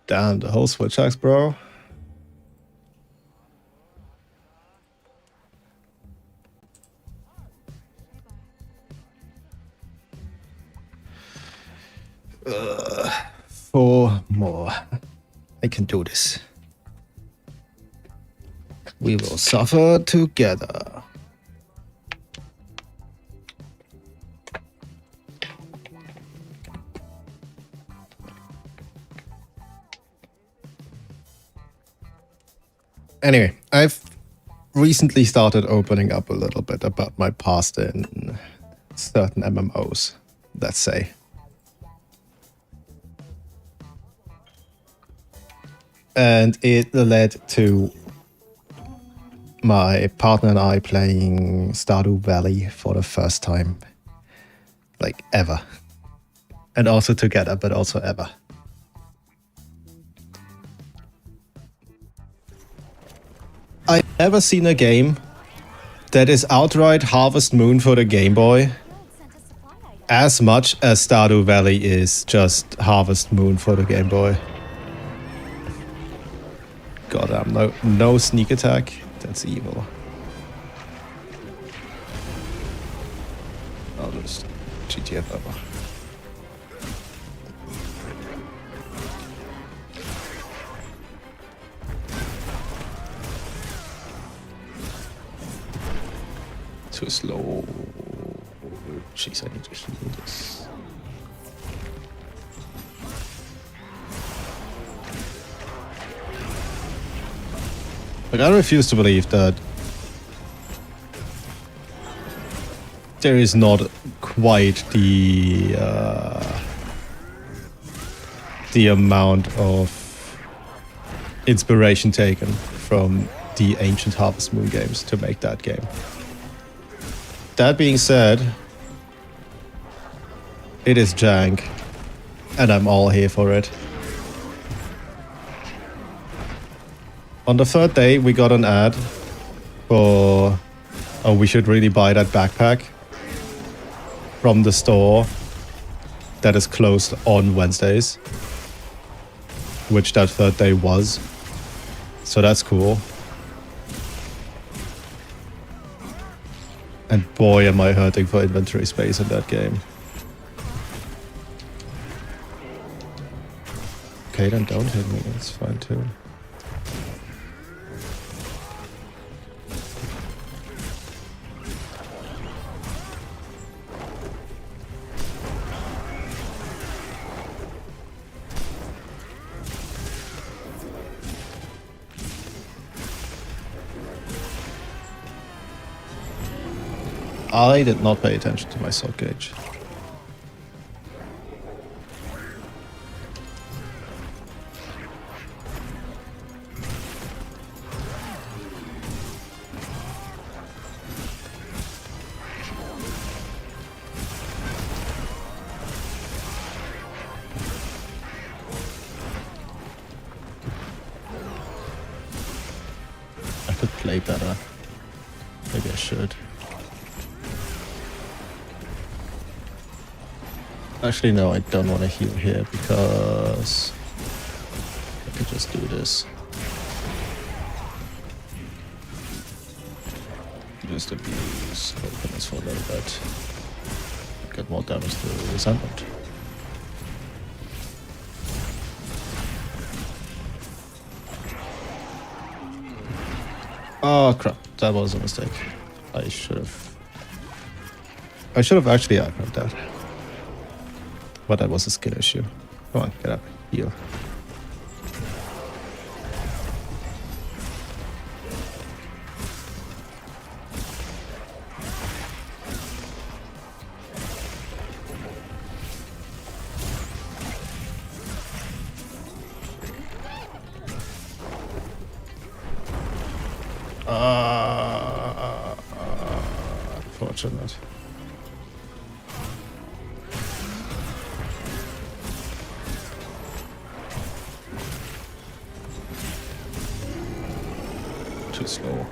Damn, the whole switch axe, bro. Four more. I can do this. We will suffer together. Anyway, I've recently started opening up a little bit about my past in certain MMOs, let's say. And it led to my partner and I playing Stardew Valley for the first time, like ever. And also together, but also ever. I've never seen a game that is outright Harvest Moon for the Game Boy as much as Stardew Valley is just Harvest Moon for the Game Boy. Goddamn, no sneak attack. That's evil. I'll just GTF over. Too slow. Jeez, I need to do this. Like, I refuse to believe that there is not quite the amount of inspiration taken from the ancient Harvest Moon games to make that game. That being said, it is jank, and I'm all here for it. On the third day, we got an ad for, oh, we should really buy that backpack from the store that is closed on Wednesdays, which that third day was. So that's cool. And boy, am I hurting for inventory space in that game. Okay, then don't hit me. That's fine too. I did not pay attention to my sword gauge. I could play better. Maybe I should. Actually, no, I don't want to heal here because I could just do this. Just abuse openness for a little bit. Get more damage to resentment. Oh crap, that was a mistake. I should have actually aggroed that. But that was a skill issue. Come on, get up. Heal. Unfortunate. Too slow.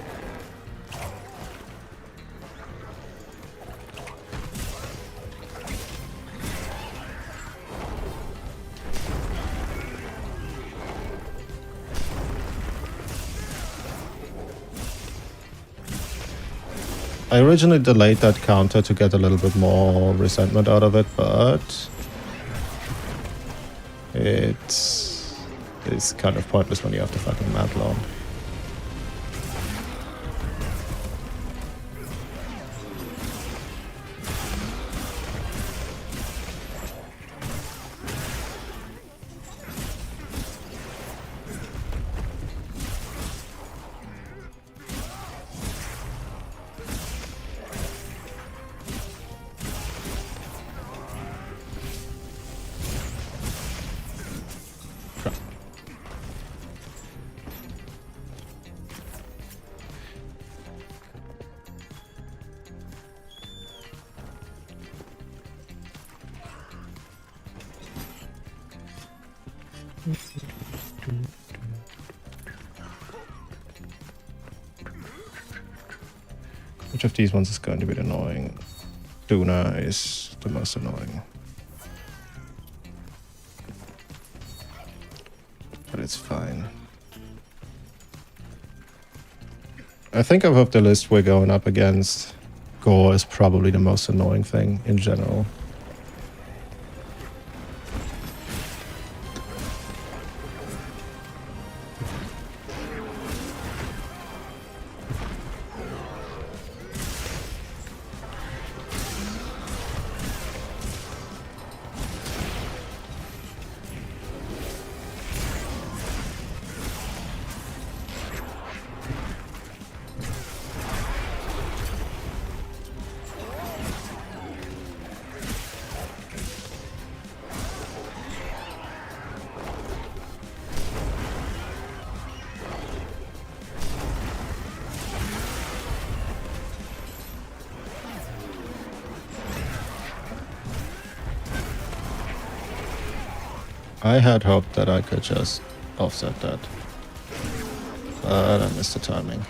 I originally delayed that counter to get a little bit more resentment out of it, but it's kind of pointless when you have to fucking mad long. Which of these ones is going to be annoying? Duna is the most annoying. But it's fine. I think of the list we're going up against, Gore is probably the most annoying thing in general. I had hoped that I could just offset that, but I missed the timing.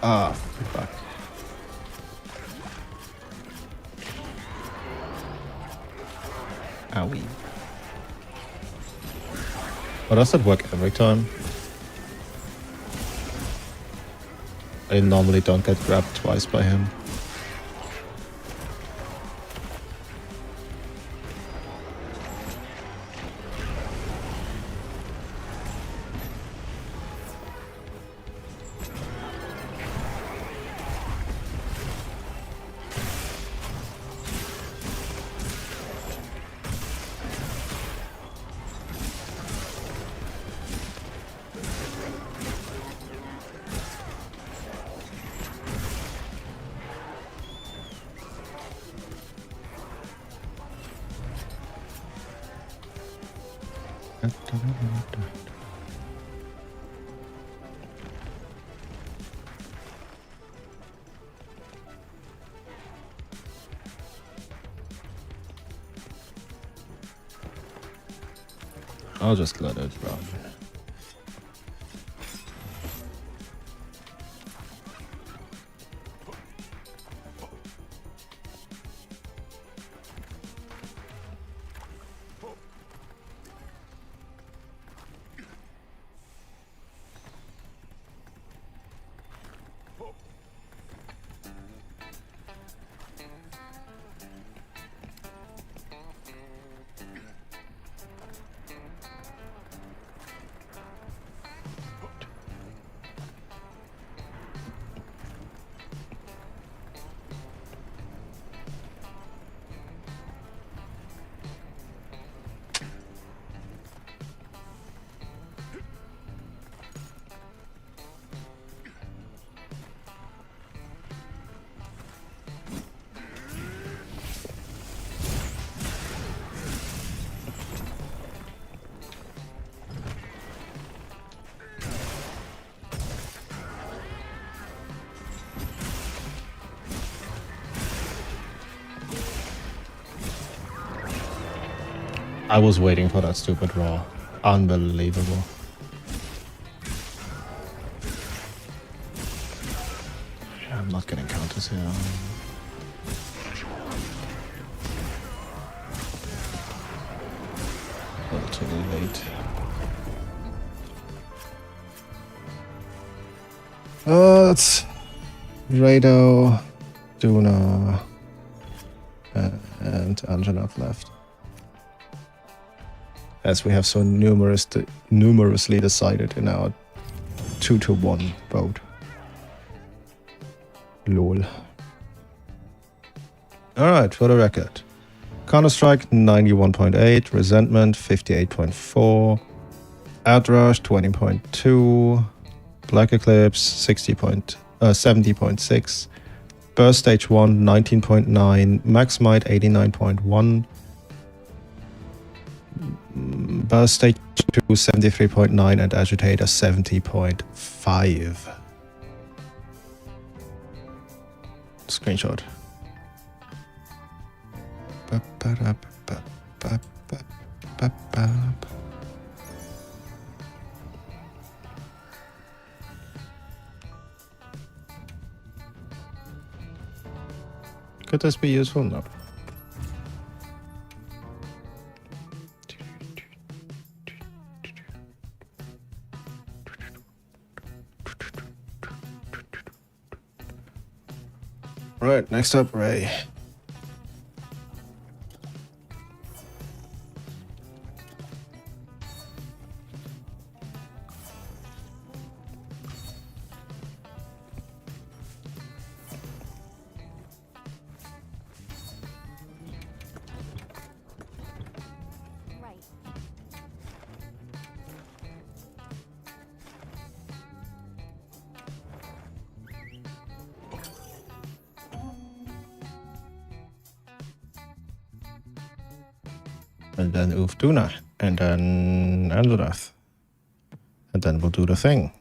Ah, fuck. Owie. But does that work every time? I normally don't get grabbed twice by him. I'll just let it run. I was waiting for that stupid raw. Unbelievable. Yeah, I'm not getting counters here. Alright. That's Rado, Duna, and Anjanov left. As we have so numerously decided in our 2-1 vote. Lol. Alright, for the record. Counter-Strike 91.8, Resentment 58.4, Outrush 20.2, Black Eclipse 70.6, Burst Stage 1 19.9, Max Might 89.1, Burst Stage 2 73.9, and Agitator 70.5. Screenshot. Could this be useful? No. Right, next up, Ray.
Right.
And then Ufduna, and then Andorath. And then we'll do the thing.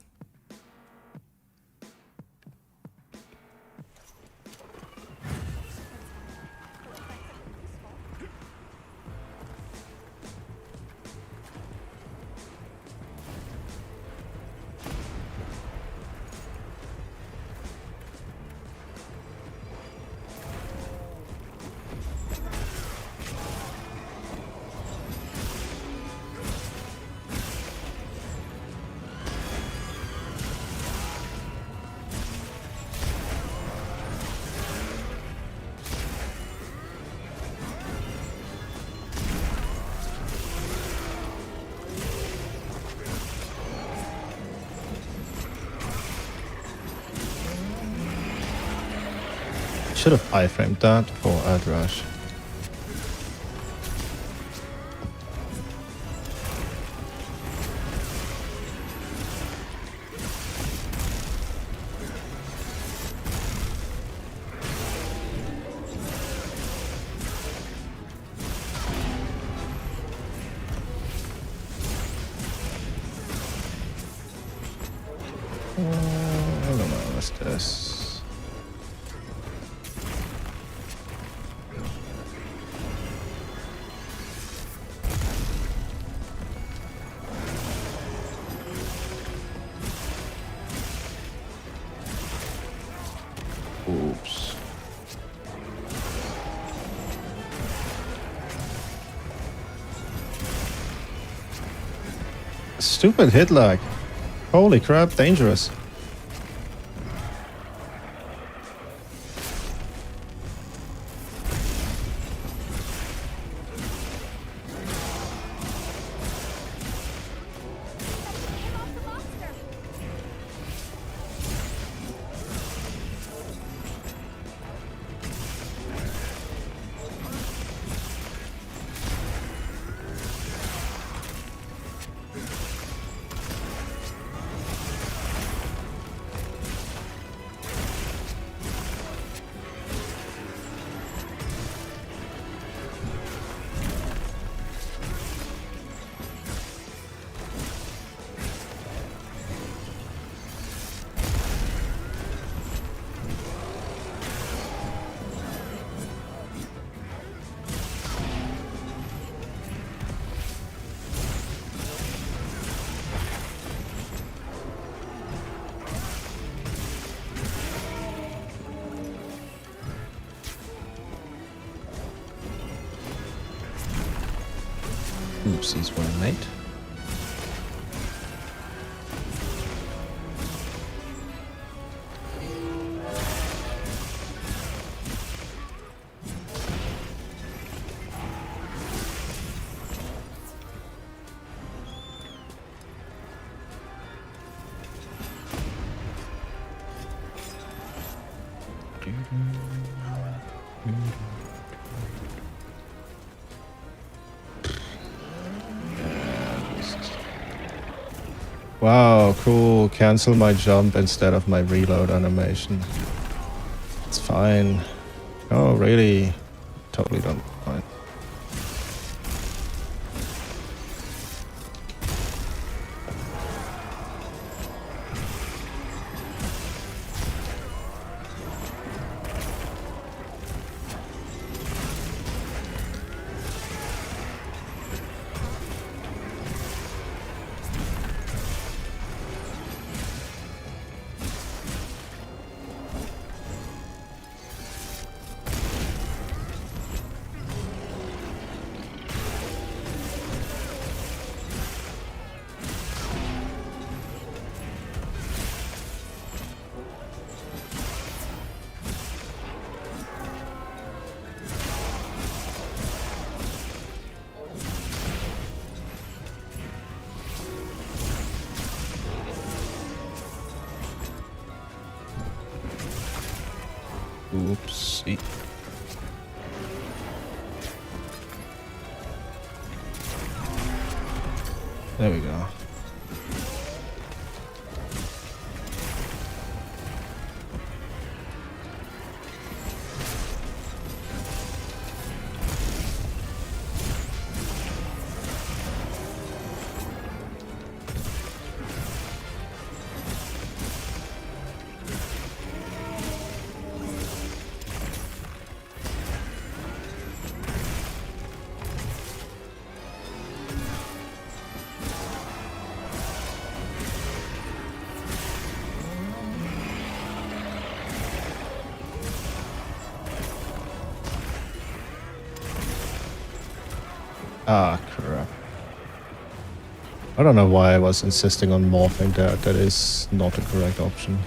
Should have iframed that for Outrush. I don't know, what's this? Oops. Stupid hit lag. Holy crap, dangerous. Oopsies, well mate. Wow, cool. Cancel my jump instead of my reload animation. It's fine. Oh, really? Totally don't mind. Oopsie. There we go. Ah, crap. I don't know why I was insisting on morphing there. That is not the correct option.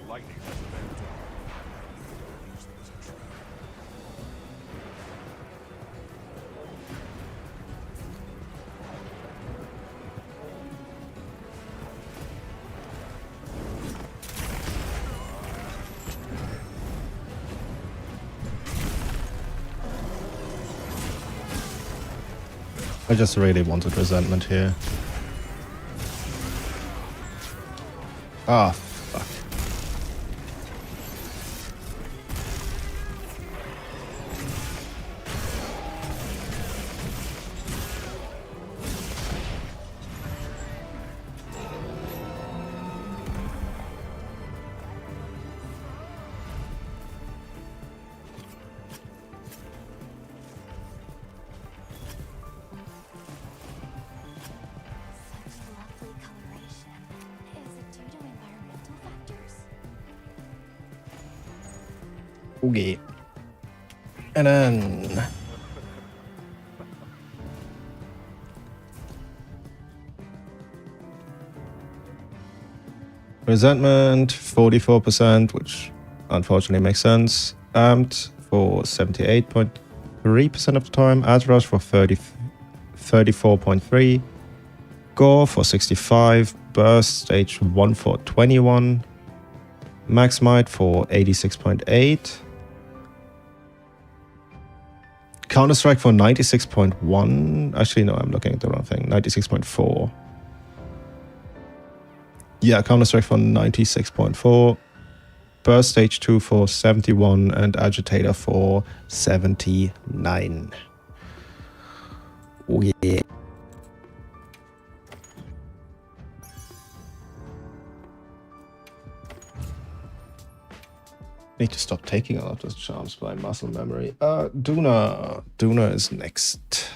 Lightning has a bad dog. Use them as a trap.
I just really wanted resentment here. Ah, fuck.
Such lovely coloration. Is it due to environmental factors?
Okay. And then... Resentment, 44%, which unfortunately makes sense. Amped for 78.3% of the time. Ad rush for 34.3. Gore for 65. Burst stage 1 for 21. Max might for 86.8. Counter-Strike for 96.1. Actually, no, I'm looking at the wrong thing. 96.4. Yeah, Counter-Strike for 96.4. Burst Stage 2 for 71 and Agitator for 79. Oh yeah. Need to stop taking a lot of charms by muscle memory. Duna. Duna is next.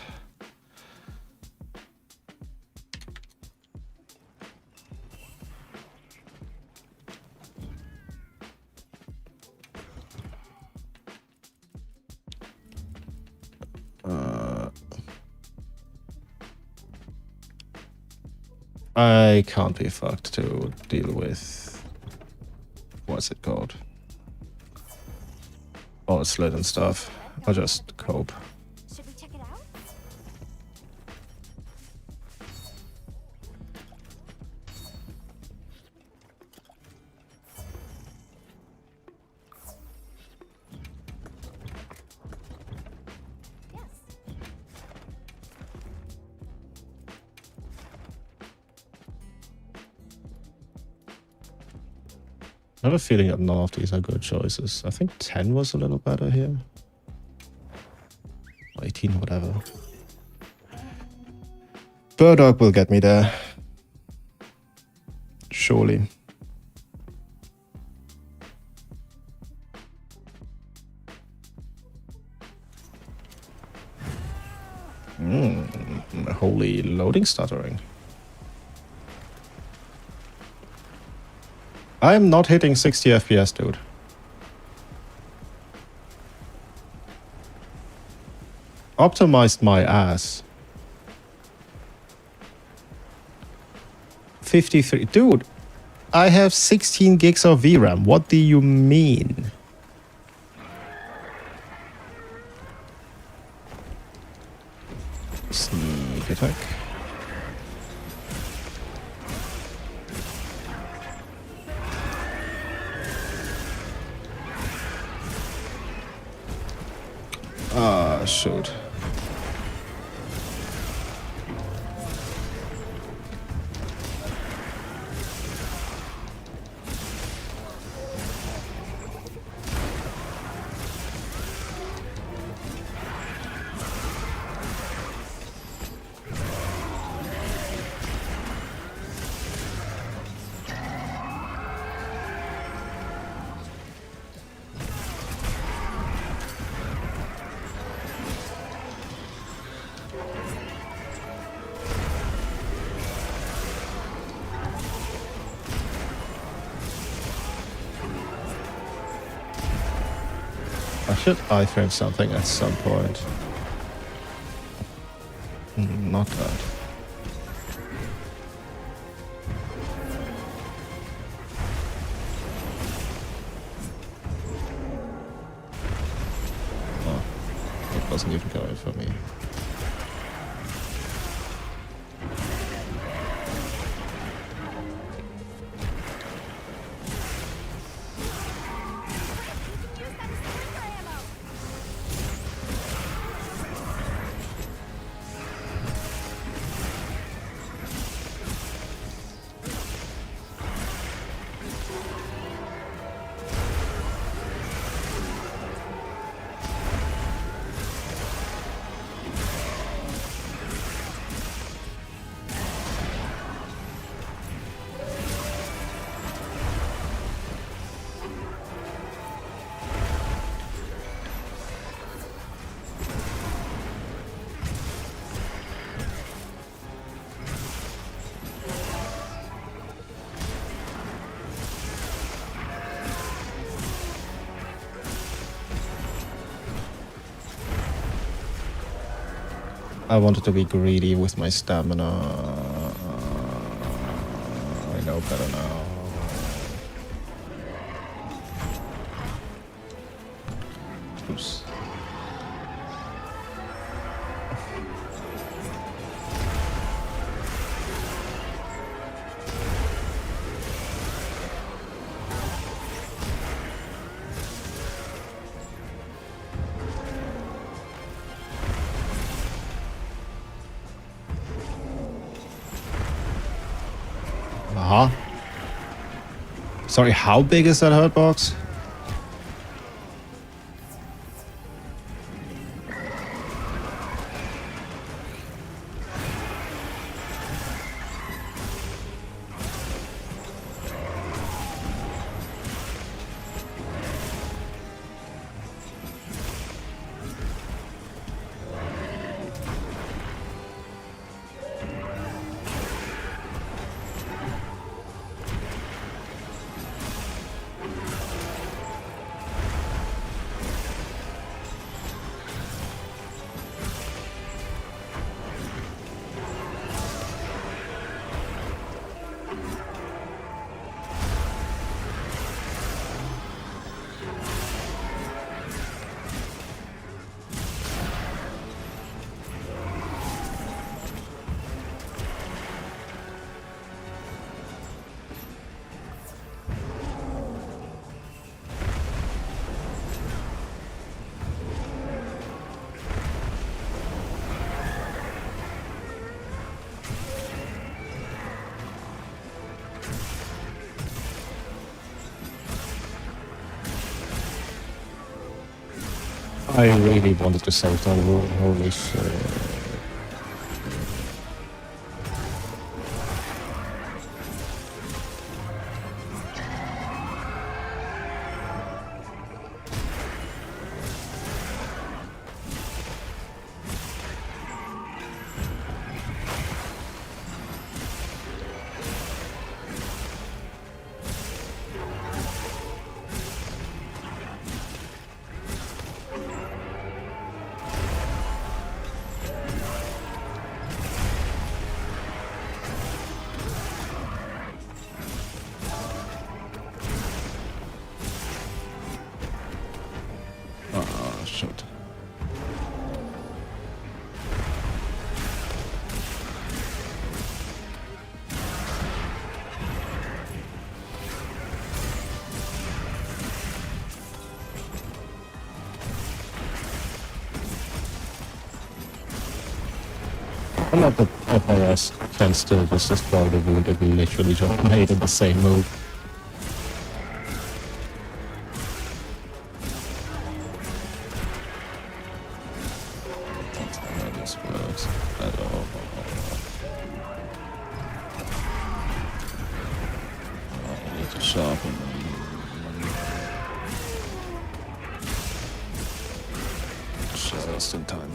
I can't be fucked to deal with. What's it called? Oh, slit and stuff. I'll just cope.
Should we check it out? Yes.
I have a feeling that none of these are good choices. I think 10 was a little better here. 18, whatever. Burdock will get me there. Surely. Holy loading stuttering. I'm not hitting 60 FPS, dude. Optimized my ass. 53. Dude, I have 16 gigs of VRAM. What do you mean? Sneak attack. Ah, shoot. I should iframe something at some point. Not that. Oh, it wasn't even going for me. I wanted to be greedy with my stamina. I know better now. Oops. Aha. Sorry, how big is that hurt box? I really wanted to save that rule, holy shit. Oh, shit. I like that FRS can still just destroy the wound that we literally just made in the same move. That's not how this works at all. I need to sharpen them. Just in time.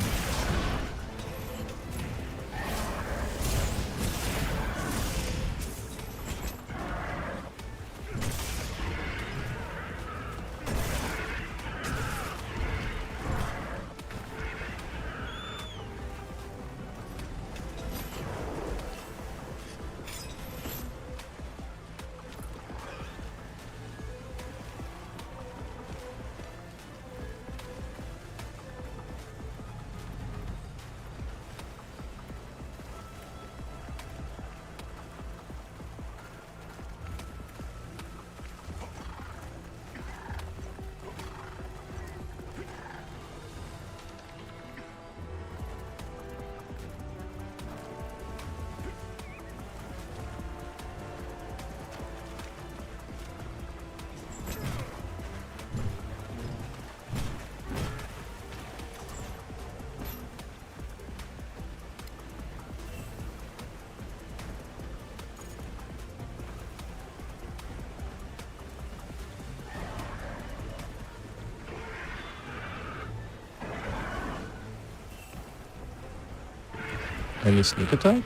Any sneak attack?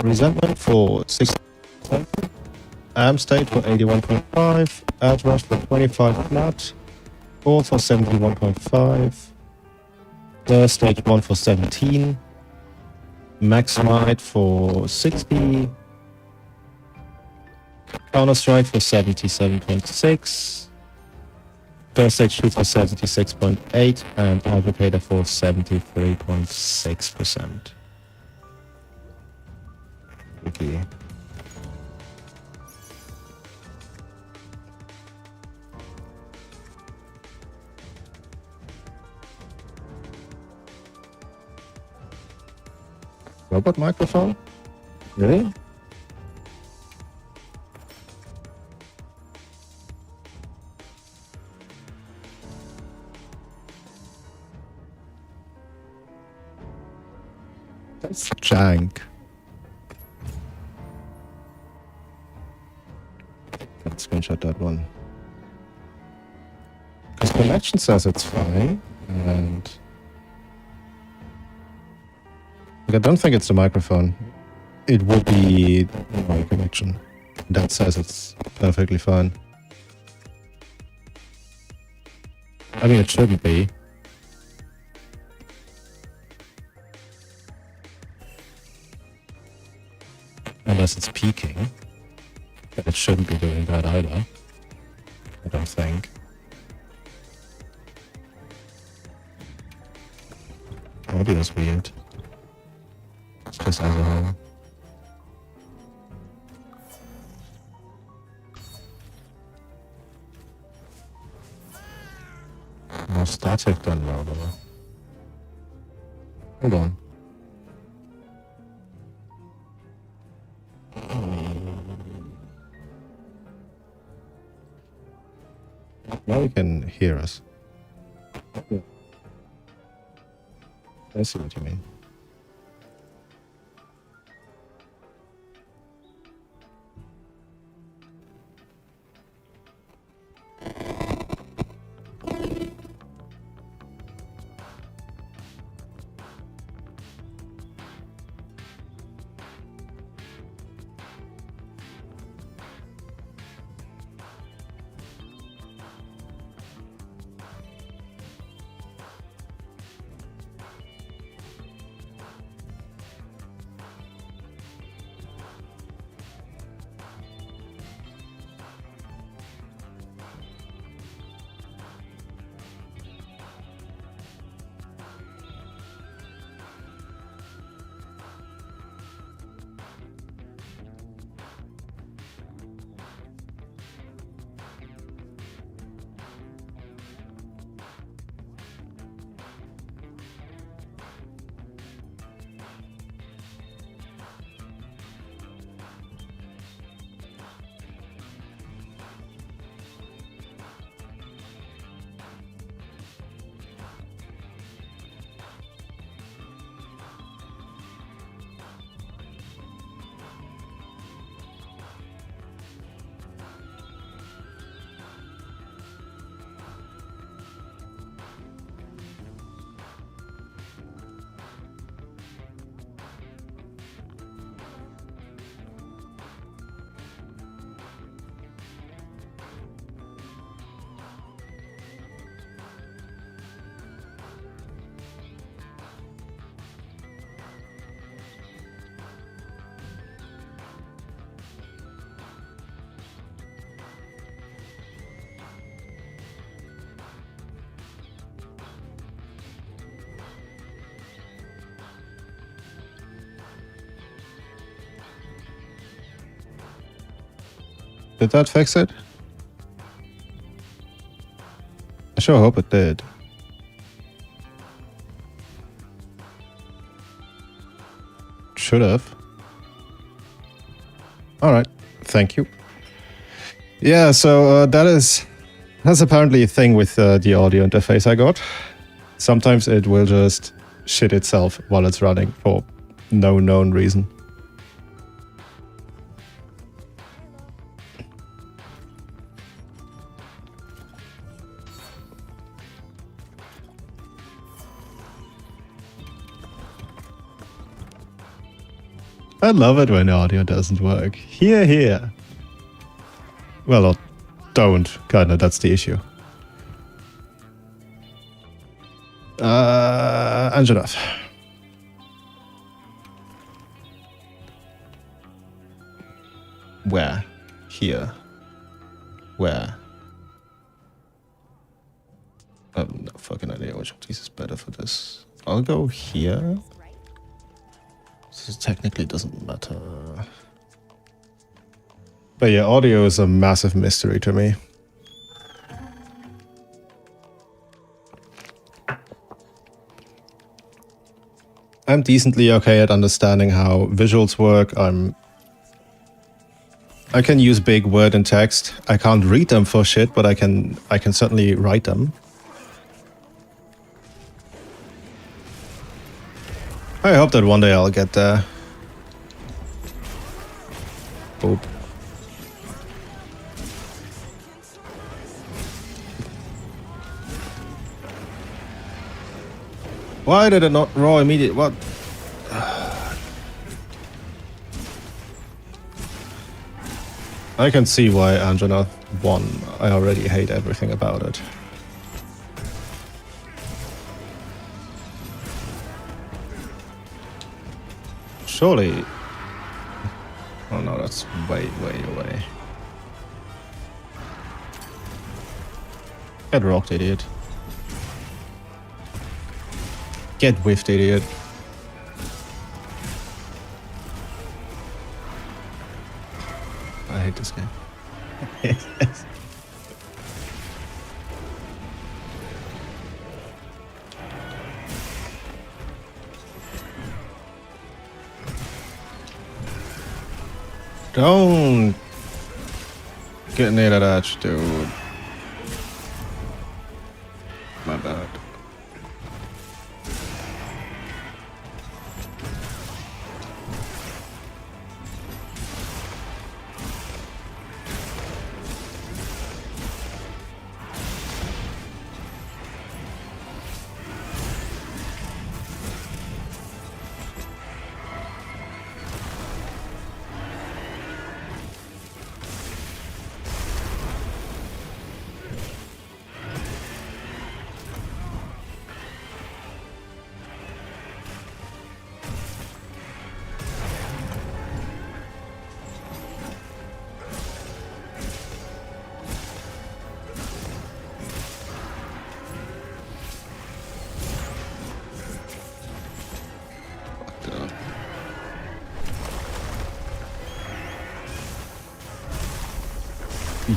Resentment for 6. Am state for 81.5. Ad rush for 25 flat. 4 for 71.5. Stage 1 for 17. Max might for 60. Counter strike for 77.6. First stage 2 for 76.8. And advocator for 73.6%. Okay. Robot microphone? Really? That's jank. Let's screenshot that one. Because connection says it's fine, and like, I don't think it's the microphone. It would be my connection. That says it's perfectly fine. I mean, it shouldn't be. Unless it's peaking. But it shouldn't be doing that either. I don't think. Audio's weird. It's just as a whole. More static than louder. Hold on. Now you can hear us. I see what you mean. Did that fix it? I sure hope it did. Should have. Alright, thank you. Yeah, so that's apparently a thing with the audio interface I got. Sometimes it will just shit itself while it's running for no known reason. I love it when audio doesn't work. Here. Well, or don't. Kinda, that's the issue. Anjanath. Where? Here. Where? I have no fucking idea which of these is better for this. I'll go here. This technically doesn't matter. But yeah, audio is a massive mystery to me. I'm decently okay at understanding how visuals work. I can use big word and text. I can't read them for shit, but I can certainly write them. I hope that one day I'll get there. Boop. Why did it not raw immediate? What? I can see why Anjanath won. I already hate everything about it. Surely... Oh no, that's way away. Get rocked, idiot. Get whiffed, idiot. I hate this game. Don't get near that edge, dude. My bad.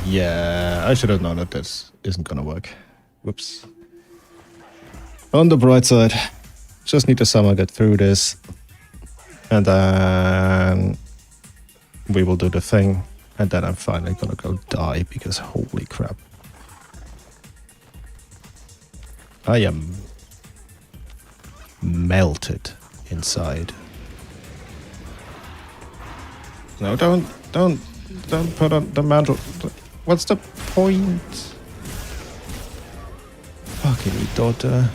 Yeah, I should have known that this isn't gonna work. Whoops. On the bright side, just need to somehow get through this. And then we will do the thing. And then I'm finally gonna go die because holy crap. I am melted inside. No, don't put on the mantle. What's the point? Fucking me, daughter.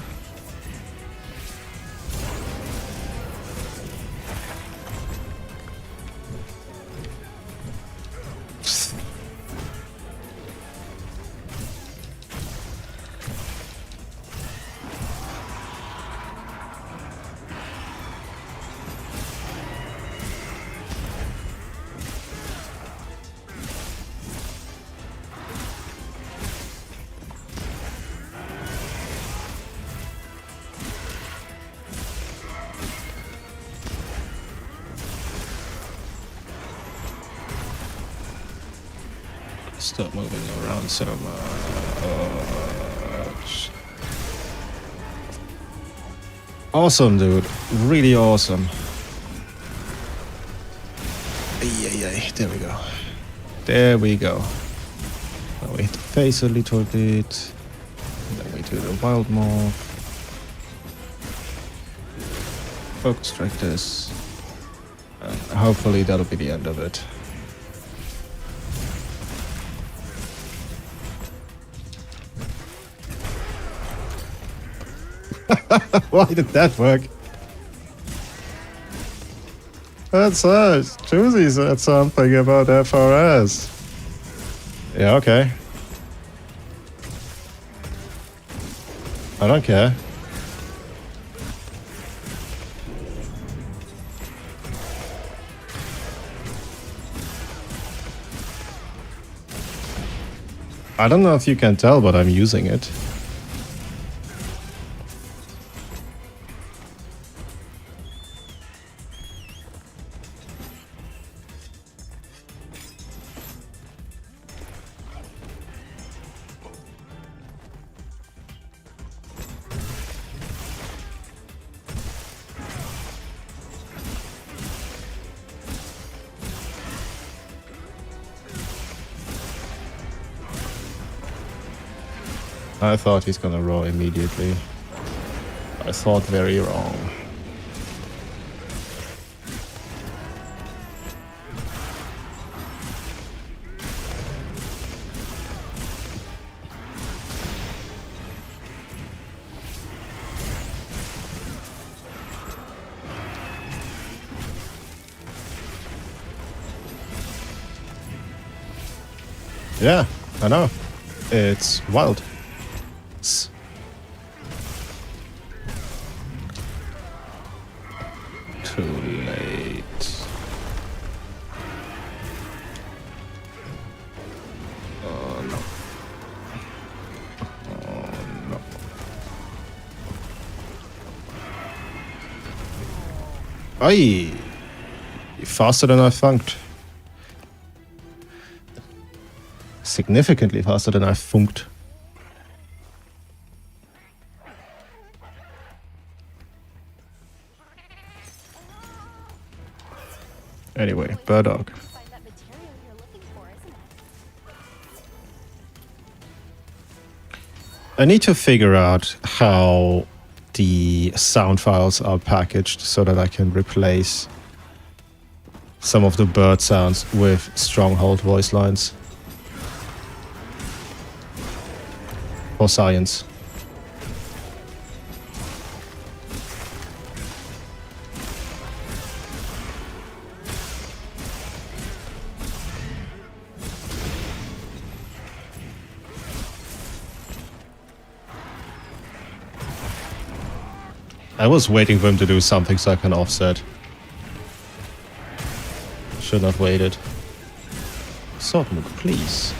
Stop moving around so much. Awesome, dude. Really awesome. Ay, there we go. There we go. Now we hit the face a little bit. Then we do the wild morph. Focus strike this. And hopefully that'll be the end of it. Why did that work? That's Juicy said something about FRS. Yeah, okay. I don't care. I don't know if you can tell, but I'm using it. I thought he's gonna roar immediately. I thought very wrong. Yeah, I know. It's wild. Too late. Oh no. Oh no. Aye! Faster than I funked. Significantly faster than I funked. Anyway, Burdog.
Find that material you're looking for, isn't it?
I need to figure out how the sound files are packaged so that I can replace some of the bird sounds with Stronghold voice lines. For science. I was waiting for him to do something so I can offset. Should not waited. Swordmook, please.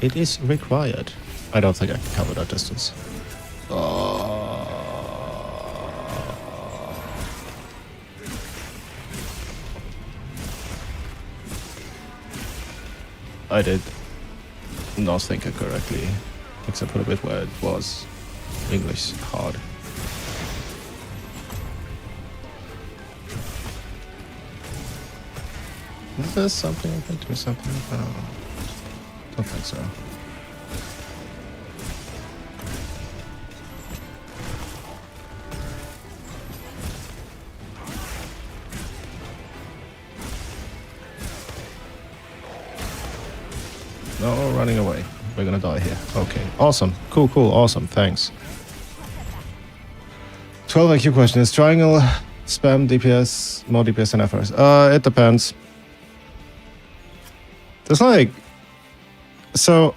It is required. I don't think I can cover that distance. I did not think it correctly, except for the bit where it was English hard. Is there something I can do something about? Don't think so. No, running away. We're gonna die here. Okay, awesome. Cool, awesome, thanks. 12 IQ question. Is triangle spam DPS more DPS than FRS? It depends. There's like... So,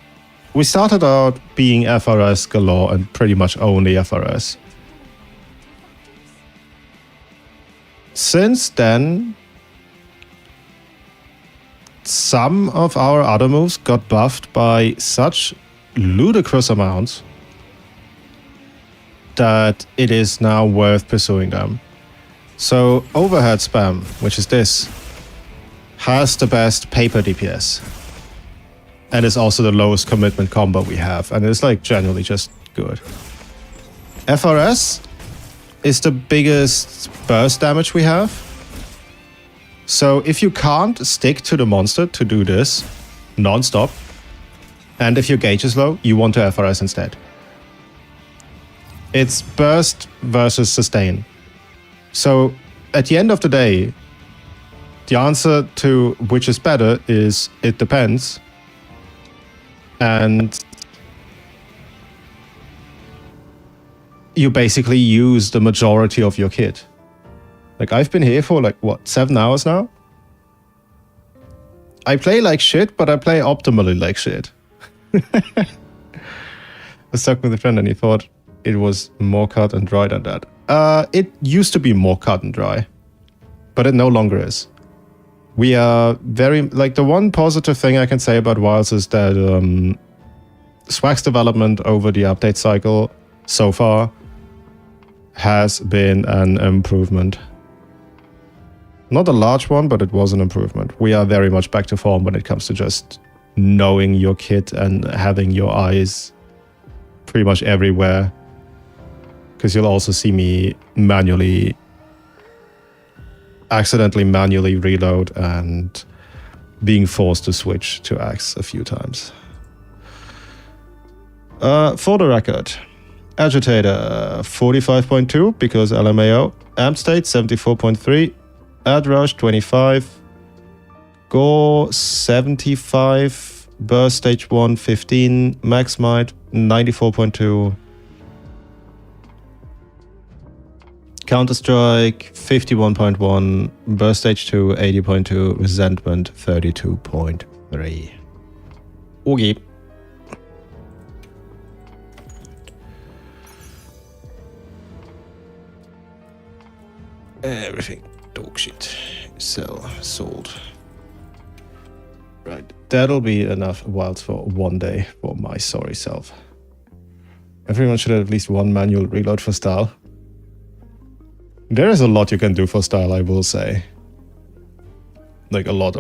we started out being FRS galore and pretty much only FRS. Since then, some of our other moves got buffed by such ludicrous amounts that it is now worth pursuing them. So overhead spam, which is this, has the best paper DPS. And is also the lowest commitment combo we have. And it's like generally just good. FRS is the biggest burst damage we have. So if you can't stick to the monster to do this non-stop, and if your gauge is low, you want to FRS instead. It's burst versus sustain. So at the end of the day, the answer to which is better is it depends. And you basically use the majority of your kit. Like, I've been here for, like, what, 7 hours now? I play like shit, but I play optimally like shit. I was talking with a friend and he thought it was more cut and dry than that. It used to be more cut and dry, but it no longer is. We are very, like, the one positive thing I can say about Wilds is that Swag's development over the update cycle so far has been an improvement. Not a large one, but it was an improvement. We are very much back to form when it comes to just knowing your kit and having your eyes pretty much everywhere. Because you'll also see me accidentally manually reload and being forced to switch to Axe a few times. For the record, Agitator 45.2 because LMAO, Amp State 74.3, Ad Rush 25, Gore 75, Burst Stage 1 15, Max Might 94.2, Counter-Strike 51.1, Burst Stage 2 80.2, Resentment 32.3. Okay. Everything dog shit. Sold. Right, that'll be enough Wilds for one day for my sorry self. Everyone should have at least one manual reload for style. There is a lot you can do for style, I will say. Like a lot.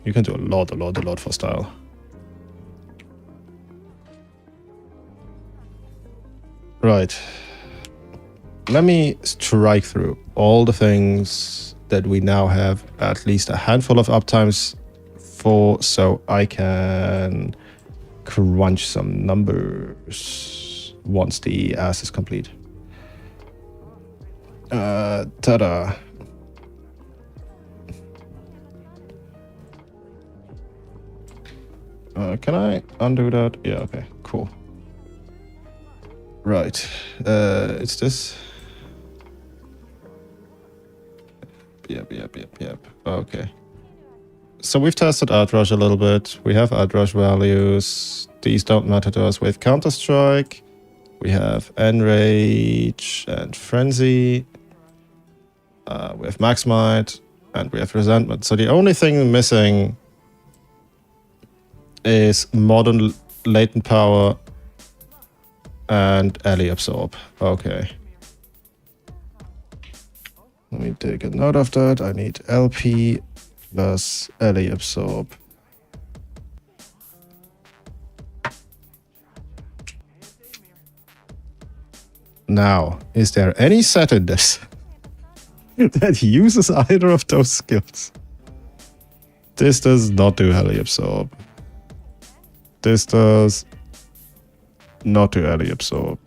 You can do a lot for style. Right. Let me strike through all the things that we now have at least a handful of uptimes for, so I can crunch some numbers once the ass is complete. Ta-da. Can I undo that? Yeah, okay, cool. Right, it's this. Yep. Okay. So we've tested Ad Rush a little bit. We have Ad Rush values. These don't matter to us. With Counter-Strike, we have Enrage and Frenzy. We have Max Might, and we have Resentment. So the only thing missing is Modern Latent Power and Alley Absorb. Okay. Let me take a note of that. I need LP plus Alley Absorb. Now, is there any set in this that uses either of those skills? This does not do Alley Absorb. This does not do Alley Absorb.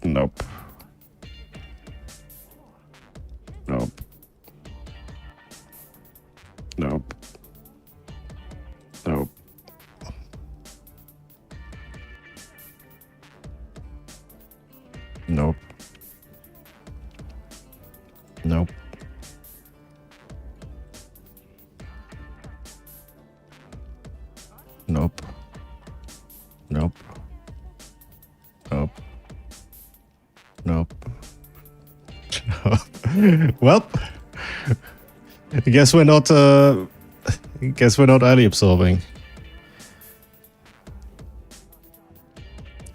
Nope. Nope. Nope. Nope. Nope. Nope. Nope. Nope. Nope. Nope. Well, I guess we're not alley absorbing.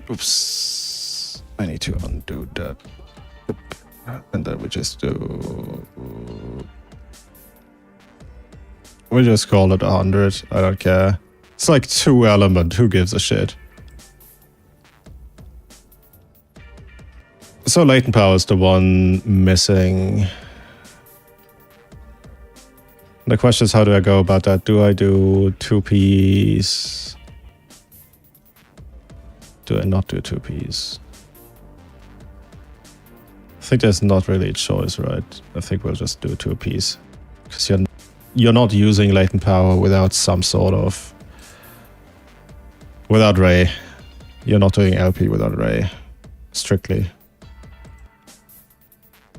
Oops. I need to undo that. And then we just call it 100. I don't care. It's like 2 element. Who gives a shit? So latent power is the one missing. The question is, how do I go about that? Do I do 2Ps? Do I not do 2Ps? I think there's not really a choice, right? I think we'll just do 2Ps. Because you're not using latent power without some sort of... Without Ray. You're not doing LP without Ray. Strictly.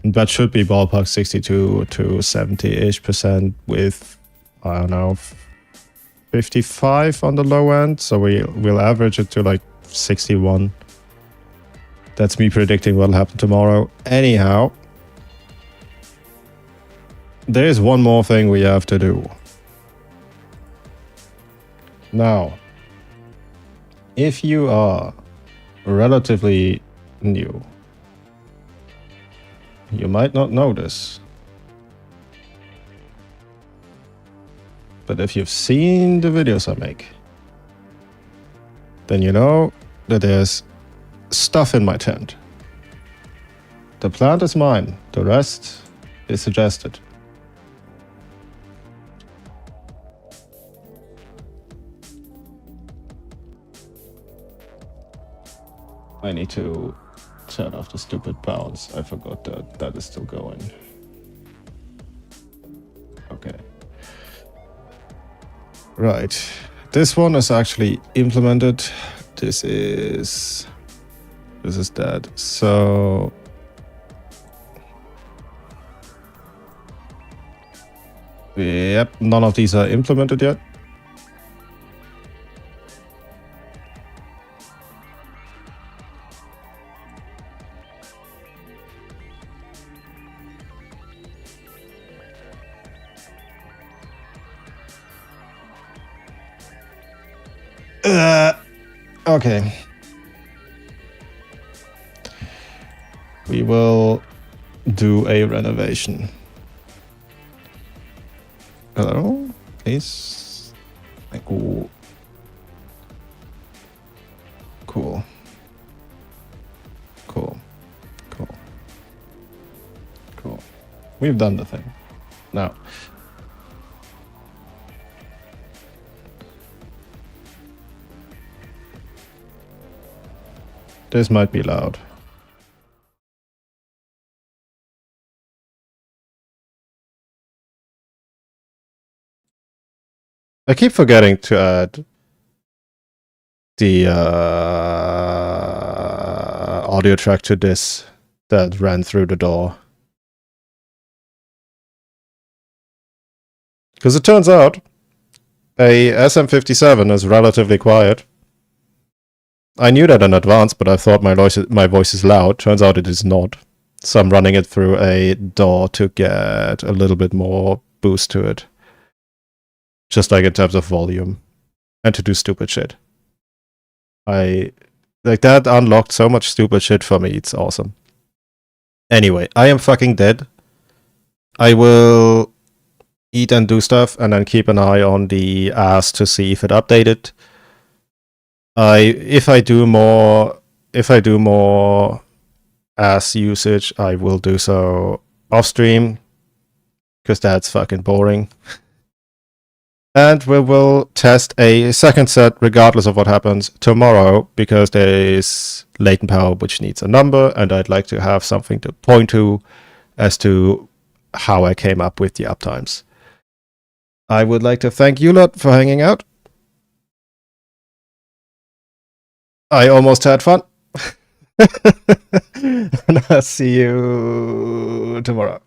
That should be ballpark 62 to 70-ish% with, I don't know, 55 on the low end. So we'll average it to like 61. That's me predicting what'll happen tomorrow. Anyhow, there is one more thing we have to do. Now, if you are relatively new, you might not know this. But if you've seen the videos I make, then you know that there's stuff in my tent. The plant is mine, the rest is suggested. I need to turn off the stupid bounce. I forgot that that is still going. Okay. Right. This one is actually implemented. This is that. So yep, none of these are implemented yet. Okay. We will do a renovation. Hello? Please? Cool. Cool. Cool. Cool. Cool. We've done the thing. Now. This might be loud. I keep forgetting to add the audio track to this that ran through the door. Because it turns out a SM57 is relatively quiet. I knew that in advance, but I thought my voice is loud. Turns out it is not. So I'm running it through a DAW to get a little bit more boost to it. Just like in terms of volume. And to do stupid shit. Like that unlocked so much stupid shit for me. It's awesome. Anyway, I am fucking dead. I will eat and do stuff and then keep an eye on the ass to see if it updated. If I do more ass usage, I will do so off stream, because that's fucking boring. And we will test a second set regardless of what happens tomorrow, because there is latent power which needs a number, and I'd like to have something to point to as to how I came up with the uptimes. I would like to thank you lot for hanging out. I almost had fun. And I'll see you tomorrow.